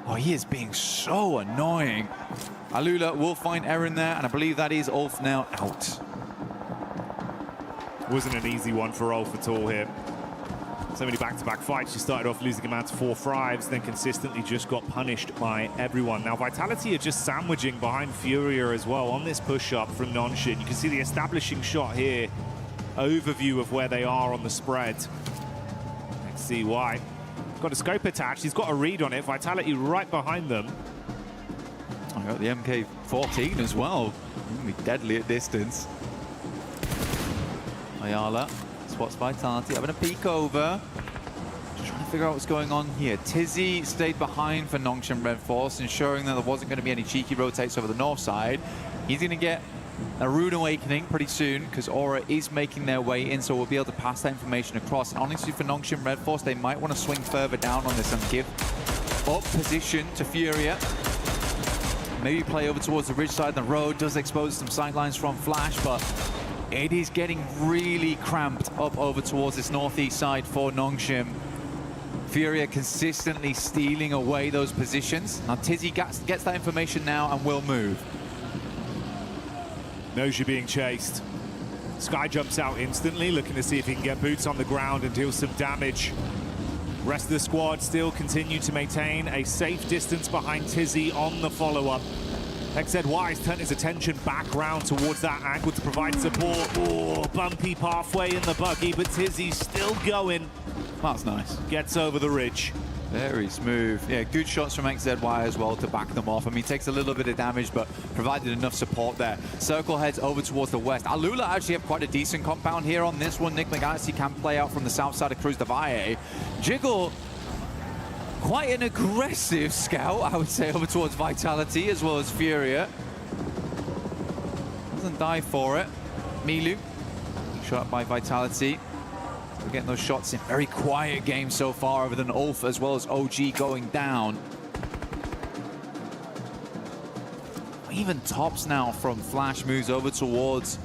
Oh, he is being so annoying. Alula will find Erin there, and I believe that is Ulf now out. Wasn't an easy one for Ulf at all here. So many back-to-back fights. She started off losing a man to 4 thrives, then consistently just got punished by everyone. Now, Vitality are just sandwiching behind Furia as well on this push-up from Nongshim. You can see the establishing shot here. Overview of where they are on the spread. Let's see why. Got a scope attached. He's got a read on it. Vitality right behind them. I got the MK14 as well. Be deadly at distance. Ayala spots Vitality, having a peek over. Just trying to figure out what's going on here. Tizzy stayed behind for Nongshim Red Force, ensuring that there wasn't going to be any cheeky rotates over the north side. He's going to get a Rune Awakening pretty soon, because Aura is making their way in, so we'll be able to pass that information across. And honestly, for Nongshim Red Force, they might want to swing further down on this and give up position to Furia. Maybe play over towards the ridge side of the road. Does expose some sightlines from Flash, but it is getting really cramped up over towards this northeast side for Nongshim. Furia consistently stealing away those positions. Now Tizzy gets that information now and will move. Knows you're being chased. Sky jumps out instantly, looking to see if he can get boots on the ground and deal some damage. Rest of the squad still continue to maintain a safe distance behind Tizzy on the follow-up. XZY has turned his attention back round towards that angle to provide support. Oh, bumpy pathway in the buggy, but Tizzy's still going. That's nice. Gets over the ridge. Very smooth. Yeah, good shots from XZY as well to back them off. I mean, takes a little bit of damage, but provided enough support there. Circle heads over towards the west. Alula actually have quite a decent compound here on this one. Nick McGalaxy can play out from the south side of Cruz Defy. Jiggle, quite an aggressive scout, I would say, over towards Vitality as well as Furia. Doesn't die for it. Milu, shot up by Vitality. We're getting those shots in. Very quiet game so far, other than Ulf as well as OG going down. Even Tops now from Flash moves over towards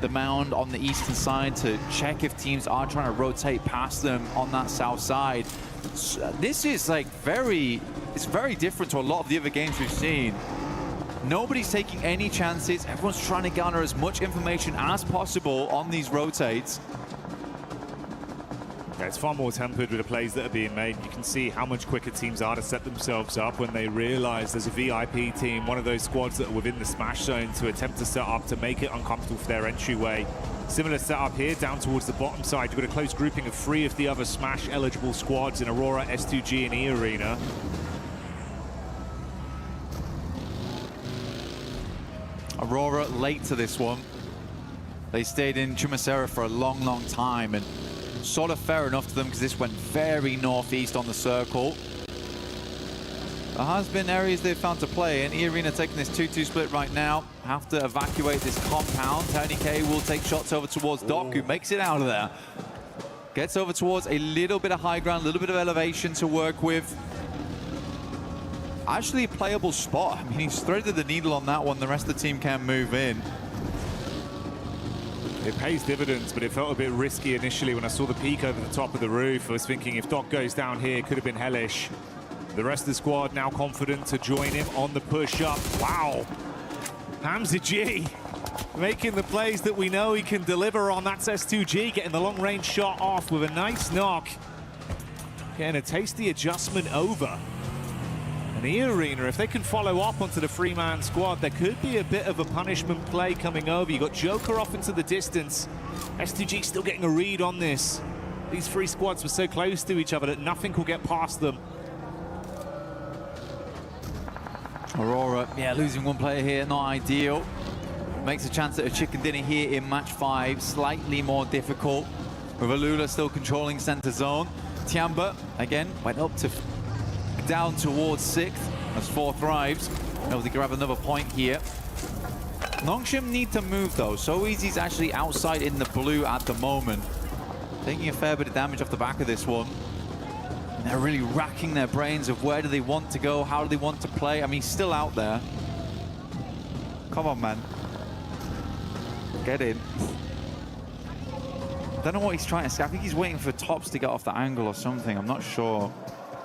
the mound on the eastern side to check if teams are trying to rotate past them on that south side. So this is like it's very different to a lot of the other games we've seen. Nobody's taking any chances. Everyone's trying to garner as much information as possible on these rotates. Yeah, it's far more tempered with the plays that are being made. You can see how much quicker teams are to set themselves up when they realize there's a VIP team, one of those squads that are within the smash zone, to attempt to set up to make it uncomfortable for their entryway. Similar setup here down towards the bottom side. You've got a close grouping of 3 of the other smash eligible squads in Aurora, S2G and E Arena. I Aurora late to this one. They stayed in Chumacera for a long, long time, and sort of fair enough to them because this went very northeast on the circle. There has been areas they've found to play, and E-Arena taking this 2-2 split right now. Have to evacuate this compound. Tony K will take shots over towards Doc, who makes it out of there. Gets over towards a little bit of high ground, a little bit of elevation to work with. Actually a playable spot. I mean, he's threaded the needle on that one. The rest of the team can move in. It pays dividends, but it felt a bit risky initially when I saw the peak over the top of the roof. I was thinking if Doc goes down here, it could have been hellish. The rest of the squad now confident to join him on the push-up. Wow. Hamza G making the plays that we know he can deliver on. That's S2G getting the long-range shot off with a nice knock. Getting a tasty adjustment over. And E-Arena, if they can follow up onto the three-man squad, there could be a bit of a punishment play coming over. You got Joker off into the distance. S2G still getting a read on this. These three squads were so close to each other that nothing could get past them. Aurora, yeah, losing one player here, not ideal. Makes a chance at a chicken dinner here in match 5, slightly more difficult. With Alula still controlling center zone. Tiamba, again, went up to down towards 6th as 4 thrives. Able to grab another point here. Nongshim need to move though. So Easy's actually outside in the blue at the moment. Taking a fair bit of damage off the back of this one. They're really racking their brains of where do they want to go, how do they want to play. I mean, he's still out there. Come on, man. Get in. Don't know what he's trying to say. I think he's waiting for Tops to get off the angle or something. I'm not sure.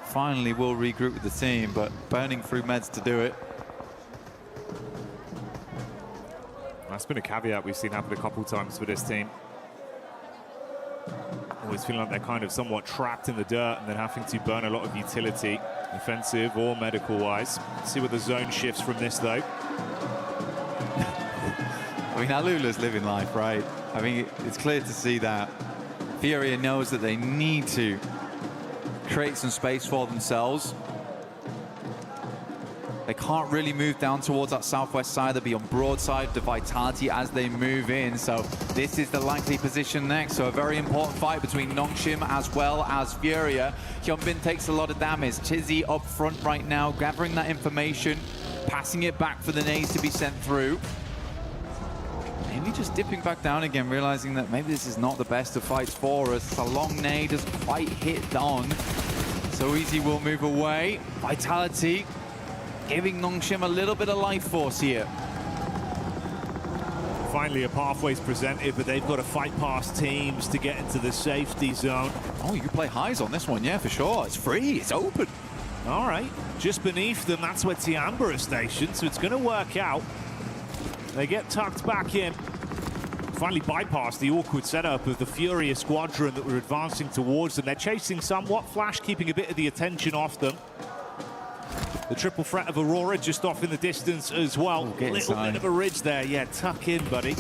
Finally, will regroup with the team, but burning through meds to do it. That's been a caveat we've seen happen a couple times for this team. Always feeling like they're kind of somewhat trapped in the dirt and then having to burn a lot of utility, offensive or medical-wise. See what the zone shifts from this, though. I mean, Alula's living life, right? I mean, it's clear to see that Furia knows that they need to create some space for themselves. They can't really move down towards that southwest side. They'll be on broadside to Vitality as they move in. So this is the likely position next. So a very important fight between Nongshim as well as Furia. Hyunbin takes a lot of damage. Chizzy up front right now, gathering that information, passing it back for the nades to be sent through. Maybe just dipping back down again, realizing that maybe this is not the best of fights for us. A long nade has quite hit on. So Easy will move away. Vitality giving Nongshim a little bit of life force here. Finally, a pathway's presented, but they've got to fight past teams to get into the safety zone. Oh, you can play highs on this one, yeah, for sure. It's free, it's open. All right, just beneath them, that's where Tiamba is stationed, so it's going to work out. They get tucked back in. Finally bypass the awkward setup of the Furia squadron that were advancing towards them. They're chasing somewhat. Flash keeping a bit of the attention off them. The triple threat of Aurora just off in the distance as well. Little bit of a ridge there. Yeah, tuck in, buddy.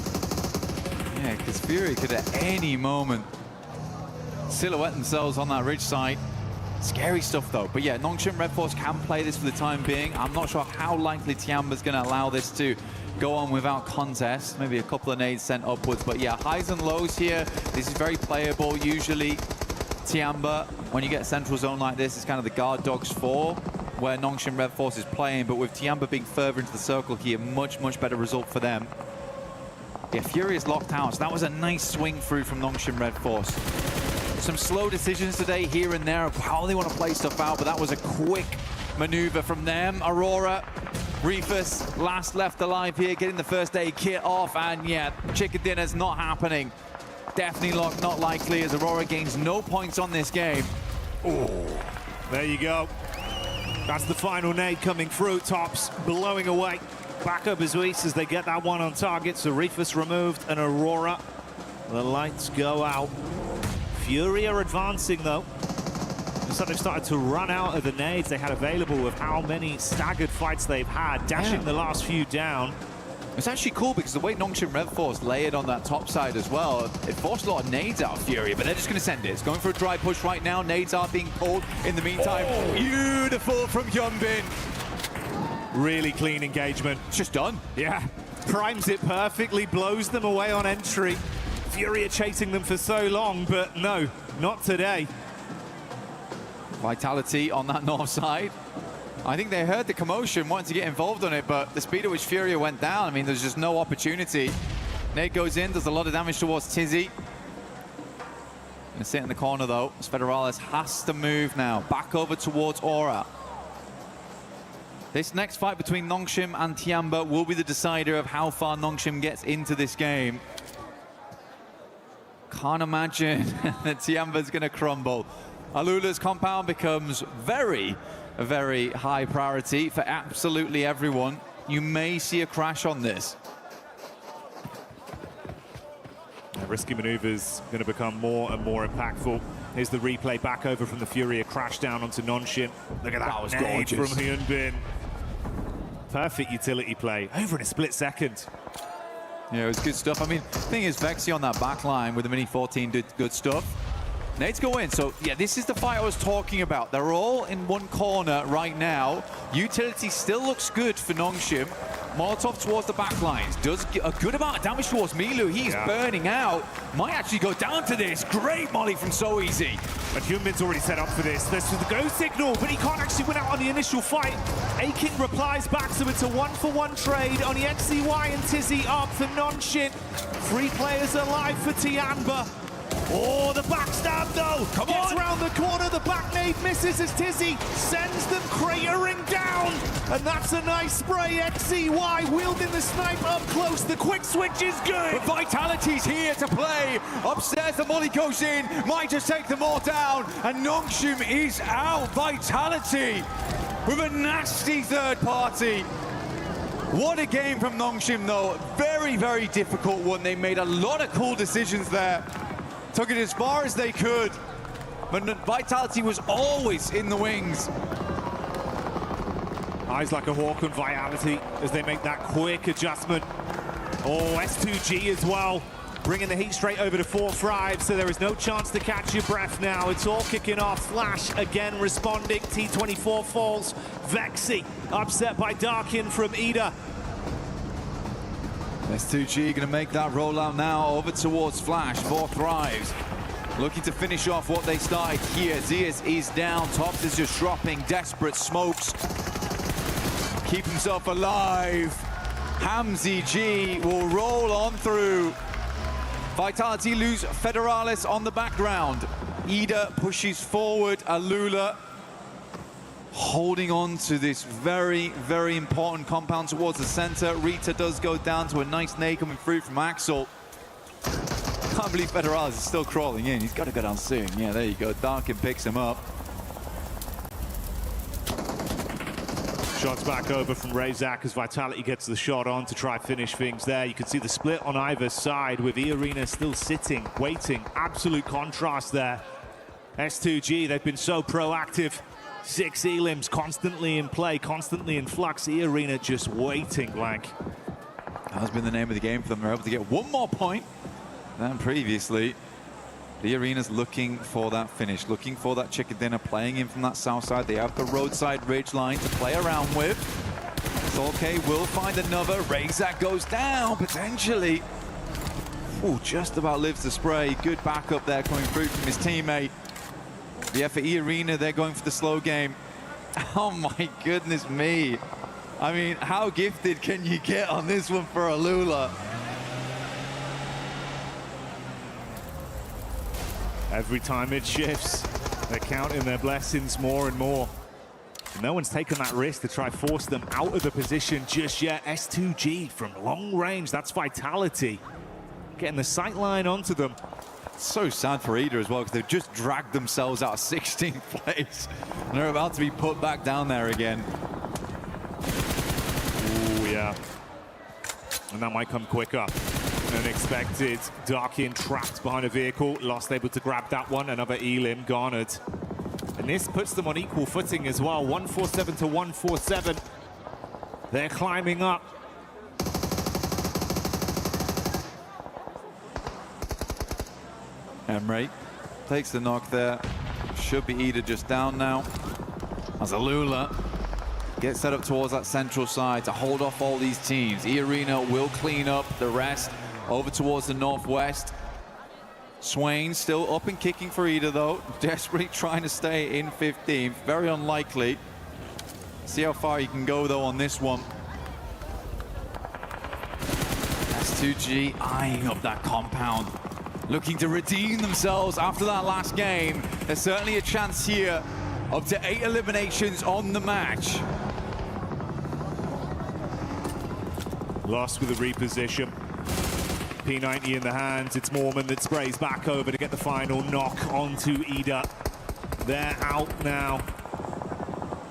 Yeah, because Furia could at any moment silhouette themselves on that ridge side. Scary stuff, though. But yeah, Nongshim Red Force can play this for the time being. I'm not sure how likely Tiamba's going to allow this to go on without contest. Maybe a couple of nades sent upwards. But yeah, highs and lows here. This is very playable. Usually, Tiamba, when you get a central zone like this, it's kind of the guard dogs for where Nongshim Red Force is playing. But with Tiamba being further into the circle here, much, much better result for them. Yeah, Fury is locked out. So that was a nice swing through from Nongshim Red Force. Some slow decisions today here and there of how they want to play stuff out, but that was a quick maneuver from them. Aurora, Reefus, last left alive here, getting the first aid kit off, and yeah, chicken dinner's not happening. Definitely not likely, as Aurora gains no points on this game. Oh, there you go. That's the final nade coming through. Tops blowing away. Back up as Reese as they get that one on target. So Reefus removed and Aurora, the lights go out. Fury are advancing, though. Looks like they've started to run out of the nades they had available with how many staggered fights they've had, dashing the last few down. It's actually cool because the way Nongshim Red Force layered on that top side as well, it forced a lot of nades out of Fury, but they're just going to send it. It's going for a dry push right now. Nades are being pulled in the meantime. Oh. Beautiful from Hyunbin. Really clean engagement. It's just done. Yeah. primes it perfectly, blows them away on entry. Fury are chasing them for so long, but no, not today. Vitality on that north side. I think they heard the commotion, wanted to get involved on it, but the speed at which Furia went down, I mean, there's just no opportunity. Nate goes in, does a lot of damage towards Tizzy. Gonna sit in the corner though, as Federalis has to move now, back over towards Aura. This next fight between Nongshim and Tiamba will be the decider of how far Nongshim gets into this game. Can't imagine that Tiamba's gonna crumble. Alula's compound becomes very, very high priority for absolutely everyone. You may see a crash on this. Risky maneuvers going to become more and more impactful. Here's the replay back over from the Fury, a crash down onto Nongshim. Look at that was nade from gorgeous. Hyunbin. Perfect utility play, over in a split second. Yeah, it was good stuff. I mean, the thing is, Vexy on that back line with the Mini 14 did good stuff. Nate's go in, so yeah, this is the fight I was talking about. They're all in one corner right now. Utility still looks good for Nongshim. Molotov towards the back lines. Does a good amount of damage towards Milu. He's burning out. Might actually go down to this. Great molly from So Easy. And Hyunbin's already set up for this. This is the go signal, but he can't actually win out on the initial fight. Aking replies back, so it's a 1-for-1 trade. Only XCY and Tizzy up for Nongshim. 3 players alive for Tiamba. Oh, the backstab though! Come Gets on! around the corner, the back nade misses as Tizzy sends them cratering down! And that's a nice spray, XCY wielding the sniper up close, the quick switch is good! But Vitality's here to play. Upstairs, the molly goes in, might just take them all down, and Nongshim is out. Vitality with a nasty third party. What a game from Nongshim though. Very, very difficult one. They made a lot of cool decisions there. Took it as far as they could, but Vitality was always in the wings. Eyes like a hawk on Vitality as they make that quick adjustment. Oh, S2G as well, bringing the heat straight over to 4-5, so there is no chance to catch your breath now. It's all kicking off. Flash again responding. T24 falls. Vexy upset by Darkin from Ida. S2G gonna make that rollout now over towards Flash. 4 thrives. Looking to finish off what they started here. Zias is down. Tops is just dropping. Desperate smokes. Keep himself alive. Hamzy G will roll on through. Vitality lose Federalis on the background. Ida pushes forward. Alula holding on to this very, very important compound towards the center. Rita does go down to a nice nade coming through from Axel. Can't believe Federalis is still crawling in. He's got to go down soon. Yeah, there you go. Darkin picks him up. Shots back over from Razak as Vitality gets the shot on to try finish things there. You can see the split on either side with E-Arena still sitting, waiting. Absolute contrast there. S2G, they've been so proactive. 6 elims constantly in play, constantly in flux. E-Arena just waiting blank. That has been the name of the game for them. They're able to get one more point than previously. The Arena's looking for that finish, looking for that chicken dinner, playing in from that south side. They have the roadside ridge line to play around with. Solke will find another. Razak goes down, potentially. Ooh, just about lives the spray. Good backup there coming through from his teammate. Yeah, for E-Arena, they're going for the slow game. Oh my goodness me. I mean, how gifted can you get on this one for Alula? Every time it shifts, they're counting their blessings more and more. No one's taken that risk to try force them out of the position just yet. S2G from long range, that's Vitality. Getting the sight line onto them. So sad for Ida as well, because they've just dragged themselves out of 16th place. And they're about to be put back down there again. Ooh, yeah. And that might come quicker than expected. Darkin trapped behind a vehicle. Lost able to grab that one. Another Elim garnered. And this puts them on equal footing as well. 147 to 147. They're climbing up. Emre takes the knock there. Should be Ida just down now. As Alula get set up towards that central side to hold off all these teams. E-Arena will clean up the rest over towards the northwest. Swain still up and kicking for Ida, though. Desperately trying to stay in 15th. Very unlikely. See how far you can go, though, on this one. S2G eyeing up that compound, looking to redeem themselves after that last game. There's certainly a chance here. Up to 8 eliminations on the match. Lost with a reposition. P90 in the hands. It's Mormon that sprays back over to get the final knock onto Ida. They're out now.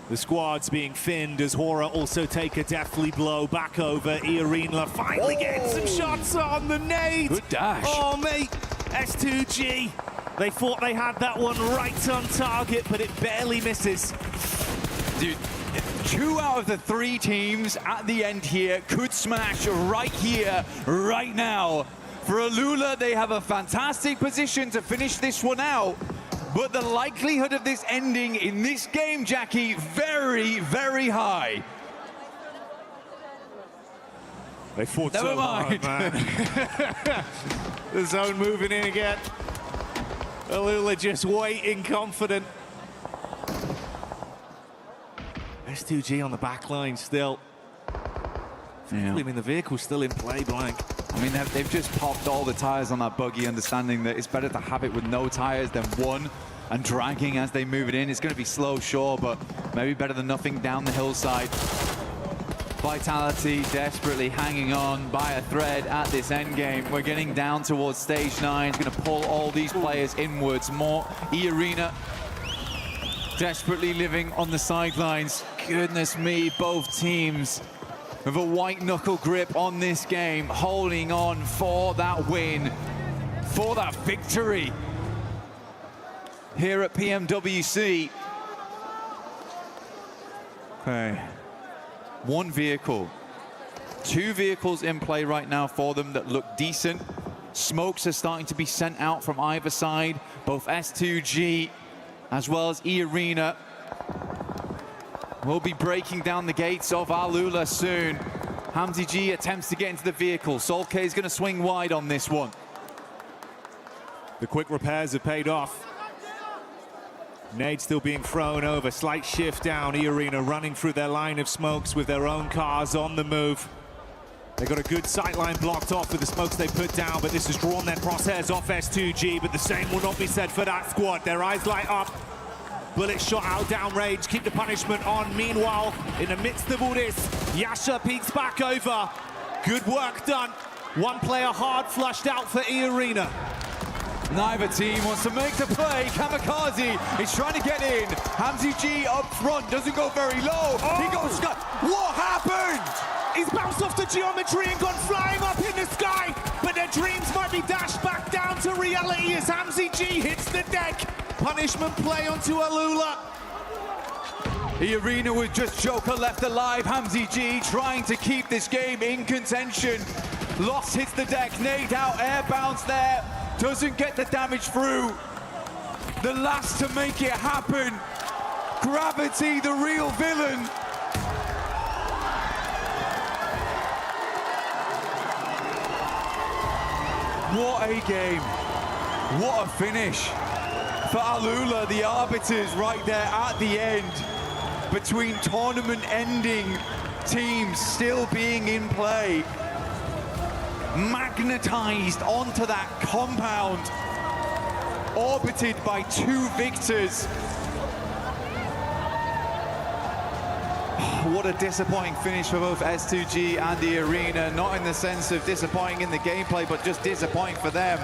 The squad's being thinned as Hora also take a deathly blow back over. E-Arena finally getting some shots on the nade. Good dash. Oh, mate. S2G. They thought they had that one right on target, but it barely misses. Dude, 2 out of the 3 teams at the end here could smash right here, right now. For Alula, they have a fantastic position to finish this one out. But the likelihood of this ending in this game, Jackie, very, very high. They fought Never so mind. hard, man. The zone moving in again. Alula just waiting, confident. S2G on the back line still. Yeah. I mean, the vehicle's still in play, Blank. I mean, they've just popped all the tires on that buggy, understanding that it's better to have it with no tires than one and dragging as they move it in. It's going to be slow, sure, but maybe better than nothing down the hillside. Vitality desperately hanging on by a thread at this end game. We're getting down towards stage 9. It's going to pull all these players inwards more. E-Arena desperately living on the sidelines. Goodness me, both teams with a white knuckle grip on this game, holding on for that win, for that victory here at PMWC. Okay, 1 vehicle, 2 vehicles in play right now for them that look decent. Smokes are starting to be sent out from either side, both S2G as well as E-Arena. We'll be breaking down the gates of Alula soon. Hamzy G attempts to get into the vehicle. Solke is going to swing wide on this one. The quick repairs have paid off. Nade still being thrown over. Slight shift down. E-Arena running through their line of smokes with their own cars on the move. They got a good sightline blocked off with the smokes they put down, but this has drawn their crosshairs off S2G, but the same will not be said for that squad. Their eyes light up. Bullet shot out downrange, keep the punishment on. Meanwhile, in the midst of all this, Yasha peeks back over. Good work done. 1 player hard flushed out for E-Arena. Neither team wants to make the play. Kamikaze is trying to get in. Hamzy G up front, doesn't go very low. Oh. He goes, what happened? He's bounced off the geometry and gone flying up in the sky, but their dreams might be dashed back down to reality as Hamzy G hits the deck. Punishment play onto Alula. E-Arena with just Joker left alive. Hamzy G trying to keep this game in contention. Lost hits the deck, nade out, air bounce there. Doesn't get the damage through. The last to make it happen. Gravity, the real villain. What a game. What a finish. For Alula, the arbiters right there at the end. Between tournament-ending teams still being in play. Magnetized onto that compound. Orbited by 2 victors. What a disappointing finish for both S2G and the Arena. Not in the sense of disappointing in the gameplay, but just disappointing for them.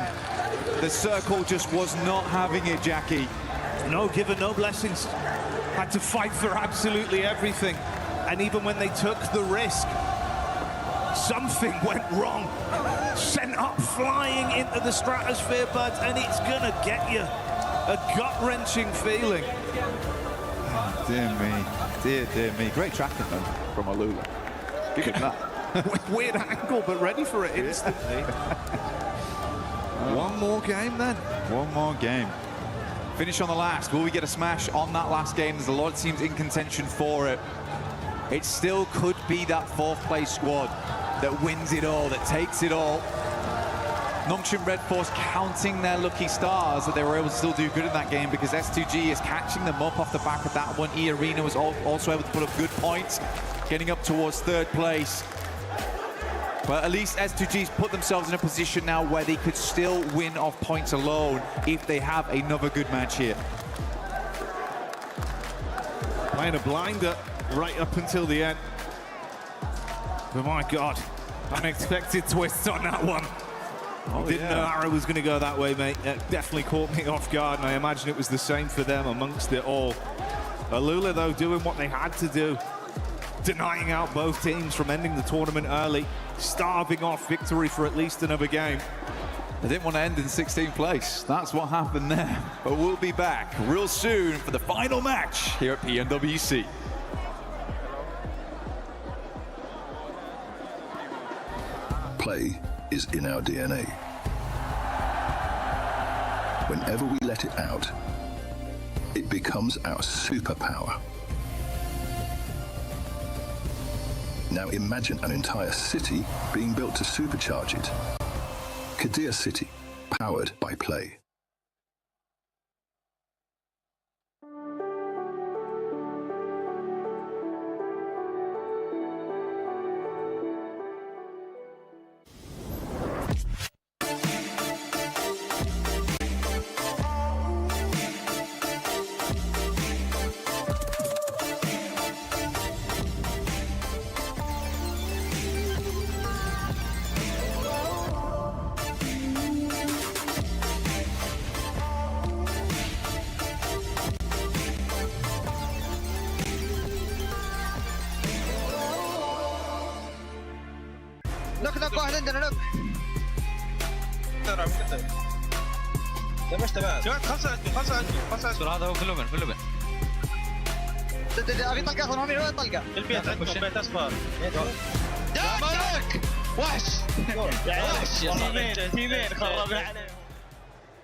The circle just was not having it, Jackie. No given, no blessings. Had to fight for absolutely everything. And even when they took the risk, something went wrong. Sent up flying into the stratosphere, buds, and it's gonna get you. A gut-wrenching feeling. Dear me, dear me. Great tracking though from Alula. Give him that. Weird angle, but ready for it instantly. One more game then. One more game. Finish on the last. Will we get a smash on that last game? There's a lot of teams in contention for it. it still could be that 4th place squad that wins it all, that takes it all. Nongshim Red Force counting their lucky stars that they were able to still do good in that game, because S2G is catching them up off the back of that one. E-Arena was also able to put up good points, getting up towards 3rd place. But at least S2G's put themselves in a position now where they could still win off points alone if they have another good match here. Playing a blinder right up until the end. But my God, unexpected twist on that one. Didn't know Arrow was going to go that way, mate. That definitely caught me off guard, and I imagine it was the same for them amongst it all. Alula, though, doing what they had to do, denying out both teams from ending the tournament early, starving off victory for at least another game. They didn't want to end in 16th place. That's what happened there. But we'll be back real soon for the final match here at PMWC. Play is in our DNA. Whenever we let it out, it becomes our superpower. Now imagine an entire city being built to supercharge it. Kadir City, powered by play. نوك واحد عندنا نوك. تمام تمام. خمسة عندي. هذا هو كله من. ابي طلقة اخذ رامي وين طلقة؟ البيت عندكم بيت اصفر. يا مالك وحش. تيمين خربنا عليهم.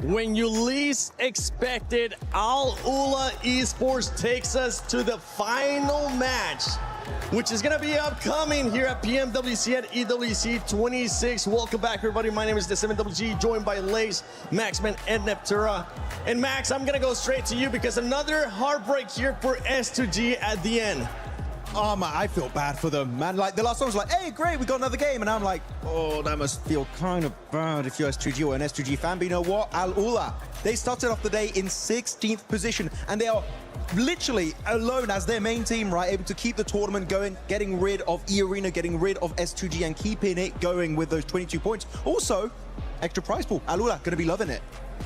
When you least expected, Al-Ula Esports takes us to the final match, which is going to be upcoming here at PMWC at EWC 26. Welcome back, everybody. My name is The7WG, joined by Lace, Maxman, and Neptura. And Max, I'm going to go straight to you because another heartbreak here for S2G at the end. Oh man, I feel bad for them, man. Like the last one was like, hey, great, we got another game. And I'm like, oh, that must feel kind of bad if you're S2G or an S2G fan. But you know what? Al-Ula, they started off the day in 16th position and they are literally alone as their main team, right? Able to keep the tournament going, getting rid of E-Arena, getting rid of S2G and keeping it going with those 22 points. Also, extra prize pool. Al-Ula gonna be loving it.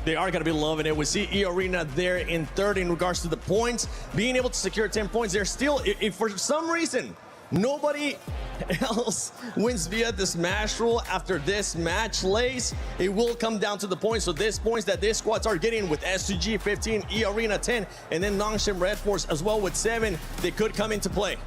They are going to be loving it. We see E-Arena there in 3rd in regards to the points. Being able to secure 10 points, they're still, if for some reason, nobody else wins via the smash rule after this match, Lace, it will come down to the points. So these points that these squads are getting with S2G 15, E-Arena 10, and then Nongshim Red Force as well with 7, they could come into play.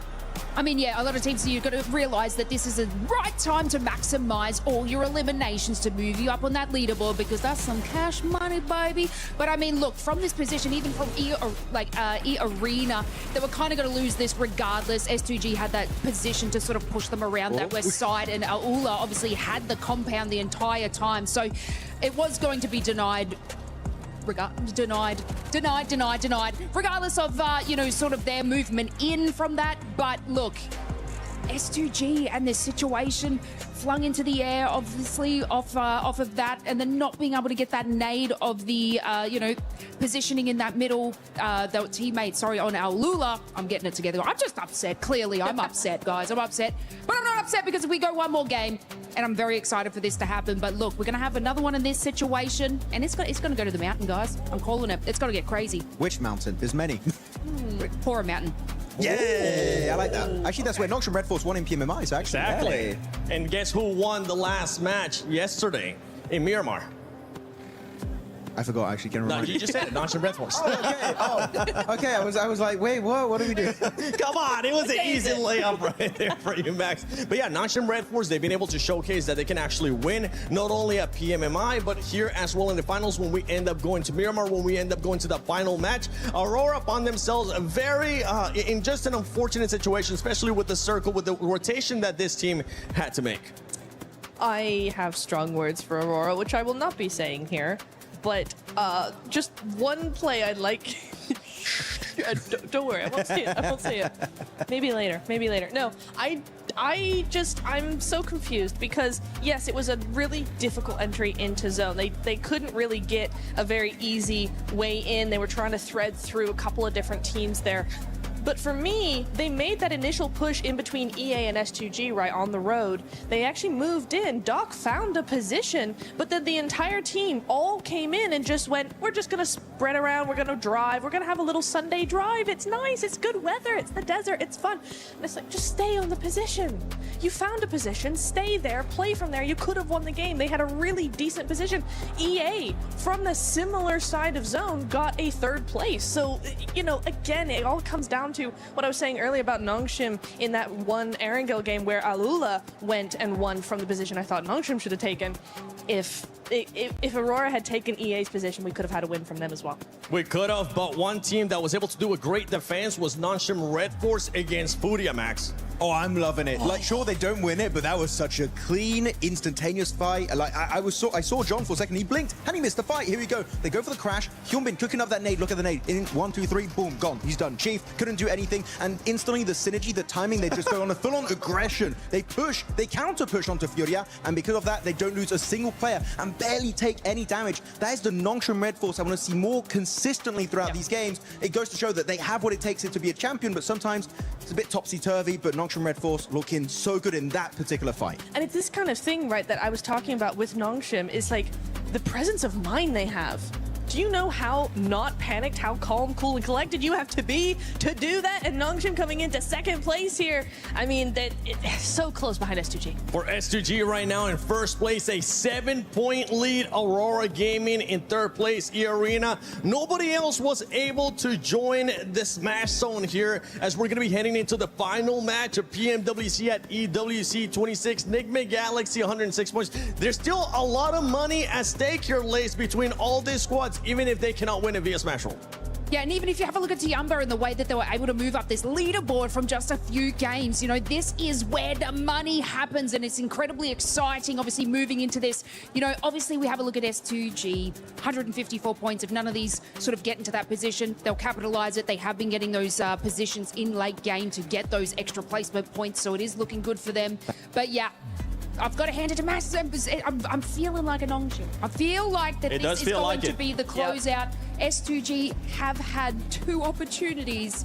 I mean, yeah, a lot of teams, you've got to realize that this is the right time to maximize all your eliminations to move you up on that leaderboard, because that's some cash money, baby. But I mean, look, from this position, even from E-Arena, they were kind of going to lose this regardless. S2G had that position to sort of push them around that west side, and Al-Ula obviously had the compound the entire time. So it was going to be denied. Denied. Regardless of, you know, sort of their movement in from that. But look, S2G and this situation flung into the air, obviously, off of that, and then not being able to get that nade of the, you know, positioning in that middle, the teammate, sorry, on Al-Ula. I'm getting it together. I'm just upset. Clearly, I'm upset, guys. I'm upset. But I'm not upset because we go one more game, and I'm very excited for this to happen. But look, we're going to have another one in this situation, and it's going to go to the mountain, guys. I'm calling it. It's going to get crazy. Which mountain? There's many. Pour a mountain. Yeah, I like that. Actually, that's where Nongshim Red Force won in PMMI, so actually. Exactly. Yeah. And guess who won the last match yesterday in Miramar? I forgot, actually. Can you No, remind you me? just said it, Nonchalant Red Force. Okay, I was like, wait, what do we do? Come on, it was an easy layup right there for you, Max. But yeah, Nonchalant Red Force, they've been able to showcase that they can actually win, not only at PMMI, but here as well in the finals when we end up going to Miramar, when we end up going to the final match. Aurora found themselves very, in just an unfortunate situation, especially with the circle, with the rotation that this team had to make. I have strong words for Aurora, which I will not be saying here, but just one play I'd like. Don't worry, I won't say it. I won't say it. Maybe later. Maybe later. No, I'm so confused because yes, it was a really difficult entry into zone. They couldn't really get a very easy way in. They were trying to thread through a couple of different teams there. But for me, they made that initial push in between EA and S2G right on the road. They actually moved in. Doc found a position, but then the entire team all came in and just went, we're just going to spread around. We're going to drive. We're going to have a little Sunday drive. It's nice. It's good weather. It's the desert. It's fun. And it's like, just stay on the position. You found a position. Stay there. Play from there. You could have won the game. They had a really decent position. EA, from the similar side of zone, got a third place. So, you know, again, it all comes down to what I was saying earlier about Nongshim in that one Erangel game where Alula went and won from the position I thought Nongshim should have taken. If Aurora had taken EA's position, we could have had a win from them as well. We could have, but one team that was able to do a great defense was Nonchalant Red Force against Furia, Max. Oh, I'm loving it. Like, sure, they don't win it, but that was such a clean, instantaneous fight. Like, I saw John for a second. He blinked, and he missed the fight. Here we go. They go for the crash. Hyunbin cooking up that nade. Look at the nade. In 1, 2, 3, boom, gone. He's done. Chief couldn't do anything, and instantly the synergy, the timing, they just go on a full-on aggression. They push, they counter-push onto Furia, and because of that, they don't lose a single player and barely take any damage. That is the Nongshim Red Force I want to see more consistently throughout these games. It goes to show that they have what it takes to be a champion, but sometimes it's a bit topsy-turvy, but Nongshim Red Force looking so good in that particular fight. And it's this kind of thing, right, that I was talking about with Nongshim, is like the presence of mind they have. Do you know how not panicked, how calm, cool, and collected you have to be to do that? And Nongshim coming into second place here. I mean, it's so close behind S2G. For S2G right now in first place, a 7-point lead. Aurora Gaming in third place, E-Arena. Nobody else was able to join the Smash Zone here as we're going to be heading into the final match of PMWC at EWC 26. Nigma Galaxy, 106 points. There's still a lot of money at stake here, Lace, between all these squads, even if they cannot win it via Smash Roll. Yeah, and even if you have a look at Tiamba and the way that they were able to move up this leaderboard from just a few games, you know, this is where the money happens, and it's incredibly exciting, obviously, moving into this. You know, obviously, we have a look at S2G, 154 points. If none of these sort of get into that position, they'll capitalize it. They have been getting those positions in late game to get those extra placement points, so it is looking good for them. But yeah, I've got to hand it to Max. I'm feeling like a Nongshim. I feel like that this is going to be the closeout. S2G have had 2 opportunities,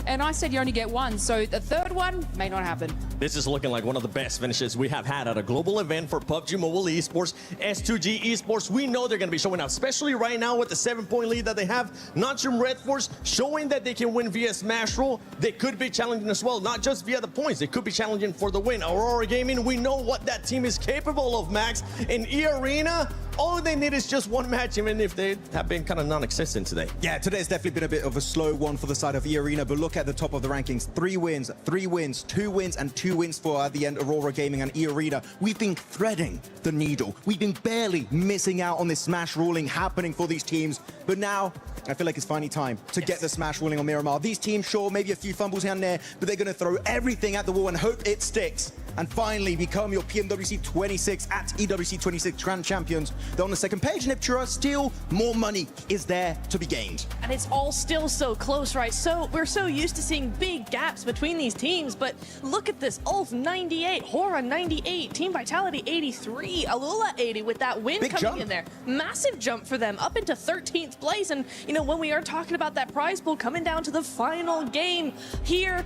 and I said you only get 1, so the third one may not happen. This is looking like one of the best finishes we have had at a global event for PUBG Mobile Esports. S2G Esports, we know they're going to be showing up, especially right now with the 7-point lead that they have. Nonchalant Red Force showing that they can win via Smash Roll. They could be challenging as well, not just via the points. They could be challenging for the win. Aurora Gaming, we know what that team is capable of, Max. In E-Arena, all they need is just one match, even if they have been kind of non-existent today. Yeah, today's definitely been a bit of a slow one for the side of E-Arena, but look at the top of the rankings. 3 wins, 3 wins, 2 wins, and 2 wins for at the end Aurora Gaming and E-Arena. We've been threading the needle. We've been barely missing out on this smash ruling happening for these teams, but now I feel like it's finally time to get the smash ruling on Miramar. These teams, sure, maybe a few fumbles here and there, but they're going to throw everything at the wall and hope it sticks and finally become your PMWC 26 at EWC 26 Grand Champions. They're on the second page, and if Chura, still more money is there to be gained. And it's all still so close, right? So we're so used to seeing big gaps between these teams, but look at this. Ulf 98, Hora 98, Team Vitality 83, Alula 80 with that win big coming jump in there. Massive jump for them, up into 13th place. And, you know, when we are talking about that prize pool coming down to the final game here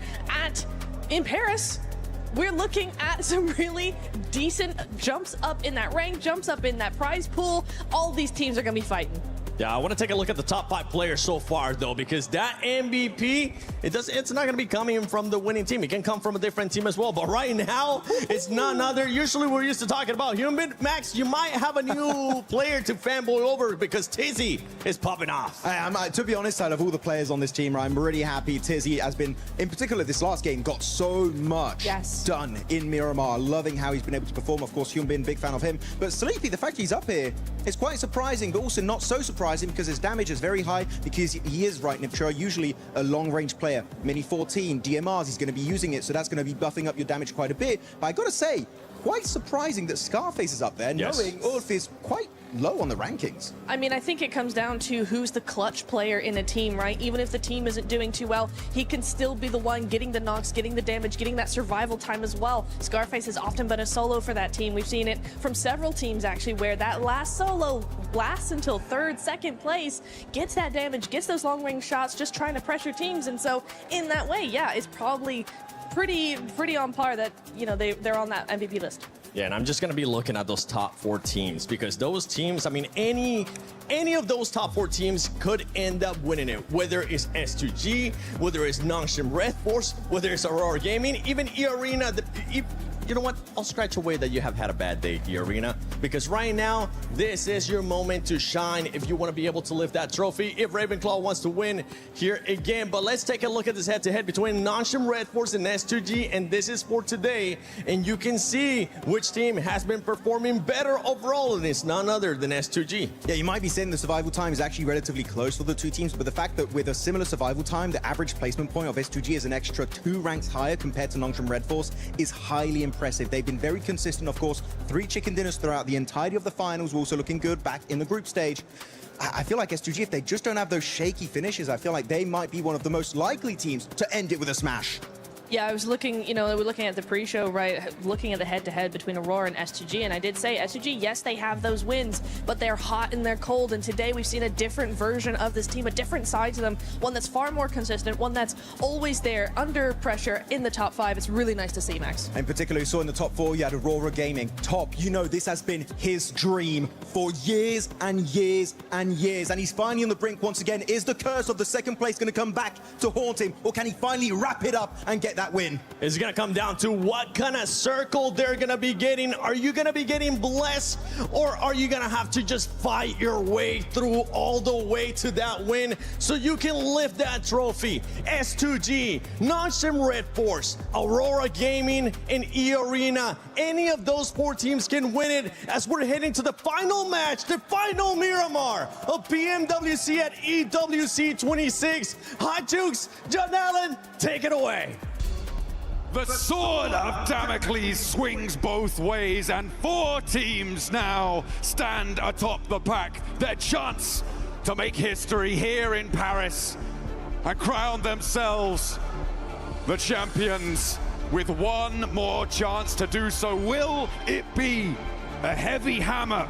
in Paris, we're looking at some really decent jumps up in that rank, jumps up in that prize pool. All these teams are going to be fighting. Yeah, I want to take a look at the top 5 players so far, though, because that MVP, it's not going to be coming from the winning team. It can come from a different team as well. But right now, it's none other. Usually, we're used to talking about human. Max, you might have a new player to fanboy over because Tizzy is popping off. To be honest, out of all the players on this team, I'm really happy Tizzy has been, in particular this last game, got so much done in Miramar. Loving how he's been able to perform. Of course, Hyunbin, big fan of him. But Sleepy, the fact he's up here is quite surprising, but also not so surprising because his damage is very high because he is right, Nipchur, usually a long-range player. Mini 14, DMRs, he's going to be using it, so that's going to be buffing up your damage quite a bit. But I got to say, quite surprising that Scarface is up there, knowing Ulf is quite low on the rankings. I mean, I think it comes down to who's the clutch player in a team, right? Even if the team isn't doing too well, he can still be the one getting the knocks, getting the damage, getting that survival time as well. Scarface has often been a solo for that team. We've seen it from several teams, actually, where that last solo lasts until third, second place, gets that damage, gets those long-range shots, just trying to pressure teams. And so, in that way, yeah, it's probably pretty on par that, you know, they're on that MVP list. Yeah, and I'm just going to be looking at those top 4 teams because those teams, I mean, any of those top 4 teams could end up winning it, whether it's S2G, whether it's Nongshim Red Force, whether it's Aurora Gaming, even E-Arena. You know what? I'll scratch away that you have had a bad day, E-Arena, because right now, this is your moment to shine if you want to be able to lift that trophy, if Ravenclaw wants to win here again. But let's take a look at this head-to-head between Nongshim Red Force and S2G, and this is for today. And you can see which team has been performing better overall, and it's none other than S2G. Yeah, you might be saying the survival time is actually relatively close for the two teams, but the fact that with a similar survival time, the average placement point of S2G is an extra 2 ranks higher compared to Nongshim Red Force is highly impressive. They've been very consistent, of course. 3 chicken dinners throughout the entirety of the finals, also looking good back in the group stage. I feel like S2G, if they just don't have those shaky finishes, I feel like they might be one of the most likely teams to end it with a smash. Yeah, I was looking, you know, we're looking at the pre-show, right, looking at the head-to-head between Aurora and S2G, and I did say S2G, yes, they have those wins, but they're hot and they're cold, and today we've seen a different version of this team, a different side to them, one that's far more consistent, one that's always there, under pressure, in the top 5. It's really nice to see, Max. In particular, you saw in the top 4, you had Aurora Gaming. Top, you know, this has been his dream for years and years and years, and he's finally on the brink once again. Is the curse of the second place going to come back to haunt him, or can he finally wrap it up and get that win? It's going to come down to what kind of circle they're going to be getting. Are you going to be getting blessed, or are you going to have to just fight your way through all the way to that win so you can lift that trophy? S2G, Nongshim Red Force, Aurora Gaming, and E-Arena. Any of those 4 teams can win it as we're heading to the final match, the final Miramar of PMWC at EWC 26. Hot Jukes, John Allen, take it away. The sword of Damocles swings both ways, and 4 teams now stand atop the pack. Their chance to make history here in Paris and crown themselves the champions with one more chance to do so. Will it be a heavy hammer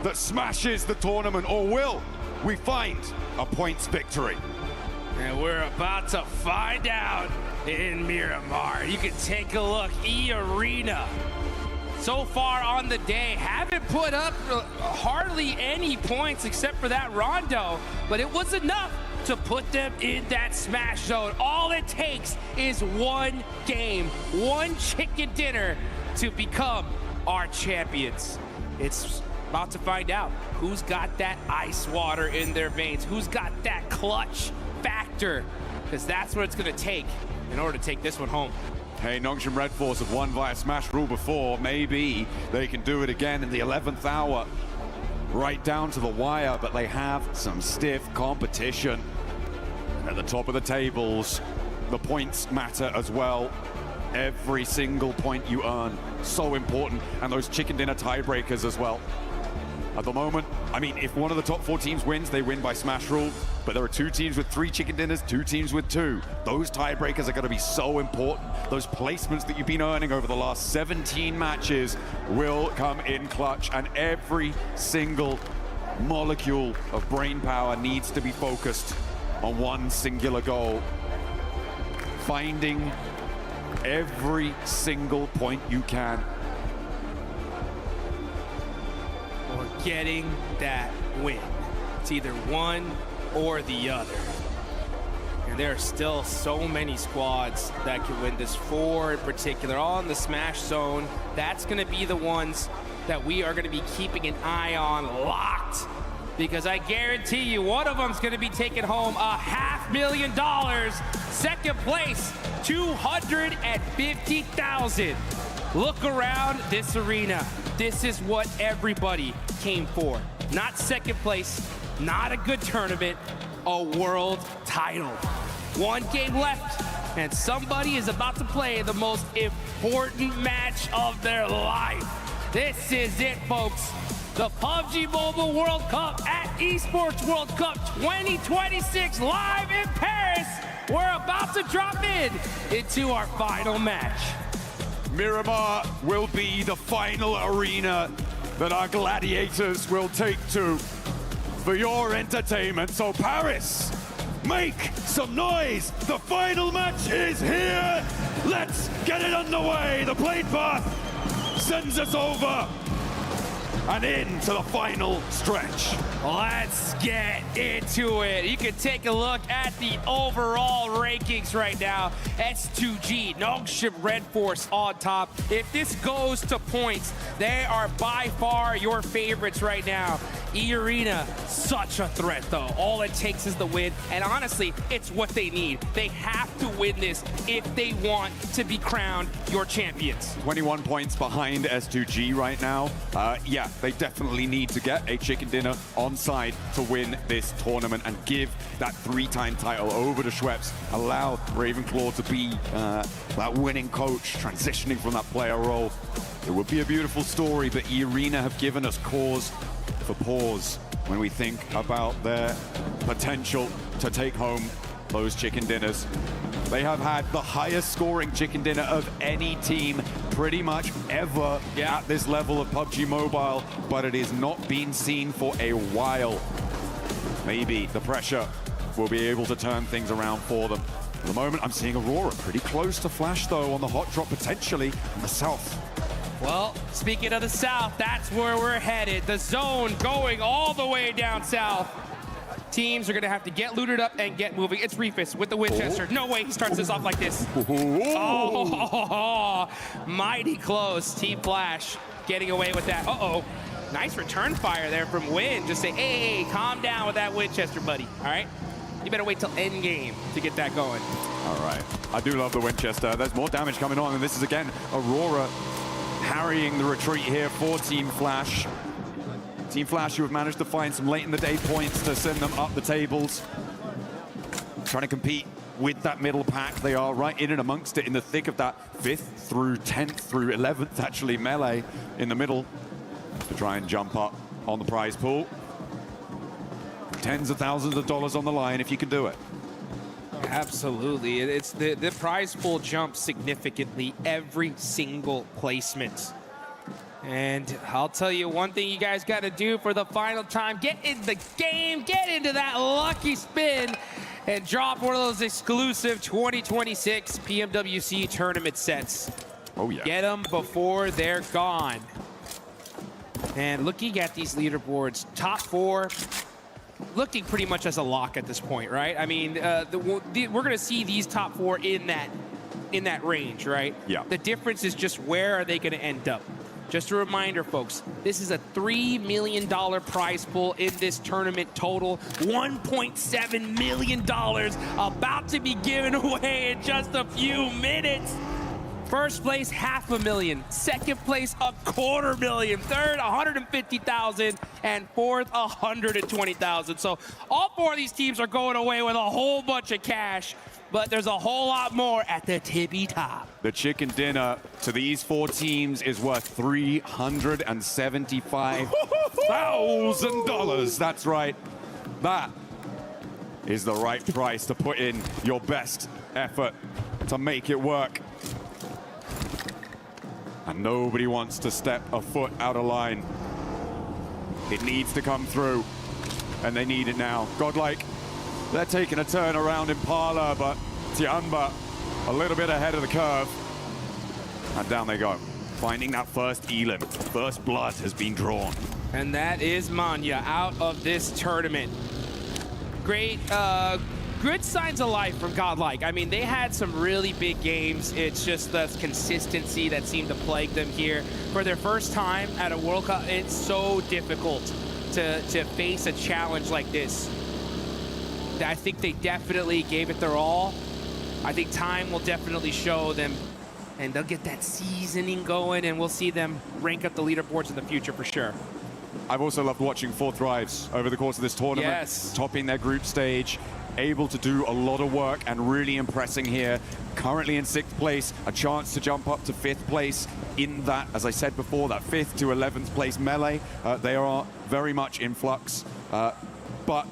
that smashes the tournament, or will we find a points victory? And we're about to find out in Miramar. You can take a look. E-Arena, so far on the day, haven't put up hardly any points except for that rondo, but it was enough to put them in that smash zone. All it takes is one game, one chicken dinner to become our champions. It's about to find out who's got that ice water in their veins, who's got that clutch factor, because that's what it's going to take in order to take this one home. Hey, Nongshim Red Force have won via smash rule before. Maybe they can do it again in the 11th hour, right down to the wire, but they have some stiff competition. At the top of the tables, the points matter as well. Every single point you earn, so important, and those chicken dinner tiebreakers as well. At the moment, I mean, if one of the top 4 teams wins, they win by smash rule, but there are 2 teams with 3 chicken dinners, 2 teams with 2. Those tiebreakers are going to be so important. Those placements that you've been earning over the last 17 matches will come in clutch, and every single molecule of brain power needs to be focused on one singular goal. Finding every single point you can. Or getting that win. It's either one or the other. And there are still so many squads that can win this. 4 in particular, all in the Smash Zone. That's going to be the ones that we are going to be keeping an eye on locked. Because I guarantee you, one of them's going to be taking home $500,000. Second place, $250,000. Look around this arena. This is what everybody came for. Not second place, not a good tournament, a world title. 1 game left, and somebody is about to play the most important match of their life. This is it, folks. The PUBG Mobile World Cup at Esports World Cup 2026 live in Paris. We're about to drop into our final match. Miramar will be the final arena that our gladiators will take to for your entertainment. So Paris, make some noise. The final match is here. Let's get it underway. The plane path sends us over and into the final stretch. Let's get into it. You can take a look at the overall rankings right now. S2G, Nongshim Red Force on top. If this goes to points, they are by far your favorites right now. E-Arena, such a threat though. All it takes is the win, and honestly, it's what they need. They have to win this if they want to be crowned your champions. 21 points behind S2G right now. Yeah, they definitely need to get a chicken dinner on side to win this tournament and give that 3-time title over to Schweppes. Allow Ravenclaw to be that winning coach, transitioning from that player role. It would be a beautiful story, but E-Arena have given us cause for pause when we think about their potential to take home those chicken dinners. They have had the highest scoring chicken dinner of any team pretty much ever at this level of PUBG Mobile, but it has not been seen for a while. Maybe the pressure will be able to turn things around for them. At the moment, I'm seeing Aurora pretty close to Flash, though, on the hot drop, potentially in the south. Well, speaking of the south, that's where we're headed. The zone going all the way down south. Teams are going to have to get looted up and get moving. It's Reefus with the Winchester. No way he starts this off like this. Oh, mighty close. Team Flash getting away with that. Uh-oh. Nice return fire there from Win. Just say, hey, calm down with that Winchester, buddy. All right? You better wait till end game to get that going. All right. I do love the Winchester. There's more damage coming on, and this is, again, Aurora harrying the retreat here for Team Flash. Team Flash, who have managed to find some late in the day points to send them up the tables. Trying to compete with that middle pack. They are right in and amongst it, in the thick of that 5th through 10th through 11th, actually, melee in the middle to try and jump up on the prize pool. Tens of thousands of dollars on the line if you can do it. Absolutely. It's the prize pool jumps significantly every single placement. And I'll tell you one thing you guys got to do for the final time. Get in the game, get into that lucky spin, and drop one of those exclusive 2026 PMWC tournament sets. Oh, yeah. Get them before they're gone. And looking at these leaderboards, top 4, looking pretty much as a lock at this point, right? I mean, we're going to see these top 4 in that range, right? Yeah. The difference is just where are they going to end up. Just a reminder, folks, this is a $3 million prize pool in this tournament total. $1.7 million about to be given away in just a few minutes. First place, $500,000. Second place, $250,000. Third, $150,000. And fourth, $120,000. So all 4 of these teams are going away with a whole bunch of cash. But there's a whole lot more at the tippy top. The chicken dinner to these 4 teams is worth $375,000. That's right. That is the right price to put in your best effort to make it work. And nobody wants to step a foot out of line. It needs to come through, and they need it now. GodLike, they're taking a turn around Impala, but Tianba a little bit ahead of the curve. And down they go, finding that first elim. First blood has been drawn. And that is Manya out of this tournament. Great, good signs of life from GodLike. I mean, they had some really big games. It's just the consistency that seemed to plague them here. For their first time at a World Cup, it's so difficult to face a challenge like this. I think they definitely gave it their all. I think time will definitely show them, and they'll get that seasoning going, and we'll see them rank up the leaderboards in the future for sure. I've also loved watching 4Thrives over the course of this tournament. Yes. Topping their group stage, able to do a lot of work and really impressing here. Currently in 6th place, a chance to jump up to 5th place in that, as I said before, that 5th to 11th place melee. They are very much in flux. But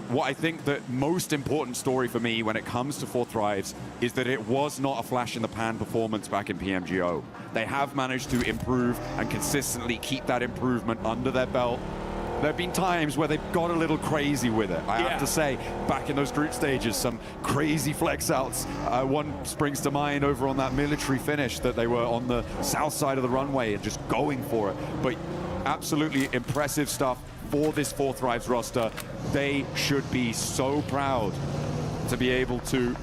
what I think the most important story for me when it comes to 4Thrives is that it was not a flash in the pan performance back in PMGO. They have managed to improve and consistently keep that improvement under their belt. There have been times where they've got a little crazy with it. I have to say, back in those group stages, some crazy flex outs. One springs to mind over on that military finish that they were on the south side of the runway and just going for it. But absolutely impressive stuff for this 4Thrives roster. They should be so proud to be able to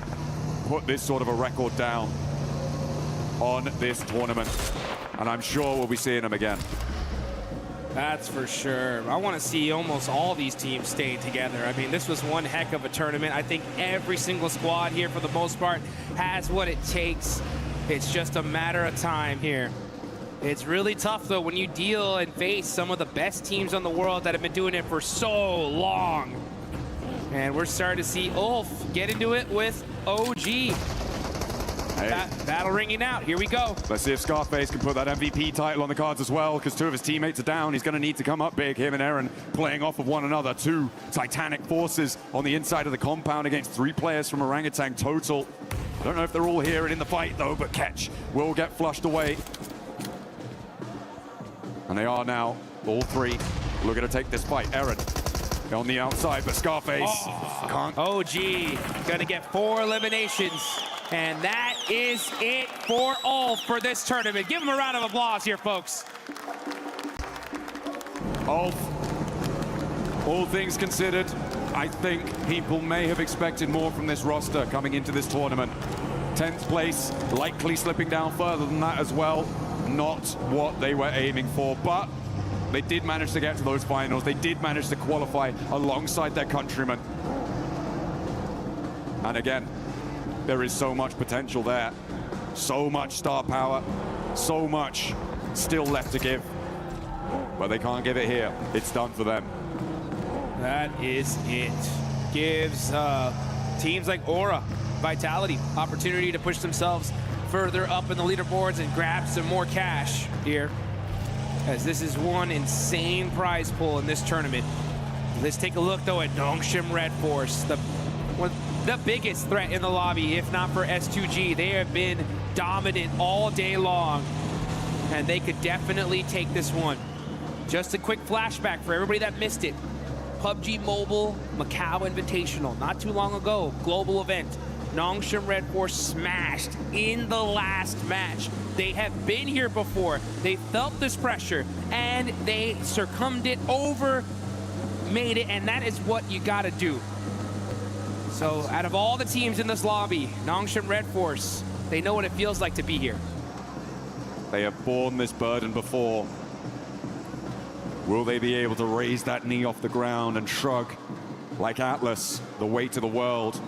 put this sort of a record down on this tournament. And I'm sure we'll be seeing them again. That's for sure. I want to see almost all these teams staying together. I mean, this was one heck of a tournament. I think every single squad here, for the most part, has what it takes. It's just a matter of time here. It's really tough, though, when you deal and face some of the best teams in the world that have been doing it for so long. And we're starting to see Ulf get into it with OG. Battle ringing out. Here we go. Let's see if Scarface can put that MVP title on the cards as well, because 2 of his teammates are down. He's going to need to come up big. Him and Aaron playing off of one another. 2 titanic forces on the inside of the compound against 3 players from Orangutan total. I don't know if they're all here and in the fight, though, but Ketch will get flushed away. And they are now, all 3, looking to take this fight. Aaron on the outside, but Scarface can't. OG gonna get 4 eliminations. And that is it for Ulf for this tournament. Give him a round of applause here, folks. Ulf, all things considered, I think people may have expected more from this roster coming into this tournament. 10th place, likely slipping down further than that as well. Not what they were aiming for, but they did manage to get to those finals. They did manage to qualify alongside their countrymen. And again, there is so much potential there. So much star power, so much still left to give. But they can't give it here. It's done for them. That is it. Gives teams like Aura, Vitality, opportunity to push themselves further up in the leaderboards and grab some more cash here, as this is one insane prize pool in this tournament. Let's take a look, though, at Nongshim Red Force, the biggest threat in the lobby, if not for S2G. They have been dominant all day long, and they could definitely take this one. Just a quick flashback for everybody that missed it. PUBG Mobile Macau Invitational, not too long ago, global event. Nongshim Red Force smashed in the last match. They have been here before. They felt this pressure, and they succumbed it over, made it, and that is what you gotta do. So out of all the teams in this lobby, Nongshim Red Force, they know what it feels like to be here. They have borne this burden before. Will they be able to raise that knee off the ground and shrug like Atlas, the weight of the world?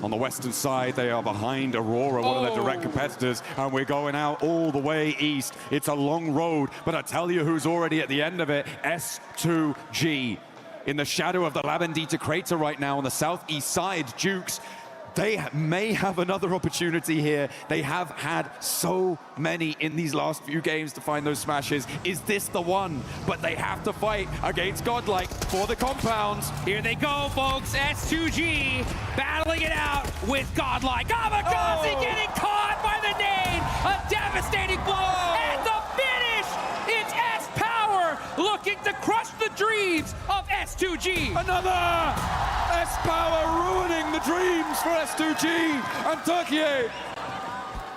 On the western side, they are behind Aurora, one of their direct competitors, and we're going out all the way east. It's a long road, but I tell you who's already at the end of it, S2G. In the shadow of the Labendita crater right now on the southeast side, Dukes, they may have another opportunity here. They have had so many in these last few games to find those smashes. Is this the one? But they have to fight against GodLike for the compounds. Here they go, folks. S2G battling it out with GodLike. Kamikaze getting caught by the nade. A devastating blow. And the finish. It's S-Power looking to crush the dreams of S2G. Another S-Power ruining the dreams for S2G and Turkey.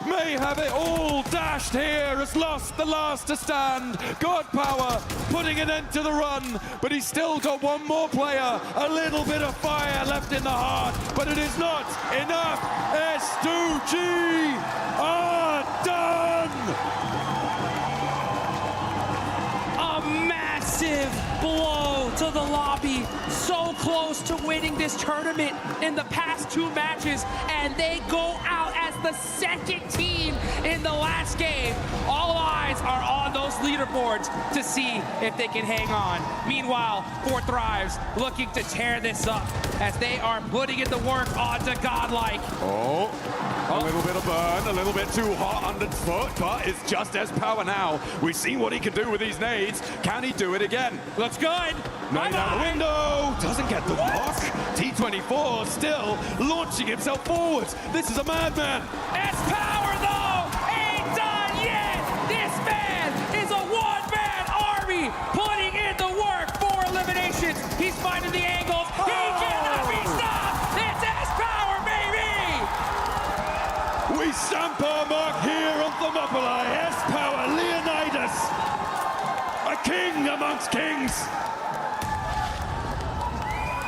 may have it all. Dashed here has lost the last to stand. God Power putting an end to the run, but he's still got one more player. A little bit of fire left in the heart, but it is not enough. S2G are done. A massive blow to the lobby. So close to winning this tournament in the past 2 matches, and they go out as the second team in the last game. All eyes are on those leaderboards to see if they can hang on. Meanwhile, 4 Thrives looking to tear this up as they are putting in the work onto GodLike. Oh, a little bit of burn, a little bit too hot underfoot, but it's just as power now. We've seen what he can do with these nades. Can he do it again? Looks good. Nade out the window, doesn't get the block. T24 still launching himself forwards. This is a madman. S-Power though, ain't done yet. This man is a one-man army putting in the work for eliminations. He's finding the angles. He cannot be stopped. It's S-Power, baby. We stamp our mark here on Thermopylae. S-Power, Leonidas, a king amongst kings.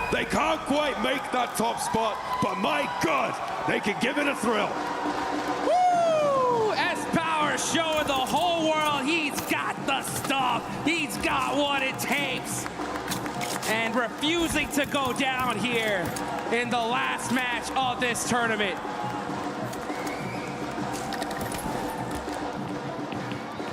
They can't quite make that top spot, but my God, they can give it a thrill. Woo! S-Power showing the whole world he's got the stuff. He's got what it takes. And refusing to go down here in the last match of this tournament.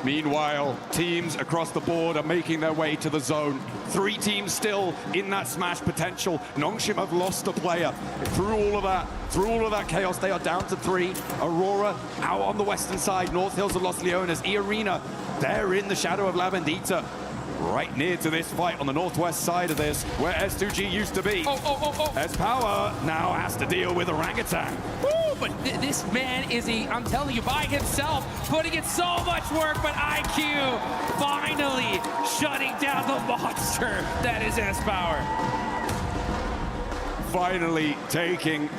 Meanwhile, teams across the board are making their way to the zone. 3 teams still in that smash potential. Nongshim have lost a player. Through all of that chaos, they are down to 3. Aurora out on the western side. North Hills of Los Leones. E-Arena, they're in the shadow of La Bendita. Right near to this fight on the northwest side of this, where S2G used to be. S-Power now has to deal with Orangutan. Woo! But this man is I'm telling you, by himself, putting in so much work, but IQ finally shutting down the monster that is S-Power. Finally taking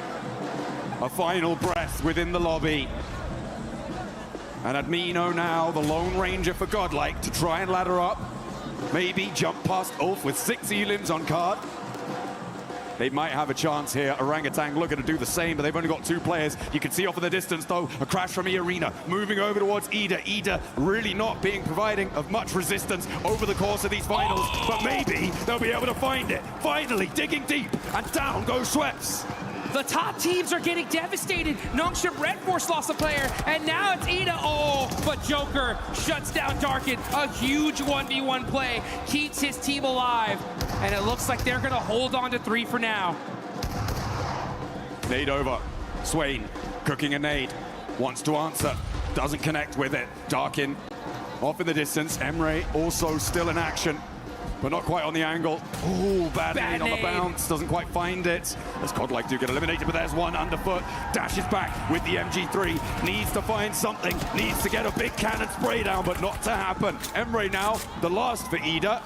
a final breath within the lobby. And Admino now, the Lone Ranger for GodLike, to try and ladder up. Maybe jump past Ulf with 6 elims on card. They might have a chance here. Orangutan looking to do the same, but they've only got 2 players. You can see off in the distance, though, a crash from E-Arena. Moving over towards Ida. Ida really not providing of much resistance over the course of these finals, but maybe they'll be able to find it. Finally, digging deep, and down goes Schweppes. The top teams are getting devastated. Nongshim Red Force lost a player, and now it's Ida. Oh, but Joker shuts down Darkin. A huge 1v1 play, keeps his team alive, and it looks like they're gonna hold on to 3 for now. Nade over. Swain cooking a nade. Wants to answer. Doesn't connect with it. Darkin off in the distance. Emre also still in action, but not quite on the angle. Oh, bad nade on the bounce. Doesn't quite find it. As GodLike do get eliminated, but there's one underfoot. Dashes back with the MG3. Needs to find something. Needs to get a big cannon spray down, but not to happen. Emre now, the last for Ida.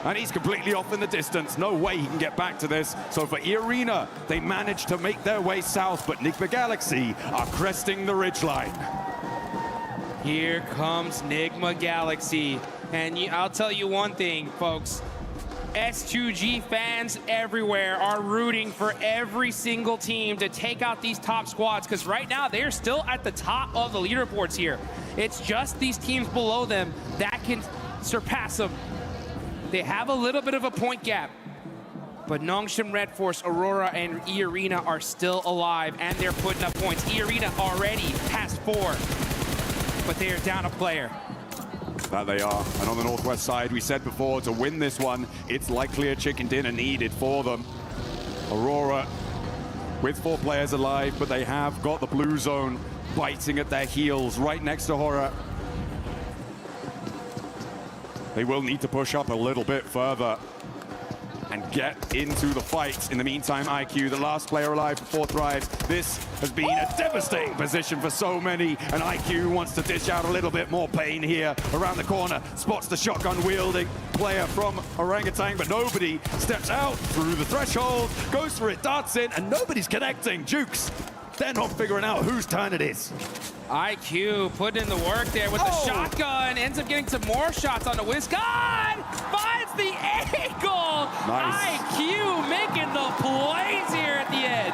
And he's completely off in the distance. No way he can get back to this. So for E-Arena, they managed to make their way south, but Nigma Galaxy are cresting the ridgeline. Here comes Nigma Galaxy. And I'll tell you one thing, folks. S2G fans everywhere are rooting for every single team to take out these top squads, because right now they're still at the top of the leaderboards here. It's just these teams below them that can surpass them. They have a little bit of a point gap, but Nongshim Red Force, Aurora, and E-Arena are still alive, and they're putting up points. E-Arena already has 4, but they are down a player. That they are. And on the northwest side, we said before, to win this one, it's likely a chicken dinner needed for them. Aurora with 4 players alive, but they have got the blue zone biting at their heels right next to Horror. They will need to push up a little bit further and get into the fight. In the meantime, IQ, the last player alive for 4 Thrives. This has been a devastating position for so many, and IQ wants to dish out a little bit more pain here. Around the corner, spots the shotgun-wielding player from Orangutan, but nobody steps out through the threshold, goes for it, darts in, and nobody's connecting. Jukes They're not figuring out whose turn it is. IQ putting in the work there with the shotgun. Ends up getting some more shots on the Wisconsin. Finds the angle. Nice. IQ making the plays here at the end.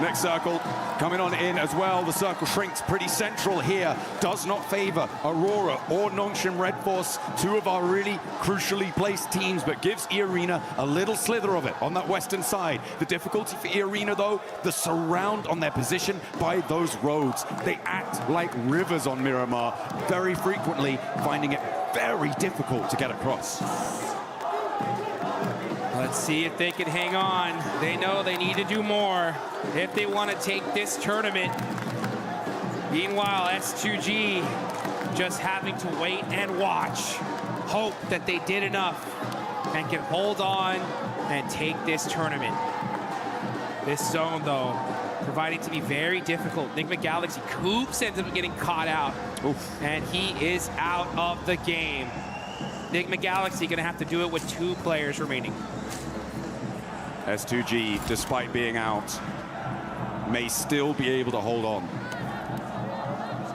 Next circle coming on in as well. The circle shrinks pretty central here. Does not favor Aurora or Nongshim Red Force, two of our really crucially placed teams, but gives E-Arena a little slither of it on that western side. The difficulty for E-Arena, though, the surround on their position by those roads. They act like rivers on Miramar, very frequently finding it very difficult to get across. Let's see if they can hang on. They know they need to do more if they want to take this tournament. Meanwhile, S2G just having to wait and watch. Hope that they did enough and can hold on and take this tournament. This zone, though, proving to be very difficult. Enigma Galaxy, Coops ends up getting caught out. And he is out of the game. Enigma Galaxy gonna have to do it with 2 players remaining. S2G, despite being out, may still be able to hold on.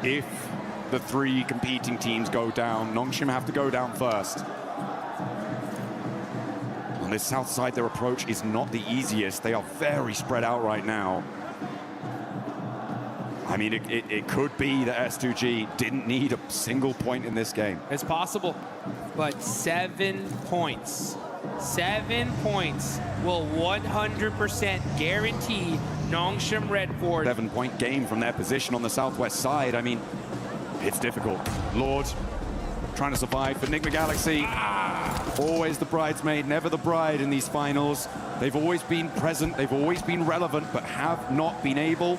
If the 3 competing teams go down, Nongshim have to go down first. On this south side, their approach is not the easiest. They are very spread out right now. I mean, it could be that S2G didn't need a single point in this game. It's possible, but 7 points. 7 points will 100% guarantee Nongshim Red Force. 7-point game from their position on the southwest side. I mean, it's difficult. Lord trying to survive for Enigma Galaxy. Always the bridesmaid, never the bride in these finals. They've always been present, they've always been relevant, but have not been able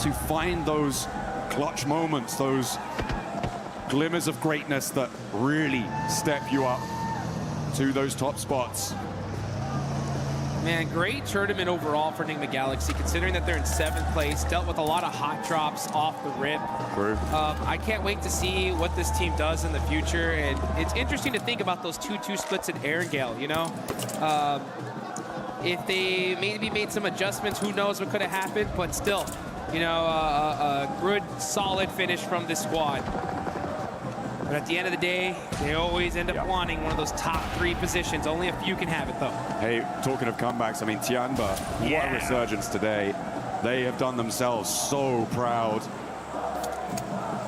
to find those clutch moments, those glimmers of greatness that really step you up to those top spots. Man, great tournament overall for Enigma Galaxy, considering that they're in 7th place, dealt with a lot of hot drops off the rip. True. I can't wait to see what this team does in the future, and it's interesting to think about those 2-2 splits in Erangel, you know? If they maybe made some adjustments, who knows what could have happened, but still, you know, a good, solid finish from this squad. But at the end of the day, they always end up wanting one of those top 3 positions. Only a few can have it, though. Hey, talking of comebacks, I mean, Tianba, what a resurgence today. They have done themselves so proud.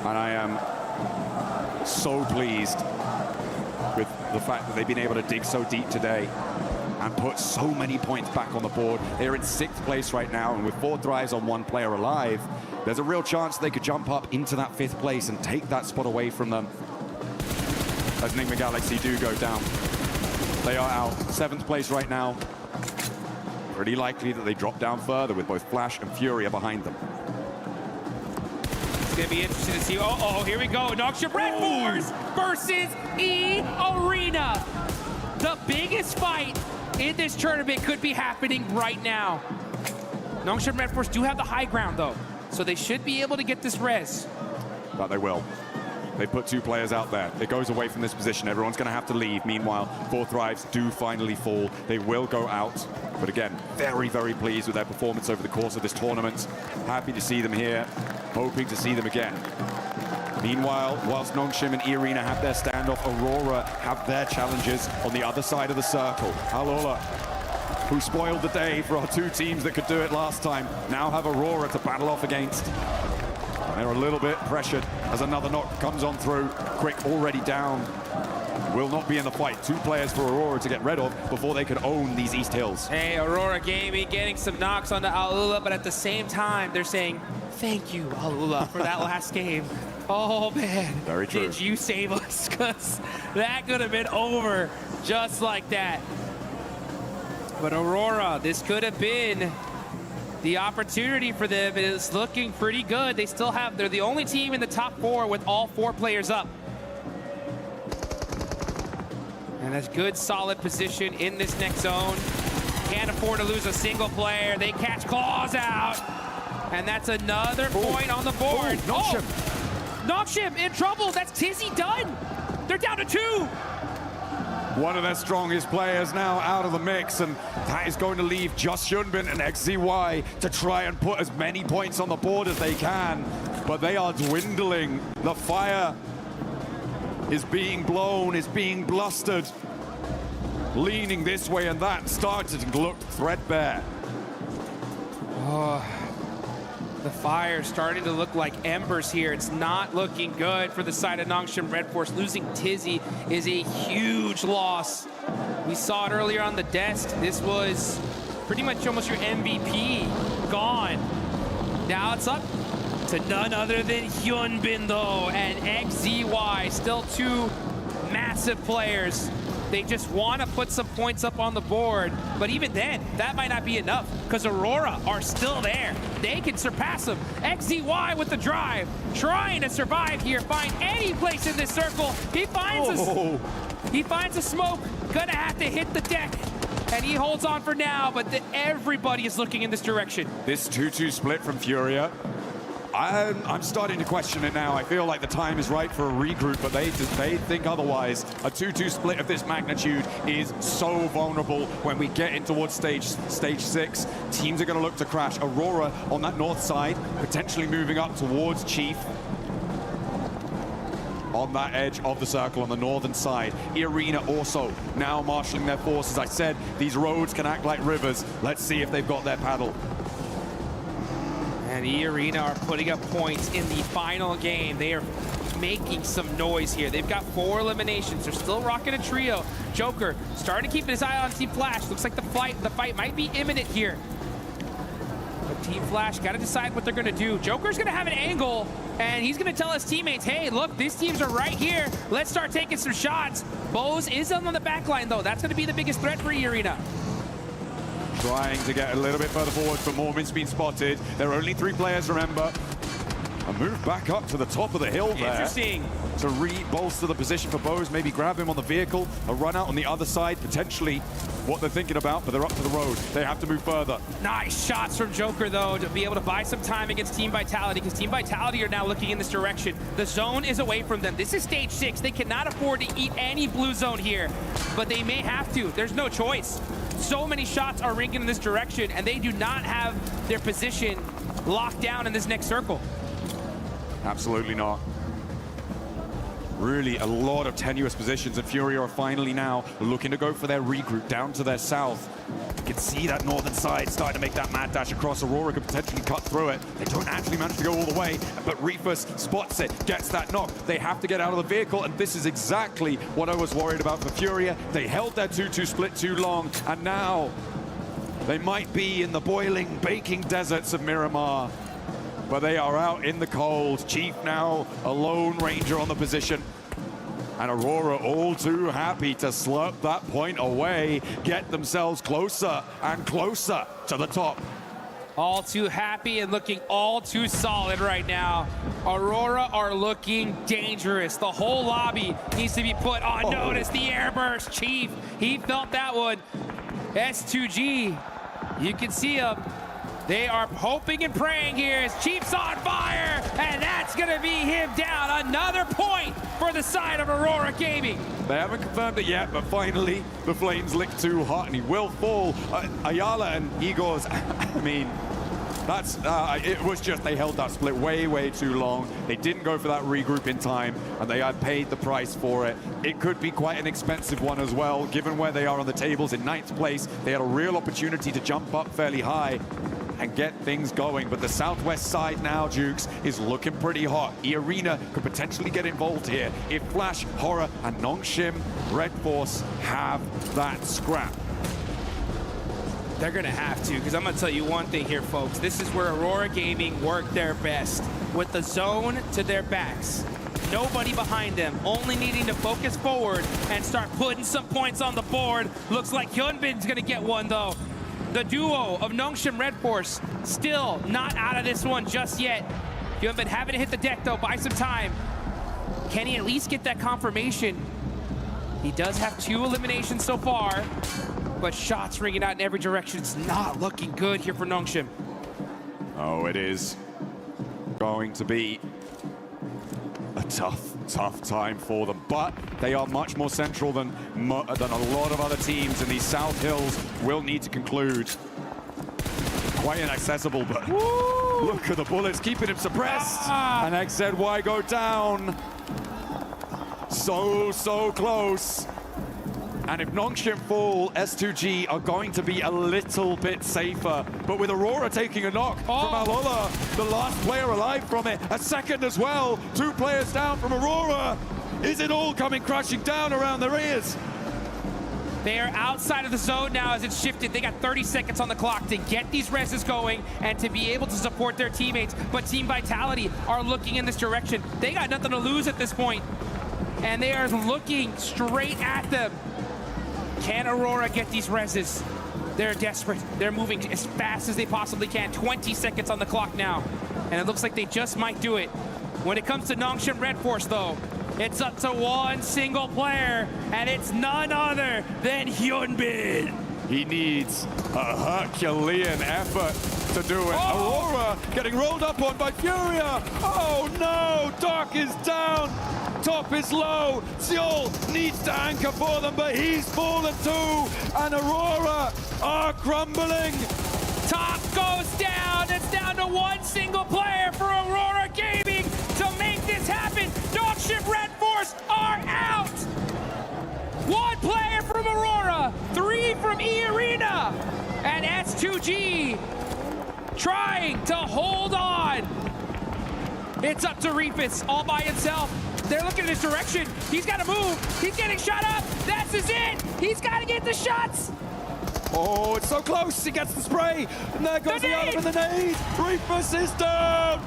And I am so pleased with the fact that they've been able to dig so deep today and put so many points back on the board. They're in 6th place right now, and with 4 drives on 1 player alive, there's a real chance they could jump up into that 5th place and take that spot away from them. As Enigma Galaxy do go down. They are out 7th place right now. Pretty likely that they drop down further with both Flash and Furia behind them. It's going to be interesting to see. Oh, here we go. Nongshim Red Force versus E-Arena. The biggest fight in this tournament could be happening right now. Nongshim Red Force do have the high ground, though, so they should be able to get this res. But they will. They put 2 players out there. It goes away from this position. Everyone's going to have to leave. Meanwhile, 4 thrives do finally fall. They will go out. But again, very, very pleased with their performance over the course of this tournament. Happy to see them here. Hoping to see them again. Meanwhile, whilst Nongshim and E-Arena have their standoff, Aurora have their challenges on the other side of the circle. Alola, who spoiled the day for our 2 teams that could do it last time, now have Aurora to battle off against. They're a little bit pressured as another knock comes on through. Quick already down. Will not be in the fight. 2 players for Aurora to get rid of before they can own these East Hills. Hey, Aurora Gaming getting some knocks on the Alula, but at the same time, they're saying, thank you, Alula, for that last game. Oh, man. Very true. Did you save us? Because that could have been over just like that. But Aurora, this could have been the opportunity for them. Is looking pretty good. They still have, they're the only team in the top 4 with all 4 players up. And a good, solid position in this next zone. Can't afford to lose a single player. They catch Claws out. And that's another point on the board. Nongshim. Nongshim in trouble. That's Tizzy done. They're down to 2. One of their strongest players now out of the mix, and that is going to leave just Hyunbin and XZY to try and put as many points on the board as they can, but they are dwindling. The fire is being blown, is being blustered, leaning this way and that, started to look threadbare. Oh, the fire starting to look like embers here. It's not looking good for the side of Nongshim Red Force. Losing Tizzy is a huge loss. We saw it earlier on the desk. This was pretty much almost your MVP gone. Now it's up to none other than Hyunbin though, and XZY, still two massive players. They just want to put some points up on the board, but even then, that might not be enough, because Aurora are still there. They can surpass them. XZY with the drive, trying to survive here, find any place in this circle. He finds a smoke, gonna have to hit the deck, and he holds on for now, but everybody is looking in this direction. This 2-2 split from Furia, I'm starting to question it now. I feel like the time is right for a regroup, but they think otherwise. A 2-2 split of this magnitude is so vulnerable when we get in towards stage 6. Teams are going to look to crash. Aurora on that north side, potentially moving up towards Chief. On that edge of the circle on the northern side. E-Arena also now marshalling their forces. I said these roads can act like rivers. Let's see if they've got their paddle. And E-Arena are putting up points in the final game. They are making some noise here. They've got 4 eliminations. They're still rocking a trio. Joker starting to keep his eye on Team Flash. Looks like the fight might be imminent here. But Team Flash got to decide what they're going to do. Joker's going to have an angle, and he's going to tell his teammates, hey, look, these teams are right here. Let's start taking some shots. Bose is on the back line, though. That's going to be the biggest threat for E-Arena. Trying to get a little bit further forward, but Mormon's been spotted. There are only 3 players, remember. A move back up to the top of the hill there. Interesting. To re-bolster the position for Bose, maybe grab him on the vehicle, a run out on the other side, potentially what they're thinking about, but they're up to the road. They have to move further. Nice shots from Joker, though, to be able to buy some time against Team Vitality, because Team Vitality are now looking in this direction. The zone is away from them. This is stage 6. They cannot afford to eat any blue zone here, but they may have to. There's no choice. So many shots are ringing in this direction, and they do not have their position locked down in this next circle. Absolutely not. Really a lot of tenuous positions, and Furia are finally now looking to go for their regroup down to their south. You can see that northern side starting to make that mad dash across. Aurora could potentially cut through it. They don't actually manage to go all the way, but Reefus spots it, gets that knock. They have to get out of the vehicle, and this is exactly what I was worried about for Furia. They held their 2-2 split too long, and now they might be in the boiling, baking deserts of Miramar. But they are out in the cold. Chief now a lone ranger on the position. And Aurora all too happy to slurp that point away, get themselves closer and closer to the top. All too happy and looking all too solid right now. Aurora are looking dangerous. The whole lobby needs to be put on notice. The airburst, Chief, he felt that one. S2G, you can see him. They are hoping and praying here as Chief's on fire, and that's going to be him down. Another point for the side of Aurora Gaming. They haven't confirmed it yet, but finally the flames lick too hot, and he will fall. Ayala and Igor's, I mean, that's it was just they held that split way too long. They didn't go for that regroup in time, and they had paid the price for it. It could be quite an expensive one as well, given where they are on the tables in 9th place. They had a real opportunity to jump up fairly high and get things going, but the southwest side now, Jukes, is looking pretty hot. E-Arena could potentially get involved here if Flash, Horror, and Nongshim Red Force have that scrap. They're gonna have to, because I'm gonna tell you one thing here, folks. This is where Aurora Gaming work their best, with the zone to their backs. Nobody behind them, only needing to focus forward and start putting some points on the board. Looks like Hyunbin's gonna get one, though. The duo of Nongshim Red Force still not out of this one just yet. Hyunbin having to hit the deck, though, buy some time. Can he at least get that confirmation? He does have 2 eliminations so far, but shots ringing out in every direction. It's not looking good here for Nongshim. Oh, it is going to be a tough tough time for them, but they are much more central than a lot of other teams, and these South Hills will need to conclude. Quite inaccessible, but look at the bullets keeping him suppressed. And XZY go down. So close. And if Nongshim fall, S2G are going to be a little bit safer. But with Aurora taking a knock from Alola, the last player alive from it, a second as well. 2 players down from Aurora. Is it all coming crashing down around their ears? They are outside of the zone now as it's shifted. They got 30 seconds on the clock to get these reses going and to be able to support their teammates. But Team Vitality are looking in this direction. They got nothing to lose at this point. And they are looking straight at them. Can Aurora get these reses? They're desperate. They're moving as fast as they possibly can. 20 seconds on the clock now. And it looks like they just might do it. When it comes to Nongshim Red Force, though, it's up to one single player, and it's none other than Hyunbin. He needs a Herculean effort to do it. Aurora getting rolled up on by Furia. Oh no, Dark is down. Top is low. Seoul needs to anchor for them, but he's fallen too. And Aurora are crumbling. Top goes down. It's down to one single player for Aurora Gaming to make this happen. Nongshim Red Force are out. 1 player from Aurora, 3 from E-Arena, and S2G trying to hold on. It's up to Reefus all by himself. They're looking in his direction. He's got to move. He's getting shot up. That's his it. He's got to get the shots. Oh, it's so close. He gets the spray. And there goes the other with the nade. Reefus is down.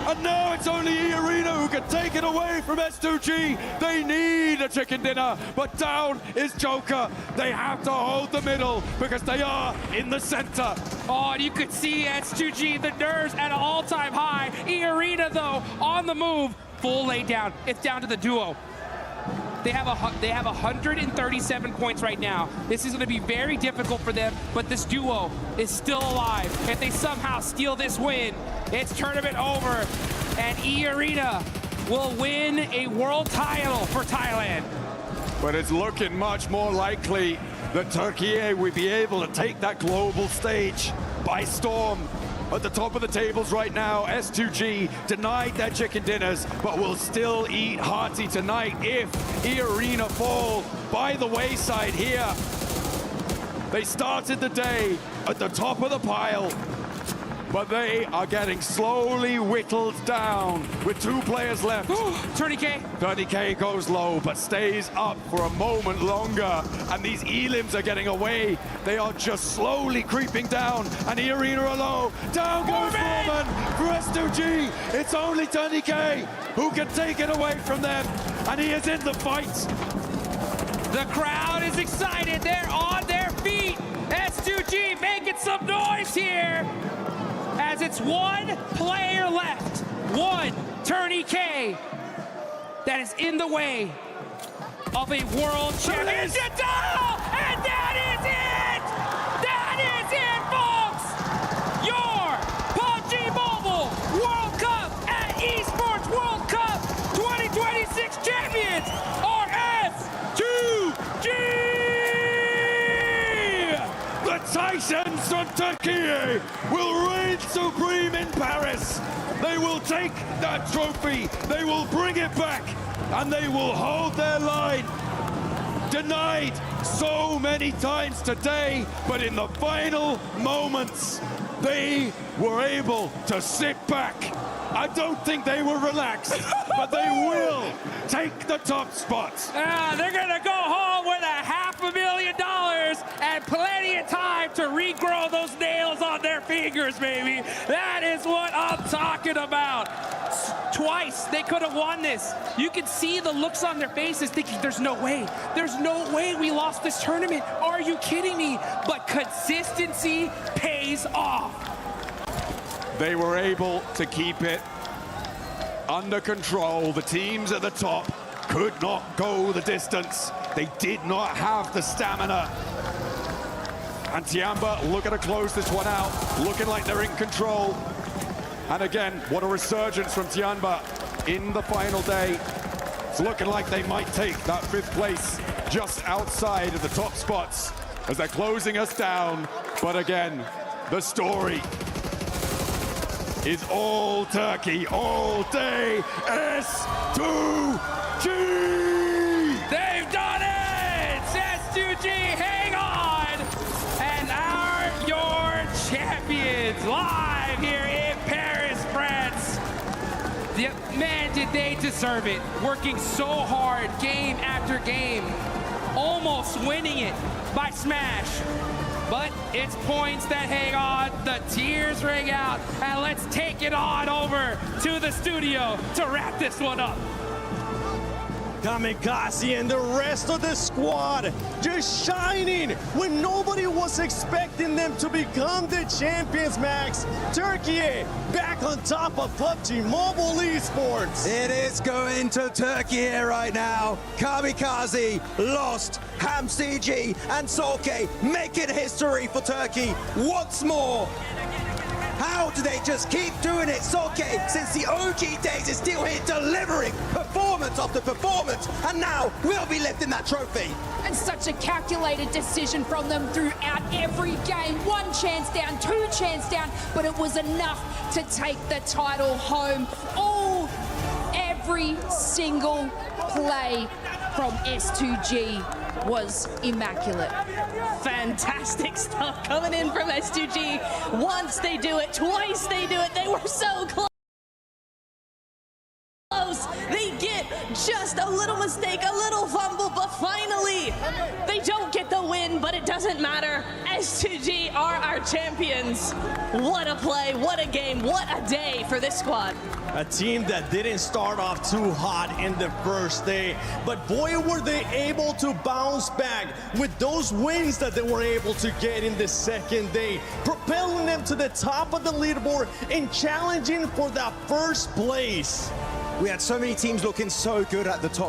And now it's only E-Arena who can take it away from S2G. They need a chicken dinner. But down is Joker. They have to hold the middle because they are in the center. Oh, and you could see S2G, the nerves at an all-time high. E-Arena, though, on the move. Full lay down. It's down to the duo. They have 137 points right now. This is going to be very difficult for them, but this duo is still alive. If they somehow steal this win, it's tournament over, and E-Arena will win a world title for Thailand. But it's looking much more likely that Turkey will be able to take that global stage by storm. At the top of the tables right now, S2G denied their chicken dinners, but will still eat hearty tonight if E-Arena fall by the wayside here. They started the day at the top of the pile, but they are getting slowly whittled down with 2 players left. 30K. 30K goes low, but stays up for a moment longer. And these Elims are getting away. They are just slowly creeping down. And E-Arena are low. Down goes Foreman for S2G. It's only 30K who can take it away from them. And he is in the fight. The crowd is excited. They're on their feet. S2G making some noise here. As it's 1 player left, 1 Tourney K that is in the way of a world championship title, and that is it! That is it, folks! Your PUBG Mobile World Cup at Esports World Cup 2026 champions are S2G! The Titans from Turkey will reign supreme in Paris. They will take that trophy, they will bring it back, and they will hold their line. Denied so many times today, but in the final moments, they were able to sit back. I don't think they were relaxed, but they will take the top spot. They're gonna go home with $500,000 and plenty of time to regrow those nails on their fingers, baby. That is what I'm talking about. Twice they could have won this. You can see the looks on their faces thinking there's no way we lost this tournament. Are you kidding me? But consistency pays off. They were able to keep it under control. The teams at the top could not go the distance. They did not have the stamina. And Tiamba looking to close this one out, looking like they're in control. And again, what a resurgence from Tiamba in the final day. It's looking like they might take that 5th place just outside of the top spots as they're closing us down. But again, the story is all Turkey, all day, S2G! They've done it! S2G, hang on! And your champions live here in Paris, France. Man, did they deserve it. Working so hard, game after game. Almost winning it by smash. But it's points that hang on, the tears ring out, and let's take it on over to the studio to wrap this one up. Kamikaze and the rest of the squad just shining when nobody was expecting them to become the champions, Max. Turkey back on top of PUBG Mobile Esports. It is going to Turkey here right now. Kamikaze lost. HamCG and Solke making history for Turkey once more. How do they just keep doing it? Solke, since the OG days, is still here delivering performance after performance, and now we'll be lifting that trophy. And such a calculated decision from them throughout every game. 1 chance down, 2 chance down, but it was enough to take the title home. Every single play from S2G was immaculate. Fantastic stuff coming in from S2G. Once they do it, twice they do it. They were so close. They get just a little mistake, a little fumble, but finally they don't get the win, but it doesn't matter. S2G are our champions. What a play, what a game, what a day for this squad. A team that didn't start off too hot in the first day, but boy were they able to bounce back with those wins that they were able to get in the second day, propelling them to the top of the leaderboard and challenging for that first place. We had so many teams looking so good at the top.